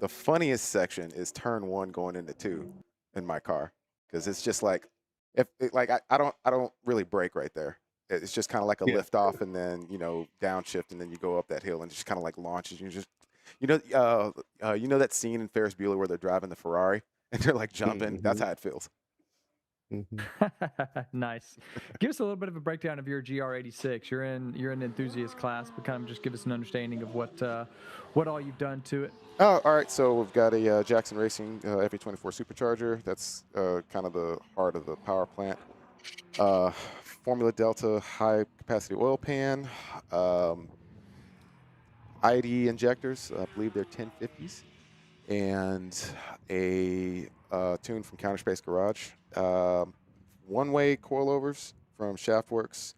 funniest section is turn 1 going into 2 in my car, because it's just like I don't really brake right there. It's just kind of like a lift off and then downshift, and then you go up that hill and it just kind of like launches. You just that scene in Ferris Bueller where they're driving the Ferrari and they're like jumping. That's how it feels. Nice. Give us a little bit of a breakdown of your GR86. You're in enthusiast class, but kind of just give us an understanding of what all you've done to it. Oh, all right. So we've got a Jackson Racing FA24 supercharger. That's kind of the heart of the power plant. Formula Delta high capacity oil pan. ID injectors. I believe they're 1050s, and a tune from Counterspace Garage. One-way coilovers from Shaftworks,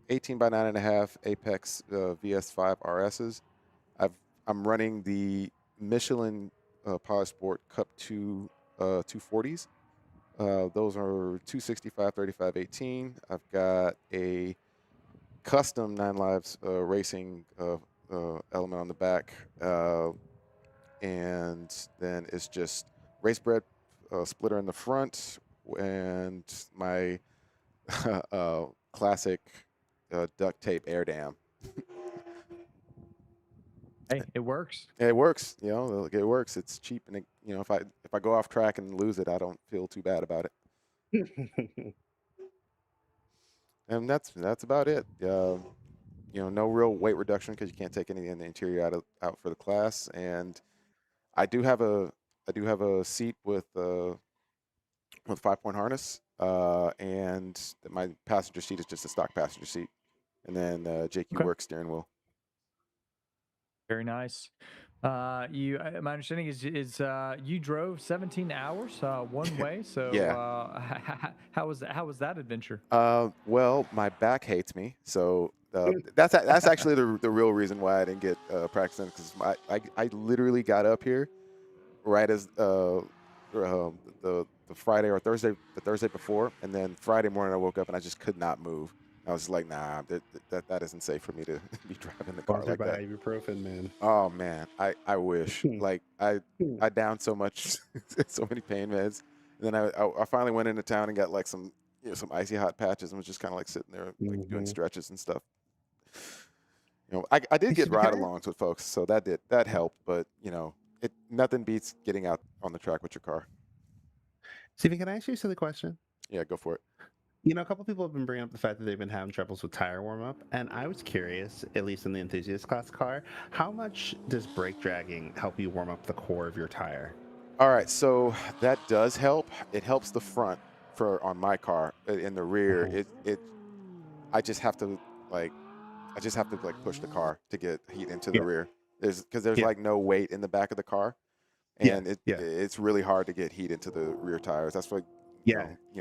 18 by 9.5 Apex VS5 RSs. I'm running the Michelin Powersport Cup 2 240s. Those are 265, 35, 18. I've got a custom 9 Lives racing element on the back, and then it's just race bred splitter in the front, and my classic duct tape air dam. Hey, it works. It works. It works. It's cheap, and if I go off track and lose it, I don't feel too bad about it. And that's about it. No real weight reduction because you can't take anything in the interior out for the class, and I do have a seat with 5-point harness, and my passenger seat is just a stock passenger seat, and then JQ Works steering wheel. Very nice. My understanding is you drove 17 hours one way. So how was that adventure? Well, my back hates me, so that's actually the real reason why I didn't get practicing, because I literally got up here right as the Friday or Thursday, the Thursday before, and then Friday morning I woke up and I just could not move. I was like, nah, that isn't safe for me to be driving the car like that. Ibuprofen, man. Oh man, I wish. Like I downed so much, so many pain meds, and then I finally went into town and got like some icy hot patches and was just kind of like sitting there like doing stretches and stuff. I did get ride-alongs with folks, so that helped, but nothing beats getting out on the track with your car. Steven, can I ask you a silly question? Yeah, go for it. You know, a couple people have been bringing up the fact that they've been having troubles with tire warm up, and I was curious, at least in the enthusiast class car, how much does brake dragging help you warm up the core of your tire? All right, so that does help. It helps the front on my car. In the rear, I just have to like push the car to get heat into the rear. There's like no weight in the back of the car, and it's really hard to get heat into the rear tires. That's like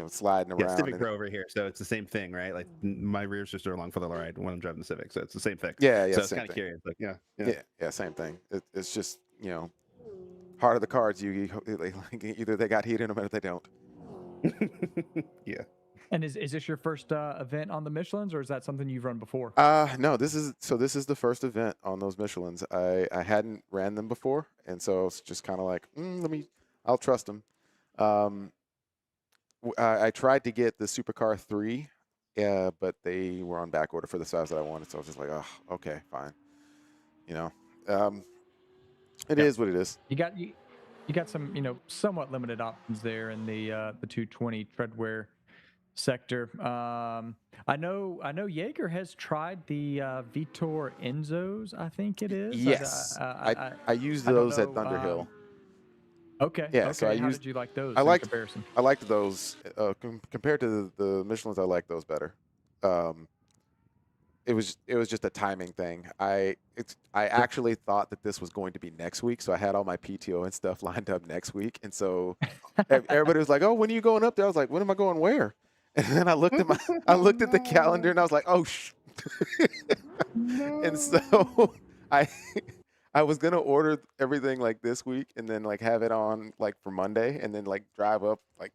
sliding around. Yeah, Civic Pro over here, so it's the same thing, right? Like my rear's just along for the ride when I'm driving the Civic, so it's the same thing. Yeah, So I was kind of curious, like, yeah, same thing. It's just part of the cars. Either they got heat in them or they don't. Yeah. And is this your first event on the Michelins, or is that something you've run before? No, this is the first event on those Michelins. I hadn't ran them before, and so it's just kind of like, I'll trust them. I tried to get the Supercar 3, but they were on back order for the size that I wanted, so I was just like, oh, okay, fine. It is what it is. You got some somewhat limited options there in the 220 treadwear sector. I know Jaeger has tried the Vitor Enzos, I think it is. Yes, I used those at Thunderhill. Okay. Yeah. Okay. So How did you like those? I liked comparison. I liked those compared to the Michelins. I like those better. It was just a timing thing. I actually thought that this was going to be next week, so I had all my PTO and stuff lined up next week, and so everybody was like, "Oh, when are you going up there?" I was like, "When am I going where?" And then I looked at the calendar, and I was like, "Oh, And so I was gonna order everything like this week, and then like have it on like for Monday, and then like drive up, like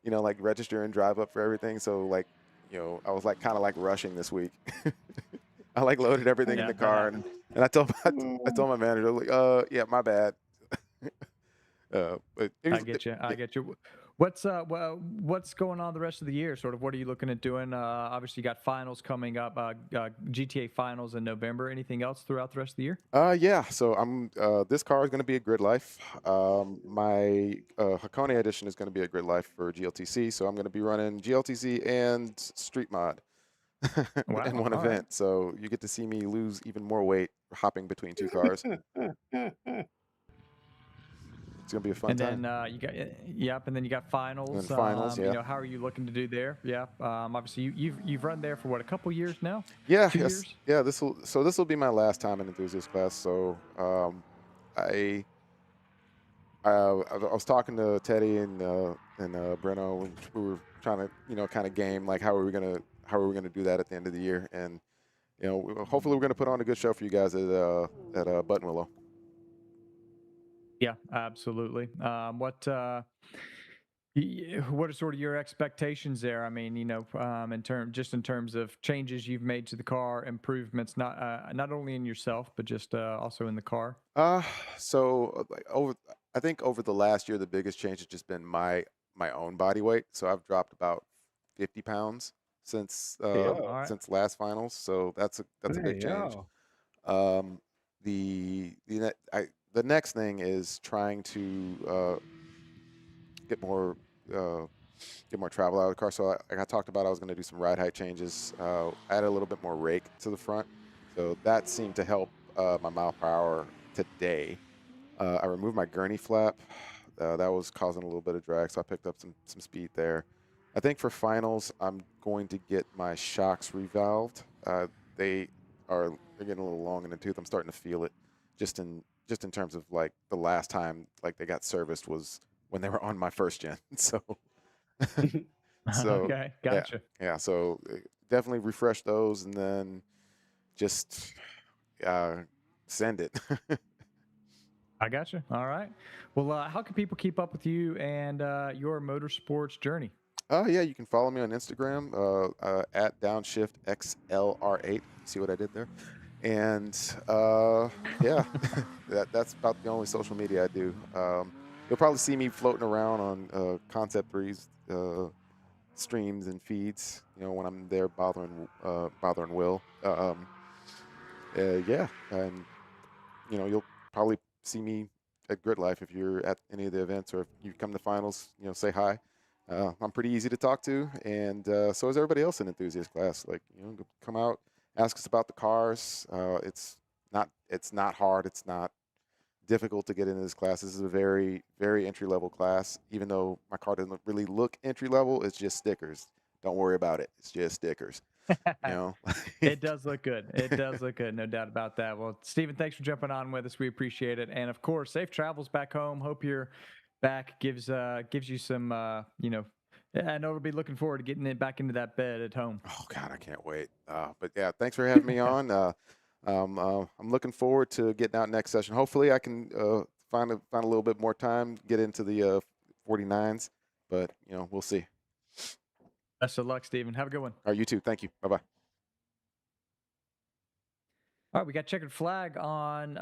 like register and drive up for everything. So like I was like kind of like rushing this week. I like loaded everything in the car, and I told my manager, like, yeah, my bad. But I get you. What's going on the rest of the year? Sort of, what are you looking at doing? Obviously, you got finals coming up, GTA finals in November. Anything else throughout the rest of the year? Yeah. So I'm this car is going to be a grid life. My Hakone edition is going to be a grid life for GLTC. So I'm going to be running GLTC and Street Mod in one event. Right. So you get to see me lose even more weight hopping between two cars. It's gonna be a fun time. And then you got and then you got finals. And finals, yeah. How are you looking to do there? Yeah. Obviously you've run there for what, a couple years now? Yeah. 2 years? Yeah. This will be my last time in enthusiast class. So I was talking to Teddy and Breno, and we were trying to kind of game like how are we gonna do that at the end of the year, and hopefully we're gonna put on a good show for you guys at Buttonwillow. Yeah, absolutely. What are sort of your expectations there? I mean, in terms of changes you've made to the car, improvements, not only in yourself but just also in the car. So I think over the last year, the biggest change has just been my own body weight. So I've dropped about 50 pounds since last finals. So that's a big change. The next thing is trying to get more travel out of the car. So I talked about I was going to do some ride height changes. Add a little bit more rake to the front. So that seemed to help my mile per hour today. I removed my gurney flap. That was causing a little bit of drag, so I picked up some speed there. I think for finals, I'm going to get my shocks revalved. They're getting a little long in the tooth. I'm starting to feel it just in terms of like the last time like they got serviced was when they were on my first gen. So Okay, gotcha. Yeah, so definitely refresh those and then just send it. I gotcha. All right. Well, how can people keep up with you and your motorsports journey? Yeah, you can follow me on Instagram at DownShiftXLR8. See what I did there? And yeah, that's about the only social media I do. You'll probably see me floating around on Concept 3's streams and feeds. When I'm there bothering Will. Yeah, and you'll probably see me at Grid Life if you're at any of the events, or if you come to finals. Say hi, I'm pretty easy to talk to, and so is everybody else in enthusiast class. Like, come out, ask us about the cars. It's not hard. It's not difficult to get into this class. This is a very, very entry level class. Even though my car doesn't really look entry level, it's just stickers. Don't worry about it. It's just stickers. It does look good. It does look good. No doubt about that. Well, Stephen, thanks for jumping on with us. We appreciate it. And of course, safe travels back home. Hope you're back gives you some, I know we'll be looking forward to getting it back into that bed at home. Oh God, I can't wait. But yeah, thanks for having me on. I'm looking forward to getting out next session. Hopefully I can find a little bit more time, get into the 49s, but we'll see. Best of luck, Stephen. Have a good one. All right, you too. Thank you. Bye-bye. All right, we got checkered flag on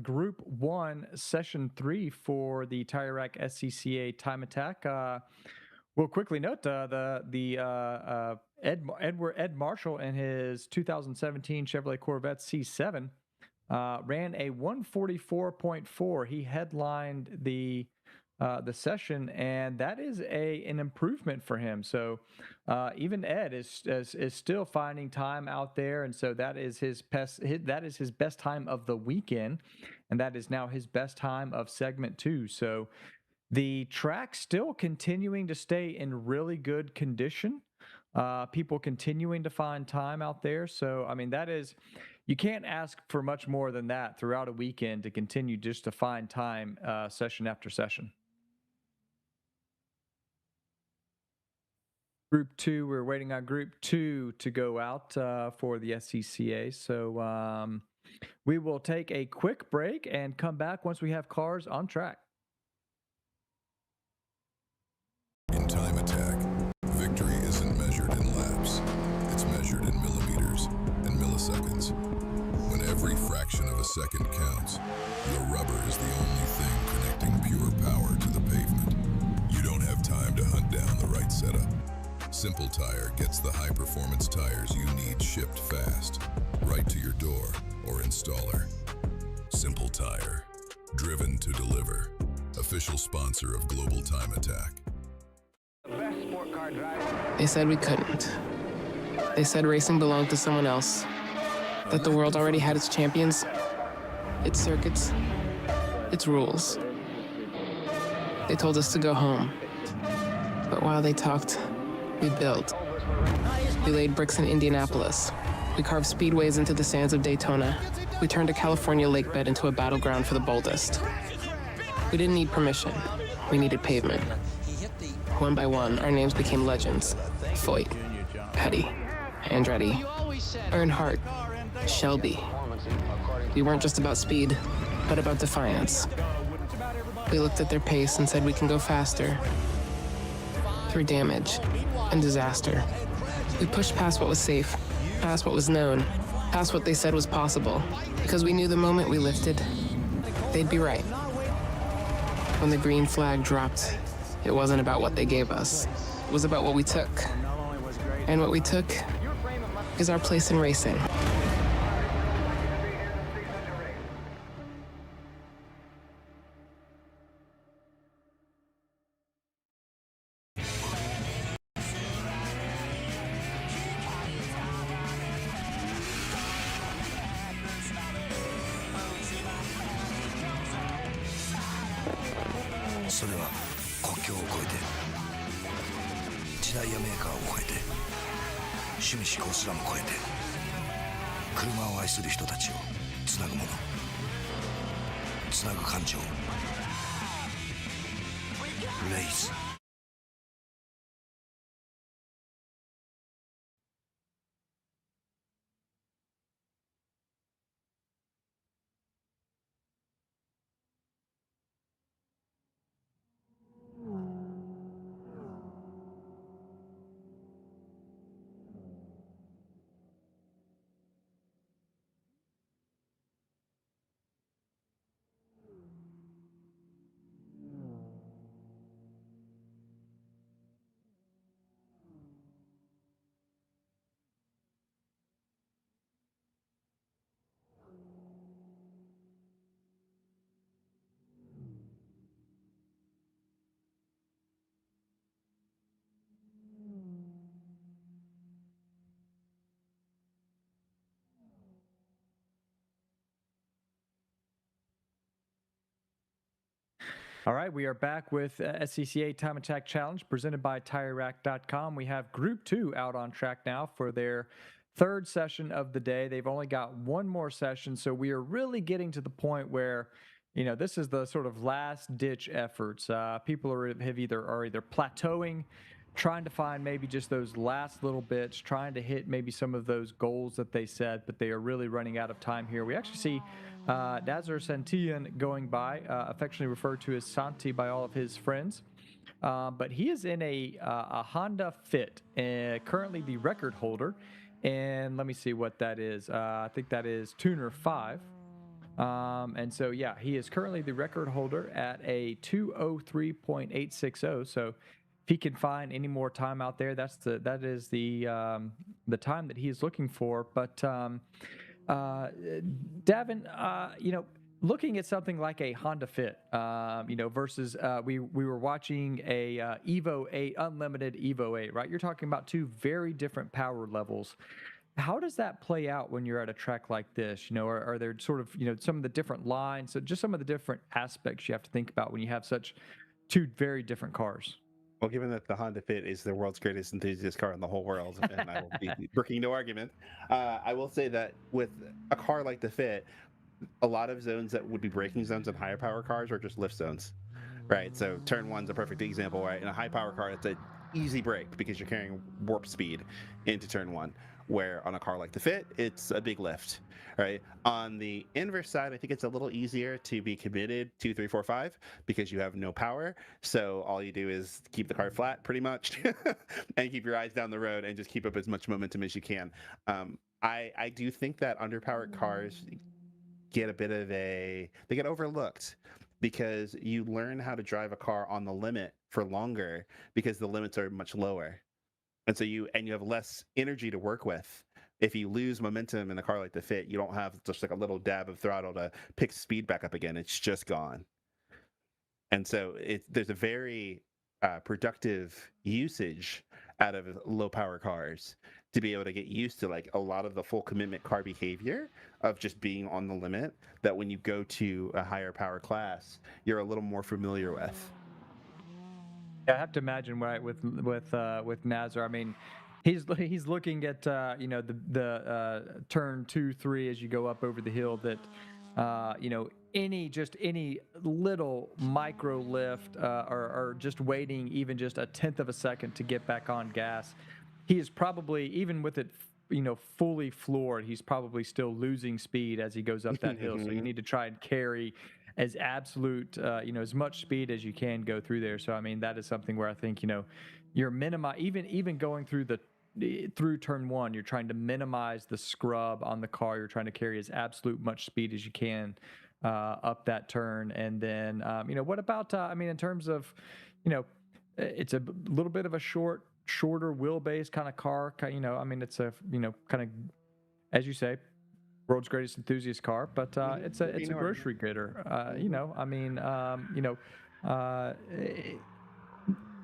Group 1, Session 3 for the Tire Rack SCCA Time Attack. We'll quickly note Ed Marshall and his 2017 Chevrolet Corvette C7 ran a 144.4. He headlined the session, and that is an improvement for him. So even Ed is still finding time out there, and so that is his best time of the weekend, and that is now his best time of segment 2. So the track still continuing to stay in really good condition. People continuing to find time out there. So I mean, you can't ask for much more than that throughout a weekend to continue just to find time session after session. Group 2, we're waiting on Group 2 to go out for the SCCA. So we will take a quick break and come back once we have cars on track. In time attack, victory isn't measured in laps. It's measured in millimeters and milliseconds. When every fraction of a second counts, your rubber is the only thing connecting pure power to the pavement. You don't have time to hunt down the right setup. Simple Tire gets the high-performance tires you need shipped fast, right to your door or installer. Simple Tire, driven to deliver. Official sponsor of Global Time Attack. They said we couldn't. They said racing belonged to someone else, that the world already had its champions, its circuits, its rules. They told us to go home. But while they talked, we built. We laid bricks in Indianapolis. We carved speedways into the sands of Daytona. We turned a California lake bed into a battleground for the boldest. We didn't need permission. We needed pavement. One by one, our names became legends. Foyt, Petty, Andretti, Earnhardt, Shelby. We weren't just about speed, but about defiance. We looked at their pace and said we can go faster. Through damage and disaster. We pushed past what was safe, past what was known, past what they said was possible, because we knew the moment we lifted, they'd be right. When the green flag dropped, it wasn't about what they gave us. It was about what we took. And what we took is our place in racing.それは国境を越えて時代やメーカーを越えて趣味嗜好すらも超えて車を愛する人たちをつなぐものつなぐ感情レイス All right, we are back with SCCA Time Attack Challenge presented by TireRack.com. We have Group 2 out on track now for their third session of the day. They've only got one more session, so we are really getting to the point where, this is the sort of last-ditch efforts. People are either plateauing, trying to find maybe just those last little bits, trying to hit maybe some of those goals that they set, but they are really running out of time here. We actually see Nazar Santillan going by, affectionately referred to as Santi by all of his friends. But he is in a Honda Fit, currently the record holder. And let me see what that is. I think that is Tuner 5. And so, yeah, he is currently the record holder at a 2:03.860. So if he can find any more time out there, that is the time that he is looking for. But Davin, looking at something like a Honda Fit, versus we were watching a Evo 8 Unlimited Evo 8, right? You're talking about two very different power levels. How does that play out when you're at a track like this? Are there sort of some of the different lines, so just some of the different aspects you have to think about when you have such two very different cars? Well, given that the Honda Fit is the world's greatest enthusiast car in the whole world, and I will be brooking no argument, I will say that with a car like the Fit, a lot of zones that would be braking zones in higher power cars are just lift zones, right? So turn one's a perfect example, right? In a high power car, it's an easy brake because you're carrying warp speed into turn one, where on a car like the Fit, it's a big lift, right? On the inverse side, I think it's a little easier to be committed 2, 3, 4, 5 because you have no power. So all you do is keep the car flat pretty much and keep your eyes down the road and just keep up as much momentum as you can. I do think that underpowered cars get a bit of they get overlooked because you learn how to drive a car on the limit for longer because the limits are much lower. And so you have less energy to work with. If you lose momentum in a car like the Fit, you don't have just like a little dab of throttle to pick speed back up again. It's just gone. And so there's a very productive usage out of low power cars to be able to get used to like a lot of the full commitment car behavior of just being on the limit that when you go to a higher power class, you're a little more familiar with. I have to imagine, right, with Nazar. I mean, he's looking at the turn 2, 3 as you go up over the hill. That any little micro lift or just waiting even just a tenth of a second to get back on gas, he is probably, even with it fully floored, he's probably still losing speed as he goes up that hill. So you need to try and carry as absolute, as much speed as you can go through there. So, I mean, that is something where I think, you're even going through turn one, you're trying to minimize the scrub on the car. You're trying to carry as absolute much speed as you can up that turn. And then, what about, in terms of, it's a little bit of a shorter wheelbase kind of car. It's a, kind of, as you say, world's greatest enthusiast car, but it's a grocery getter.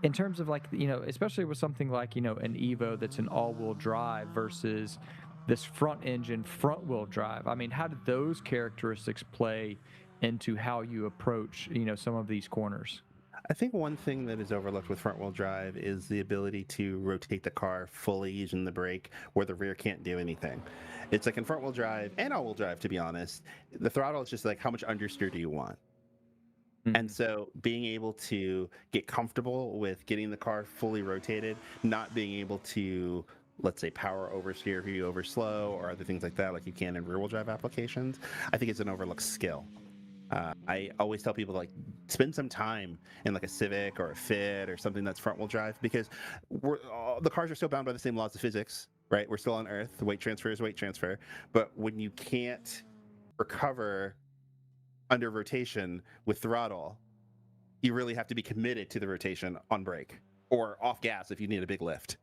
In terms of like, especially with something like, an Evo that's an all-wheel drive versus this front wheel drive. I mean, how did those characteristics play into how you approach, some of these corners? I think one thing that is overlooked with front wheel drive is the ability to rotate the car fully using the brake where the rear can't do anything. It's like in front wheel drive and all wheel drive, to be honest, the throttle is just like how much understeer do you want? And so being able to get comfortable with getting the car fully rotated, not being able to, let's say, power oversteer if you overslow or other things like that, like you can in rear wheel drive applications, I think it's an overlooked skill. I always tell people, like, spend some time in like a Civic or a Fit or something that's front wheel drive, because the cars are still bound by the same laws of physics, right? We're still on Earth. Weight transfer is weight transfer. But when you can't recover under rotation with throttle, you really have to be committed to the rotation on brake or off gas if you need a big lift.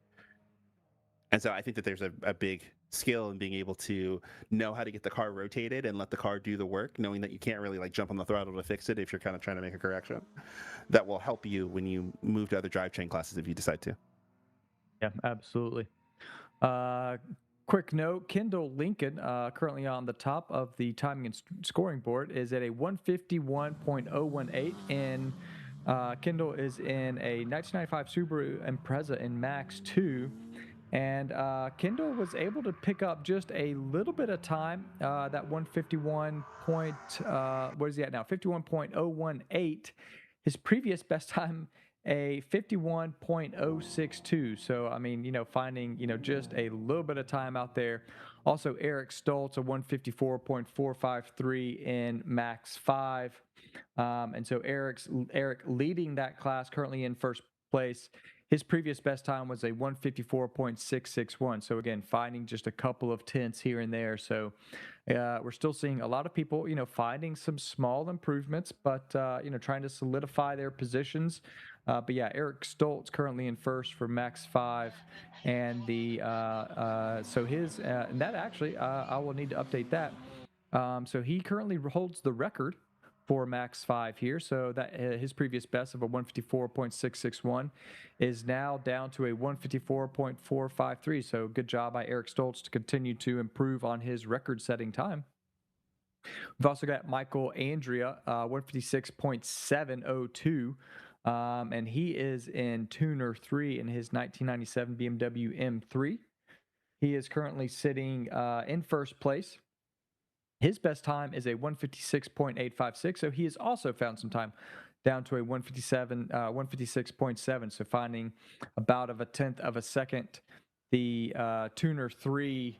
And so I think that there's a big skill in being able to know how to get the car rotated and let the car do the work, knowing that you can't really like jump on the throttle to fix it if you're kind of trying to make a correction. That will help you when you move to other drivetrain classes if you decide to. Yeah, absolutely. Quick note, Kendall Lincoln, currently on the top of the timing and scoring board, is at a 151.018, and Kendall is in a 1995 Subaru Impreza in Max 2. And Kendall was able to pick up just a little bit of time, that 151 point, what is he at now? 51.018. His previous best time, a 51.062. So, I mean, finding, just a little bit of time out there. Also, Eric Stoltz, a 154.453 in Max 5. And so Eric leading that class, currently in first place. His previous best time was a 154.661. So again, finding just a couple of tenths here and there. So we're still seeing a lot of people, finding some small improvements, but trying to solidify their positions. But yeah, Eric Stoltz currently in first for Max 5, and so his and that actually I will need to update that. So he currently holds the record for Max 5 here. So that his previous best of a 154.661 is now down to a 154.453. So good job by Eric Stoltz to continue to improve on his record-setting time. We've also got Michael Andrea, 156.702. And he is in Tuner 3 in his 1997 BMW M3. He is currently sitting in first place. His best time is a 156.856, so he has also found some time down to a 156.7, so finding about of a tenth of a second. The Tuner 3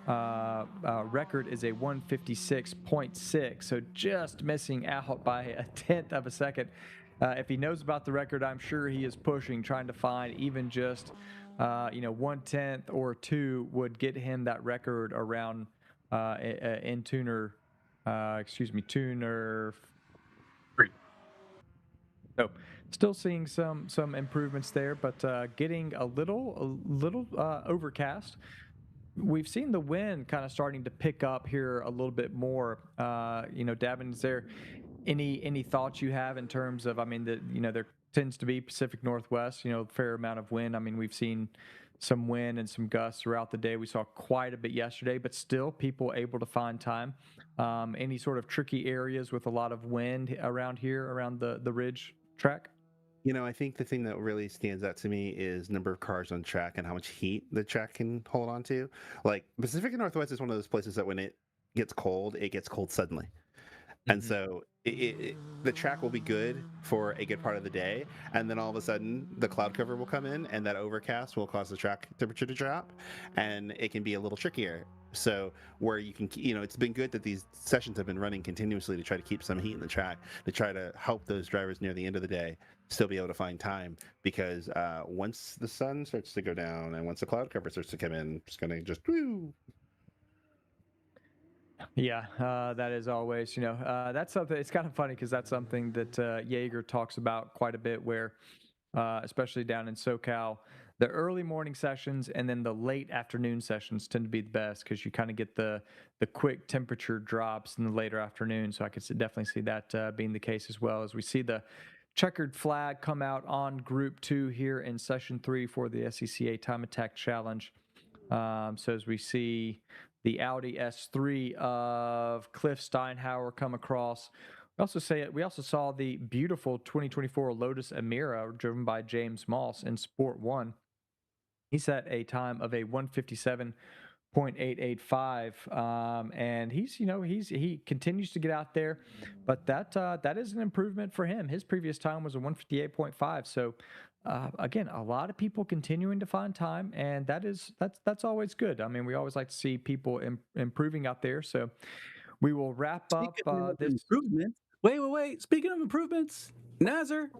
record is a 156.6, so just missing out by a tenth of a second. If he knows about the record, I'm sure he is pushing, trying to find even just 1/10 or 2 would get him that record around in Tuner 3. So still seeing some improvements there, but getting a little overcast. We've seen the wind kind of starting to pick up here a little bit more. Davin, is there any thoughts you have in terms of, there tends to be Pacific Northwest, fair amount of wind. I mean, we've seen some wind and some gusts throughout the day. We saw quite a bit yesterday, but still people able to find time. Any sort of tricky areas with a lot of wind around here, around the Ridge track? I think the thing that really stands out to me is number of cars on track and how much heat the track can hold on to. Like Pacific Northwest is one of those places that when it gets cold suddenly. And so the track will be good for a good part of the day, and then all of a sudden the cloud cover will come in, and that overcast will cause the track temperature to drop, and it can be a little trickier. So where you can, it's been good that these sessions have been running continuously to try to keep some heat in the track, to try to help those drivers near the end of the day still be able to find time, because once the sun starts to go down and once the cloud cover starts to come in, it's going to just woo. Yeah, that is always, that's something. It's kind of funny because that's something that Jaeger talks about quite a bit, where especially down in SoCal, the early morning sessions and then the late afternoon sessions tend to be the best, because you kind of get the quick temperature drops in the later afternoon. So I could definitely see that being the case, as well as we see the checkered flag come out on Group 2 here in Session 3 for the SCCA Time Attack Challenge. So as we see the Audi S3 of Cliff Steinhauer come across. We also saw the beautiful 2024 Lotus Emira driven by James Moss in Sport 1. He set a time of a 157.885, and he continues to get out there, but that is an improvement for him. His previous time was a 158.5, so again, a lot of people continuing to find time, and that's always good. I mean, we always like to see people improving out there. So we will wrap up this improvement. Wait! Speaking of improvements, Nazar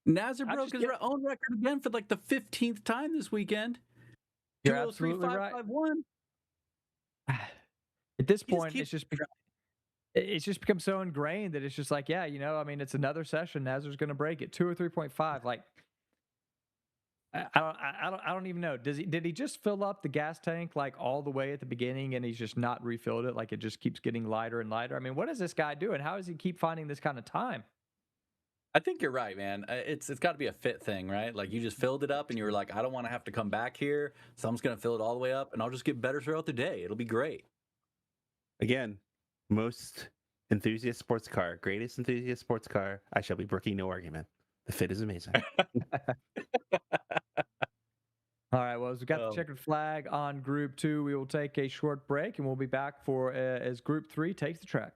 broke his own record again for like the 15th time this weekend. You're absolutely right. 551. At this point, it's just become so ingrained that it's just like, it's another session. Nazar's going to break it 2 or 3.5. Like, I don't even know. Did he just fill up the gas tank like all the way at the beginning, and he's just not refilled it? Like, it just keeps getting lighter and lighter. I mean, what is this guy doing? How does he keep finding this kind of time? I think you're right, man. It's got to be a fit thing, right? Like you just filled it up and you were like, I don't want to have to come back here. So I'm just going to fill it all the way up and I'll just get better throughout the day. It'll be great. Again, most enthusiast sports car, greatest enthusiast sports car. I shall be brooking no argument. The fit is amazing. All right, well, as we got the checkered flag on Group 2, we will take a short break, and we'll be back for as Group 3 takes the track.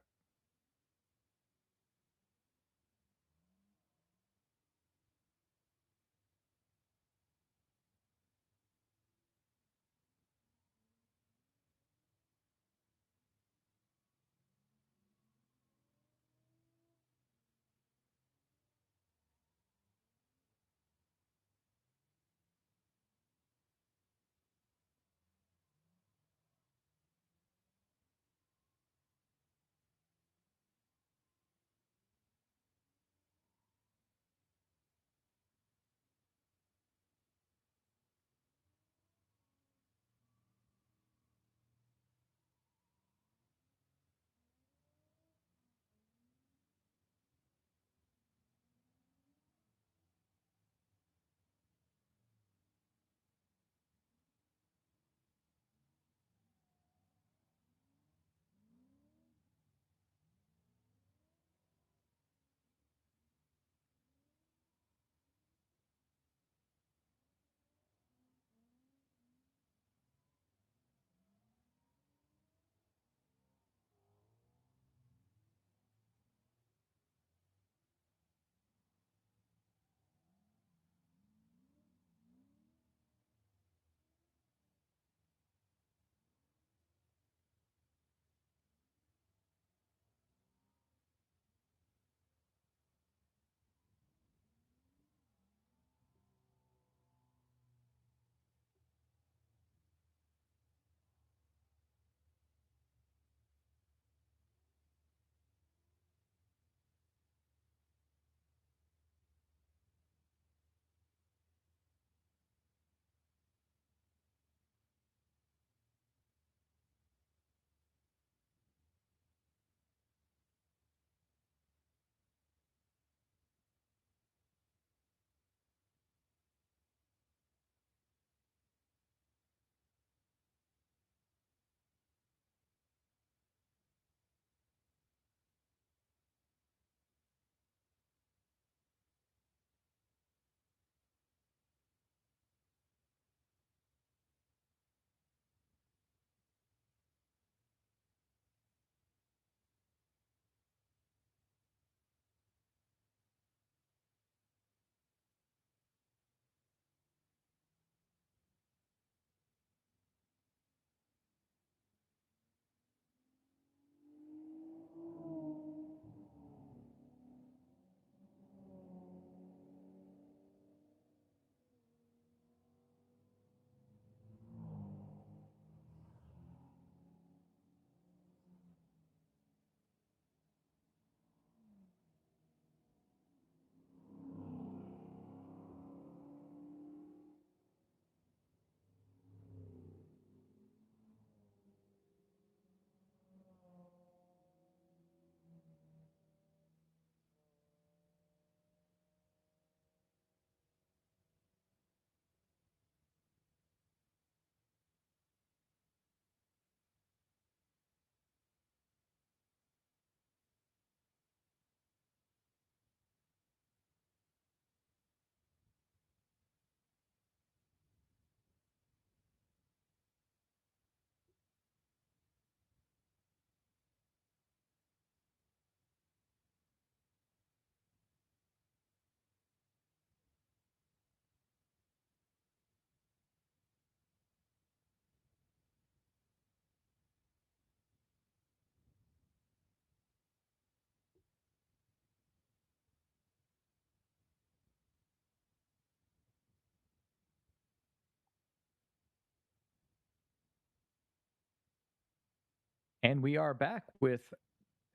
And we are back with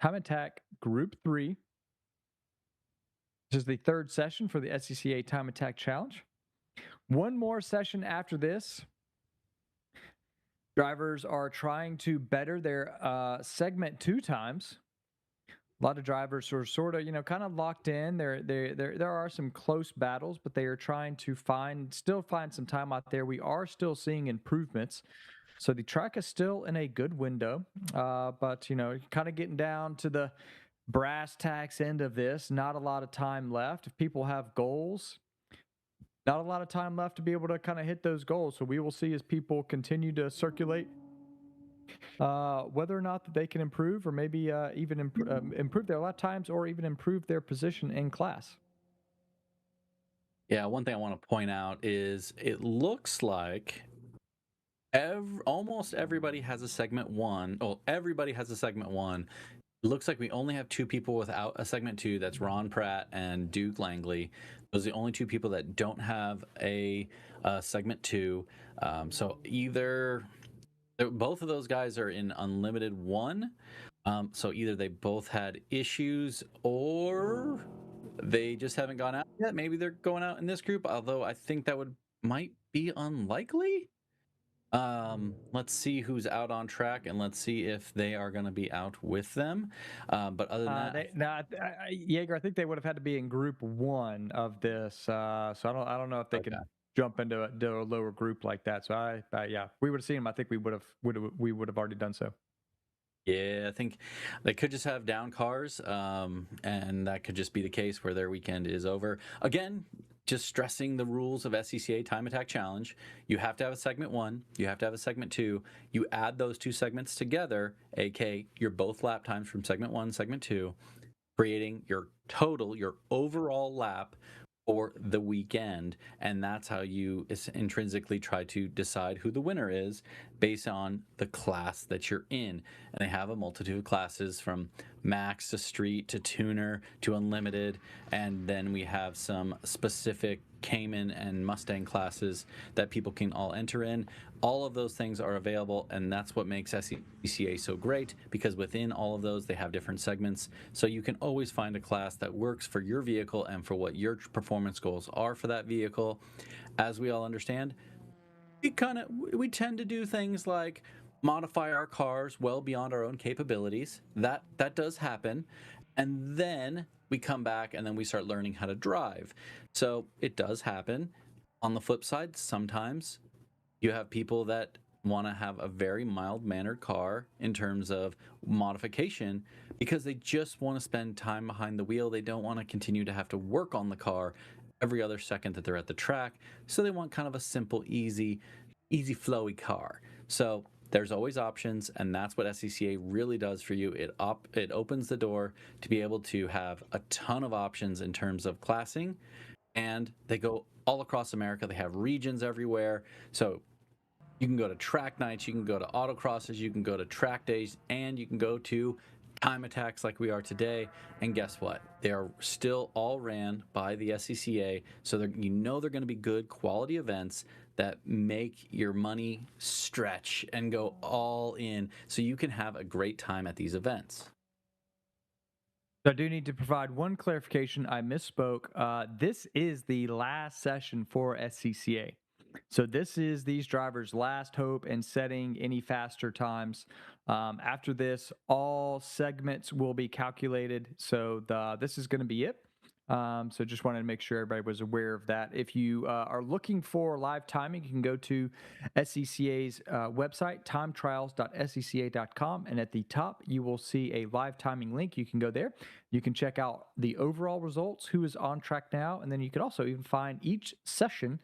Time Attack Group 3. This is the third session for the SCCA Time Attack Challenge. One more session after this. Drivers are trying to better their segment 2 times. A lot of drivers are sort of, kind of locked in. There are some close battles, but they are trying to still find some time out there. We are still seeing improvements. So the track is still in a good window, but kind of getting down to the brass tacks end of this. Not a lot of time left. If people have goals, not a lot of time left to be able to kind of hit those goals. So we will see as people continue to circulate whether or not that they can improve, or maybe even improve their lap times, or even improve their position in class. Yeah, one thing I want to point out is it looks like almost everybody has a segment 1. Oh, everybody has a segment 1. It looks like we only have 2 people without a segment 2. That's Ron Pratt and Duke Langley. Those are the only 2 people that don't have a segment 2. So either both of those guys are in Unlimited 1. So either they both had issues, or they just haven't gone out yet. Maybe they're going out in this group, although I think that might be unlikely. Let's see who's out on track, and let's see if they are going to be out with them. But other than that, Jaeger, I think they would have had to be in group 1 of this. So I don't know if they could jump into a lower group like that. So yeah, we would have seen them. I think we would have already done so. Yeah, I think they could just have down cars, and that could just be the case where their weekend is over. Again, just stressing the rules of SCCA Time Attack Challenge. You have to have a segment 1. You have to have a segment 2. You add those 2 segments together, aka your both lap times from segment 1, segment 2, creating your overall lap for the weekend. And that's how you intrinsically try to decide who the winner is based on the class that you're in. And they have a multitude of classes, from max to street to tuner to unlimited. And then we have some specific Cayman and Mustang classes that people can all enter in. All of those things are available, and that's what makes SCCA so great, because within all of those they have different segments, so you can always find a class that works for your vehicle and for what your performance goals are for that vehicle. As we all understand, we tend to do things like modify our cars well beyond our own capabilities. That does happen, and then we come back and then we start learning how to drive. So it does happen. On the flip side, sometimes you have people that want to have a very mild-mannered car in terms of modification, because they just want to spend time behind the wheel. They don't want to continue to have to work on the car every other second that they're at the track. So they want kind of a simple, easy flowy car. So there's always options, and that's what SCCA really does for you. It opens the door to be able to have a ton of options in terms of classing, and they go all across America. They have regions everywhere. So you can go to track nights, you can go to autocrosses, you can go to track days, and you can go to time attacks like we are today. And guess what? They are still all ran by the SCCA, so they're going to be good quality events that make your money stretch and go all in, so you can have a great time at these events. I do need to provide one clarification. I misspoke. This is the last session for SCCA. So this is these drivers' last hope in setting any faster times. After this, all segments will be calculated. So this is going to be it. So just wanted to make sure everybody was aware of that. If you are looking for live timing, you can go to SCCA's website, timetrials.scca.com, and at the top you will see a live timing link. You can go there. You can check out the overall results, who is on track now, and then you can also even find each session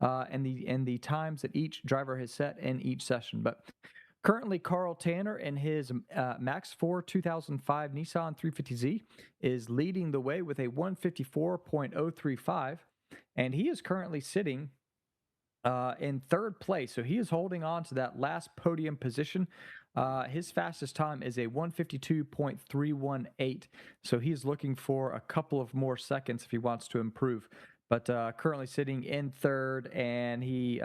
and the times that each driver has set in each session. But currently, Carl Tanner in his Max 4 2005 Nissan 350Z is leading the way with a 154.035, and he is currently sitting in 3rd place. So he is holding on to that last podium position. His fastest time is a 152.318. So he's looking for a couple of more seconds if he wants to improve. But currently sitting in 3rd, and he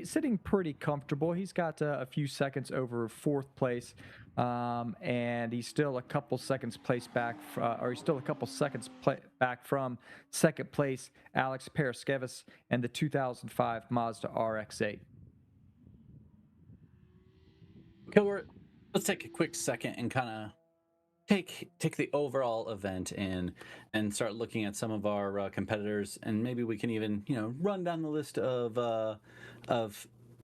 sitting pretty comfortable. He's got a few seconds over 4th place, and he's still a couple seconds back from 2nd place Alex Paraskevas and the 2005 Mazda RX-8. Okay, let's take a quick second and kind of take the overall event in and start looking at some of our competitors, and maybe we can even run down the list of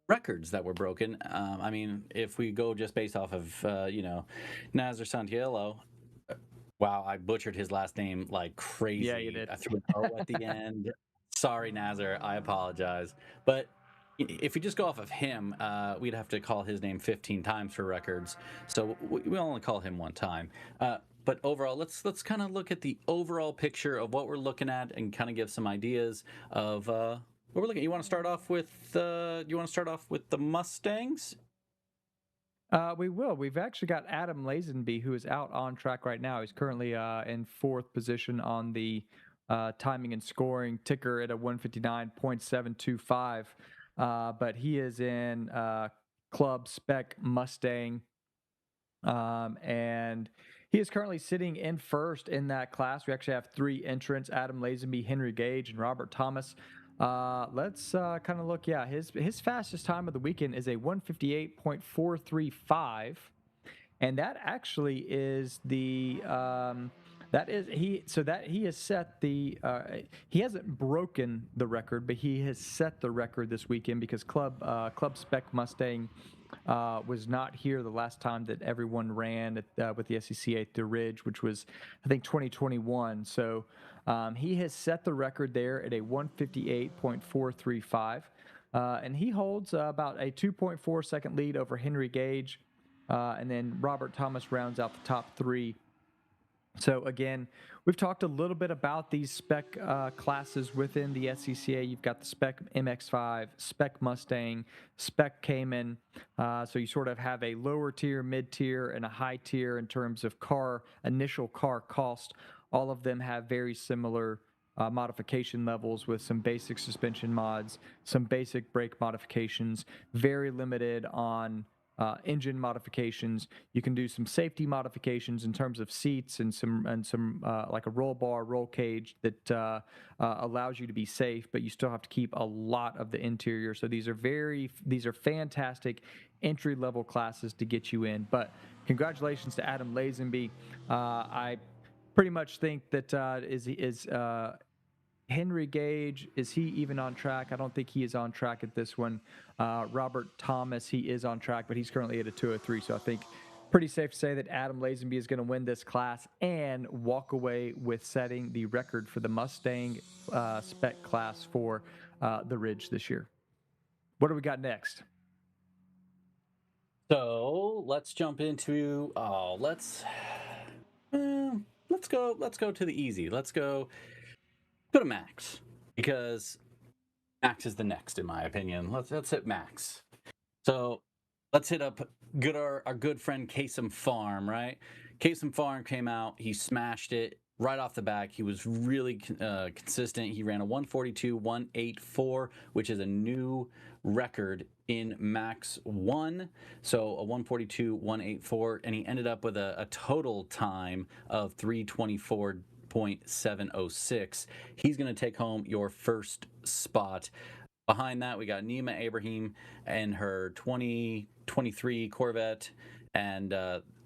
records that were broken. I mean, if we go just based off of Nazar Santiello. Wow, I butchered his last name like crazy. Yeah, you did. I threw an O at the end. Sorry, Nazar. I apologize. But if we just go off of him, we'd have to call his name 15 times for records. So we only call him one time. But overall, let's kind of look at the overall picture of what we're looking at and kind of give some ideas of what we're looking at. You want to start off with the Mustangs? We will. We've actually got Adam Lazenby, who is out on track right now. He's currently in fourth position on the timing and scoring ticker at a 159.725. But he is in Club Spec Mustang. And he is currently sitting in first in that class. We actually have three entrants: Adam Lazenby, Henry Gage, and Robert Thomas. Let's kind of look. Yeah, his fastest time of the weekend is a 158.435, and that actually is the he has set the he hasn't broken the record, but he has set the record this weekend because Club Spec Mustang was not here the last time that everyone ran with the SCCA at the Ridge, which was I think 2021. So he has set the record there at a 158.435, and he holds about a 2.4 second lead over Henry Gage, and then Robert Thomas rounds out the top three. So again, we've talked a little bit about these spec classes within the SCCA. You've got the Spec MX-5, Spec Mustang, Spec Cayman. So you sort of have a lower tier, mid tier, and a high tier in terms of initial car cost. All of them have very similar modification levels with some basic suspension mods, some basic brake modifications, very limited on engine modifications. You can do some safety modifications in terms of seats and some like a roll bar, roll cage that allows you to be safe, but you still have to keep a lot of the interior. So these are fantastic entry level classes to get you in. But congratulations to Adam Lazenby. I pretty much think that is Henry Gage, is he even on track? I don't think he is on track at this one. Robert Thomas, he is on track, but he's currently at a 203. So I think pretty safe to say that Adam Lazenby is going to win this class and walk away with setting the record for the Mustang spec class for the Ridge this year. What do we got next? So let's jump into let's go to the easy. Let's go to Max, because Max is the next, in my opinion. Let's hit Max. So let's hit up our good friend Kasem Farm, right? Kasem Farm came out, he smashed it right off the back. He was really consistent. He ran a 142.184, which is a new record in Max 1. So a 142.184, and he ended up with a total time of 324.706. He's going to take home your first spot. Behind that, we got Nima Ibrahim and her 2023 Corvette, and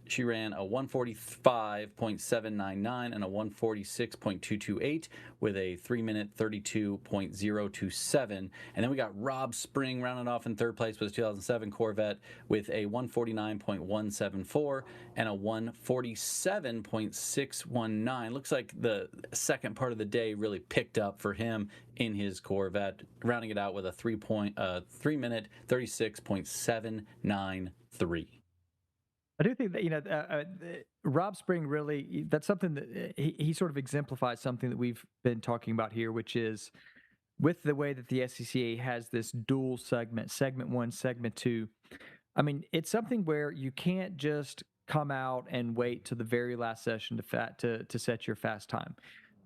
she ran a 145.799 and a 146.228 with a 3-minute 32.027. And then we got Rob Spring rounded off in third place with a 2007 Corvette with a 149.174 and a 147.619. Looks like the second part of the day really picked up for him in his Corvette, rounding it out with a 3-minute 36.793. I do think that, Rob Spring really, that's something that he sort of exemplifies something that we've been talking about here, which is with the way that the SCCA has this dual segment 1, segment 2. I mean, it's something where you can't just come out and wait till the very last session to set your fast time.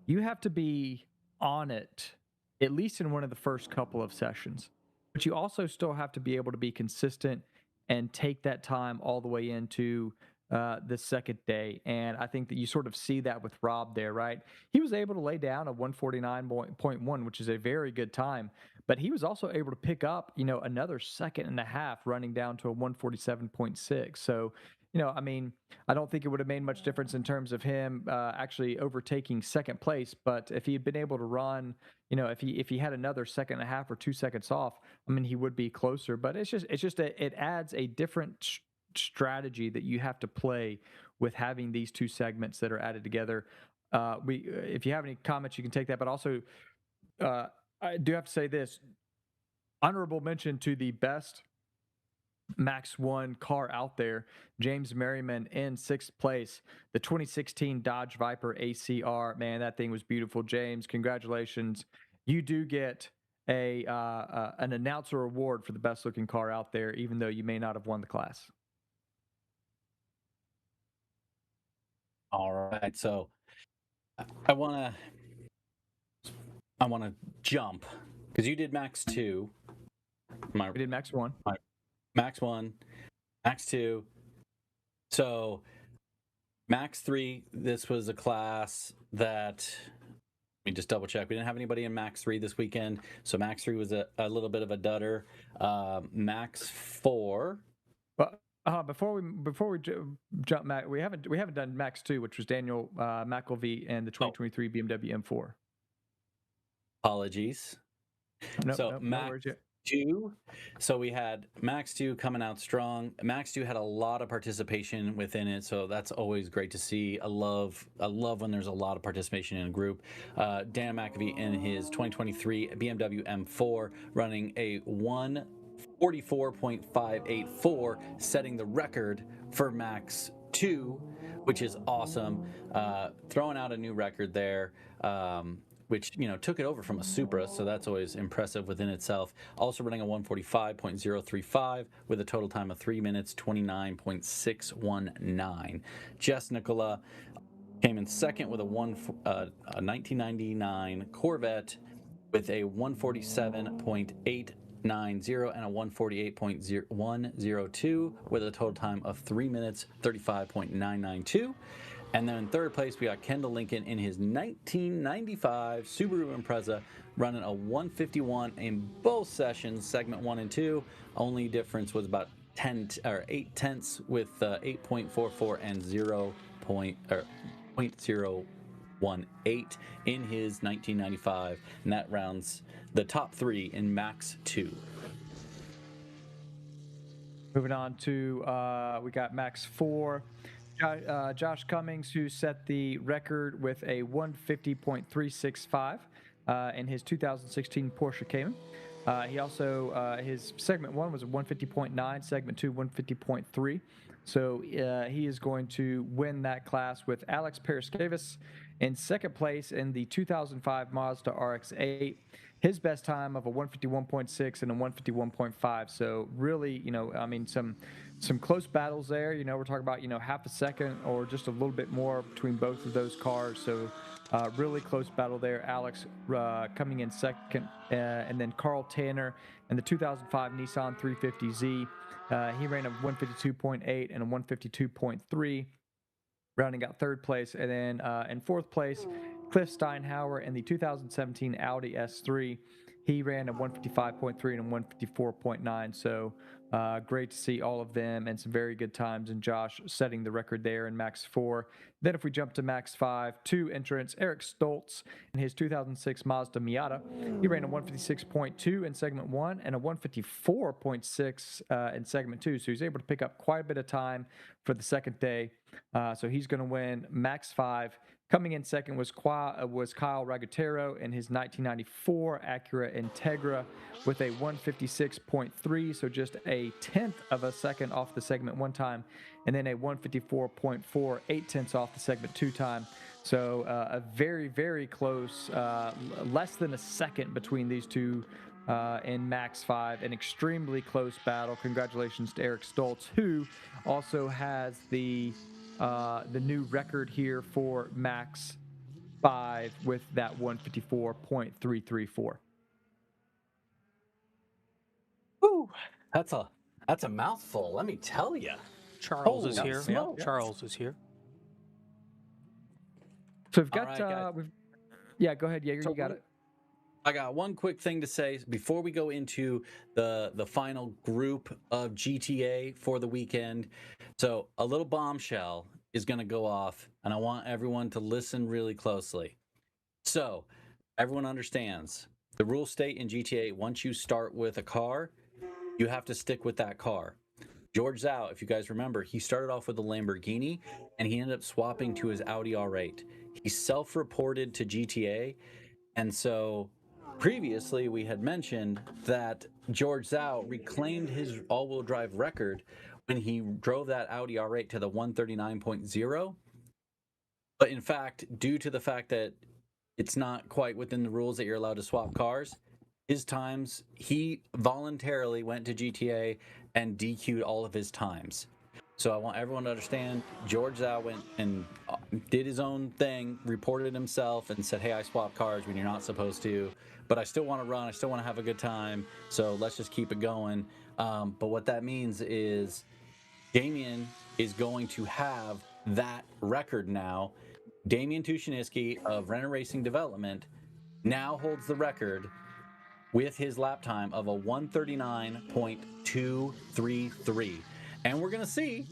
You have to be on it at least in one of the first couple of sessions, but you also still have to be able to be consistent and take that time all the way into the second day. And I think that you sort of see that with Rob there, right? He was able to lay down a 149.1, which is a very good time, but he was also able to pick up, another second and a half running down to a 147.6. So I mean, I don't think it would have made much difference in terms of him actually overtaking second place. But if he had been able to run, if he had another second and a half or 2 seconds off, I mean, he would be closer. But it adds a different strategy that you have to play with having these two segments that are added together. If you have any comments, you can take that. But also, I do have to say this: honorable mention to the best Max 1 car out there, James Merriman in 6th place, the 2016 Dodge Viper ACR. Man, that thing was beautiful. James, congratulations. You do get an announcer award for the best looking car out there, even though you may not have won the class. All right, so I want to jump because you did Max 2. We did Max 1. Max 1, Max 2. So Max 3, this was a class that, let me just double check. We didn't have anybody in Max 3 this weekend. So Max 3 was a little bit of a dudder. Max 4. But before we jump, Mac, we haven't done Max 2, which was Daniel McElvey and the 2023 BMW M4. Apologies. No, Max 2. So we had Max 2 coming out strong. Max 2 had a lot of participation within it, so that's always great to see. I love when there's a lot of participation in a group. Dan McAfee in his 2023 BMW M4 running a 1:44.584, setting the record for Max 2, which is awesome. Throwing out a new record there. Which took it over from a Supra, so that's always impressive within itself. Also running a 1:45.035 with a total time of 3 minutes 29.619. Jess Nicola came in second with a 1999 Corvette with a 1:47.890 and a 1:48.102 with a total time of 3 minutes 35.992. And then in third place, we got Kendall Lincoln in his 1995 Subaru Impreza, running a 1:51 in both sessions, segment 1 and 2. Only difference was about 8 tenths with 8.44 and 0.018 in his 1995, and that rounds the top 3 in Max 2. Moving on to we got Max 4. Josh Cummings, who set the record with a 150.365 in his 2016 Porsche Cayman. He also, his segment 1 was a 150.9, segment 2, 150.3. So he is going to win that class with Alex Paraskevas in second place in the 2005 Mazda RX-8. His best time of a 151.6 and a 151.5. So really, I mean, some close battles there. We're talking about, half a second or just a little bit more between both of those cars. So really close battle there. Alex coming in second, and then Carl Tanner in the 2005 Nissan 350Z. He ran a 152.8 and a 152.3, rounding out third place. And then in fourth place, Cliff Steinhauer in the 2017 Audi S3. He ran a 155.3 and a 154.9. So great to see all of them and some very good times. And Josh setting the record there in Max 4. Then if we jump to Max 5, 2 entrants, Eric Stoltz in his 2006 Mazda Miata. He ran a 156.2 in segment 1 and a 154.6 in segment 2. So he's able to pick up quite a bit of time for the second day. So he's going to win Max 5. Coming in second was Kyle Ragatero in his 1994 Acura Integra with a 156.3, so just a tenth of a second off the segment 1 time, and then a 154.4, 8 tenths off the segment 2 time. So a very, very close, less than a second between these two in Max 5, an extremely close battle. Congratulations to Eric Stoltz, who also has the new record here for Max 5 with that 154.334. Woo, that's a mouthful, let me tell you. Charles is here. Yeah, Charles is here. So we've got All right, yeah, go ahead, Jaeger, you got it. I got one quick thing to say before we go into the final group of GTA for the weekend. So a little bombshell is going to go off, and I want everyone to listen really closely. So everyone understands the rules state in GTA, once you start with a car, you have to stick with that car. George Zhao, if you guys remember, he started off with a Lamborghini, and he ended up swapping to his Audi R8. He self-reported to GTA, and so previously we had mentioned that George Zhao reclaimed his all-wheel drive record when he drove that Audi R8 to the 139.0. But in fact, due to the fact that it's not quite within the rules that you're allowed to swap cars, his times, he voluntarily went to GTA and DQ'd all of his times. So I want everyone to understand, George Zhao went and did his own thing, reported himself, and said, hey, I swapped cars when you're not supposed to, but I still want to run, I still want to have a good time, so let's just keep it going. But what that means is Damian is going to have that record now. Damian Tushiniski of Renner Racing Development now holds the record with his lap time of a 139.233. And we're going to see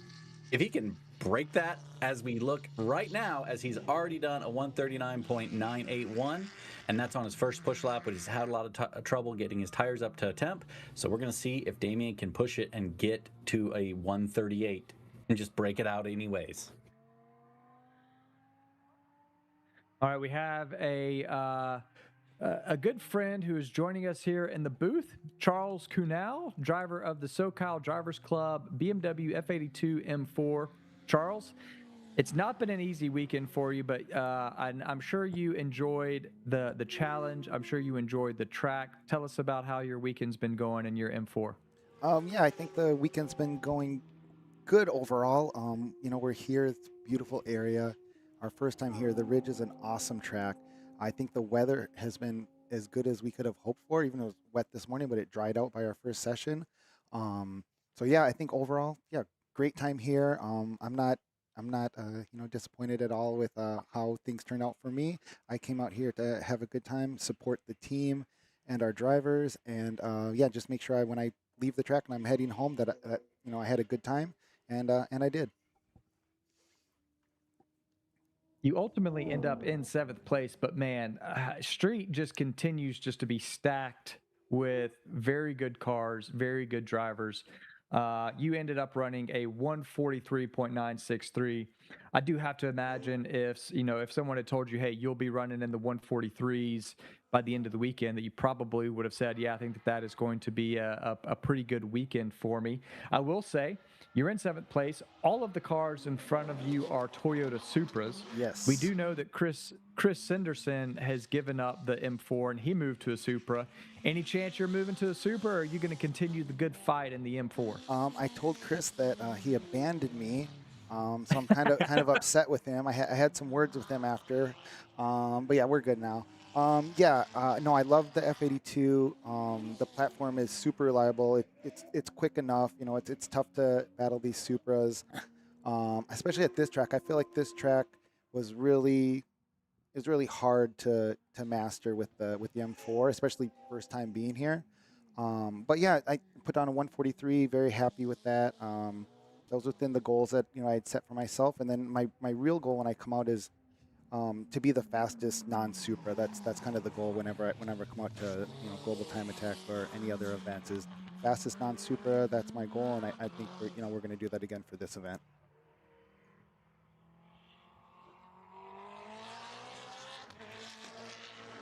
if he can break that as we look right now, as he's already done a 139.981. And that's on his first push lap, but he's had a lot of trouble getting his tires up to temp. So we're going to see if Damian can push it and get to a 138 and just break it out anyways. All right, we have a good friend who is joining us here in the booth, Charles Kunal, driver of the SoCal Drivers Club BMW F82 M4. Charles, it's not been an easy weekend for you, but I'm sure you enjoyed the challenge. I'm sure you enjoyed the track. Tell us about how your weekend's been going in your M4. Yeah, I think the weekend's been going good overall. We're here. It's a beautiful area. Our first time here. The Ridge is an awesome track. I think the weather has been as good as we could have hoped for, even though it was wet this morning, but it dried out by our first session. So yeah, I think overall, yeah, great time here. I'm not disappointed at all with how things turned out for me. I came out here to have a good time, support the team and our drivers, and yeah, just make sure when I leave the track and I'm heading home that I had a good time, and I did. You ultimately end up in 7th place, but man, Street just continues just to be stacked with very good cars, very good drivers. You ended up running a 143.963. I do have to imagine if someone had told you, hey, you'll be running in the 143s by the end of the weekend, that you probably would have said, yeah, I think that is going to be a pretty good weekend for me. I will say, you're in 7th place. All of the cars in front of you are Toyota Supras. Yes. We do know that Chris Sanderson has given up the M4 and he moved to a Supra. Any chance you're moving to a Supra, or are you going to continue the good fight in the M4? I told Chris that he abandoned me, so I'm kind of upset with him. I had some words with him after, but yeah, we're good now. No, I love the F82. The platform is super reliable. It's quick enough. It's tough to battle these Supras, especially at this track. I feel like this track was really hard to master with the M4, especially first time being here. But yeah, I put on a 143. Very happy with that. That was within the goals that I had set for myself. And then my real goal when I come out is to be the fastest non-Supra. That's kind of the goal whenever I come out to Global Time Attack or any other events, is fastest non-Supra. That's my goal, and I think we're going to do that again for this event.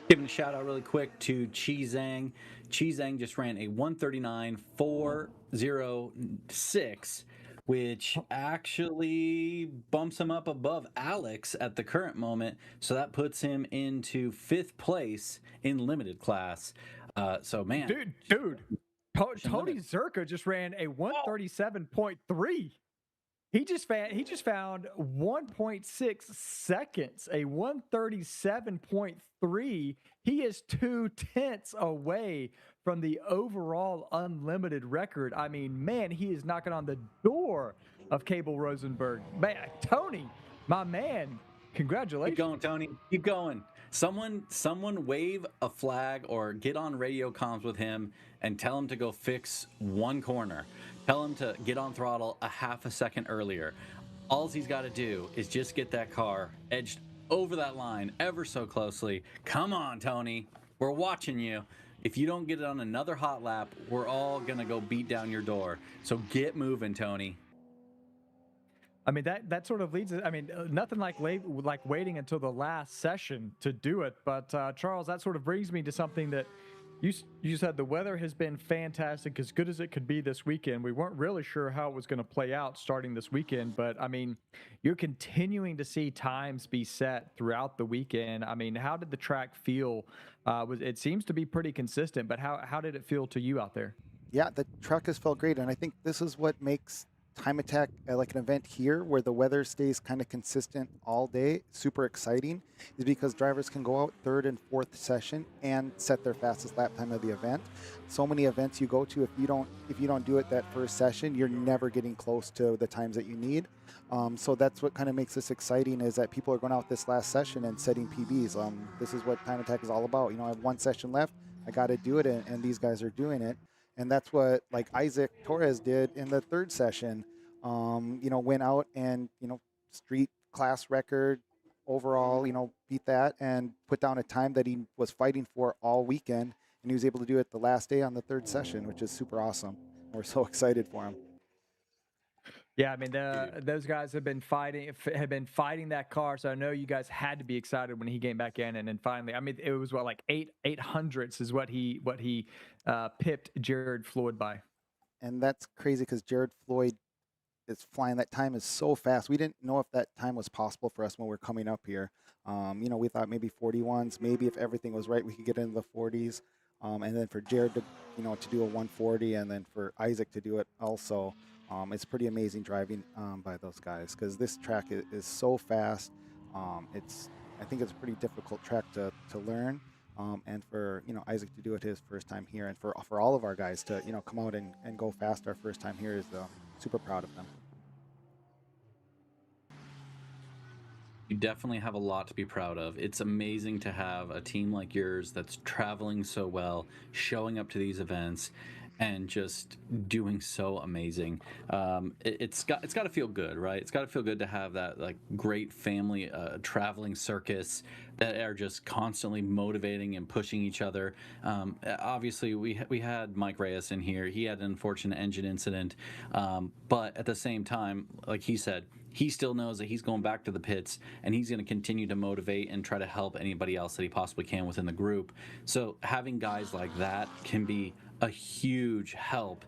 Giving a shout out really quick to Chi Zhang. Chi Zhang just ran a 139.406, which actually bumps him up above Alex at the current moment. So that puts him into 5th place in limited class. So man, dude, Tony Zerka just ran a 137.3. He just found 1.6 seconds, a 137.3. He is 2/10 away from the overall unlimited record. I mean, man, he is knocking on the door of Cable Rosenberg. Man, Tony, my man, congratulations. Keep going, Tony. Keep going. Someone wave a flag or get on radio comms with him and tell him to go fix one corner. Tell him to get on throttle a half a second earlier. All he's got to do is just get that car edged over that line ever so closely. Come on, Tony. We're watching you. If you don't get it on another hot lap, we're all going to go beat down your door. So get moving, Tony. I mean, that sort of leads. I mean, nothing like waiting until the last session to do it. But Charles, that sort of brings me to something that you said. The weather has been fantastic, as good as it could be this weekend. We weren't really sure how it was going to play out starting this weekend, but I mean, you're continuing to see times be set throughout the weekend. I mean, how did the track feel? It seems to be pretty consistent, but how did it feel to you out there? Yeah, the track has felt great, and I think this is what makes Time Attack like an event here where the weather stays kind of consistent all day, super exciting, is because drivers can go out third and fourth session and set their fastest lap time of the event. So many events you go to, if you don't do it that first session, you're never getting close to the times that you need. So that's what kind of makes this exciting, is that people are going out this last session and setting PBs. This is what Time Attack is all about. I have one session left, I got to do it, and these guys are doing it. And that's what like Isaac Torres did in the third session. Went out and, street class record overall, beat that and put down a time that he was fighting for all weekend. And he was able to do it the last day on the third session, which is super awesome. We're so excited for him. Yeah, I mean, those guys have been fighting that car, so I know you guys had to be excited when he came back in, and then finally, I mean, it was like 800ths is what he pipped Jared Floyd by. And that's crazy because Jared Floyd is flying. That time is so fast. We didn't know if that time was possible for us when we were coming up here. We thought maybe 41s, maybe if everything was right, we could get into the 40s. And then for Jared to do a 140, and then for Isaac to do it also. It's pretty amazing driving by those guys, because this track is so fast. I think it's a pretty difficult track to learn, and for Isaac to do it his first time here, and for all of our guys to come out and go fast our first time here is super proud of them. You definitely have a lot to be proud of. It's amazing to have a team like yours that's traveling so well, showing up to these events, and just doing so amazing. It's got to feel good, right? It's got to feel good to have that like great family traveling circus that are just constantly motivating and pushing each other. Obviously, we had Mike Reyes in here. He had an unfortunate engine incident, but at the same time, like he said, he still knows that he's going back to the pits, and he's going to continue to motivate and try to help anybody else that he possibly can within the group. So having guys like that can be a huge help.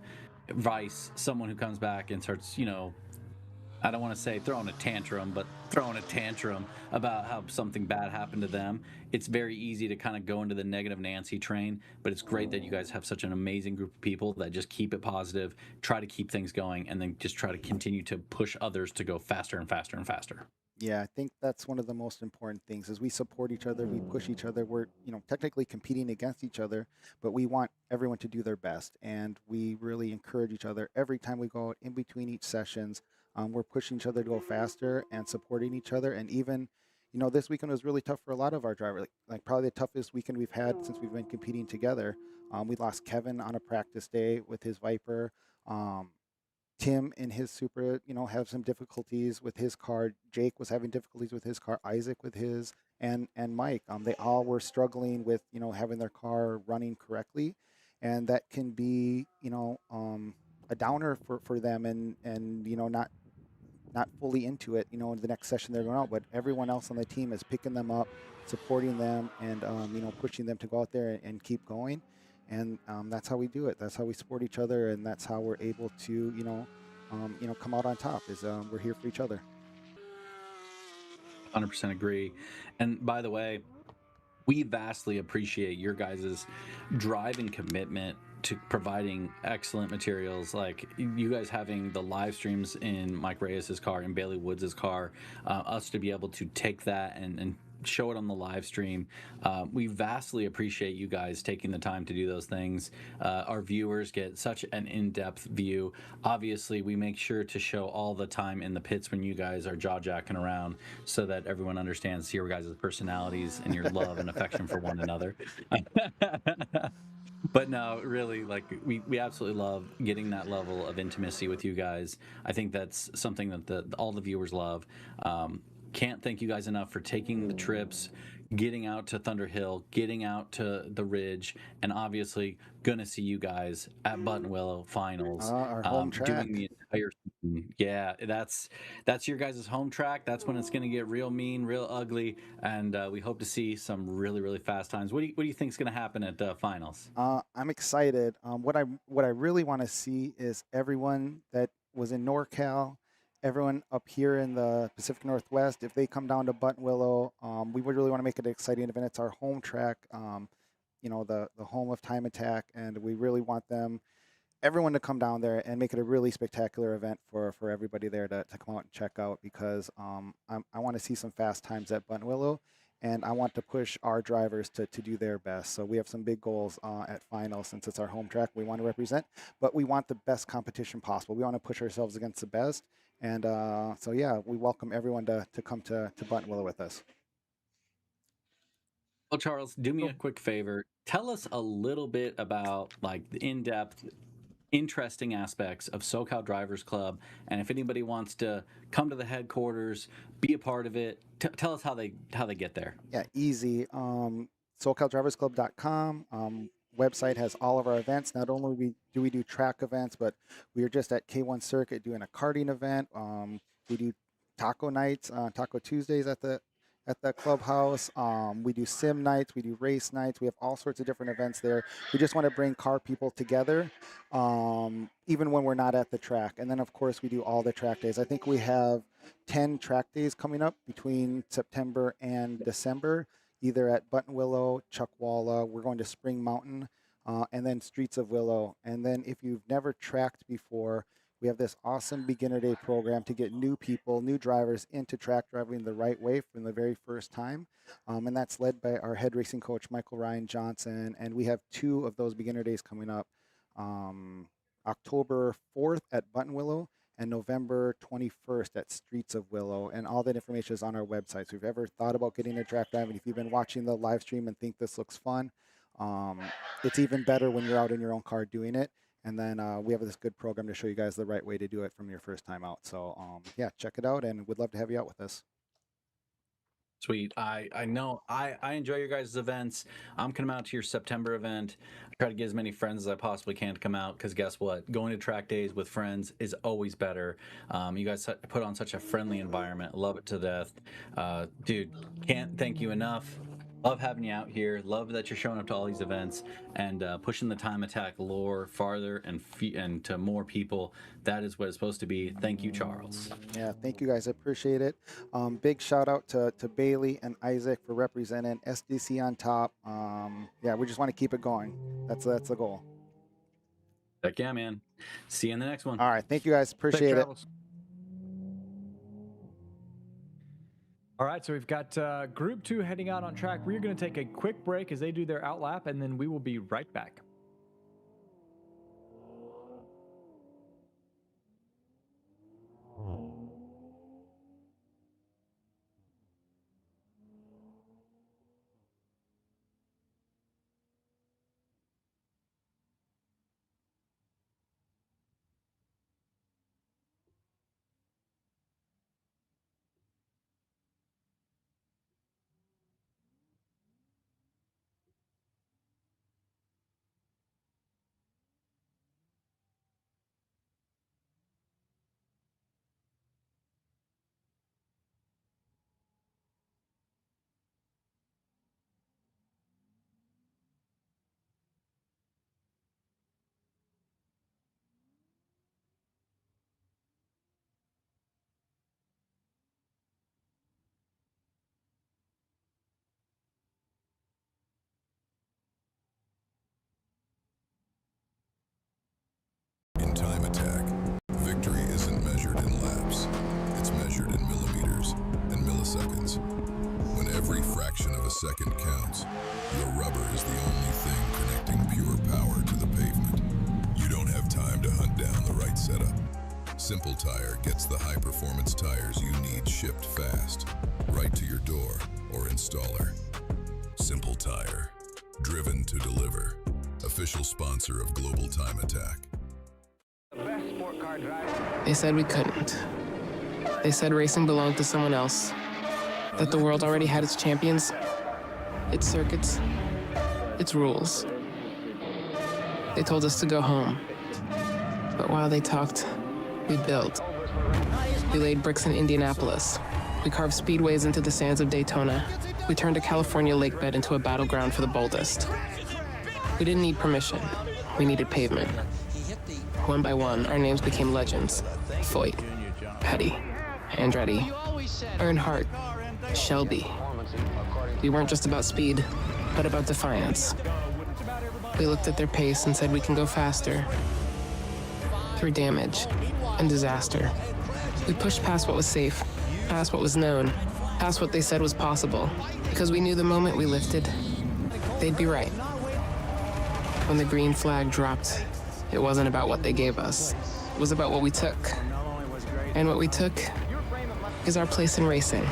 Vice, someone who comes back and starts, I don't want to say throwing a tantrum, but throwing a tantrum about how something bad happened to them. It's very easy to kind of go into the negative Nancy train, but it's great that you guys have such an amazing group of people that just keep it positive, try to keep things going, and then just try to continue to push others to go faster and faster and faster. Yeah, I think that's one of the most important things is we support each other, we push each other. We're, technically competing against each other, but we want everyone to do their best. And we really encourage each other every time we go out in between each sessions. We're pushing each other to go faster and supporting each other. And even, this weekend was really tough for a lot of our drivers, like probably the toughest weekend we've had since we've been competing together. We lost Kevin on a practice day with his Viper. Tim in his Supra, have some difficulties with his car. Jake was having difficulties with his car. Isaac with his, and Mike. They all were struggling with, having their car running correctly, and that can be, a downer for them, and not fully into it, in the next session they're going out. But everyone else on the team is picking them up, supporting them, and pushing them to go out there and keep going. And that's how we do it. That's how we support each other, and that's how we're able to, come out on top. Is we're here for each other. 100% agree. And by the way, we vastly appreciate your guys' drive and commitment to providing excellent materials, like you guys having the live streams in Mike Reyes' car and Bailey Woods' car, us to be able to take that and show it on the live stream. We vastly appreciate you guys taking the time to do those things. Our viewers get such an in-depth view. Obviously, we make sure to show all the time in the pits when you guys are jaw-jacking around so that everyone understands your guys' personalities and your love and affection for one another. But no, really, like we absolutely love getting that level of intimacy with you guys. I think that's something that all the viewers love. Can't thank you guys enough for taking the trips, getting out to Thunder Hill, getting out to the Ridge, and obviously gonna see you guys at Button Willow Finals. Our home track. Doing the entire season. Yeah, that's your guys' home track. That's when it's gonna get real mean, real ugly, and we hope to see some really, really fast times. What do you think is gonna happen at Finals? I'm excited. What I really want to see is everyone that was in NorCal, everyone up here in the Pacific Northwest, if they come down to Button Willow, we would really want to make it an exciting event. It's our home track, you know, the home of Time Attack, and we really want everyone to come down there and make it a really spectacular event for everybody there to come out and check out, because I want to see some fast times at Button Willow, and I want to push our drivers to do their best. So we have some big goals at Finals. Since it's our home track, we want to represent, but we want the best competition possible. We want to push ourselves against the best. And so, yeah, we welcome everyone to come to Button Willow with us. Well, Charles, do me a quick favor. Tell us a little bit about like the in-depth, interesting aspects of SoCal Drivers Club, and if anybody wants to come to the headquarters, be a part of it, tell us how they get there. Yeah, easy. SoCalDriversClub.com. Website has all of our events. Not only do we do track events, but we are just at K1 Circuit doing a karting event. We do taco nights, Taco Tuesdays at the clubhouse. We do sim nights, we do race nights. We have all sorts of different events there. We just want to bring car people together, even when we're not at the track. And then, of course, we do all the track days. I think we have 10 track days coming up between September and December, either at Button Willow, Chuckwalla. We're going to Spring Mountain, and then Streets of Willow. And then if you've never tracked before, we have this awesome beginner day program to get new people, new drivers into track driving the right way from the very first time. And that's led by our head racing coach, Michael Ryan Johnson. And we have 2 of those beginner days coming up, October 4th at Button Willow and November 21st at Streets of Willow. And all that information is on our website. So if you've ever thought about getting into track driving, if you've been watching the live stream and think this looks fun, it's even better when you're out in your own car doing it. And then we have this good program to show you guys the right way to do it from your first time out. So yeah, check it out, and we'd love to have you out with us. Sweet. I know I enjoy your guys' events. I'm coming out to your September event. I try to get as many friends as I possibly can to come out, because guess what? Going to track days with friends is always better. You guys put on such a friendly environment. Love it to death. Dude, can't thank you enough. Love having you out here. Love that you're showing up to all these events and pushing the Time Attack lore farther and to more people. That is what it's supposed to be. Thank you, Charles. Yeah, thank you guys. I appreciate it. Big shout out to Bailey and Isaac for representing SDC on top. Yeah, we just want to keep it going. That's the goal. Heck yeah, man. See you in the next one. All right. Thank you guys. Appreciate it. All right, so we've got Group 2 heading out on track. We're going to take a quick break as they do their outlap, and then we will be right back. second counts, your rubber is the only thing connecting pure power to the pavement. You don't have time to hunt down the right setup. Simple Tire gets the high-performance tires you need shipped fast, right to your door or installer. Simple Tire, driven to deliver. Official sponsor of Global Time Attack. They said we couldn't. They said racing belonged to someone else, that the world already had its champions, its circuits, its rules. They told us to go home. But while they talked, we built. We laid bricks in Indianapolis. We carved speedways into the sands of Daytona. We turned a California lake bed into a battleground for the boldest. We didn't need permission. We needed pavement. One by one, our names became legends. Foyt, Petty, Andretti, Earnhardt, Shelby. We weren't just about speed, but about defiance. We looked at their pace and said we can go faster. Through damage and disaster. We pushed past what was safe, past what was known, past what they said was possible, because we knew the moment we lifted, they'd be right. When the green flag dropped, it wasn't about what they gave us. It was about what we took. And what we took is our place in racing.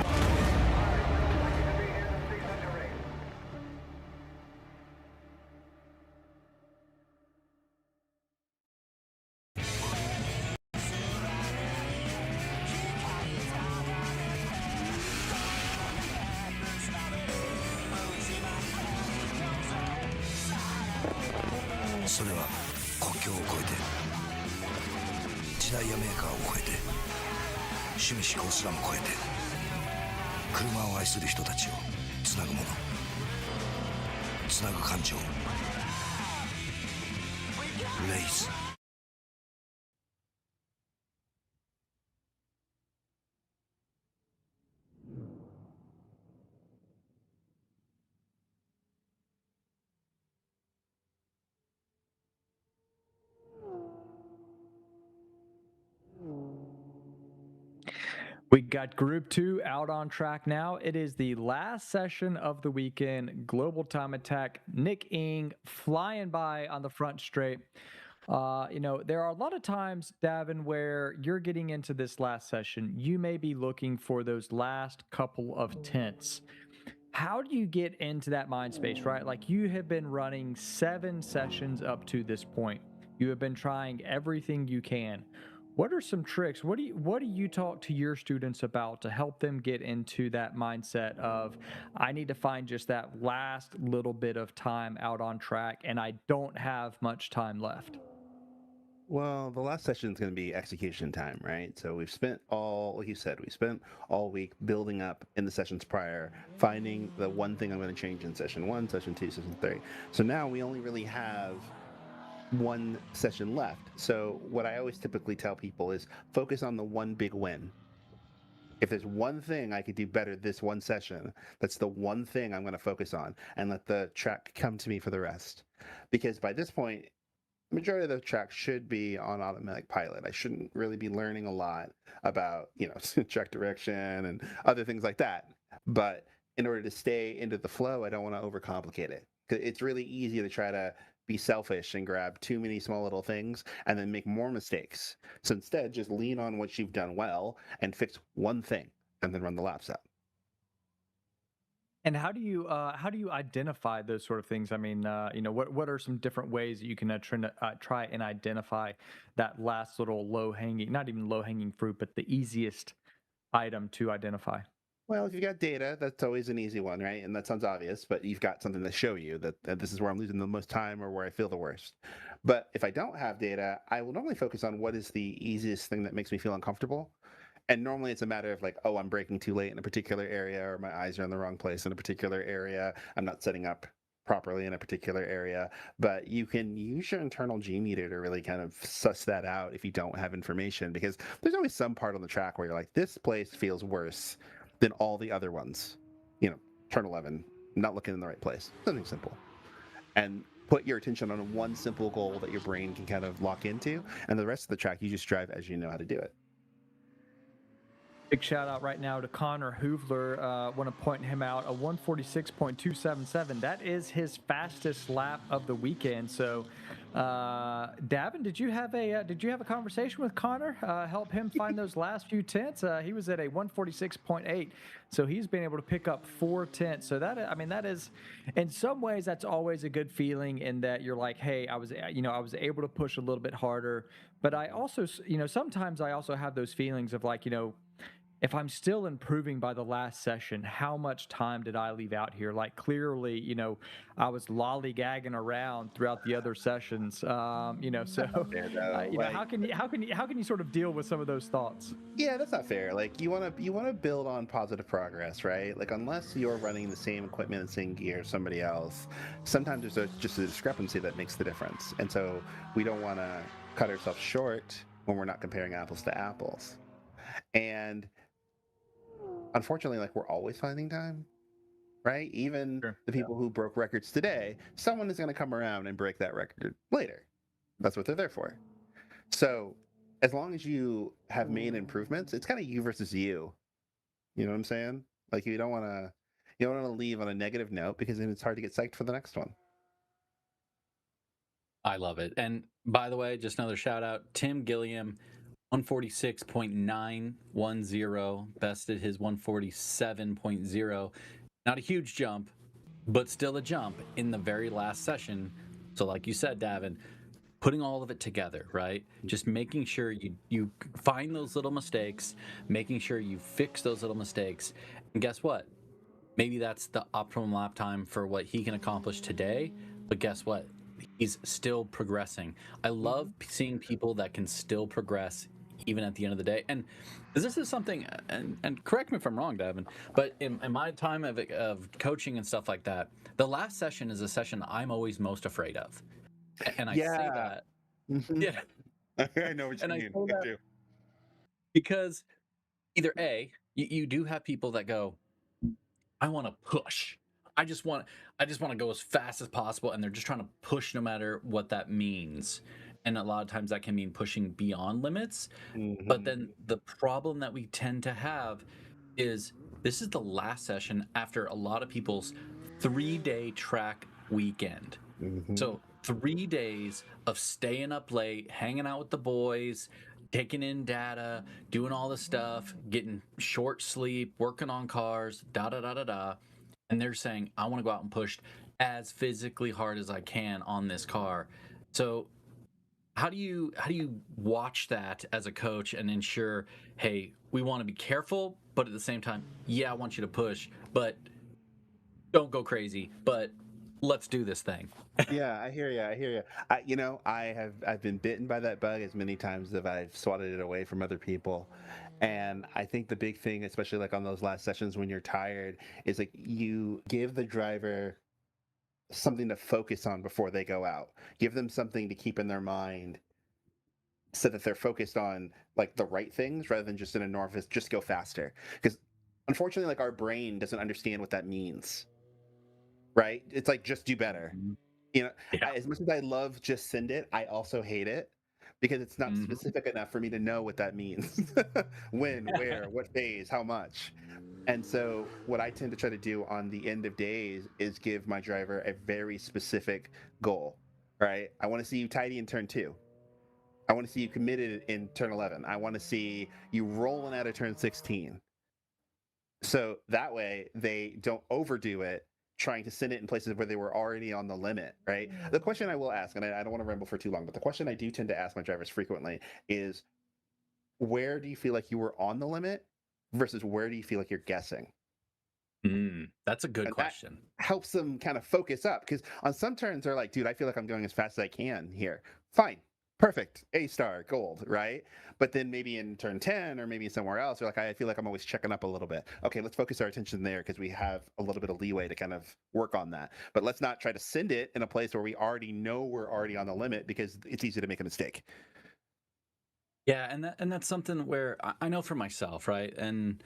それは国境を越えて時代やメーカーを超えて趣味思考すらも超えて車を愛する人たちをつなぐものつなぐ感情レイスWe got Group 2 out on track now. It is the last session of the weekend. Global Time Attack. Nick Ing flying by on the front straight. There are a lot of times, Davin, where you're getting into this last session. You may be looking for those last couple of tenths. How do you get into that mind space, right? Like, you have been running 7 sessions up to this point. You have been trying everything you can. What are some tricks? What do you talk to your students about to help them get into that mindset of, I need to find just that last little bit of time out on track and I don't have much time left? Well, the last session is going to be execution time, right? So we've spent like you said, we spent all week building up in the sessions prior, finding the one thing I'm going to change in session 1, session 2, session 3. So now we only really have one session left. So what I always typically tell people is focus on the one big win. If there's one thing I could do better this one session, that's the one thing I'm going to focus on, and let the track come to me for the rest. Because by this point, the majority of the track should be on automatic pilot. I shouldn't really be learning a lot about, track direction and other things like that. But in order to stay into the flow, I don't want to overcomplicate it. It's really easy to try to be selfish and grab too many small little things and then make more mistakes. So instead, just lean on what you've done well and fix one thing and then run the laps out. And how do you identify those sort of things? I mean, what are some different ways that you can try and identify that last little not even low hanging fruit, but the easiest item to identify? Well, if you've got data, that's always an easy one, right? And that sounds obvious, but you've got something to show you that this is where I'm losing the most time or where I feel the worst. But if I don't have data, I will normally focus on what is the easiest thing that makes me feel uncomfortable. And normally it's a matter of like, oh, I'm braking too late in a particular area, or my eyes are in the wrong place in a particular area. I'm not setting up properly in a particular area. But you can use your internal G meter to really kind of suss that out if you don't have information, because there's always some part on the track where you're like, this place feels worse than all the other ones. Turn 11, not looking in the right place. Something simple. And put your attention on one simple goal that your brain can kind of lock into, and the rest of the track you just drive as you know how to do it. Big shout out right now to Connor Hoovler. Want to point him out, a 146.277. That is his fastest lap of the weekend. So, Davin, did you have a conversation with Connor? Help him find those last few tenths. He was at a 146.8, so he's been able to pick up 4 tenths. So that is, in some ways, that's always a good feeling in that you're like, hey, I was able to push a little bit harder. But I also, sometimes I also have those feelings of like, if I'm still improving by the last session, how much time did I leave out here? Like clearly, I was lollygagging around throughout the other sessions. So how can you sort of deal with some of those thoughts? Yeah, that's not fair. Like you want to build on positive progress, right? Like unless you're running the same equipment and same gear as somebody else, sometimes there's just a discrepancy that makes the difference. And so we don't want to cut ourselves short when we're not comparing apples to apples. And unfortunately, like we're always finding time, right? Even the people who broke records today, someone is going to come around and break that record later. That's what they're there for. So as long as you have made improvements, it's kind of you versus you. You know what I'm saying? Like you don't want to leave on a negative note because then it's hard to get psyched for the next one. I love it. And by the way, just another shout out, Tim Gilliam, 146.910, bested his 147.0. Not a huge jump, but still a jump in the very last session. So like you said, Davin, putting all of it together, right? Just making sure you find those little mistakes, making sure you fix those little mistakes. And guess what? Maybe that's the optimum lap time for what he can accomplish today. But guess what? He's still progressing. I love seeing people that can still progress even at the end of the day. And this is something, and correct me if I'm wrong, Davin, but in my time of coaching and stuff like that, the last session is a session I'm always most afraid of. And I say that. Yeah. I know what you mean. I do. Because either A, you do have people that go, I want to push. I just want to go as fast as possible, and they're just trying to push no matter what that means. And a lot of times that can mean pushing beyond limits. But then the problem that we tend to have is this is the last session after a lot of people's 3-day track weekend. So 3 days of staying up late, hanging out with the boys, taking in data, doing all the stuff, getting short sleep, working on cars, and they're saying, I want to go out and push as physically hard as I can on this car. So how do you watch that as a coach and ensure, hey, we want to be careful, but at the same time, yeah, I want you to push, but don't go crazy, but let's do this thing. Yeah, I hear you. I've been bitten by that bug as many times as I've swatted it away from other people. And I think the big thing, especially like on those last sessions when you're tired, is like you give the driver something to focus on before they go out. Give them something to keep in their mind so that they're focused on like the right things rather than just an amorphous, just go faster. Because unfortunately, like our brain doesn't understand what that means. Right? It's like, just do better. As much as I love just send it, I also hate it because it's not specific enough for me to know what that means. When, where, what phase, how much. And so what I tend to try to do on the end of days is give my driver a very specific goal, right? I want to see you tidy in turn 2. I want to see you committed in turn 11. I want to see you rolling out of turn 16. So that way they don't overdo it, trying to send it in places where they were already on the limit, right? The question I will ask, and I don't want to ramble for too long, but the question I do tend to ask my drivers frequently is, where do you feel like you were on the limit versus where do you feel like you're guessing? That's a good question. That helps them kind of focus up, because on some turns they're like, dude, I feel like I'm going as fast as I can here. Fine. Perfect. A-star, gold, right? But then maybe in turn 10 or maybe somewhere else, they're like, I feel like I'm always checking up a little bit. Okay, let's focus our attention there because we have a little bit of leeway to kind of work on that. But let's not try to send it in a place where we already know we're already on the limit because it's easy to make a mistake. Yeah, and that's something where I know for myself, right? And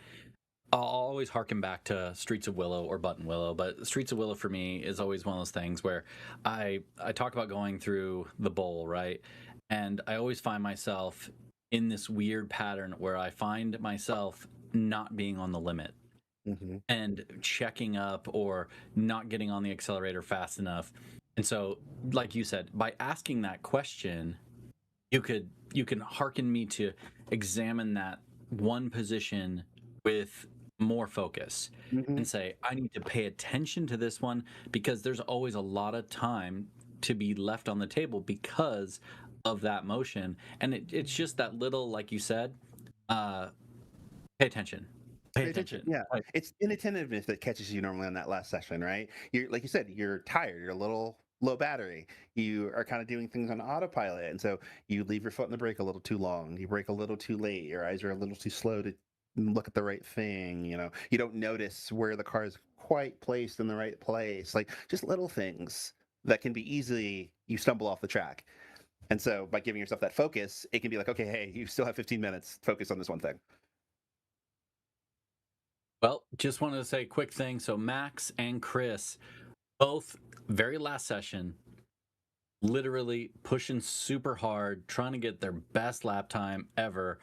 I'll always harken back to Streets of Willow or Button Willow, but Streets of Willow for me is always one of those things where I talk about going through the bowl, right? And I always find myself in this weird pattern where I find myself not being on the limit and checking up or not getting on the accelerator fast enough. And so, like you said, by asking that question, you can hearken me to examine that one position with more focus and say, I need to pay attention to this one because there's always a lot of time to be left on the table because of that motion. And it's just that little, like you said, pay attention. Pay attention. Yeah, it's inattentiveness that catches you normally on that last session, right? You're like you said, you're tired, you're a little low battery, you are kind of doing things on autopilot, and so you leave your foot on the brake a little too long, you brake a little too late, your eyes are a little too slow to look at the right thing, you don't notice where the car is quite placed in the right place, like just little things that can be easily, you stumble off the track. And so by giving yourself that focus, it can be like, okay, hey, you still have 15 minutes, focus on this one thing. Well, just wanted to say a quick thing. So Max and Chris, both very last session, literally pushing super hard, trying to get their best lap time ever.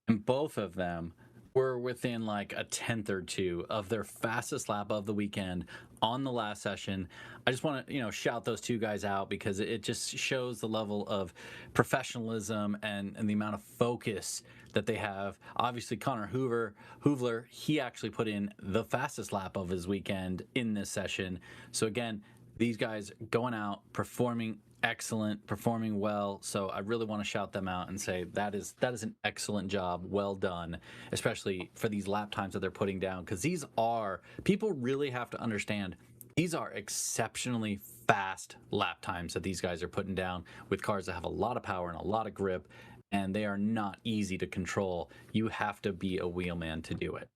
And both of them were within like a tenth or two of their fastest lap of the weekend on the last session. I just want to, shout those two guys out because it just shows the level of professionalism and the amount of focus that they have. Obviously, Connor Hoovler, he actually put in the fastest lap of his weekend in this session. So again, these guys going out, performing excellent, performing well. So I really want to shout them out and say that is an excellent job, well done, especially for these lap times that they're putting down, because people really have to understand these are exceptionally fast lap times that these guys are putting down with cars that have a lot of power and a lot of grip, and they are not easy to control. You have to be a wheelman to do it.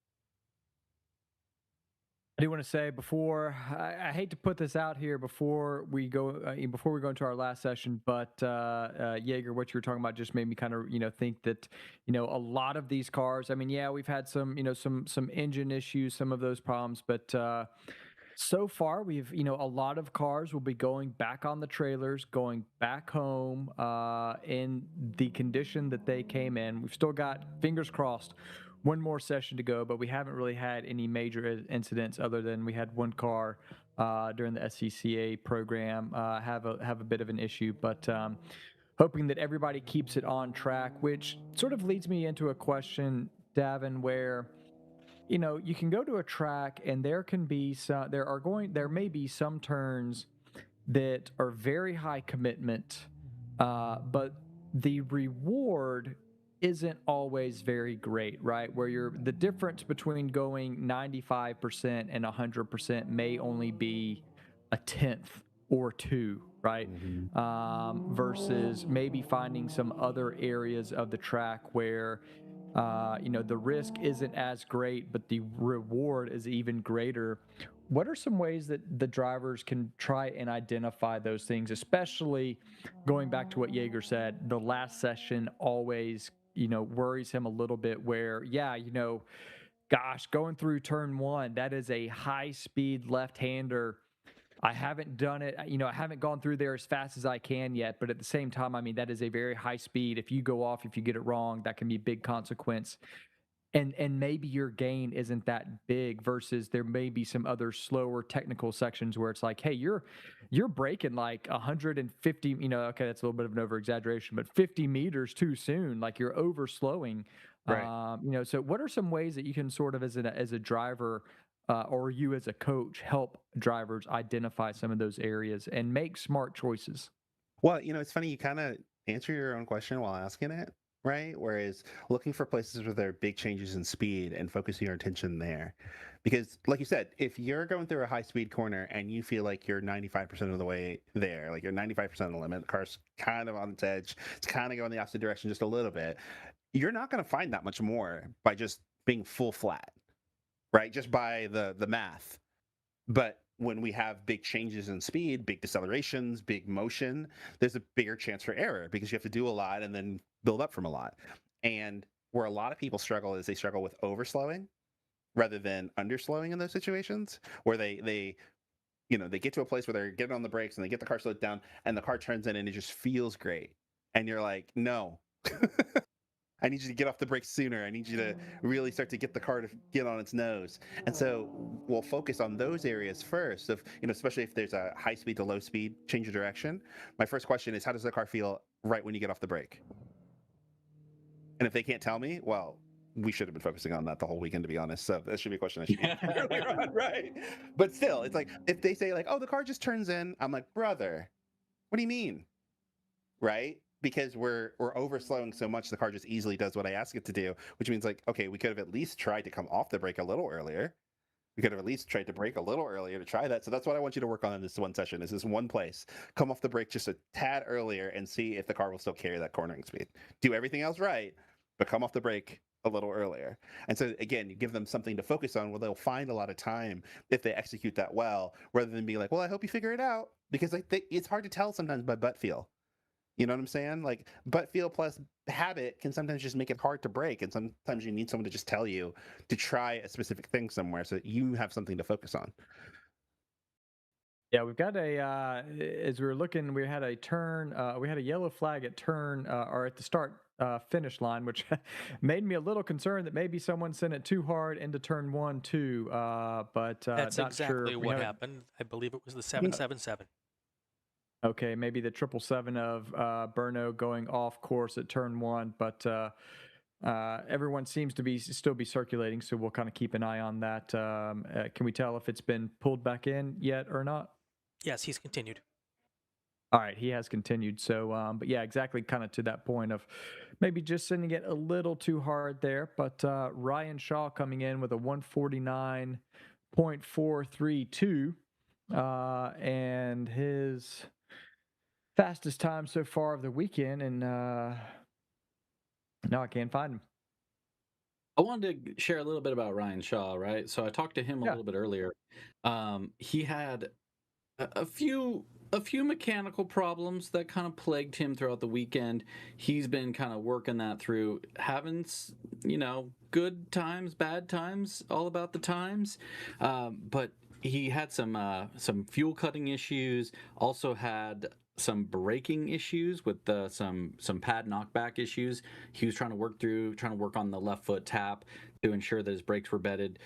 I do want to say before I hate to put this out here before we go into our last session, but Jaeger, what you were talking about just made me kind of think that a lot of these cars. I mean, yeah, we've had some some engine issues, some of those problems, but so far we've a lot of cars will be going back on the trailers, going back home in the condition that they came in. We've still got, fingers crossed, one more session to go, but we haven't really had any major incidents other than we had one car during the SCCA program have a bit of an issue, but hoping that everybody keeps it on track, which sort of leads me into a question, Davin, where you can go to a track and there may be some turns that are very high commitment, but the reward isn't always very great, right? Where the difference between going 95% and 100% may only be a tenth or two, right? Versus maybe finding some other areas of the track where the risk isn't as great, but the reward is even greater. What are some ways that the drivers can try and identify those things, especially going back to what Jaeger said, the last session always, worries him a little bit where, gosh, going through turn one, that is a high speed left-hander. I haven't done it, I haven't gone through there as fast as I can yet, but at the same time, I mean, that is a very high speed. If you go off, if you get it wrong, that can be a big consequence. And maybe your gain isn't that big versus there may be some other slower technical sections where it's like, hey, you're braking like 150, okay, that's a little bit of an over exaggeration, but 50 meters too soon, like you're over slowing. Right. So what are some ways that you can sort of as a driver or you as a coach help drivers identify some of those areas and make smart choices? Well, it's funny, you kind of answer your own question while asking it, right? Whereas looking for places where there are big changes in speed and focusing your attention there. Because like you said, if you're going through a high speed corner and you feel like you're 95% of the way there, like you're 95% of the limit, the car's kind of on its edge, it's kind of going the opposite direction just a little bit, you're not going to find that much more by just being full flat, right? Just by the math. But when we have big changes in speed, big decelerations, big motion, there's a bigger chance for error because you have to do a lot and then build up from a lot. And where a lot of people struggle is they struggle with overslowing rather than underslowing in those situations where they get to a place where they're getting on the brakes and they get the car slowed down and the car turns in and it just feels great. And you're like, no, I need you to get off the brakes sooner. I need you to really start to get the car to get on its nose. And so we'll focus on those areas first. If especially if there's a high speed to low speed change of direction. My first question is, how does the car feel right when you get off the brake? And if they can't tell me, well, we should have been focusing on that the whole weekend, to be honest. So that should be a question I should be earlier on, right? But still, it's like if they say like, "Oh, the car just turns in," I'm like, "Brother, what do you mean?" Right? Because we're overslowing so much, the car just easily does what I ask it to do, which means like, okay, we could have at least tried to come off the brake a little earlier. We could have at least tried to brake a little earlier to try that. So that's what I want you to work on in this one session. Is this one place? Come off the brake just a tad earlier and see if the car will still carry that cornering speed. Do everything else right, but come off the brake a little earlier. And so again, you give them something to focus on where they'll find a lot of time if they execute that well, rather than be like, well, I hope you figure it out. Because I think it's hard to tell sometimes by butt feel. You know what I'm saying? Like butt feel plus habit can sometimes just make it hard to break. And sometimes you need someone to just tell you to try a specific thing somewhere so that you have something to focus on. Yeah, we've got as we were looking, we had a turn, we had a yellow flag at turn, or at the start finish line, which made me a little concerned that maybe someone sent it too hard into turn 1, 2, but That's not exactly sure. what happened. I believe it was the 777. Okay, maybe the 777 of Berno going off course at turn 1, but everyone seems to still be circulating, so we'll kind of keep an eye on that. Can we tell if it's been pulled back in yet or not? Yes, he's continued. All right, he has continued. So, but yeah, exactly, kind of to that point of maybe just sending it a little too hard there. But Ryan Shaw coming in with a 149.432, and his fastest time so far of the weekend, and now I can't find him. I wanted to share a little bit about Ryan Shaw, right? So I talked to him a little bit earlier. He had a few mechanical problems that kind of plagued him throughout the weekend. He's been kind of working that through, having good times, bad times, all about the times. But he had some fuel cutting issues. Also had some braking issues with some pad knockback issues. He was trying to work on the left foot tap to ensure that his brakes were bedded.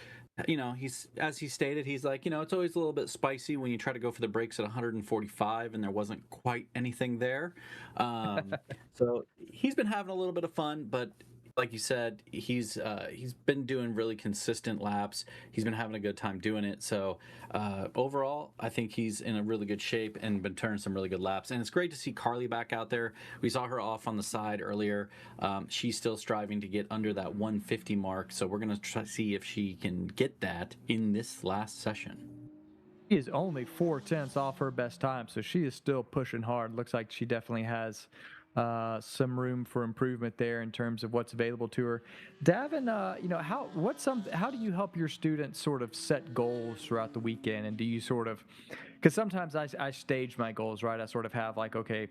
He's, as he stated, he's like, it's always a little bit spicy when you try to go for the brakes at 145 and there wasn't quite anything there. So he's been having a little bit of fun, but like you said, he's been doing really consistent laps. He's been having a good time doing it. So overall, I think he's in a really good shape and been turning some really good laps. And it's great to see Carly back out there. We saw her off on the side earlier. She's still striving to get under that 150 mark. So we're going to try to see if she can get that in this last session. She is only 4/10 off her best time, so she is still pushing hard. Looks like she definitely has some room for improvement there in terms of what's available to her. Davin, how do you help your students sort of set goals throughout the weekend? And do you sort of, because sometimes I stage my goals, right? I sort of have like, okay,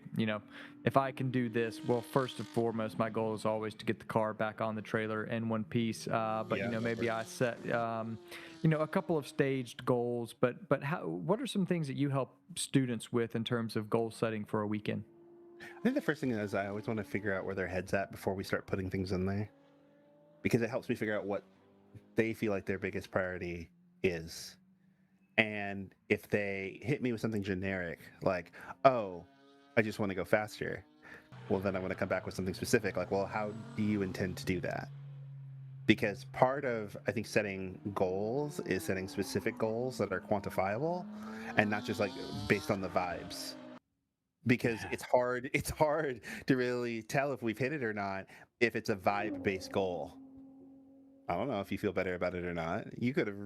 if I can do this, well, first and foremost, my goal is always to get the car back on the trailer in one piece. But maybe I set, a couple of staged goals. But what are some things that you help students with in terms of goal setting for a weekend? I think the first thing is I always want to figure out where their head's at before we start putting things in there, because it helps me figure out what they feel like their biggest priority is. And if they hit me with something generic, like, oh, I just want to go faster, well, then I want to come back with something specific, like, well, how do you intend to do that? Because part of, I think, setting goals is setting specific goals that are quantifiable and not just like based on the vibes. Because it's hard to really tell if we've hit it or not if it's a vibe-based goal. I don't know if you feel better about it or not. You could have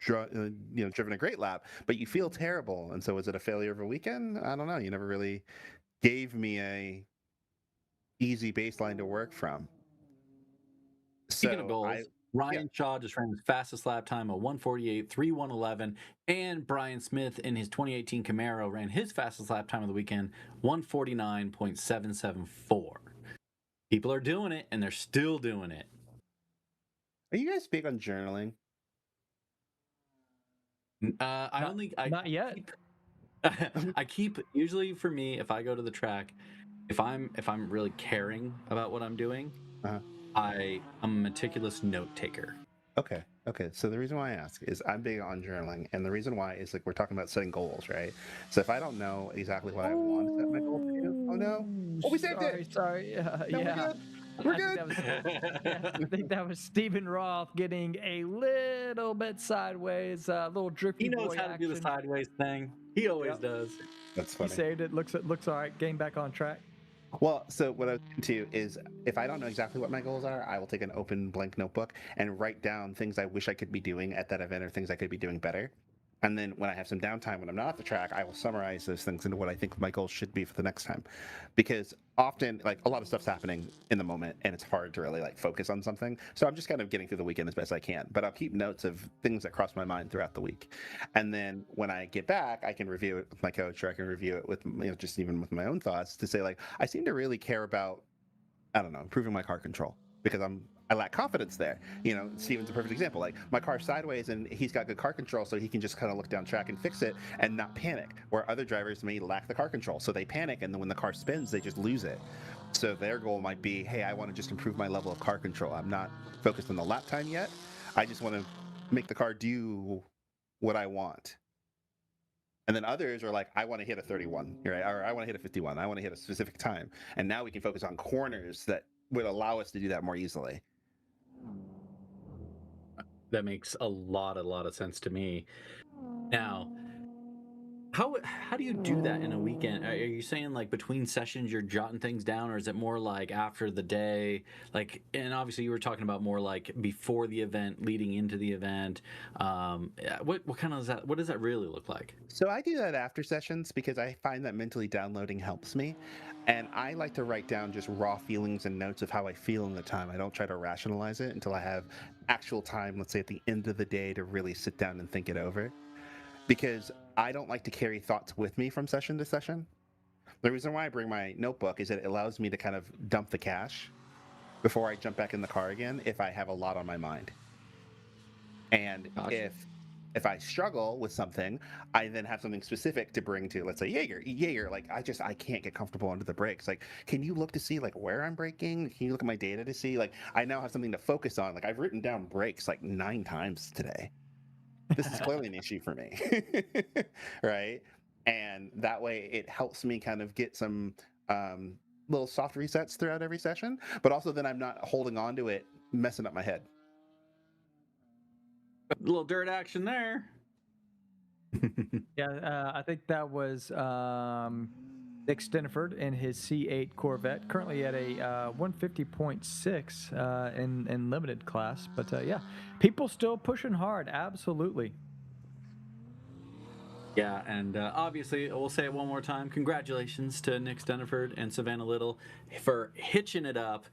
driven a great lap, but you feel terrible. And so was it a failure of a weekend? I don't know. You never really gave me a easy baseline to work from. Speaking of goals, Ryan Shaw just ran his fastest lap time of 1:48.31.11, and Brian Smith in his 2018 Camaro ran his fastest lap time of the weekend, 1:49.774. People are doing it, and they're still doing it. Are you guys big on journaling? Not yet. I keep, usually for me, if I go to the track, if I'm really caring about what I'm doing, I'm a meticulous note taker. Okay. So the reason why I ask is I'm big on journaling, and the reason why is like we're talking about setting goals, right? So if I don't know exactly what I want to set my goal to do, oh no, oh we saved it. Sorry. No, we're Yeah. good. We're I think good. that was I think that was Stephen Roth getting a little bit sideways, a little drifty He knows boy how to do the action. sideways thing. He always does. That's He funny. saved it. Looks all right. Getting back on track. Well, so what I was into is if I don't know exactly what my goals are, I will take an open blank notebook and write down things I wish I could be doing at that event or things I could be doing better. And then when I have some downtime when I'm not at the track, I will summarize those things into what I think my goals should be for the next time. Because often, like, a lot of stuff's happening in the moment and it's hard to really like focus on something. So I'm just kind of getting through the weekend as best I can. But I'll keep notes of things that cross my mind throughout the week. And then when I get back, I can review it with my coach, or I can review it with, just even with my own thoughts to say, like, I seem to really care about, I don't know, improving my car control because I lack confidence there. Steven's a perfect example. Like, my car's sideways and he's got good car control, so he can just kind of look down track and fix it and not panic, where other drivers may lack the car control, so they panic, and then when the car spins, they just lose it. So their goal might be, hey, I want to just improve my level of car control. I'm not focused on the lap time yet. I just want to make the car do what I want. And then others are like, I want to hit a 31, right? Or I want to hit a 51. I want to hit a specific time. And now we can focus on corners that would allow us to do that more easily. That makes a lot of sense to me. Now, how do you do that in a weekend? Are you saying like between sessions you're jotting things down, or is it more like after the day? Like, and obviously you were talking about more like before the event, leading into the event. What kind of is that? What does that really look like? So I do that after sessions because I find that mentally downloading helps me. And I like to write down just raw feelings and notes of how I feel in the time. I don't try to rationalize it until I have actual time, let's say at the end of the day, to really sit down and think it over. Because I don't like to carry thoughts with me from session to session. The reason why I bring my notebook is that it allows me to kind of dump the cash before I jump back in the car again if I have a lot on my mind. And Gotcha. if I struggle with something, I then have something specific to bring to, let's say, Jaeger. Like, I can't get comfortable under the brakes. Like, can you look to see like where I'm braking? Can you look at my data to see, like, I now have something to focus on. Like, I've written down brakes like 9 times today. This is clearly an issue for me, right? And that way it helps me kind of get some little soft resets throughout every session, but also then I'm not holding on to it, messing up my head. A little dirt action there. Yeah, I think that was Nick Steniford in his C8 Corvette, currently at a 150.6 in limited class. But yeah, people still pushing hard. Absolutely. Yeah, and obviously, we'll say it one more time. Congratulations to Nick Steniford and Savannah Little for hitching it up,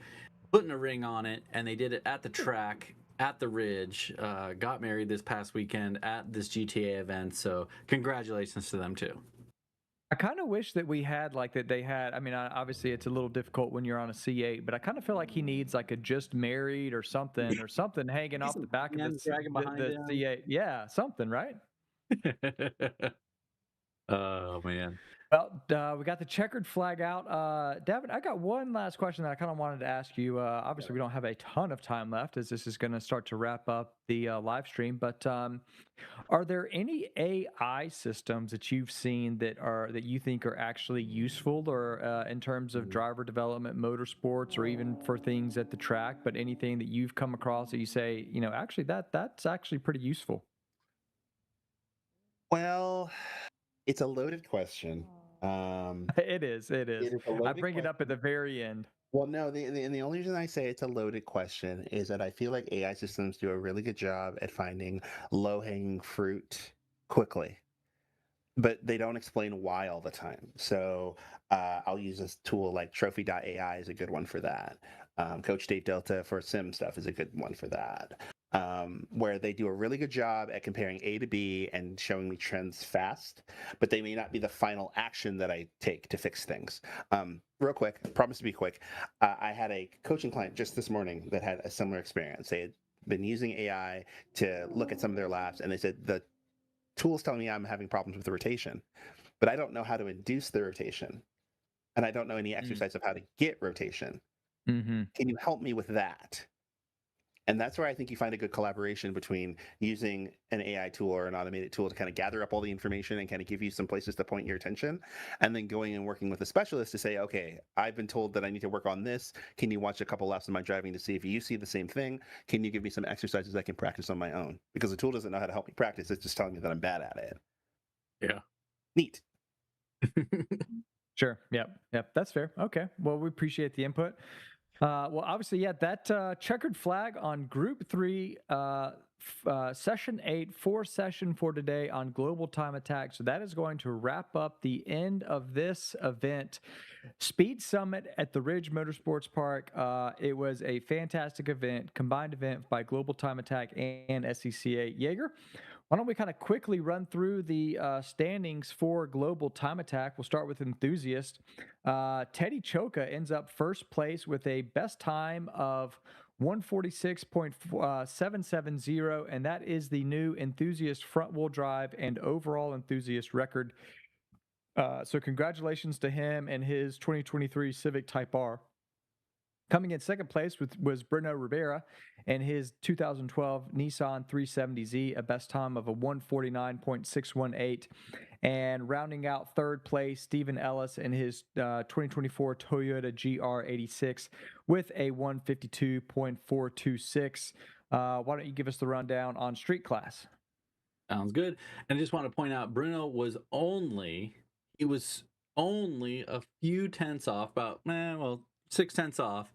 putting a ring on it, and they did it at the track, at the Ridge, got married this past weekend at this GTA event. So congratulations to them, too. I kind of wish that we had like that they had. I mean, obviously it's a little difficult when you're on a C8, but I kind of feel like he needs like a just married or something hanging off the back of the C8. Yeah, something, right? Oh, man. Well, we got the checkered flag out. David, I got one last question that I kind of wanted to ask you. Obviously, we don't have a ton of time left as this is going to start to wrap up the live stream. But are there any AI systems that you've seen that you think are actually useful, or in terms of driver development, motorsports, or even for things at the track? But anything that you've come across that you say, actually that's actually pretty useful. Well, it's a loaded question. It is. I bring it up at the very end. Well, no, the only reason I say it's a loaded question is that I feel like AI systems do a really good job at finding low-hanging fruit quickly, but they don't explain why all the time. So I'll use this tool like Trophy.ai is a good one for that. Coach Dave Delta for sim stuff is a good one for that. Where they do a really good job at comparing A to B and showing me trends fast, but they may not be the final action that I take to fix things. Real quick, I promise to be quick. I had a coaching client just this morning that had a similar experience. They had been using AI to look at some of their laps, and they said the tool's telling me I'm having problems with the rotation, but I don't know how to induce the rotation, and I don't know any exercise of how to get rotation. Mm-hmm. Can you help me with that? And that's where I think you find a good collaboration between using an AI tool or an automated tool to kind of gather up all the information and kind of give you some places to point your attention, and then going and working with a specialist to say, okay, I've been told that I need to work on this. Can you watch a couple laps of my driving to see if you see the same thing? Can you give me some exercises I can practice on my own? Because the tool doesn't know how to help me practice. It's just telling me that I'm bad at it. Yeah. Neat. Sure. Yep. That's fair. Okay. Well, we appreciate the input. Well, obviously, yeah, that checkered flag on Group 3, Session 8, session for today on Global Time Attack. So that is going to wrap up the end of this event. Speed Summit at the Ridge Motorsports Park. It was a fantastic event, combined event by Global Time Attack and SCCA. Jaeger, why don't we kind of quickly run through the standings for Global Time Attack? We'll start with Enthusiast. Teddy Choka ends up first place with a best time of 146.770, and that is the new Enthusiast front-wheel drive and overall Enthusiast record. So congratulations to him and his 2023 Civic Type R. Coming in second place was Bruno Rivera and his 2012 Nissan 370Z, a best time of a 149.618. And rounding out third place, Stephen Ellis and his 2024 Toyota GR86 with a 152.426. Why don't you give us the rundown on street class? Sounds good. And I just want to point out, Bruno was only a few tenths off, about 6 tenths off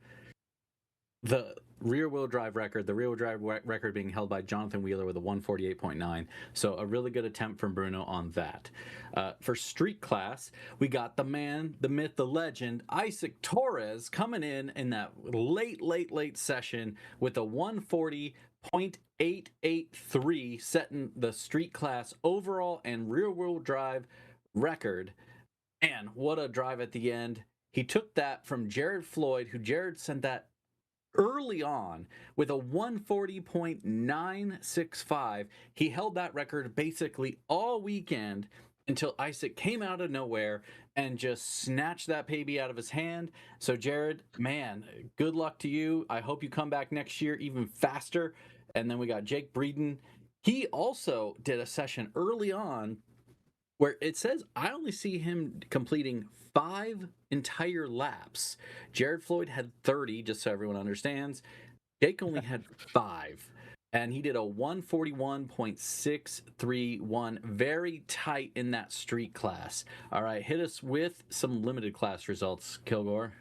the rear-wheel drive record, record being held by Jonathan Wheeler with a 148.9. So a really good attempt from Bruno on that. For street class, we got the man, the myth, the legend, Isaac Torres coming in that late session with a 140.883, setting the street class overall and rear-wheel drive record. And what a drive at the end. He took that from Jared Floyd, who Jared sent that early on with a 140.965. He held that record basically all weekend until Isaac came out of nowhere and just snatched that baby out of his hand. So Jared, man, good luck to you. I hope you come back next year even faster. And then we got Jake Breeden. He also did a session early on where it says I only see him completing 5 entire laps. Jared Floyd had 30, just so everyone understands. Jake only had 5, and he did a 141.631, very tight in that street class. All right, hit us with some limited class results, Kilgore.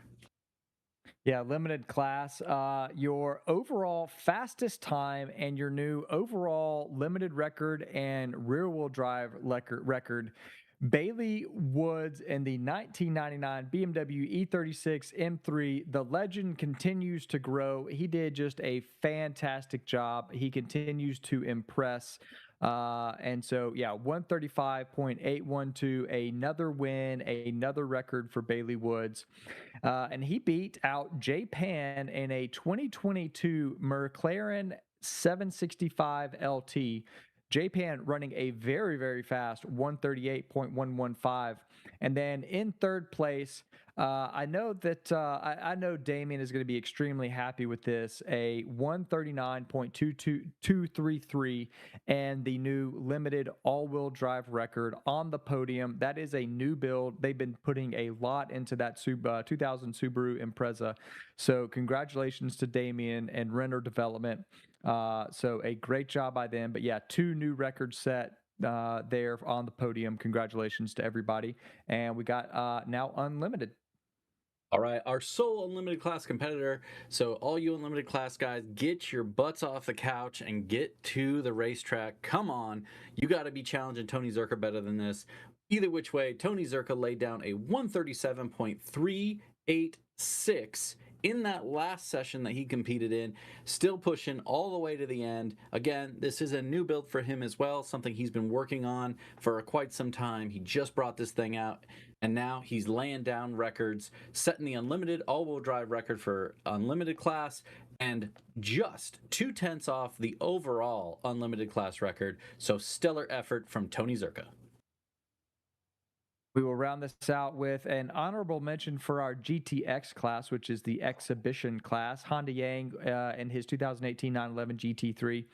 Yeah, limited class. Your overall fastest time and your new overall limited record and rear-wheel drive record. Bailey Woods in the 1999 BMW E36 M3. The legend continues to grow. He did just a fantastic job. He continues to impress. And so, yeah, 135.812, another win, another record for Bailey Woods. And he beat out Jay Pan in a 2022 McLaren 765 LT. Jay Pan running a very, very fast 138.115. And then in third place, I know that I know Damien is going to be extremely happy with this, a 139.233 and the new limited all-wheel drive record on the podium. That is a new build. They've been putting a lot into that 2000 Subaru Impreza. So congratulations to Damien and Renner Development. So a great job by them. But yeah, 2 new records set there on the podium. Congratulations to everybody. And we got now Unlimited. All right, our sole Unlimited class competitor. So all you Unlimited class guys, get your butts off the couch and get to the racetrack. Come on. You got to be challenging Tony Zerka better than this. Either which way, Tony Zerka laid down a 137.386 in that last session that he competed in, still pushing all the way to the end. Again, this is a new build for him as well, something he's been working on for quite some time. He just brought this thing out, and now he's laying down records, setting the Unlimited all-wheel drive record for Unlimited class, and just 2 tenths off the overall Unlimited class record. So stellar effort from Tony Zerka. We will round this out with an honorable mention for our GTX class, which is the exhibition class. Honda Yang in his 2018 911 GT3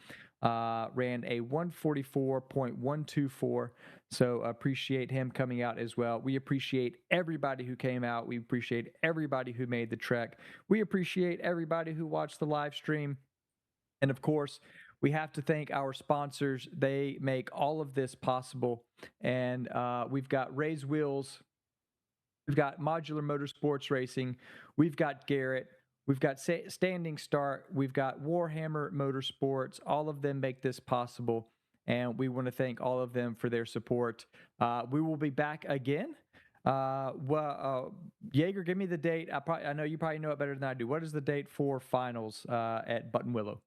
ran a 144.124. So appreciate him coming out as well. We appreciate everybody who came out. We appreciate everybody who made the trek. We appreciate everybody who watched the live stream. And of course, we have to thank our sponsors. They make all of this possible. And we've got Ray's Wheels. We've got Modular Motorsports Racing. We've got Garrett. We've got Standing Start. We've got Warhammer Motorsports. All of them make this possible. And we want to thank all of them for their support. We will be back again. Jaeger, give me the date. I know you probably know it better than I do. What is the date for finals at Button Willow?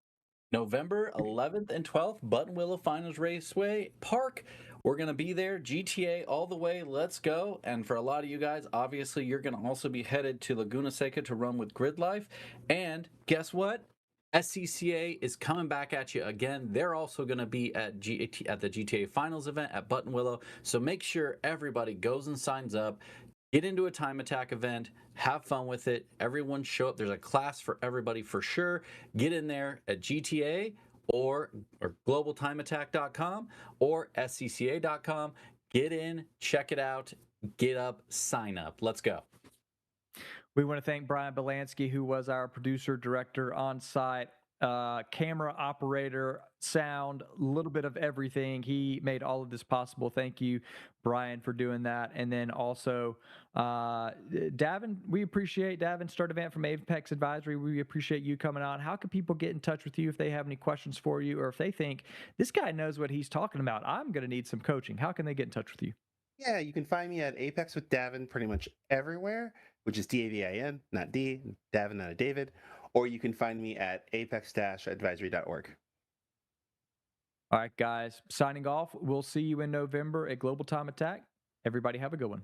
November 11th and 12th, Button Willow Finals Raceway Park. We're going to be there, GTA all the way. Let's go. And for a lot of you guys, obviously, you're going to also be headed to Laguna Seca to run with Grid Life. And guess what? SCCA is coming back at you again. They're also going to be at the GTA Finals event at Button Willow. So make sure everybody goes and signs up. Get into a time attack event, have fun with it. Everyone show up. There's a class for everybody for sure. Get in there at GTA or globaltimeattack.com or scca.com. Get in, check it out, get up, sign up. Let's go. We want to thank Brian Belansky, who was our producer, director on site, camera operator, sound, a little bit of everything. He made all of this possible. Thank you, Brian, for doing that. And then also, Davin, we appreciate Davin, Start Event from Apex Advisory. We appreciate you coming on. How can people get in touch with you if they have any questions for you, or if they think this guy knows what he's talking about? I'm going to need some coaching. How can they get in touch with you? Yeah, you can find me at Apex with Davin pretty much everywhere, which is DAVIN, not D, Davin, not a David. Or you can find me at apex-advisory.org. All right, guys, signing off. We'll see you in November at Global Time Attack. Everybody have a good one.